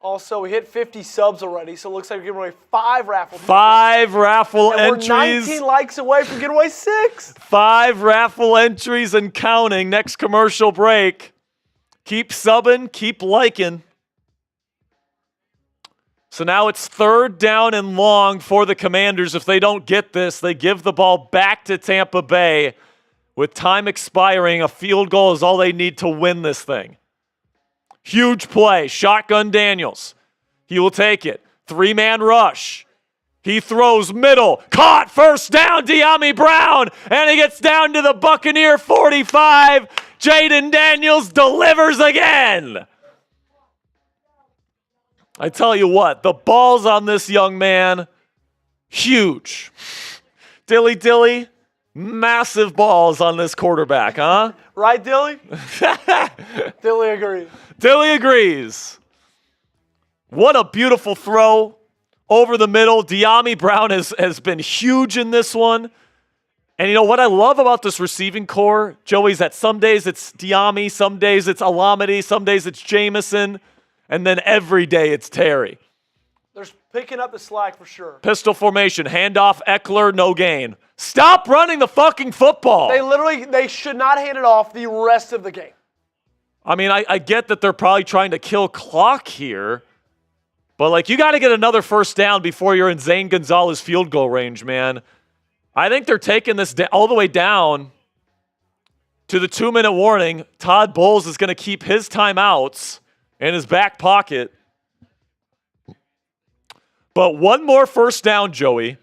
Also, we hit 50 subs already, so it looks like we're giving away 5 raffle tickets. 5 raffle and entries. We're 19 likes away from giving away 6. 5 raffle entries and counting. Next commercial break. Keep subbing, keep liking. So now it's 3rd down and long for the Commanders. If they don't get this, they give the ball back to Tampa Bay. With time expiring, a field goal is all they need to win this thing. Huge play. Shotgun Daniels. He will take it. 3-man rush. He throws middle. Caught. First down. De'Ami Brown. And he gets down to the Buccaneer 45. Jayden Daniels delivers again. I tell you what, the balls on this young man, huge. Dilly, massive balls on this quarterback, huh? Right, Dilly? Dilly agrees. Dilly agrees. What a beautiful throw over the middle. De'Ami Brown has been huge in this one. And you know what I love about this receiving core, Joey, is that some days it's De'Ami, some days it's Alamedy, some days it's Jamison, and then every day it's Terry. They're picking up the slack for sure. Pistol formation, handoff, Eckler, no gain. Stop running the fucking football. They should not hand it off the rest of the game. I mean, I get that they're probably trying to kill clock here, but like you got to get another first down before you're in Zane Gonzalez field goal range, man. I think they're taking this all the way down to the 2-minute warning. Todd Bowles is going to keep his timeouts in his back pocket. But one more first down, Joey,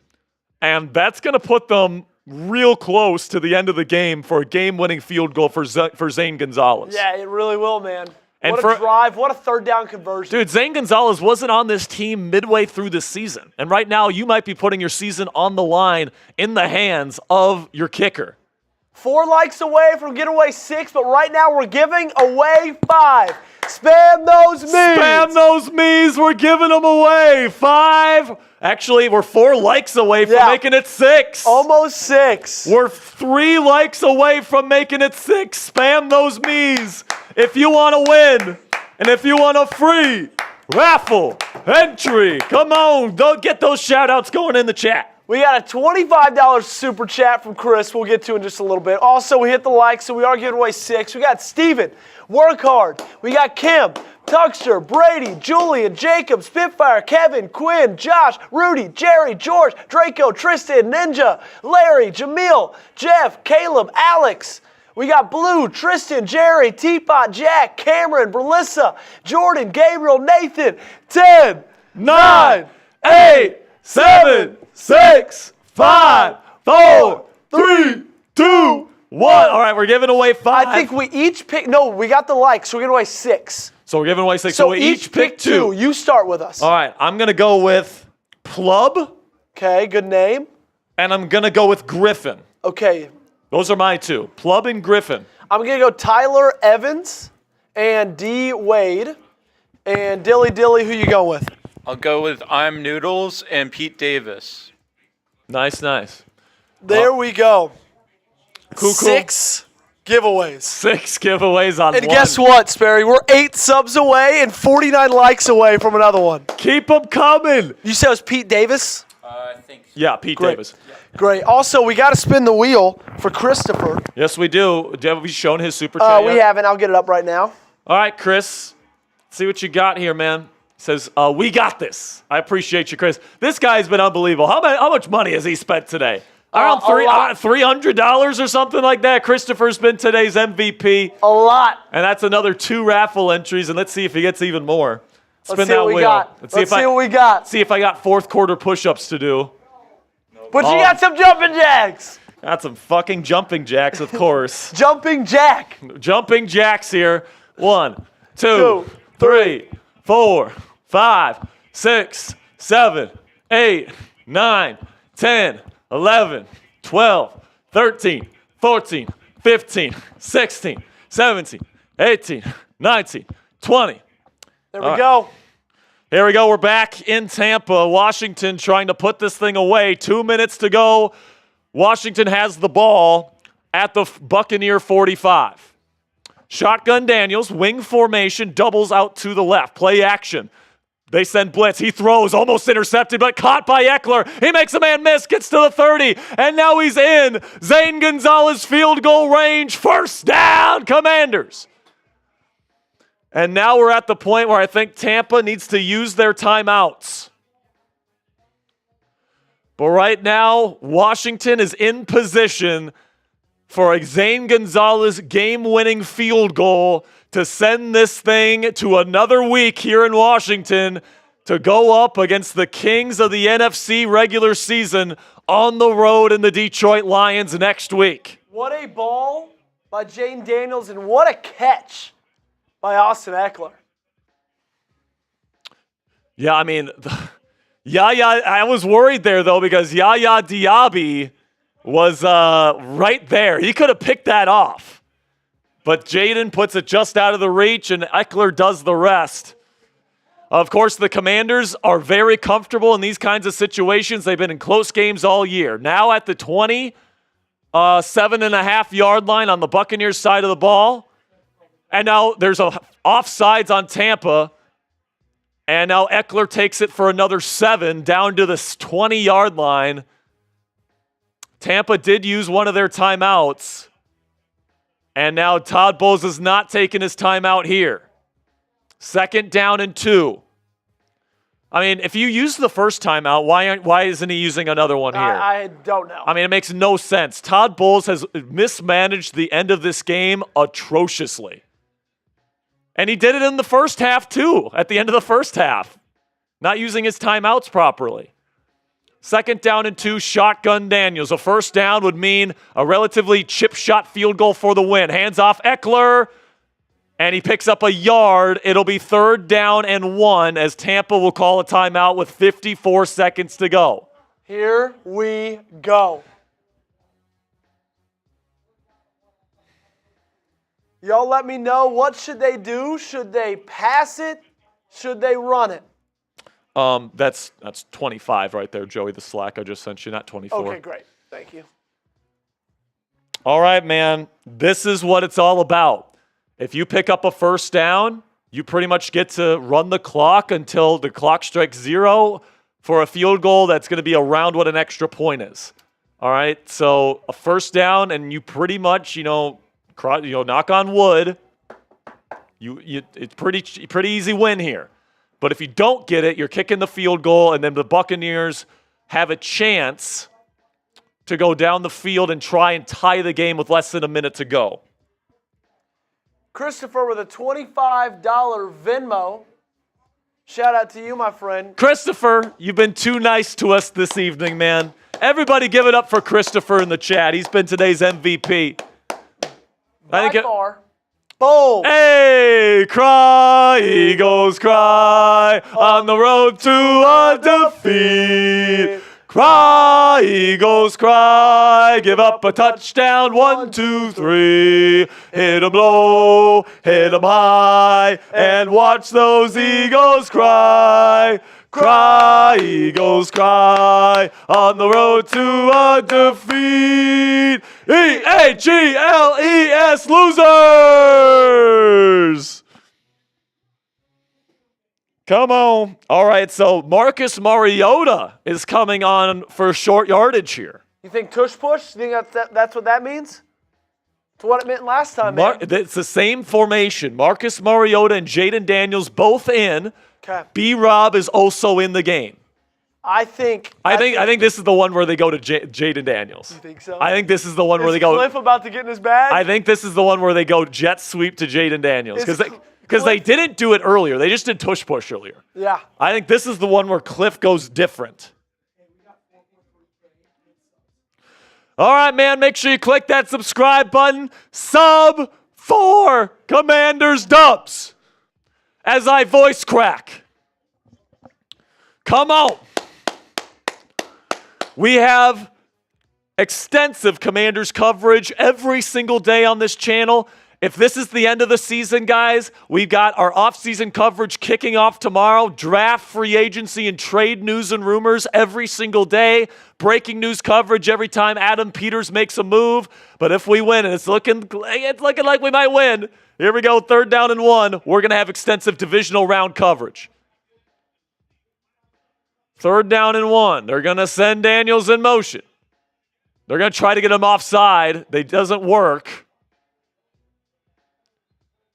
and that's going to put them real close to the end of the game for a game-winning field goal for Zane Gonzalez. Yeah, it really will, man. And what a drive. What a third down conversion. Dude, Zane Gonzalez wasn't on this team midway through the season. And right now, you might be putting your season on the line in the hands of your kicker. 4 likes away from giving away 6, but right now we're giving away 5. Spam those me's. Spam those me's. We're giving them away. 5. Actually, we're 4 likes away from making it 6. Almost 6. We're 3 likes away from making it 6. Spam those me's if you want to win and if you want a free raffle entry. Come on, don't get those shout-outs going in the chat. We got a $25 super chat from Chris we'll get to in just a little bit. Also, we hit the likes, so we are giving away 6. We got Steven, Work Hard. We got Kim, Tuxter, Brady, Julian, Jacob, Spitfire, Kevin, Quinn, Josh, Rudy, Jerry, George, Draco, Tristan, Ninja, Larry, Jamil, Jeff, Caleb, Alex. We got Blue, Tristan, Jerry, Teapot, Jack, Cameron, Berlissa, Jordan, Gabriel, Nathan. 10, 9, 8, 7, 6, 5, 4, 3, 2, 1. All right, we're giving away 5. I think we each pick. No, we got the likes, so we're giving away 6. So we're giving away 6. So we each pick 2. You start with us. All right, I'm going to go with Plub. Okay, good name. And I'm going to go with Griffin. Okay. Those are my 2. Plub and Griffin. I'm going to go Tyler Evans and D. Wade. And Dilly, who you going with? I'll go with I'm Noodles and Pete Davis. Nice. There we go. Cool. 6 giveaways. 6 giveaways on And one. guess what, Sperry? We're 8 subs away and 49 likes away from another one. Keep them coming. You said it was Pete Davis? I think so. Yeah, Pete Great. Davis. Great. Also, we got to spin the wheel for Christopher. Yes, we do. Have we shown his super chat We yet? haven't. I'll get it up right now. All right, Chris. See what you got here, man. Says, we got this. I appreciate you, Chris. This guy's been unbelievable. How much money has he spent today? Around $300 or something like that. Christopher's been today's MVP. A lot. And that's another 2 raffle entries, and let's see if he gets even more. Let's see what we got. Let's see what we got. See if I got fourth quarter push-ups to do. But you got some jumping jacks. Got some fucking jumping jacks, of course. Jumping jack. Jumping jacks here. 1, 2, 3, 4, 5, 6, 7, 8, 9, 10, 11, 12, 13, 14, 15, 16, 17, 18, 19, 20. There we go. Here we go. We're back in Tampa. Washington trying to put this thing away. 2 minutes to go. Washington has the ball at the Buccaneer 45. Shotgun Daniels, wing formation, doubles out to the left. Play action. They send blitz. He throws, almost intercepted, but caught by Eckler. He makes a man miss, gets to the 30, and now he's in. Zane Gonzalez field goal range. First down, Commanders. And now we're at the point where I think Tampa needs to use their timeouts. But right now, Washington is in position for a Zane Gonzalez game-winning field goal to send this thing to another week here in Washington to go up against the Kings of the NFC regular season on the road in the Detroit Lions next week. What a ball by Jayden Daniels, and what a catch by Austin Eckler. Yeah, I mean, I was worried there, though, because Yaya Diaby was right there. He could have picked that off. But Jayden puts it just out of the reach, and Eckler does the rest. Of course, the Commanders are very comfortable in these kinds of situations. They've been in close games all year. Now at the 27.5-yard line on the Buccaneers side of the ball. And now there's a offsides on Tampa. And now Eckler takes it for another 7 down to the 20-yard line. Tampa did use one of their timeouts. And now Todd Bowles is not taking his timeout here. 2nd down and 2. I mean, if you use the first timeout, why isn't he using another one here? I don't know. I mean, it makes no sense. Todd Bowles has mismanaged the end of this game atrociously. And he did it in the first half, too, at the end of the first half. Not using his timeouts properly. 2nd down and 2, shotgun Daniels. A first down would mean a relatively chip shot field goal for the win. Hands off Eckler. and he picks up a yard. It'll be 3rd down and 1 as Tampa will call a timeout with 54 seconds to go. Here we go. Y'all let me know, what should they do? Should they pass it? Should they run it? That's 25 right there, Joey, the Slack I just sent you, not 24. Okay, great. Thank you. All right, man. This is what it's all about. If you pick up a 1st down, you pretty much get to run the clock until the clock strikes 0 for a field goal that's going to be around what an extra point is. All right? So a 1st down, and you pretty much, knock on wood, it's pretty easy win here. But if you don't get it, you're kicking the field goal, and then the Buccaneers have a chance to go down the field and try and tie the game with less than a minute to go. Christopher with a $25 Venmo. Shout out to you, my friend. Christopher, you've been too nice to us this evening, man. Everybody give it up for Christopher in the chat. He's been today's MVP. By far. Boom. Hey, cry, Eagles, cry, on the road to a defeat. Cry, Eagles, cry, give up a touchdown, 1, 2, 3. Hit 'em low, hit 'em high, and watch those Eagles cry. Cry, Eagles, cry, on the road to a defeat. EAGLES, losers! Come on. All right, so Marcus Mariota is coming on for short yardage here. You think tush push? You think that's what that means? It's what it meant last time, man. It's the same formation. Marcus Mariota and Jayden Daniels both in. Okay. B-Rob is also in the game. I think this is the one where they go to Jayden Daniels. You think so? I think this is the one where they go. Is Cliff about to get in his bag? I think this is the one where they go jet sweep to Jayden Daniels because they didn't do it earlier. They just did tush push earlier. Yeah. I think this is the one where Cliff goes different. All right, man. Make sure you click that subscribe button. Sub for Commanders Dubs. As I voice crack. Come on. We have extensive Commanders coverage every single day on this channel. If this is the end of the season, guys, we've got our off-season coverage kicking off tomorrow. Draft, free agency, and trade news and rumors every single day. Breaking news coverage every time Adam Peters makes a move. But if we win, and it's looking like we might win. Here we go, 3rd down and 1. We're going to have extensive divisional round coverage. 3rd down and 1. They're going to send Daniels in motion. They're going to try to get him offside. It doesn't work.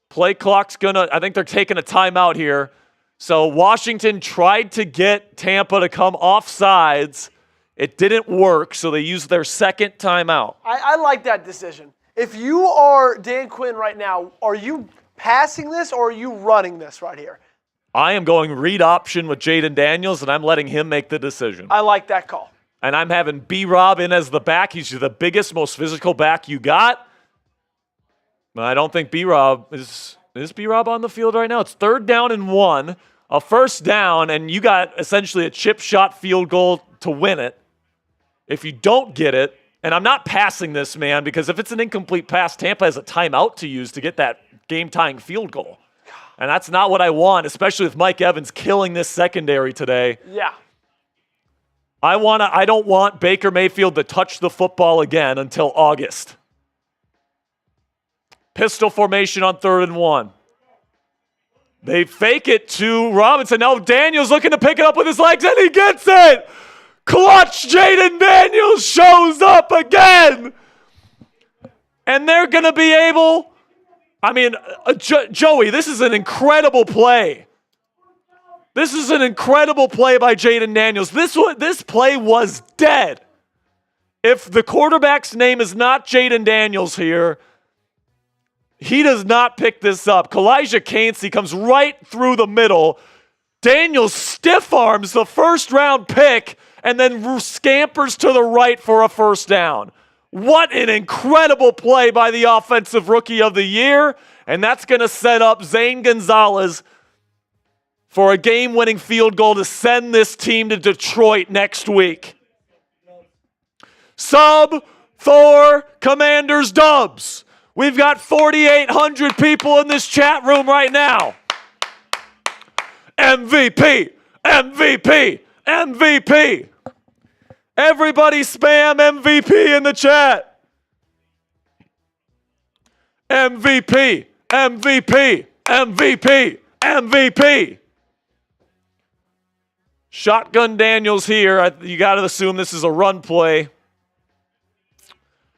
Play clock's I think they're taking a timeout here. So Washington tried to get Tampa to come off sides. It didn't work, so they used their 2nd timeout. I like that decision. If you are Dan Quinn right now, are you passing this or are you running this right here? I am going read option with Jayden Daniels, and I'm letting him make the decision. I like that call. And I'm having B-Rob in as the back. He's the biggest, most physical back you got. I don't think B-Rob is B-Rob on the field right now. It's 3rd down and 1, a 1st down, and you got essentially a chip shot field goal to win it. If you don't get it, and I'm not passing this, man, because if it's an incomplete pass, Tampa has a timeout to use to get that game-tying field goal. And that's not what I want, especially with Mike Evans killing this secondary today. Yeah. I don't want Baker Mayfield to touch the football again until August. Pistol formation on 3rd and 1. They fake it to Robinson. Now Daniels looking to pick it up with his legs, and he gets it! Clutch Jayden Daniels shows up again! And they're going to be able... Joey, this is an incredible play. This is an incredible play by Jayden Daniels. This play was dead. If the quarterback's name is not Jayden Daniels here, he does not pick this up. Kalijah Cansey comes right through the middle. Daniels stiff arms the 1st-round pick and then scampers to the right for a 1st down. What an incredible play by the offensive rookie of the year. And that's going to set up Zane Gonzalez for a game-winning field goal to send this team to Detroit next week. Sub Thor Commanders Dubs. We've got 4,800 people in this chat room right now. MVP, MVP, MVP. Everybody spam MVP in the chat. MVP, MVP, MVP, MVP. Shotgun Daniels here. You got to assume this is a run play.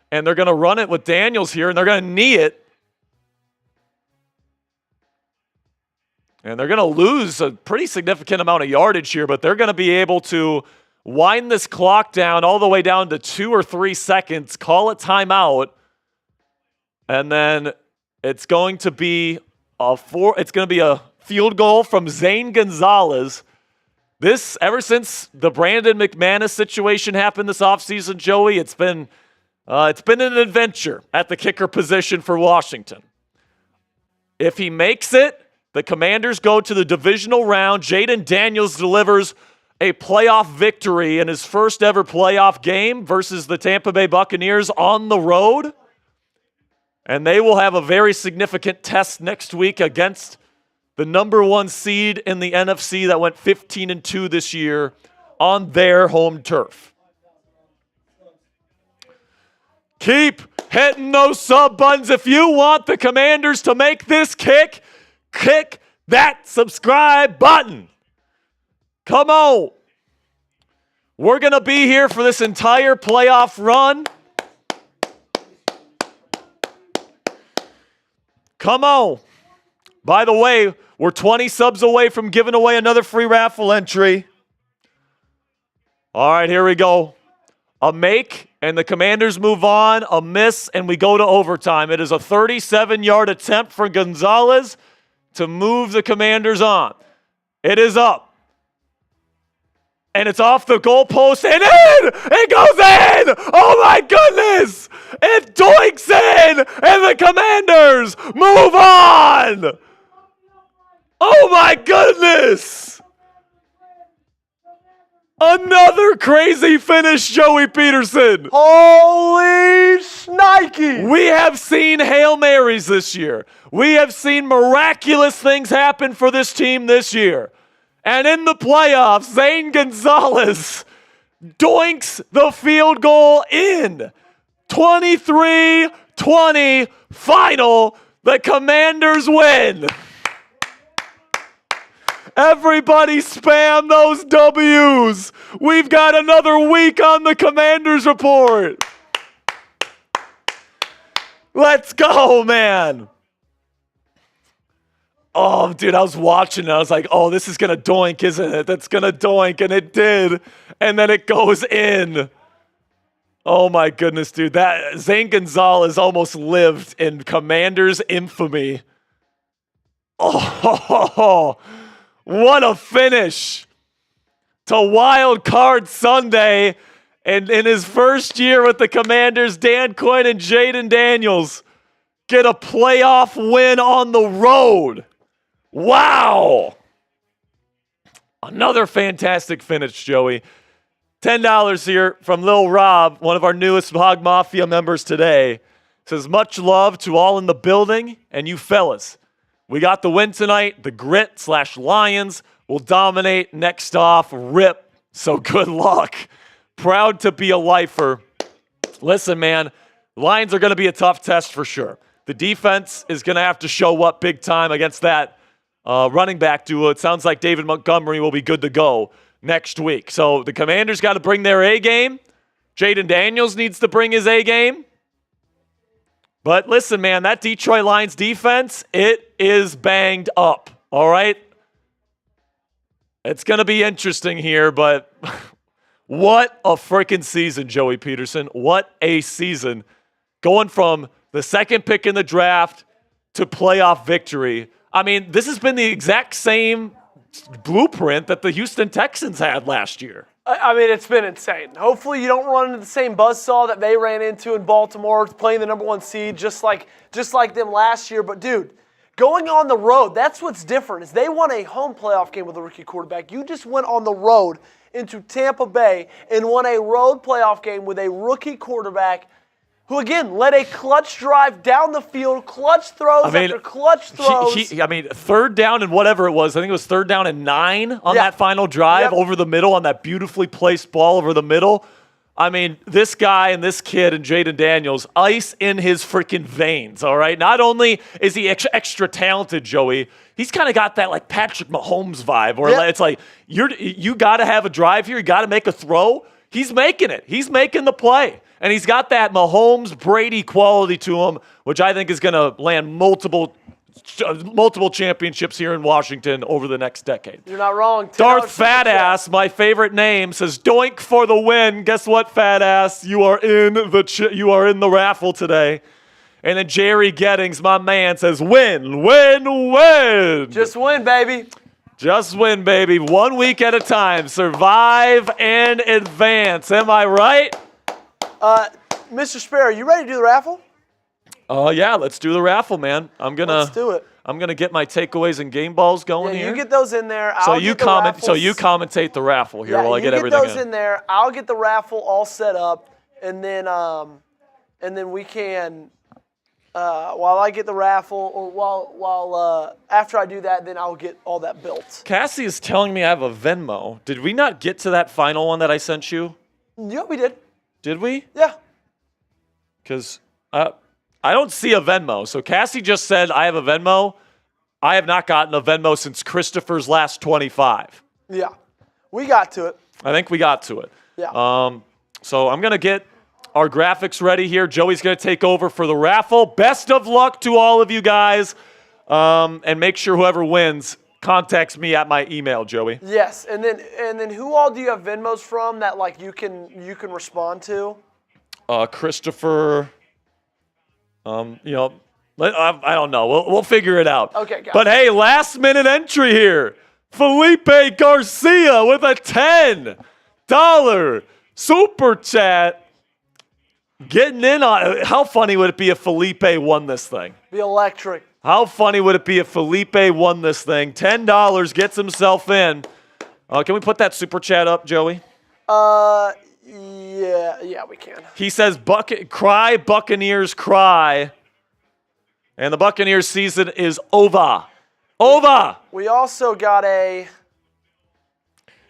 And they're going to run it with Daniels here, and they're going to knee it. And they're going to lose a pretty significant amount of yardage here, but they're going to be able to wind this clock down all the way down to 2 or 3 seconds, call it timeout, and then it's going to be a field goal from Zane Gonzalez. This, ever since the Brandon McManus situation happened this offseason, Joey, it's been an adventure at the kicker position for Washington. If he makes it, the Commanders go to the divisional round. Jayden Daniels delivers a playoff victory in his first ever playoff game versus the Tampa Bay Buccaneers on the road. And they will have a very significant test next week against the number 1 seed in the NFC that went 15-2 this year on their home turf. Keep hitting those sub buttons. If you want the Commanders to make this kick that subscribe button. Come on. We're going to be here for this entire playoff run. Come on. By the way, we're 20 subs away from giving away another free raffle entry. All right, here we go. A make, and the Commanders move on. A miss, and we go to overtime. It is a 37-yard attempt for Gonzalez to move the Commanders on. It is up. And it's off the goalpost and in! It goes in! Oh my goodness! It doinks in! And the Commanders move on! Oh my goodness! Another crazy finish, Joey Petersen. Holy shnikey! We have seen Hail Marys this year. We have seen miraculous things happen for this team this year. And in the playoffs, Zane Gonzalez doinks the field goal in. 23-20 final. The Commanders win. Everybody spam those W's. We've got another week on the Commanders report. Let's go, man. Oh, dude, I was watching and I was like, oh, this is going to doink, isn't it? That's going to doink, and it did. And then it goes in. Oh, my goodness, dude. That Zane Gonzalez almost lived in Commanders infamy. Oh, what a finish to Wild Card Sunday. And in his first year with the Commanders, Dan Quinn and Jayden Daniels get a playoff win on the road. Wow. Another fantastic finish, Joey. $10 here from Lil Rob, one of our newest Hog Mafia members today. Says, much love to all in the building and you fellas. We got the win tonight. The Grit/Lions will dominate. Next off, RIP. So good luck. Proud to be a lifer. Listen, man, Lions are going to be a tough test for sure. The defense is going to have to show up big time against that running back duo. It sounds like David Montgomery will be good to go next week. So the Commanders got to bring their A game. Jayden Daniels needs to bring his A game. But listen, man, that Detroit Lions defense, it is banged up, all right? It's going to be interesting here, but what a freaking season, Joey Petersen. What a season. Going from the second pick in the draft to playoff victory. I mean, this has been the exact same blueprint that the Houston Texans had last year. I mean, it's been insane. Hopefully you don't run into the same buzzsaw that they ran into in Baltimore, playing the number 1 seed, just like them last year. But, dude, going on the road, that's what's different, is they won a home playoff game with a rookie quarterback. You just went on the road into Tampa Bay and won a road playoff game with a rookie quarterback who, again, led a clutch drive down the field, clutch throws after clutch throws. Third down and whatever it was. I think it was third down and 9 on that final drive over the middle on that beautifully placed ball over the middle. I mean, this guy and this kid and Jayden Daniels, ice in his freaking veins, all right? Not only is he extra talented, Joey, he's kind of got that like Patrick Mahomes vibe where it's like you got to have a drive here. You got to make a throw. He's making it. He's making the play. And he's got that Mahomes-Brady quality to him, which I think is going to land multiple championships here in Washington over the next decade. You're not wrong. Darth Fatass, my favorite name, says doink for the win. Guess what, Fatass? You are in the raffle today. And then Jerry Gettings, my man, says win, win, win. Just win, baby. Just win, baby. 1 week at a time. Survive and advance. Am I right? Mr. Sperry, you ready to do the raffle? Yeah, let's do the raffle, man. Let's do it. I'm gonna get my takeaways and game balls going here. You get those in there. So you commentate the raffle here while I get everything in. You get those in there. I'll get the raffle all set up, and then we can. While I get the raffle, or while after I do that, then I'll get all that built. Cassie is telling me I have a Venmo. Did we not get to that final one that I sent you? Yeah, we did. Did we? Yeah. Because I don't see a Venmo. So Cassie just said I have a Venmo. I have not gotten a Venmo since Christopher's last 25. Yeah. We got to it. I think we got to it. Yeah. So I'm going to get our graphics ready here. Joey's going to take over for the raffle. Best of luck to all of you guys. And make sure whoever wins contacts me at my email, Joey. Yes, and then who all do you have Venmos from that like you can respond to? Christopher. I don't know. We'll figure it out. Okay, got But hey, last minute entry here. Felipe Garcia with a $10 super chat. Getting in on. How funny would it be if Felipe won this thing? Be electric. How funny would it be if Felipe won this thing? $10 gets himself in. Can we put that super chat up, Joey? Yeah, we can. He says, cry, Buccaneers, cry. And the Buccaneers season is over. Over! We also got a...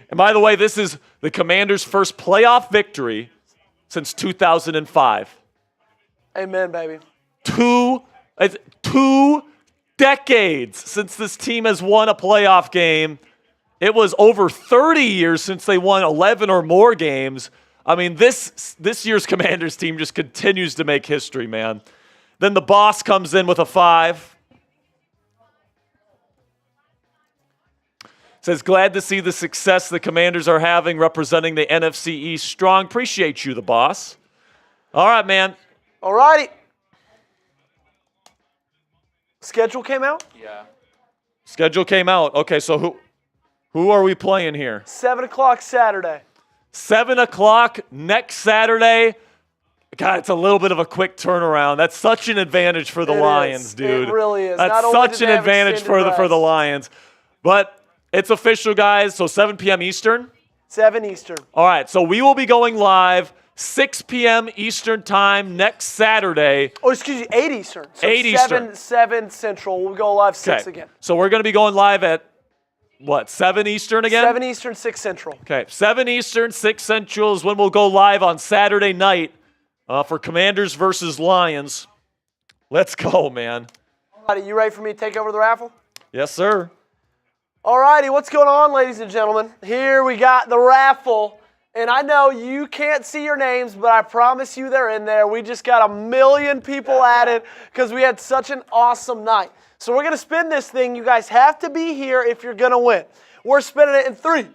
And by the way, this is the Commanders' first playoff victory since 2005. Amen, baby. Two decades since this team has won a playoff game. It was over 30 years since they won 11 or more games. I mean, this year's Commanders team just continues to make history, man. Then the boss comes in with a 5. Says, glad to see the success the Commanders are having representing the NFC East strong. Appreciate you, the boss. All right, man. All righty. Schedule came out? Yeah. Schedule came out. Okay, so who are we playing here? 7 o'clock Saturday. 7 o'clock next Saturday. God, it's a little bit of a quick turnaround. That's such an advantage for the Lions, dude. It really is. That's such an advantage for the Lions. But it's official, guys. So 7 p.m. Eastern? 7 Eastern. All right, so we will be going live 6 p.m. Eastern time next Saturday. Oh, excuse me, 8 Eastern. So 8 Eastern. 7 Central. We'll go live 6 again. So we're going to be going live at, 7 Eastern again? 7 Eastern, 6 Central. Okay, 7 Eastern, 6 Central is when we'll go live on Saturday night for Commanders versus Lions. Let's go, man. All right, you ready for me to take over the raffle? Yes, sir. All righty, what's going on, ladies and gentlemen? Here we got the raffle. And I know you can't see your names, but I promise you they're in there. We just got 1 million people at it because we had such an awesome night. So we're going to spin this thing. You guys have to be here if you're going to win. We're spinning it in 3,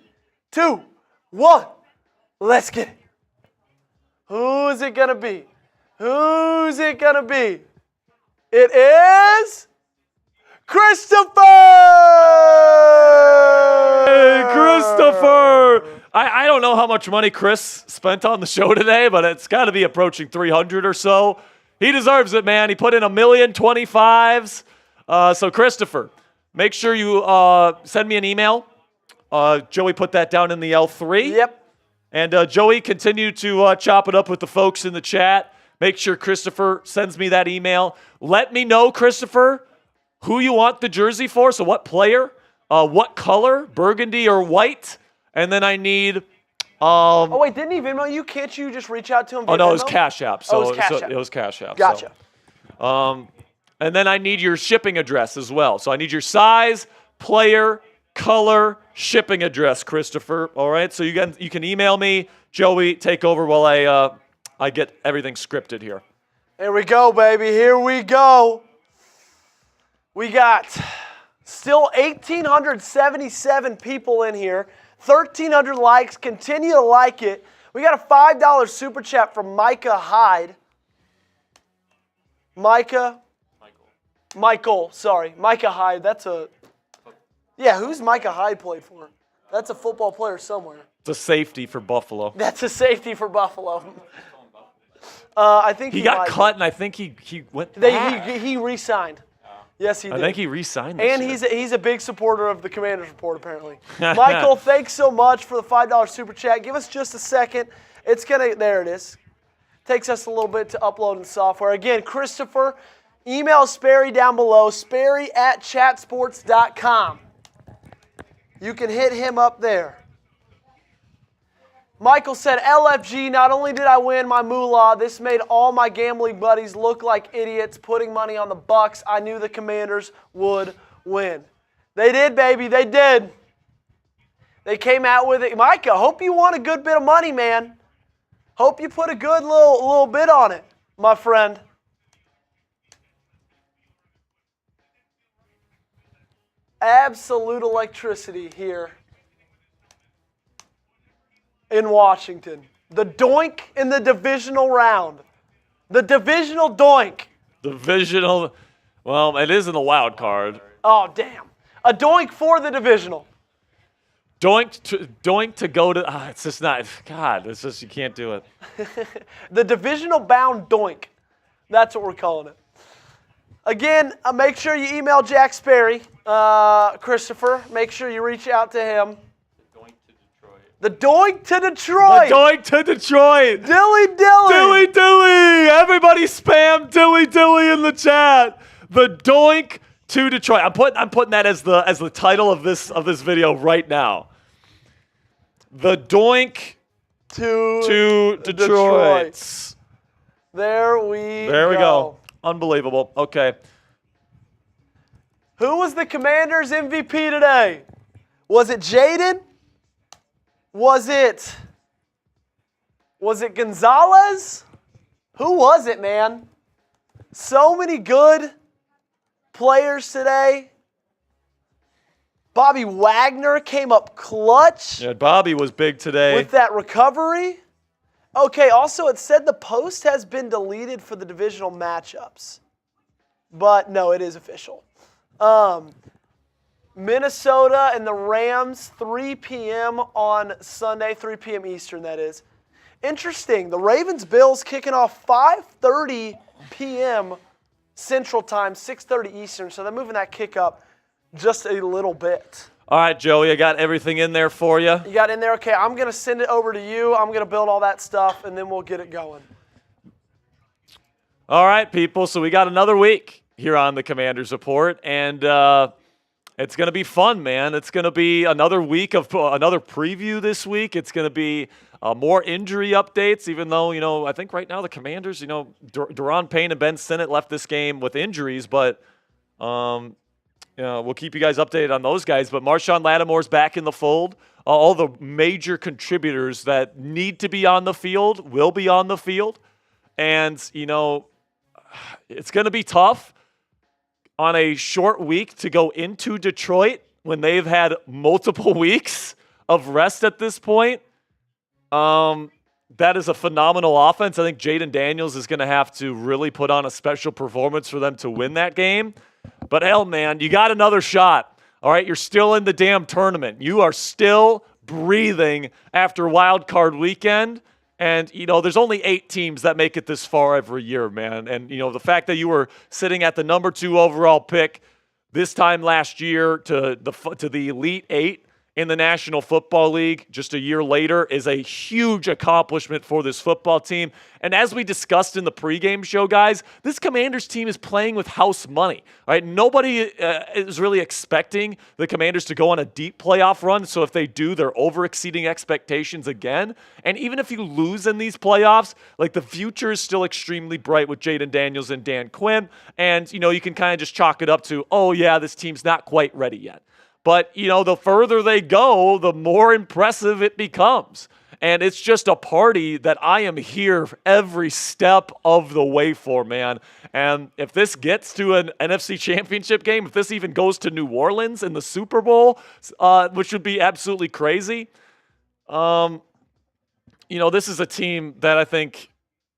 2, 1. Let's get it. Who is it going to be? Who's it going to be? It is Christopher! Hey, Christopher! I don't know how much money Chris spent on the show today, but it's got to be approaching 300 or so. He deserves it, man. He put in 1,025,000. So Christopher, make sure you send me an email. Joey put that down in the L3. Yep. And Joey, continue to chop it up with the folks in the chat. Make sure Christopher sends me that email. Let me know, Christopher, who you want the jersey for. So what player, what color, burgundy or white. And then I need... oh, wait, didn't he Venmo you? Can't you just reach out to him via Oh, no, Venmo? it was Cash App. So, it was Cash App. It was Cash App. Gotcha. So, and then I need your shipping address as well. So I need your size, player, color, shipping address, Christopher. All right, so you can email me. Joey, take over while I get everything scripted here. Here we go, baby. Here we go. We got still 1,877 people in here. 1,300 likes. Continue to like it. We got a $5 super chat from Micah Hyde. Micah Hyde. That's a... Yeah, who's Micah Hyde played for? That's a football player somewhere. It's a safety for Buffalo. That's a safety for Buffalo. I think he got cut, and I think he went. He re-signed. Yes, he did. I think he re-signed. And he's a big supporter of the Commanders Report, apparently. Michael, thanks so much for the $5 super chat. Give us just a second. There it is. Takes us a little bit to upload in software. Again, Christopher, email Sperry down below, sperry@chatsports.com. You can hit him up there. Michael said, LFG, not only did I win my moolah, this made all my gambling buddies look like idiots putting money on the Bucs. I knew the Commanders would win. They did, baby. They did. They came out with it. Micah, hope you won a good bit of money, man. Hope you put a good little bit on it, my friend. Absolute electricity here in Washington. The doink in the divisional round. The divisional doink. Divisional. Well, it is in the wild card. Oh, damn. A doink for the divisional. Doink to go to. It's just not. God, it's just you can't do it. The divisional bound doink. That's what we're calling it. Again, make sure you email Jack Sperry. Christopher, make sure you reach out to him. The doink to Detroit. The doink to Detroit. Dilly. Dilly. Everybody spam Dilly in the chat. The doink to Detroit. I'm putting that as the title of this video right now. The doink to Detroit. There we go. Unbelievable. Okay. Who was the Commanders MVP today? Was it Jayden? Was it Gonzalez? Who was it, man? So many good players today. Bobby Wagner came up clutch. Yeah, Bobby was big today. With that recovery. Okay, also it said the post has been deleted for the divisional matchups. But no, it is official. Minnesota and the Rams, 3 p.m. on Sunday, 3 p.m. Eastern, that is. Interesting. The Ravens-Bills kicking off 5:30 p.m. Central Time, 6:30 Eastern. So they're moving that kick up just a little bit. All right, Joey, I got everything in there for you. You got in there? Okay, I'm going to send it over to you. I'm going to build all that stuff, and then we'll get it going. All right, people. So we got another week here on the Commanders Report, and it's going to be fun, man. It's going to be another week of another preview this week. It's going to be more injury updates, even though, I think right now the Commanders, Daron Payne and Ben Sinnott left this game with injuries, but we'll keep you guys updated on those guys. But Marshon Lattimore's back in the fold. All the major contributors that need to be on the field will be on the field. And, it's going to be tough on a short week to go into Detroit when they've had multiple weeks of rest at this point. That is a phenomenal offense. I think Jayden Daniels is going to have to really put on a special performance for them to win that game. But hell, man, you got another shot. All right, you're still in the damn tournament. You are still breathing after Wild Card Weekend. And, there's only 8 teams that make it this far every year, man. And, the fact that you were sitting at the number 2 overall pick this time last year to the Elite 8 in the National Football League just a year later is a huge accomplishment for this football team. And as we discussed in the pregame show, guys, this Commanders team is playing with house money, right? Nobody is really expecting the Commanders to go on a deep playoff run. So if they do, they're over-exceeding expectations again. And even if you lose in these playoffs, like the future is still extremely bright with Jayden Daniels and Dan Quinn. And, you can kind of just chalk it up to, oh yeah, this team's not quite ready yet. But, the further they go, the more impressive it becomes. And it's just a party that I am here every step of the way for, man. And if this gets to an NFC Championship game, if this even goes to New Orleans in the Super Bowl, which would be absolutely crazy, this is a team that I think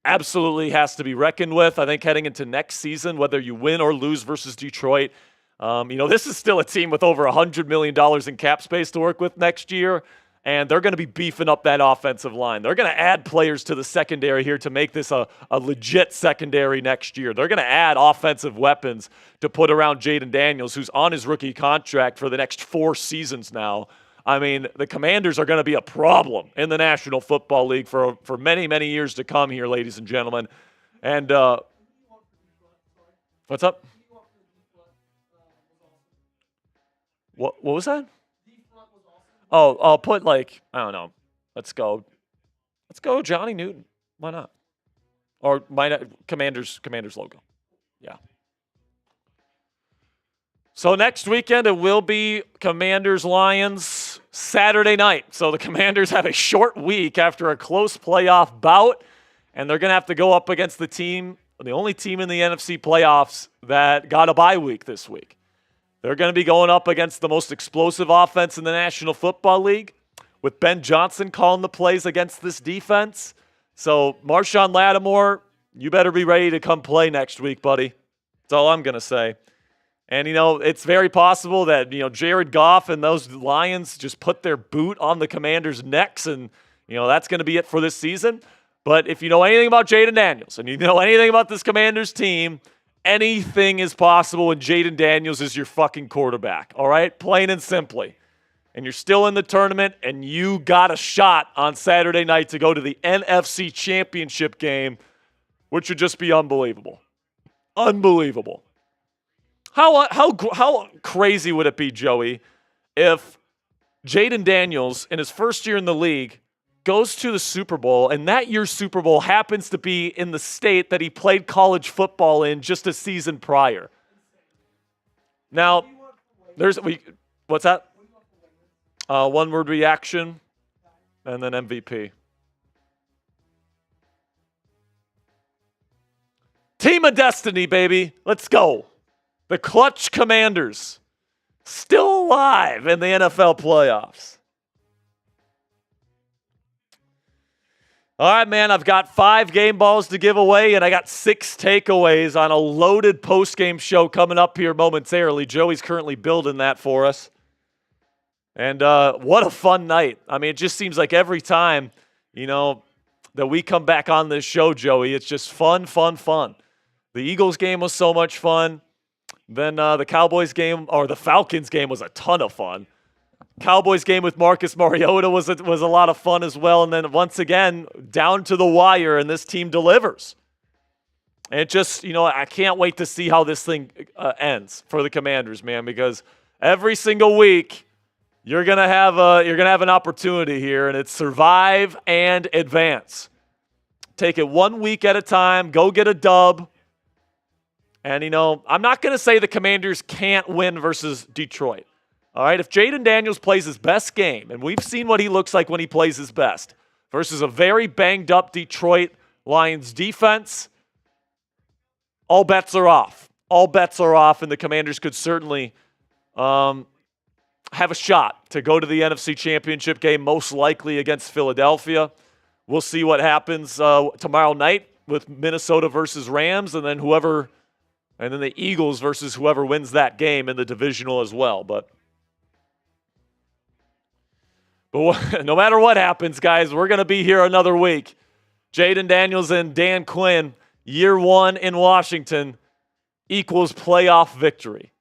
absolutely has to be reckoned with. I think heading into next season, whether you win or lose versus Detroit, this is still a team with over $100 million in cap space to work with next year, and they're going to be beefing up that offensive line. They're going to add players to the secondary here to make this a legit secondary next year. They're going to add offensive weapons to put around Jayden Daniels, who's on his rookie contract for the next 4 seasons now. I mean, the Commanders are going to be a problem in the National Football League for many, many years to come here, ladies and gentlemen. And what's up? What was that? Oh, I'll put I don't know. Let's go Johnny Newton. Why not? Or Commanders logo. Yeah. So next weekend it will be Commanders-Lions Saturday night. So the Commanders have a short week after a close playoff bout, and they're going to have to go up against the only team in the NFC playoffs that got a bye week this week. They're going to be going up against the most explosive offense in the National Football League with Ben Johnson calling the plays against this defense. So, Marshon Lattimore, you better be ready to come play next week, buddy. That's all I'm going to say. And, it's very possible that, Jared Goff and those Lions just put their boot on the Commanders' necks, and, that's going to be it for this season. But if you know anything about Jayden Daniels and you know anything about this Commanders team, anything is possible when Jayden Daniels is your fucking quarterback, all right? Plain and simply. And you're still in the tournament, and you got a shot on Saturday night to go to the NFC Championship game, which would just be unbelievable. Unbelievable. How crazy would it be, Joey, if Jayden Daniels, in his first year in the league, goes to the Super Bowl, and that year's Super Bowl happens to be in the state that he played college football in just a season prior? Now, what's that? One-word reaction, and then MVP. Team of Destiny, baby. Let's go. The Clutch Commanders, still alive in the NFL playoffs. All right, man, I've got 5 game balls to give away, and I got 6 takeaways on a loaded post-game show coming up here momentarily. Joey's currently building that for us. And what a fun night. I mean, it just seems like every time, that we come back on this show, Joey, it's just fun, fun, fun. The Eagles game was so much fun. Then the Cowboys game, or the Falcons game, was a ton of fun. Cowboys game with Marcus Mariota was a lot of fun as well. And then once again, down to the wire, and this team delivers. And it just, I can't wait to see how this thing ends for the Commanders, man, because every single week you're gonna have an opportunity here, and it's survive and advance. Take it 1 week at a time. Go get a dub. And, I'm not going to say the Commanders can't win versus Detroit. All right, if Jayden Daniels plays his best game, and we've seen what he looks like when he plays his best, versus a very banged-up Detroit Lions defense, all bets are off. All bets are off, and the Commanders could certainly have a shot to go to the NFC Championship game, most likely against Philadelphia. We'll see what happens tomorrow night with Minnesota versus Rams, and then the Eagles versus whoever wins that game in the divisional as well. But But no matter what happens, guys, we're going to be here another week. Jayden Daniels and Dan Quinn, year one in Washington equals playoff victory.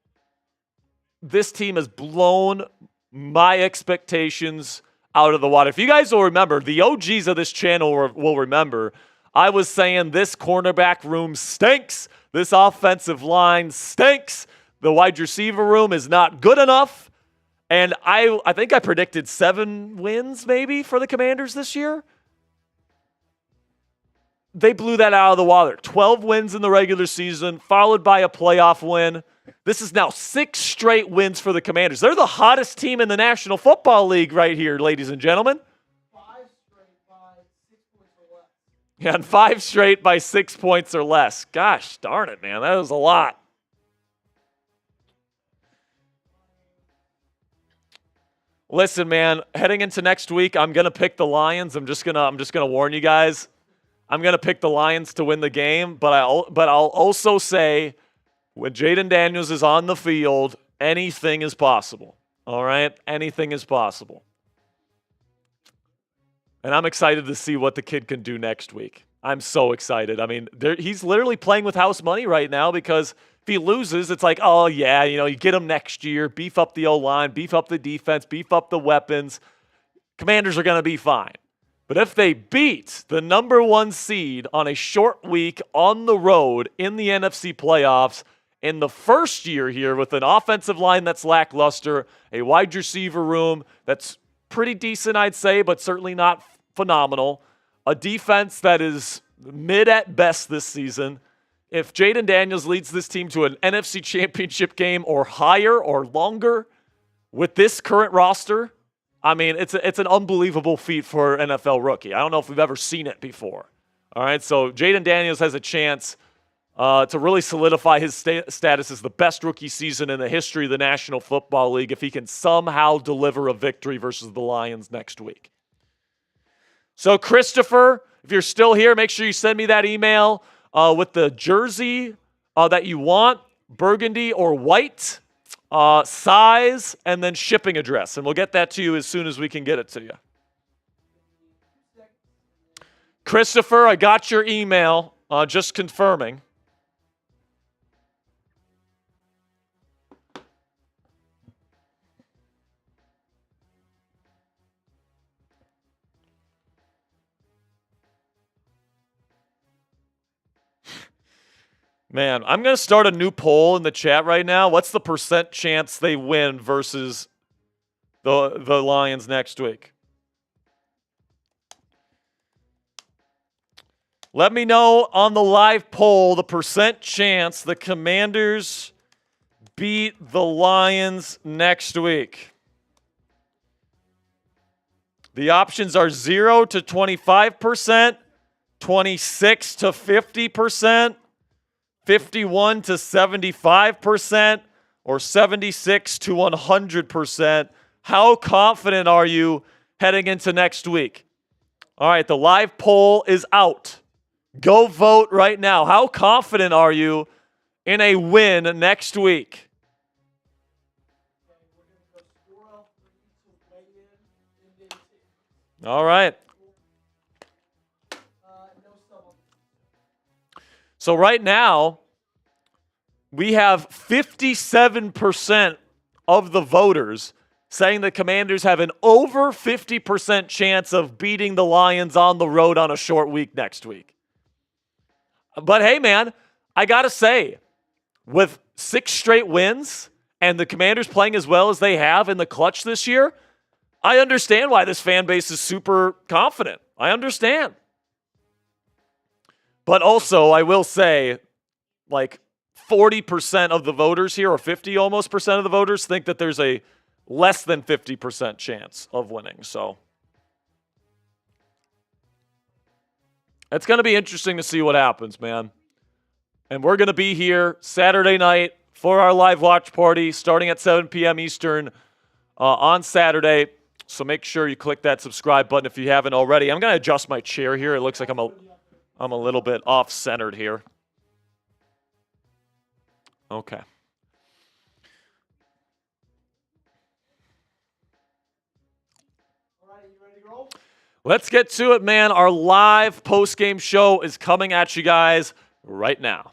This team has blown my expectations out of the water. If you guys will remember, the OGs of this channel will remember, I was saying this cornerback room stinks. This offensive line stinks. The wide receiver room is not good enough. And I think I predicted 7 wins maybe for the Commanders this year. They blew that out of the water. 12 wins in the regular season, followed by a playoff win. This is now 6 straight wins for the Commanders. They're the hottest team in the National Football League right here, ladies and gentlemen. 5 straight by 6 points or less. Yeah, and 5 straight by 6 points or less. Gosh darn it, man. That was a lot. Listen, man, heading into next week, I'm going to pick the Lions. I'm just going to warn you guys. I'm going to pick the Lions to win the game, but I'll also say when Jayden Daniels is on the field, anything is possible. All right? Anything is possible. And I'm excited to see what the kid can do next week. I'm so excited. I mean, he's literally playing with house money right now because if he loses, it's like, oh, yeah, you get him next year, beef up the O-line, beef up the defense, beef up the weapons. Commanders are going to be fine. But if they beat the number 1 seed on a short week on the road in the NFC playoffs in the first year here with an offensive line that's lackluster, a wide receiver room that's pretty decent, I'd say, but certainly not phenomenal, a defense that is mid at best this season, if Jayden Daniels leads this team to an NFC championship game or higher or longer with this current roster, I mean, it's an unbelievable feat for an NFL rookie. I don't know if we've ever seen it before. All right, so Jayden Daniels has a chance to really solidify his status as the best rookie season in the history of the National Football League if he can somehow deliver a victory versus the Lions next week. So, Christopher, if you're still here, make sure you send me that email with the jersey that you want, burgundy or white, size, and then shipping address. And we'll get that to you as soon as we can get it to you. Christopher, I got your email, just confirming. Man, I'm going to start a new poll in the chat right now. What's the % chance they win versus the Lions next week? Let me know on the live poll the % chance the Commanders beat the Lions next week. The options are 0 to 25%, 26 to 50%, 51 to 75%, or 76 to 100%. How confident are you heading into next week? All right, the live poll is out. Go vote right now. How confident are you in a win next week? All right. So right now, we have 57% of the voters saying the Commanders have an over 50% chance of beating the Lions on the road on a short week next week. But hey, man, I got to say, with 6 straight wins and the Commanders playing as well as they have in the clutch this year, I understand why this fan base is super confident. I understand. But also, I will say, like 40% of the voters here, or 50 almost percent of the voters, think that there's a less than 50% chance of winning. So it's going to be interesting to see what happens, man. And we're going to be here Saturday night for our live watch party starting at 7 p.m. Eastern on Saturday. So make sure you click that subscribe button if you haven't already. I'm going to adjust my chair here. It looks like I'm a little bit off-centered here. Okay. All you ready to roll? Let's get to it, man. Our live post-game show is coming at you guys right now.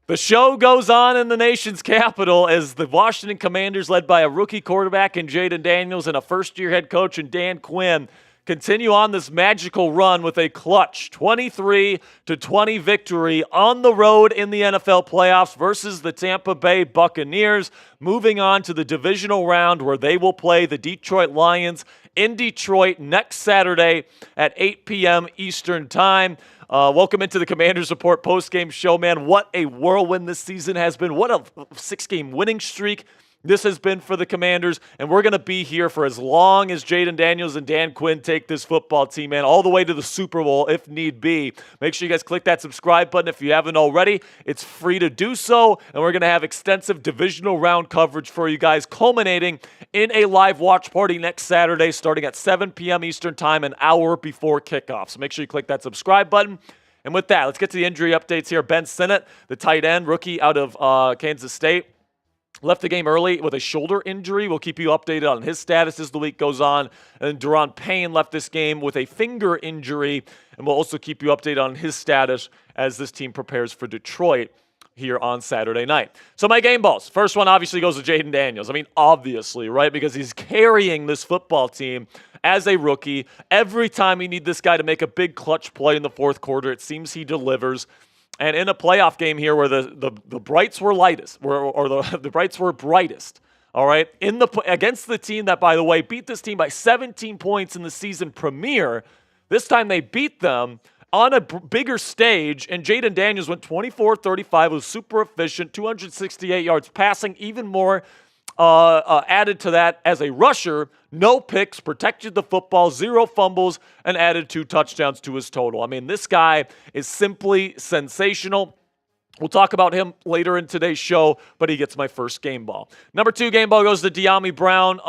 The show goes on in the nation's capital as the Washington Commanders, led by a rookie quarterback in Jayden Daniels and a first-year head coach in Dan Quinn, continue on this magical run with a clutch 23-20 victory on the road in the NFL playoffs versus the Tampa Bay Buccaneers, moving on to the divisional round where they will play the Detroit Lions in Detroit next Saturday at 8 p.m. Eastern Time. Welcome into the Commanders Report postgame show, man. What a whirlwind this season has been. What a 6-game winning streak this has been for the Commanders, and we're going to be here for as long as Jayden Daniels and Dan Quinn take this football team, man, all the way to the Super Bowl if need be. Make sure you guys click that subscribe button if you haven't already. It's free to do so, and we're going to have extensive divisional round coverage for you guys, culminating in a live watch party next Saturday starting at 7 p.m. Eastern Time, an hour before kickoff. So make sure you click that subscribe button. And with that, let's get to the injury updates here. Ben Sinnott, the tight end, rookie out of Kansas State, left the game early with a shoulder injury. We'll keep you updated on his status as the week goes on. And Daron Payne left this game with a finger injury, and we'll also keep you updated on his status as this team prepares for Detroit here on Saturday night. So my game balls. First one obviously goes to Jayden Daniels. I mean, obviously, right? Because he's carrying this football team as a rookie. Every time you need this guy to make a big clutch play in the fourth quarter, it seems he delivers. And in a playoff game here where the brights were lightest, or the brights were brightest, all right, against the team that, by the way, beat this team by 17 points in the season premiere, this time they beat them on a bigger stage, and Jayden Daniels went 24-35, was super efficient, 268 yards passing, even more added to that as a rusher, no picks, protected the football, 0 fumbles, and added 2 touchdowns to his total. I mean, this guy is simply sensational. We'll talk about him later in today's show, but he gets my first game ball. Number 2 game ball goes to Dyami Brown.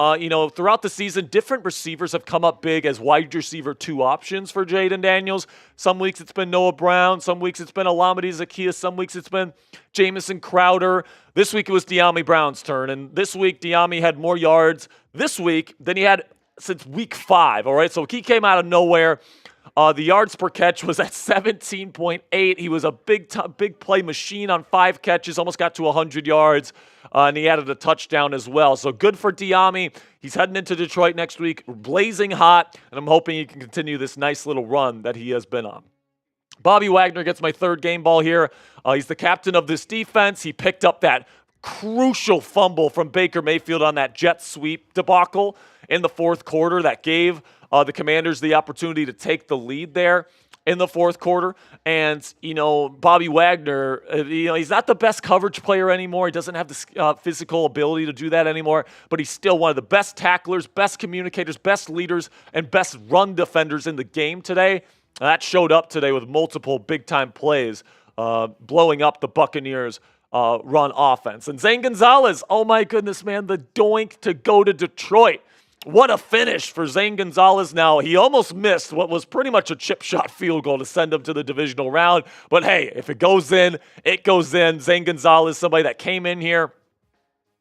Throughout the season, different receivers have come up big as wide receiver 2 options for Jayden Daniels. Some weeks it's been Noah Brown. Some weeks it's been Olamide Zaccheaus. Some weeks it's been Jamison Crowder. This week it was Dyami Brown's turn, and this week Dyami had more yards this week than he had since week 5, all right? So he came out of nowhere. The yards per catch was at 17.8. He was a big play machine on 5 catches, almost got to 100 yards, and he added a touchdown as well. So good for Dyami. He's heading into Detroit next week, blazing hot, and I'm hoping he can continue this nice little run that he has been on. Bobby Wagner gets my 3rd game ball here. He's the captain of this defense. He picked up that crucial fumble from Baker Mayfield on that jet sweep debacle in the fourth quarter that gave the Commanders the opportunity to take the lead there in the fourth quarter. And, Bobby Wagner, he's not the best coverage player anymore. He doesn't have the physical ability to do that anymore, but he's still one of the best tacklers, best communicators, best leaders, and best run defenders in the game today. That showed up today with multiple big-time plays, blowing up the Buccaneers' run offense. And Zane Gonzalez, oh my goodness, man, the doink to go to Detroit. What a finish for Zane Gonzalez. Now, he almost missed what was pretty much a chip shot field goal to send him to the divisional round. But hey, if it goes in, it goes in. Zane Gonzalez, somebody that came in here,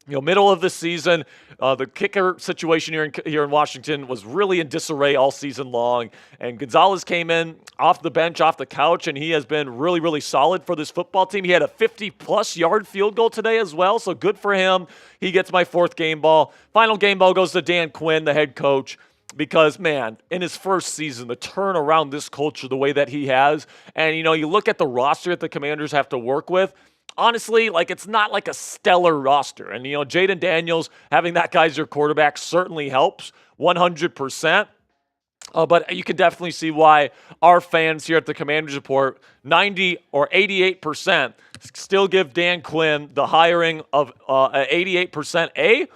middle of the season. The kicker situation here in Washington was really in disarray all season long. And Gonzalez came in off the bench, off the couch, and he has been really, really solid for this football team. He had a 50-plus yard field goal today as well, so good for him. He gets my 4th game ball. Final game ball goes to Dan Quinn, the head coach, because, man, in his first season, the turn around this culture the way that he has, and, you look at the roster that the Commanders have to work with, honestly, it's not like a stellar roster. And, Jayden Daniels, having that guy as your quarterback certainly helps 100%. But you can definitely see why our fans here at the Commanders Report, 90 or 88%, still give Dan Quinn the hiring of 88% A.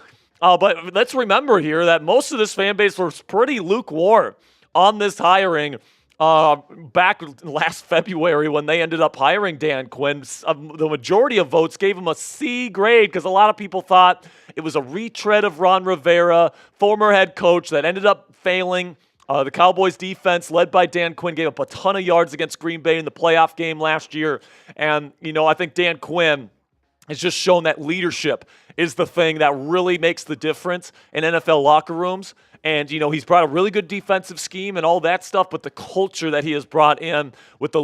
But let's remember here that most of this fan base was pretty lukewarm on this hiring back last February when they ended up hiring Dan Quinn. The majority of votes gave him a C grade because a lot of people thought it was a retread of Ron Rivera, former head coach, that ended up failing. The Cowboys defense, led by Dan Quinn, gave up a ton of yards against Green Bay in the playoff game last year. And, I think Dan Quinn has just shown that leadership is the thing that really makes the difference in NFL locker rooms. And, he's brought a really good defensive scheme and all that stuff, but the culture that he has brought in with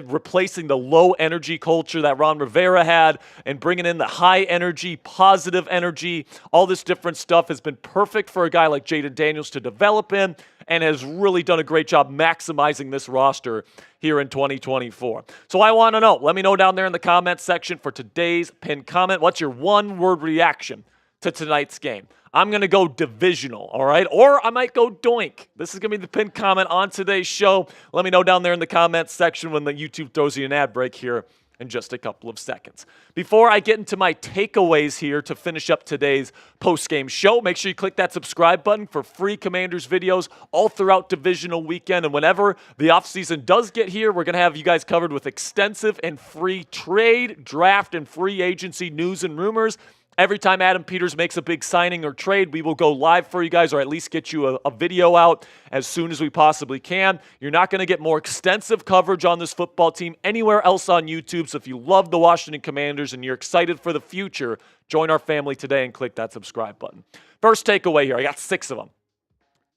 replacing the low energy culture that Ron Rivera had and bringing in the high energy, positive energy, all this different stuff has been perfect for a guy like Jayden Daniels to develop in, and has really done a great job maximizing this roster here in 2024. So I want to know. Let me know down there in the comments section for today's pinned comment. What's your one-word reaction to tonight's game? I'm going to go divisional, all right? Or I might go doink. This is going to be the pinned comment on today's show. Let me know down there in the comments section when the YouTube throws you an ad break here in just a couple of seconds. Before I get into my takeaways here to finish up today's post-game show, make sure you click that subscribe button for free Commanders videos all throughout divisional weekend. And whenever the offseason does get here, we're going to have you guys covered with extensive and free trade, draft, and free agency news and rumors. Every time Adam Peters makes a big signing or trade, we will go live for you guys, or at least get you a video out as soon as we possibly can. You're not going to get more extensive coverage on this football team anywhere else on YouTube. So if you love the Washington Commanders and you're excited for the future, join our family today and click that subscribe button. First takeaway here, I got 6 of them.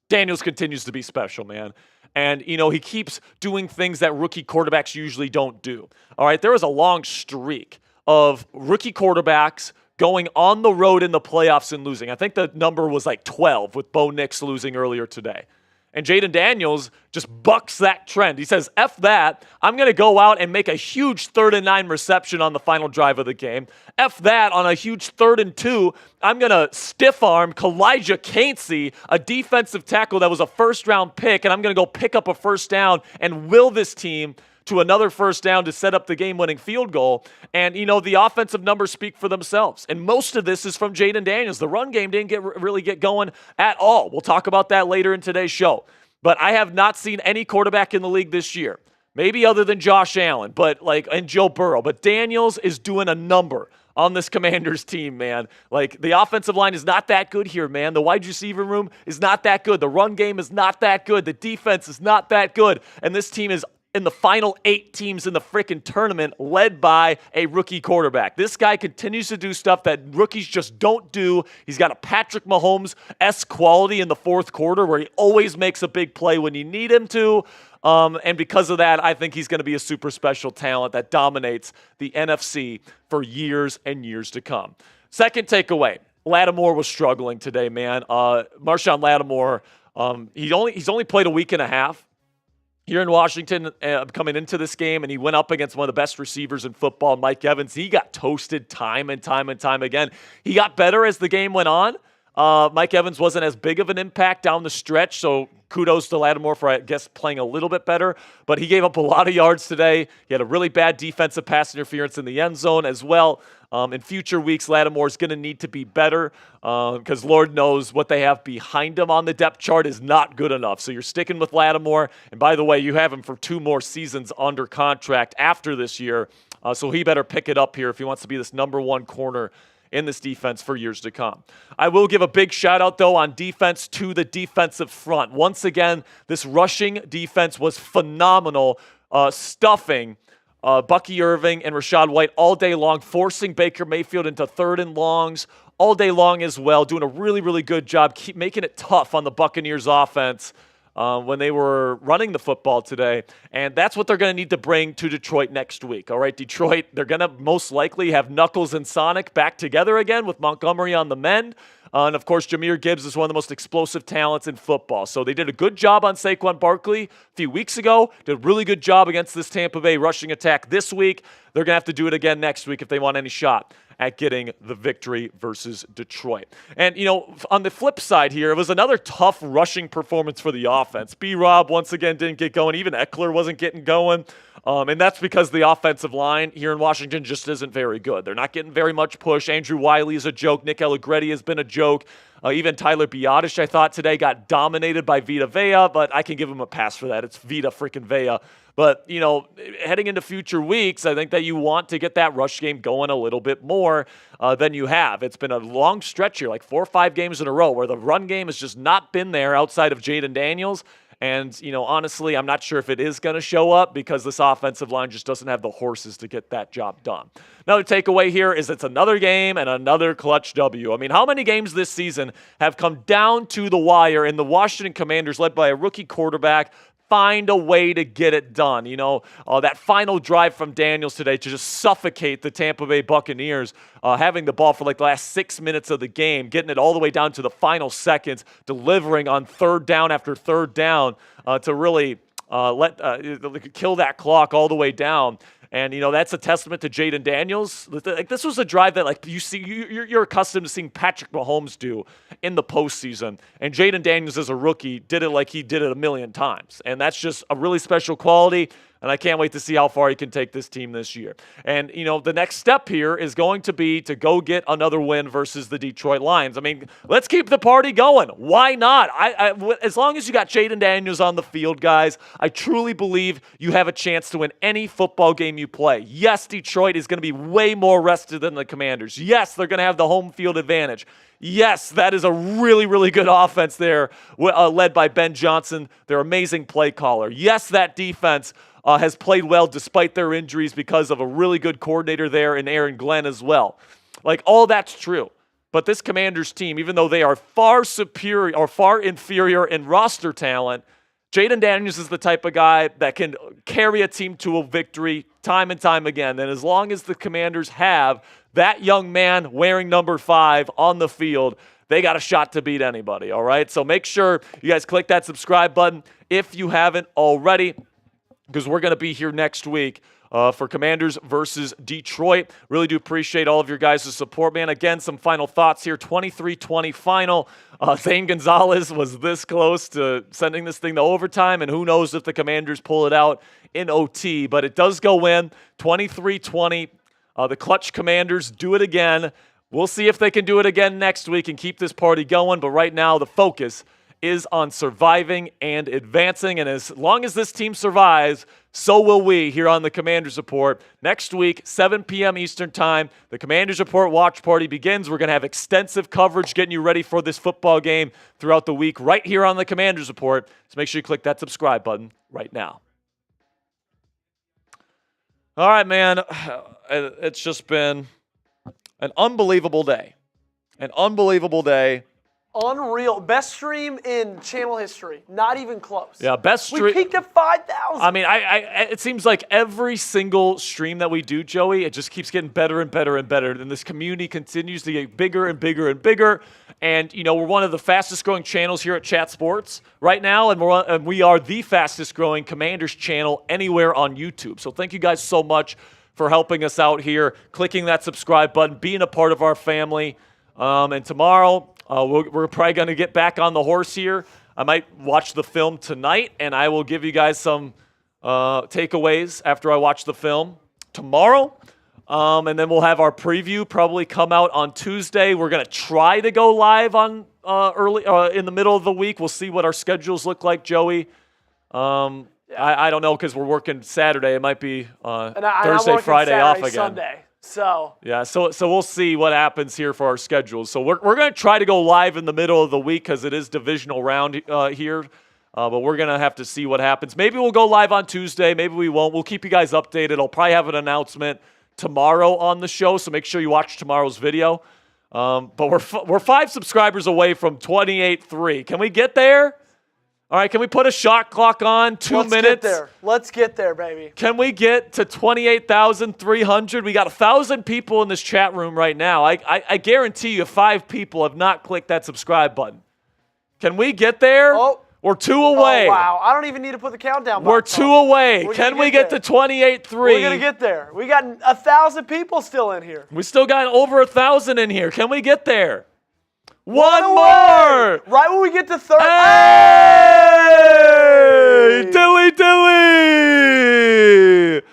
Daniels continues to be special, man. And, he keeps doing things that rookie quarterbacks usually don't do. All right, there was a long streak of rookie quarterbacks going on the road in the playoffs and losing. I think the number was like 12 with Bo Nix losing earlier today. And Jayden Daniels just bucks that trend. He says, F that, I'm going to go out and make a huge 3rd and 9 reception on the final drive of the game. F that, on a huge 3rd and 2, I'm going to stiff arm Kalijah Caincy, a defensive tackle that was a first-round pick, and I'm going to go pick up a first down and will this team to another first down to set up the game-winning field goal. And, the offensive numbers speak for themselves. And most of this is from Jayden Daniels. The run game didn't really get going at all. We'll talk about that later in today's show. But I have not seen any quarterback in the league this year, maybe other than Josh Allen, and Joe Burrow. But Daniels is doing a number on this Commanders team, man. The offensive line is not that good here, man. The wide receiver room is not that good. The run game is not that good. The defense is not that good. And this team is in the final 8 teams in the frickin' tournament, led by a rookie quarterback. This guy continues to do stuff that rookies just don't do. He's got a Patrick Mahomes-esque quality in the fourth quarter where he always makes a big play when you need him to. And because of that, I think he's going to be a super special talent that dominates the NFC for years and years to come. Second takeaway, Lattimore was struggling today, man. Marshon Lattimore, he's only played a week and a half here in Washington coming into this game, and he went up against one of the best receivers in football, Mike Evans. He got toasted time and time again. He got better as the game went on. Mike Evans wasn't as big of an impact down the stretch, so kudos to Lattimore for, I guess, playing a little bit better. But he gave up a lot of yards today. He had a really bad defensive pass interference in the end zone as well. In future weeks, Lattimore is going to need to be better because Lord knows what they have behind him on the depth chart is not good enough. So you're sticking with Lattimore. And by the way, you have him for 2 more seasons under contract after this year. So he better pick it up here if he wants to be this number 1 corner in this defense for years to come. I will give a big shout out, though, on defense to the defensive front. Once again, this rushing defense was phenomenal, stuffing Bucky Irving and Rachaad White all day long, forcing Baker Mayfield into 3rd and longs all day long as well, doing a really, really good job, keep making it tough on the Buccaneers offense when they were running the football today. And that's what they're going to need to bring to Detroit next week. All right, Detroit, they're going to most likely have Knuckles and Sonic back together again with Montgomery on the mend. And, of course, Jahmyr Gibbs is one of the most explosive talents in football. So they did a good job on Saquon Barkley a few weeks ago, did a really good job against this Tampa Bay rushing attack this week. They're going to have to do it again next week if they want any shot at getting the victory versus Detroit. And, on the flip side here, it was another tough rushing performance for the offense. B-Rob, once again, didn't get going. Even Eckler wasn't getting going. And that's because the offensive line here in Washington just isn't very good. They're not getting very much push. Andrew Wiley is a joke. Nick Allegretti has been a joke. Even Tyler Biotish, I thought today, got dominated by Vita Vea, but I can give him a pass for that. It's Vita freaking Vea. But, heading into future weeks, I think that you want to get that rush game going a little bit more than you have. It's been a long stretch here, like 4 or 5 games in a row, where the run game has just not been there outside of Jayden Daniels. And, honestly, I'm not sure if it is going to show up because this offensive line just doesn't have the horses to get that job done. Another takeaway here is it's another game and another clutch W. I mean, how many games this season have come down to the wire and the Washington Commanders, led by a rookie quarterback, find a way to get it done? That final drive from Daniels today to just suffocate the Tampa Bay Buccaneers, having the ball for like the last 6 minutes of the game, getting it all the way down to the final seconds, delivering on third down after third down to really kill that clock all the way down. And, that's a testament to Jayden Daniels. Like, this was a drive that, like, you're accustomed to seeing Patrick Mahomes do in the postseason. And Jayden Daniels, as a rookie, did it like he did it a million times. And that's just a really special quality. And I can't wait to see how far he can take this team this year. And, the next step here is going to be to go get another win versus the Detroit Lions. I mean, let's keep the party going. Why not? As long as you got Jayden Daniels on the field, guys, I truly believe you have a chance to win any football game you play. Yes, Detroit is going to be way more rested than the Commanders. Yes, they're going to have the home field advantage. Yes, that is a really, really good offense there, led by Ben Johnson, their amazing play caller. Yes, that defense has played well despite their injuries because of a really good coordinator there in Aaron Glenn as well. Like, all that's true. But this Commanders team, even though they are far superior or far inferior in roster talent, Jayden Daniels is the type of guy that can carry a team to a victory time and time again. And as long as the Commanders have that young man wearing number 5 on the field, they got a shot to beat anybody, all right? So make sure you guys click that subscribe button if you haven't already, because we're going to be here next week for Commanders versus Detroit. Really do appreciate all of your guys' support, man. Again, some final thoughts here. 23-20 final. Zane Gonzalez was this close to sending this thing to overtime, and who knows if the Commanders pull it out in OT. But it does go in, 23-20. The clutch Commanders do it again. We'll see if they can do it again next week and keep this party going. But right now, the focus is on surviving and advancing. And as long as this team survives, so will we here on the Commanders Report. Next week, 7 p.m. Eastern Time, the Commanders Report watch party begins. We're going to have extensive coverage getting you ready for this football game throughout the week right here on the Commanders Report. So make sure you click that subscribe button right now. All right, man. It's just been an unbelievable day. An unbelievable day. Unreal. Best stream in channel history. Not even close. Yeah, best stream. We peaked at 5,000. I mean, it seems like every single stream that we do, Joey, it just keeps getting better and better and better. And this community continues to get bigger and bigger and bigger. And, we're one of the fastest growing channels here at Chat Sports right now. And we are the fastest growing Commanders channel anywhere on YouTube. So thank you guys so much for helping us out here, clicking that subscribe button, being a part of our family. And tomorrow, we're probably going to get back on the horse here. I might watch the film tonight, and I will give you guys some takeaways after I watch the film tomorrow. And then we'll have our preview probably come out on Tuesday. We're going to try to go live on early in the middle of the week. We'll see what our schedules look like, Joey. I don't know because we're working Saturday. It might be Thursday, Friday Saturday, off again. Sunday. So yeah, so we'll see what happens here for our schedules. So we're going to try to go live in the middle of the week because it is divisional round here. But we're going to have to see what happens. Maybe we'll go live on Tuesday. Maybe we won't. We'll keep you guys updated. I'll probably have an announcement tomorrow on the show, so make sure you watch tomorrow's video. But we're 5 subscribers away from 28.3. Can we get there? All right, can we put a shot clock on? 2 minutes? Let's get there. Let's get there, baby. Can we get to 28,300? We got 1,000 people in this chat room right now. I guarantee you 5 people have not clicked that subscribe button. Can we get there? Oh. We're 2 away. Oh, wow. I don't even need to put the countdown We're box 2 on. away. Can we get to 28.3? We're going to get there. We got 1,000 people still in here. We still got over 1,000 in here. Can we get there? One away. more. Right when we get to 30. Hey! Dilly dilly!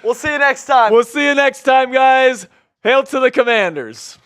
We'll see you next time. We'll see you next time, guys. Hail to the Commanders.